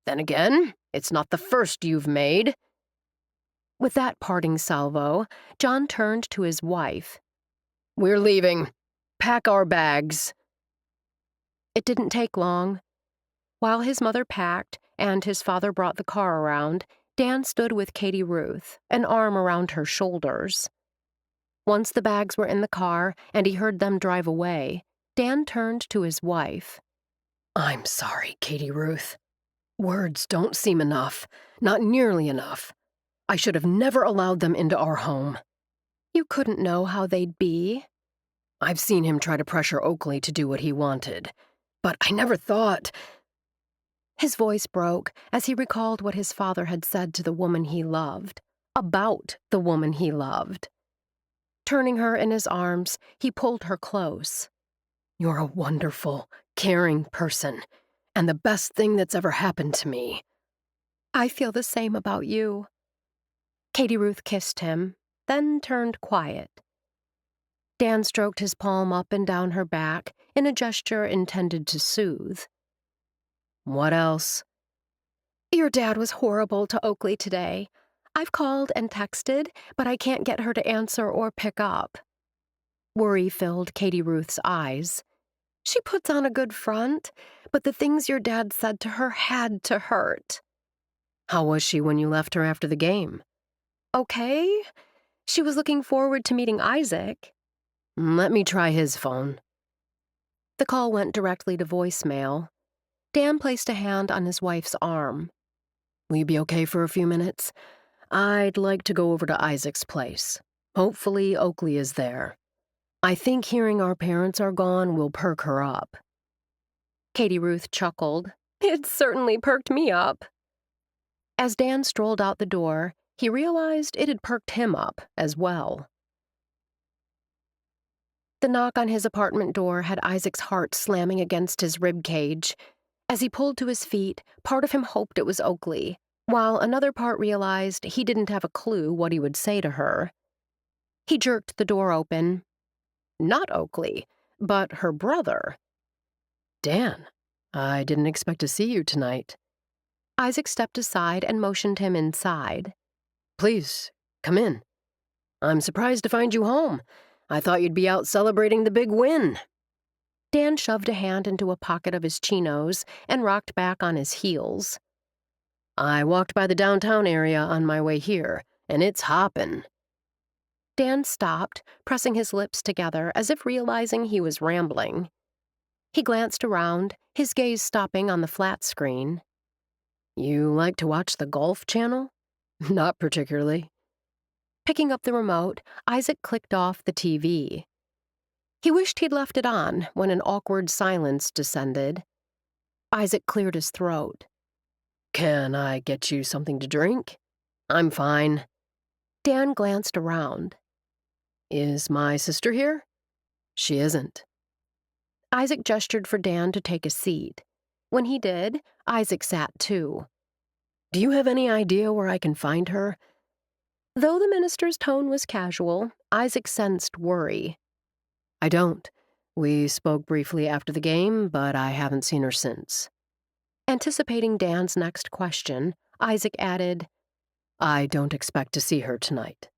Then again, it's not the first you've made. With that parting salvo, John turned to his wife. We're leaving. Pack our bags. It didn't take long. While his mother packed and his father brought the car around, Dan stood with Katie Ruth, an arm around her shoulders. Once the bags were in the car and he heard them drive away, Dan turned to his wife. I'm sorry, Katie Ruth. Words don't seem enough, not nearly enough. I should have never allowed them into our home. You couldn't know how they'd be. I've seen him try to pressure Oakley to do what he wanted, but I never thought... His voice broke as he recalled what his father had said to the woman he loved, about the woman he loved. Turning her in his arms, he pulled her close. You're a wonderful, caring person, and the best thing that's ever happened to me. I feel the same about you. Katie Ruth kissed him, then turned quiet. Dan stroked his palm up and down her back in a gesture intended to soothe. What else? Your dad was horrible to Oakley today. I've called and texted, but I can't get her to answer or pick up. Worry filled Katie Ruth's eyes. She puts on a good front, but the things your dad said to her had to hurt. How was she when you left her after the game? Okay. She was looking forward to meeting Isaac. Let me try his phone. The call went directly to voicemail. Dan placed a hand on his wife's arm. Will you be okay for a few minutes? I'd like to go over to Isaac's place. Hopefully Oakley is there. I think hearing our parents are gone will perk her up. Katie Ruth chuckled. It certainly perked me up. As Dan strolled out the door, he realized it had perked him up as well. The knock on his apartment door had Isaac's heart slamming against his rib cage. As he pulled to his feet, part of him hoped it was Oakley, while another part realized he didn't have a clue what he would say to her. He jerked the door open. Not Oakley, but her brother. Dan, I didn't expect to see you tonight. Isaac stepped aside and motioned him inside. Please, come in. I'm surprised to find you home. I thought you'd be out celebrating the big win. Dan shoved a hand into a pocket of his chinos and rocked back on his heels. I walked by the downtown area on my way here, and it's hoppin'. Dan stopped, pressing his lips together as if realizing he was rambling. He glanced around, his gaze stopping on the flat screen. You like to watch the Golf Channel? Not particularly. Picking up the remote, Isaac clicked off the TV. He wished he'd left it on when an awkward silence descended. Isaac cleared his throat. Can I get you something to drink? I'm fine. Dan glanced around. Is my sister here? She isn't. Isaac gestured for Dan to take a seat. When he did, Isaac sat too. Do you have any idea where I can find her? Though the minister's tone was casual, Isaac sensed worry. I don't. We spoke briefly after the game, but I haven't seen her since. Anticipating Dan's next question, Isaac added, I don't expect to see her tonight.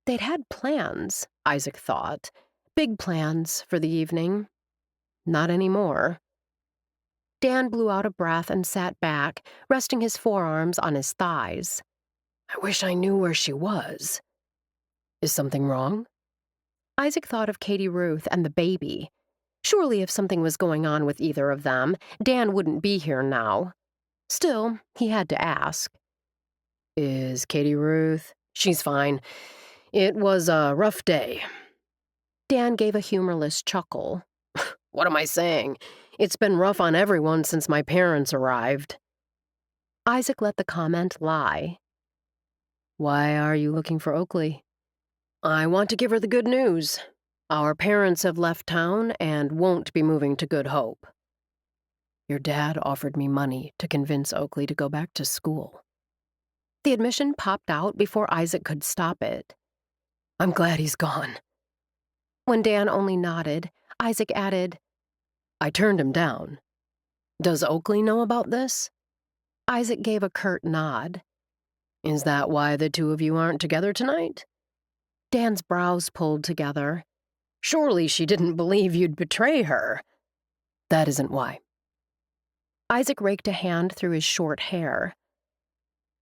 They'd had plans, Isaac thought. Big plans for the evening. Not anymore. Dan blew out a breath and sat back, resting his forearms on his thighs. I wish I knew where she was. Is something wrong? Isaac thought of Katie Ruth and the baby. Surely if something was going on with either of them, Dan wouldn't be here now. Still, he had to ask. Is Katie Ruth? She's fine. It was a rough day. Dan gave a humorless chuckle. What am I saying? It's been rough on everyone since my parents arrived. Isaac let the comment lie. Why are you looking for Oakley? I want to give her the good news. Our parents have left town and won't be moving to Good Hope. Your dad offered me money to convince Oakley to go back to school. The admission popped out before Isaac could stop it. I'm glad he's gone. When Dan only nodded, Isaac added, I turned him down. Does Oakley know about this? Isaac gave a curt nod. Is that why the two of you aren't together tonight? Dan's brows pulled together. Surely she didn't believe you'd betray her. That isn't why. Isaac raked a hand through his short hair.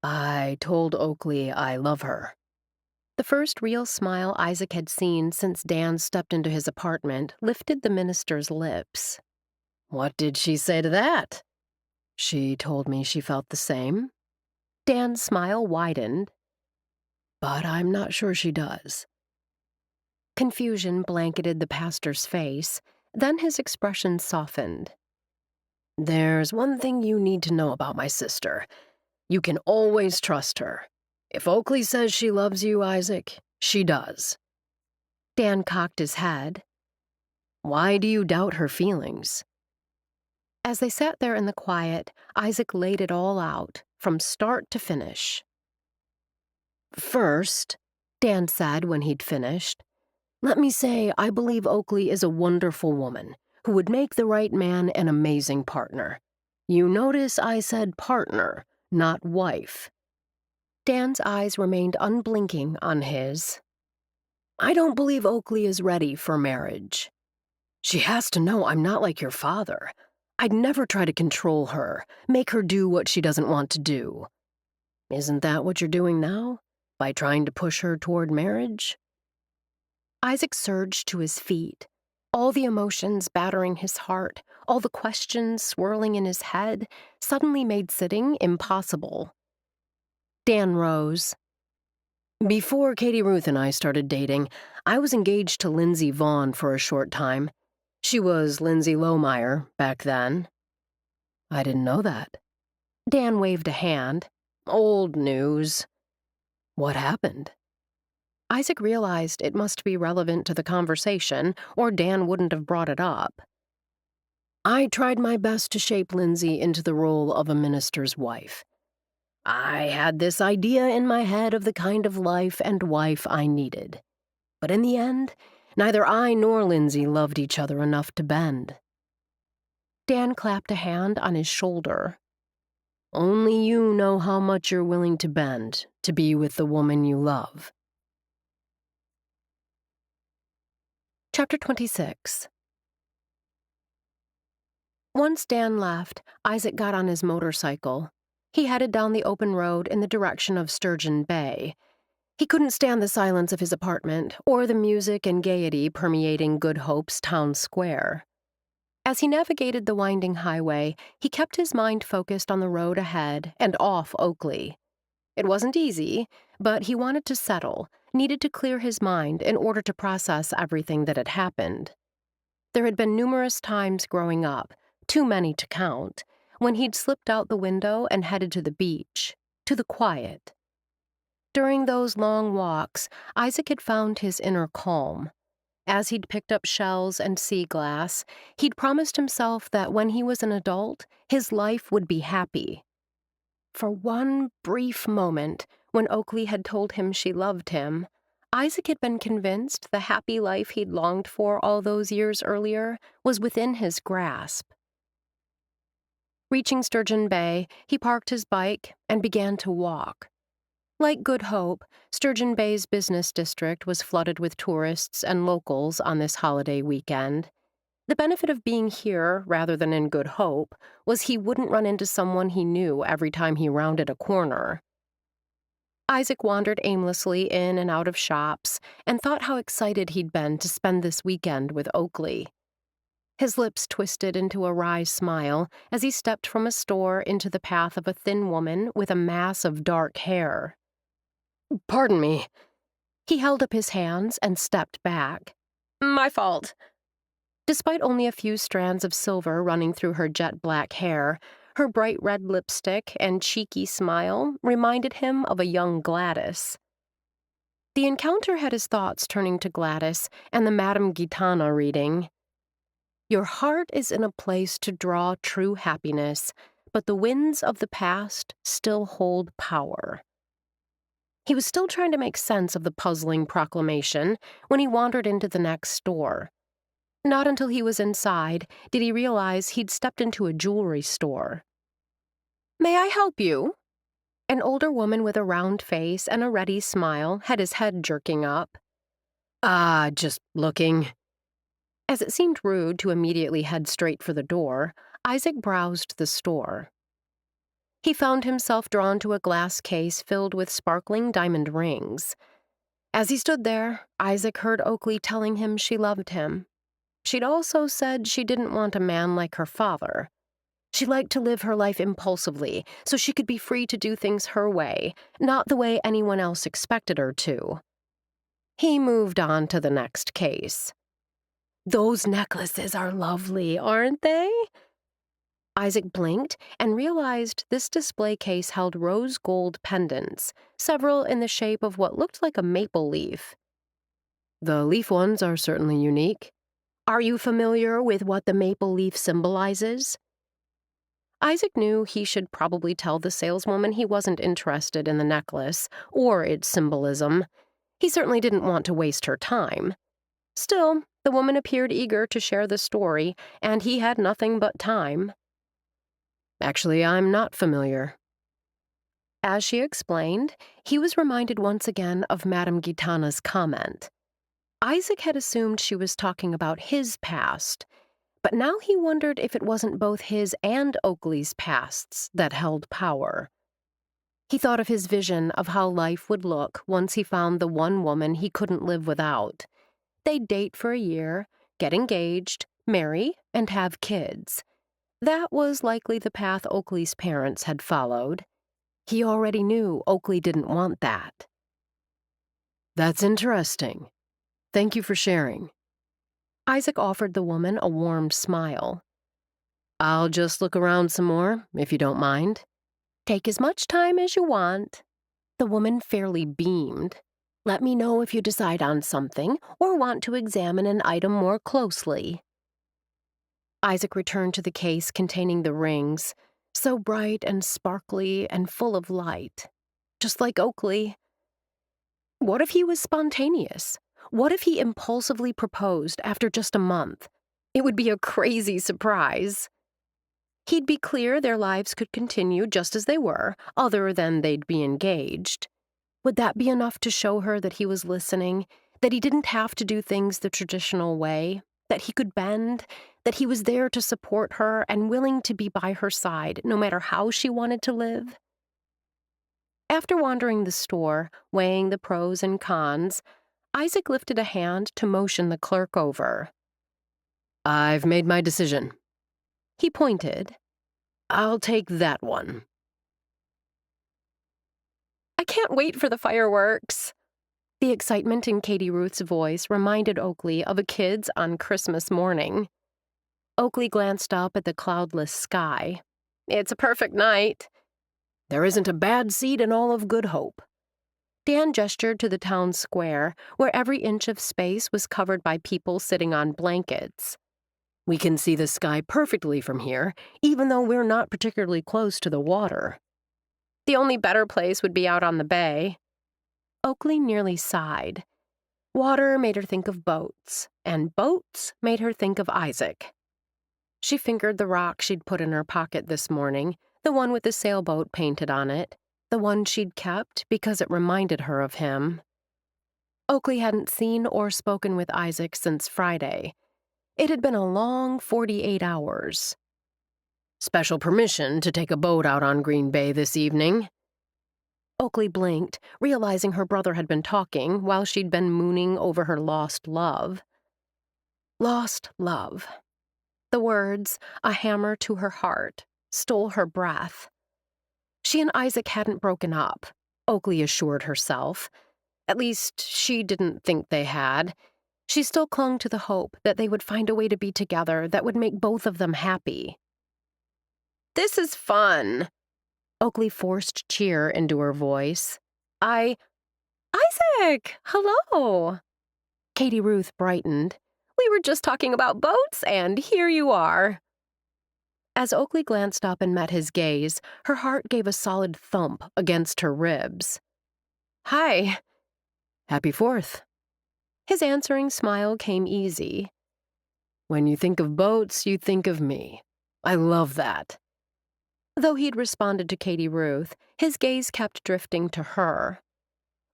I told Oakley I love her. The first real smile Isaac had seen since Dan stepped into his apartment lifted the minister's lips. What did she say to that? She told me she felt the same. Dan's smile widened. But I'm not sure she does. Confusion blanketed the pastor's face, then his expression softened. There's one thing you need to know about my sister. You can always trust her. If Oakley says she loves you, Isaac, she does. Dan cocked his head. Why do you doubt her feelings? As they sat there in the quiet, Isaac laid it all out, from start to finish. First, Dan said when he'd finished, let me say I believe Oakley is a wonderful woman who would make the right man an amazing partner. You notice I said partner, not wife. Dan's eyes remained unblinking on his. I don't believe Oakley is ready for marriage. She has to know I'm not like your father. I'd never try to control her, make her do what she doesn't want to do. Isn't that what you're doing now, by trying to push her toward marriage? Isaac surged to his feet, all the emotions battering his heart, all the questions swirling in his head, suddenly made sitting impossible. Dan rose. Before Katie Ruth and I started dating, I was engaged to Lindsay Vaughn for a short time. She was Lindsay Lohmeyer back then. I didn't know that. Dan waved a hand. Old news. What happened? Isaac realized it must be relevant to the conversation, or Dan wouldn't have brought it up. I tried my best to shape Lindsay into the role of a minister's wife. I had this idea in my head of the kind of life and wife I needed. But in the end, neither I nor Lindsay loved each other enough to bend. Dan clapped a hand on his shoulder. Only you know how much you're willing to bend to be with the woman you love. Chapter 26. Once Dan left, Isaac got on his motorcycle. He headed down the open road in the direction of Sturgeon Bay. He couldn't stand the silence of his apartment or the music and gaiety permeating Good Hope's town square. As he navigated the winding highway, he kept his mind focused on the road ahead and off Oakley. It wasn't easy, but he wanted to settle, needed to clear his mind in order to process everything that had happened. There had been numerous times growing up, too many to count, when he'd slipped out the window and headed to the beach, to the quiet. During those long walks, Isaac had found his inner calm. As he'd picked up shells and sea glass, he'd promised himself that when he was an adult, his life would be happy. For one brief moment, when Oakley had told him she loved him, Isaac had been convinced the happy life he'd longed for all those years earlier was within his grasp. Reaching Sturgeon Bay, he parked his bike and began to walk. Like Good Hope, Sturgeon Bay's business district was flooded with tourists and locals on this holiday weekend. The benefit of being here rather than in Good Hope was he wouldn't run into someone he knew every time he rounded a corner. Isaac wandered aimlessly in and out of shops and thought how excited he'd been to spend this weekend with Oakley. His lips twisted into a wry smile as he stepped from a store into the path of a thin woman with a mass of dark hair. "Pardon me." He held up his hands and stepped back. My fault. Despite only a few strands of silver running through her jet-black hair, her bright red lipstick and cheeky smile reminded him of a young Gladys. The encounter had his thoughts turning to Gladys and the Madame Gitana reading. Your heart is in a place to draw true happiness, but the winds of the past still hold power. He was still trying to make sense of the puzzling proclamation when he wandered into the next store. Not until he was inside did he realize he'd stepped into a jewelry store. May I help you? An older woman with a round face and a ready smile had his head jerking up. Just looking." As it seemed rude to immediately head straight for the door, Isaac browsed the store. He found himself drawn to a glass case filled with sparkling diamond rings. As he stood there, Isaac heard Oakley telling him she loved him. She'd also said she didn't want a man like her father. She liked to live her life impulsively, so she could be free to do things her way, not the way anyone else expected her to. He moved on to the next case. Those necklaces are lovely, aren't they? Isaac blinked and realized this display case held rose gold pendants, several in the shape of what looked like a maple leaf. "The leaf ones are certainly unique." Are you familiar with what the maple leaf symbolizes? Isaac knew he should probably tell the saleswoman he wasn't interested in the necklace or its symbolism. He certainly didn't want to waste her time. Still, the woman appeared eager to share the story, and he had nothing but time. "Actually, I'm not familiar." As she explained, he was reminded once again of Madame Gitana's comment. Isaac had assumed she was talking about his past, but now he wondered if it wasn't both his and Oakley's pasts that held power. He thought of his vision of how life would look once he found the one woman he couldn't live without. They'd date for a year, get engaged, marry, and have kids. That was likely the path Oakley's parents had followed. He already knew Oakley didn't want that. "That's interesting. Thank you for sharing." Isaac offered the woman a warm smile. "I'll just look around some more, if you don't mind." Take as much time as you want. The woman fairly beamed. Let me know if you decide on something or want to examine an item more closely. Isaac returned to the case containing the rings, so bright and sparkly and full of light, just like Oakley. What if he was spontaneous? What if he impulsively proposed after just a month? It would be a crazy surprise. He'd be clear their lives could continue just as they were, other than they'd be engaged. Would that be enough to show her that he was listening, that he didn't have to do things the traditional way, that he could bend, that he was there to support her and willing to be by her side no matter how she wanted to live. After wandering the store, weighing the pros and cons, Isaac lifted a hand to motion the clerk over. I've made my decision. He pointed. I'll take that one. I can't wait for the fireworks. The excitement in Katie Ruth's voice reminded Oakley of a kid's on Christmas morning. Oakley glanced up at the cloudless sky. It's a perfect night. There isn't a bad seed in all of Good Hope. Dan gestured to the town square, where every inch of space was covered by people sitting on blankets. We can see the sky perfectly from here, even though we're not particularly close to the water. The only better place would be out on the bay. Oakley nearly sighed. Water made her think of boats, and boats made her think of Isaac. She fingered the rock she'd put in her pocket this morning, the one with the sailboat painted on it, the one she'd kept because it reminded her of him. Oakley hadn't seen or spoken with Isaac since Friday. It had been a long 48 hours. Special permission to take a boat out on Green Bay this evening. Oakley blinked, realizing her brother had been talking while she'd been mooning over her lost love. Lost love. The words, a hammer to her heart, stole her breath. She and Isaac hadn't broken up, Oakley assured herself. At least, she didn't think they had. She still clung to the hope that they would find a way to be together that would make both of them happy. This is fun. Oakley forced cheer into her voice. Isaac, hello. Katie Ruth brightened. We were just talking about boats, and here you are. As Oakley glanced up and met his gaze, her heart gave a solid thump against her ribs. Hi. Happy 4th. His answering smile came easy. When you think of boats, you think of me. I love that. Though he'd responded to Katie Ruth, his gaze kept drifting to her.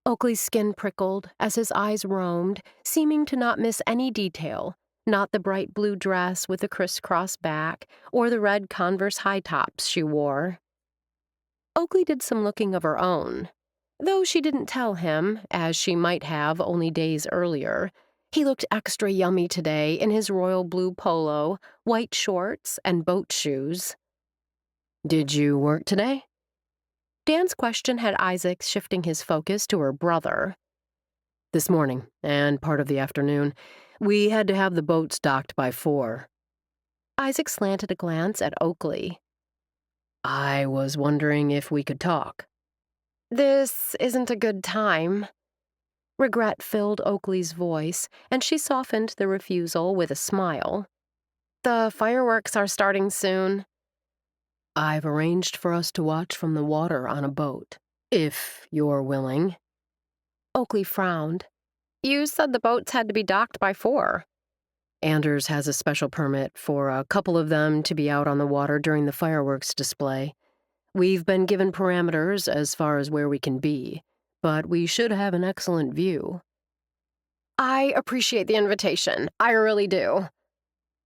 Oakley's skin prickled as his eyes roamed, seeming to not miss any detail, not the bright blue dress with the crisscross back or the red Converse high tops she wore. Oakley did some looking of her own. Though she didn't tell him, as she might have only days earlier, he looked extra yummy today in his royal blue polo, white shorts, and boat shoes. Did you work today? Dan's question had Isaac shifting his focus to her brother. This morning, and part of the afternoon. We had to have the boats docked by 4. Isaac slanted a glance at Oakley. I was wondering if we could talk. This isn't a good time. Regret filled Oakley's voice, and she softened the refusal with a smile. The fireworks are starting soon. I've arranged for us to watch from the water on a boat, if you're willing. Oakley frowned. You said the boats had to be docked by 4. Anders has a special permit for a couple of them to be out on the water during the fireworks display. We've been given parameters as far as where we can be, but we should have an excellent view. I appreciate the invitation. I really do.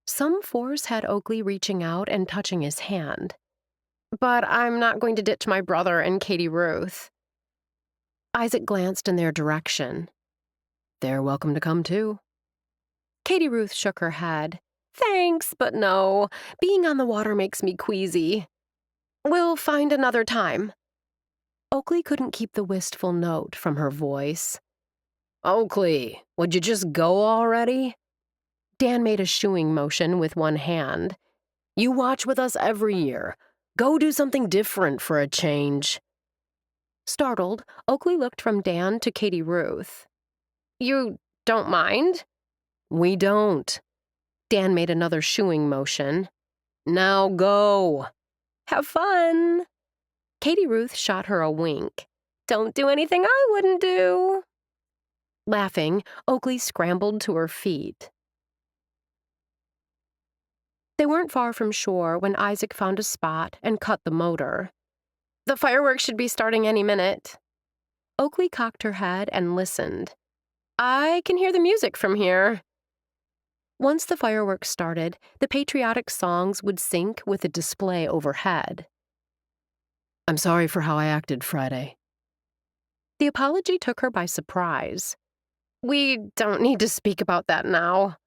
Some force had Oakley reaching out and touching his hand. But I'm not going to ditch my brother and Katie Ruth. Isaac glanced in their direction. They're welcome to come too. Katie Ruth shook her head. Thanks, but no. Being on the water makes me queasy. We'll find another time. Oakley couldn't keep the wistful note from her voice. Oakley, would you just go already? Dan made a shooing motion with one hand. You watch with us every year. Go do something different for a change. Startled, Oakley looked from Dan to Katie Ruth. You don't mind? We don't. Dan made another shooing motion. Now go. Have fun. Katie Ruth shot her a wink. Don't do anything I wouldn't do. Laughing, Oakley scrambled to her feet. They weren't far from shore when Isaac found a spot and cut the motor. The fireworks should be starting any minute. Oakley cocked her head and listened. I can hear the music from here. Once the fireworks started, the patriotic songs would sync with the display overhead. I'm sorry for how I acted Friday. The apology took her by surprise. We don't need to speak about that now.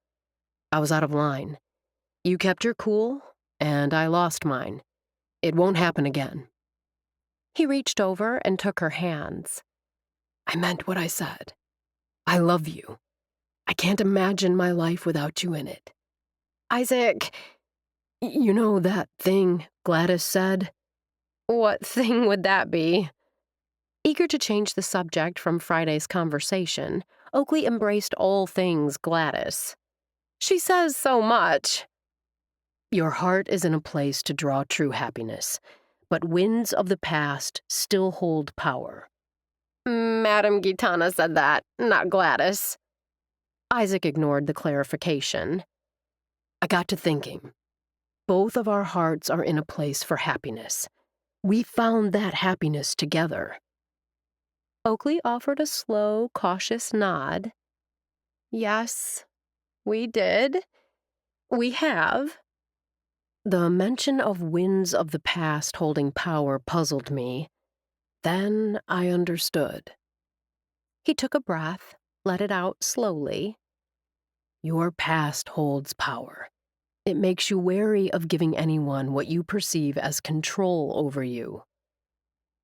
I was out of line. You kept your cool, and I lost mine. It won't happen again. He reached over and took her hands. I meant what I said. I love you. I can't imagine my life without you in it. Isaac, You know that thing Gladys said? what thing would that be? Eager to change the subject from Friday's conversation, Oakley embraced all things Gladys. She says so much. Your heart is in a place to draw true happiness, but winds of the past still hold power. Madame Gitana said that, not Gladys. Isaac ignored the clarification. I got to thinking. Both of our hearts are in a place for happiness. We found that happiness together. Oakley offered a slow, cautious nod. Yes, we did. We have. The mention of winds of the past holding power puzzled me. Then I understood. He took a breath, let it out slowly. Your past holds power. It makes you wary of giving anyone what you perceive as control over you.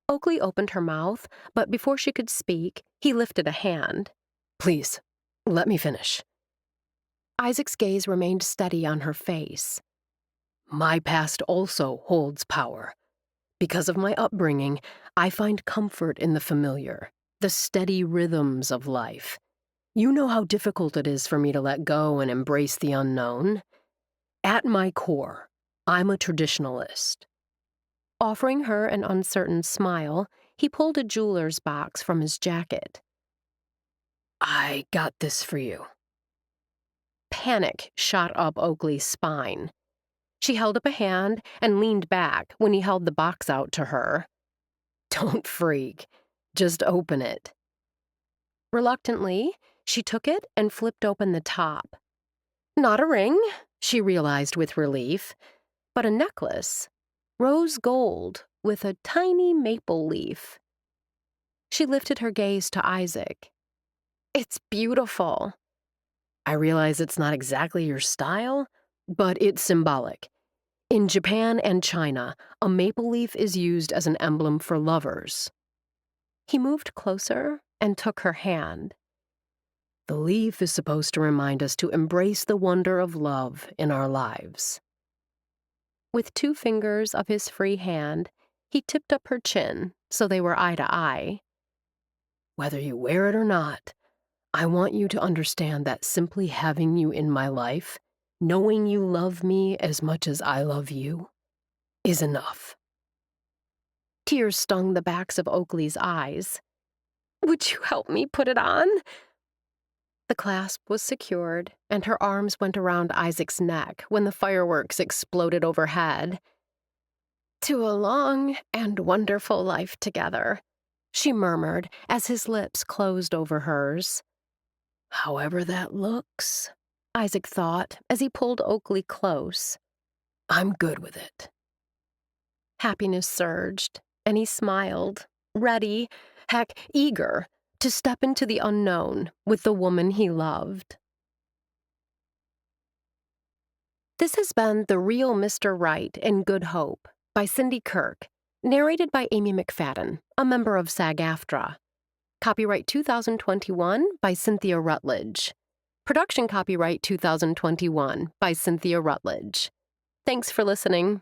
Oakley opened her mouth, but before she could speak, he lifted a hand. Please, let me finish. Isaac's gaze remained steady on her face. My past also holds power. Because of my upbringing, I find comfort in the familiar, the steady rhythms of life. You know how difficult it is for me to let go and embrace the unknown. At my core, I'm a traditionalist. Offering her an uncertain smile, he pulled a jeweler's box from his jacket. I got this for you. Panic shot up Oakley's spine. She held up a hand and leaned back when he held the box out to her. Don't freak. Just open it. Reluctantly, she took it and flipped open the top. Not a ring, she realized with relief, but a necklace, rose gold with a tiny maple leaf. She lifted her gaze to Isaac. It's beautiful. I realize it's not exactly your style, but it's symbolic. In Japan and China, a maple leaf is used as an emblem for lovers. He moved closer and took her hand. The leaf is supposed to remind us to embrace the wonder of love in our lives. With 2 fingers of his free hand, he tipped up her chin so they were eye to eye. Whether you wear it or not, I want you to understand that simply having you in my life, knowing you love me as much as I love you, is enough. Tears stung the backs of Oakley's eyes. Would you help me put it on? The clasp was secured, and her arms went around Isaac's neck when the fireworks exploded overhead. To a long and wonderful life together, she murmured as his lips closed over hers. However that looks, Isaac thought as he pulled Oakley close. I'm good with it. Happiness surged, and he smiled, ready, heck, eager, to step into the unknown with the woman he loved. This has been The Real Mr. Right in Good Hope by Cindy Kirk, narrated by Amy McFadden, a member of SAG-AFTRA. Copyright 2021 by Cynthia Rutledge. Production copyright 2021 by Cynthia Rutledge. Thanks for listening.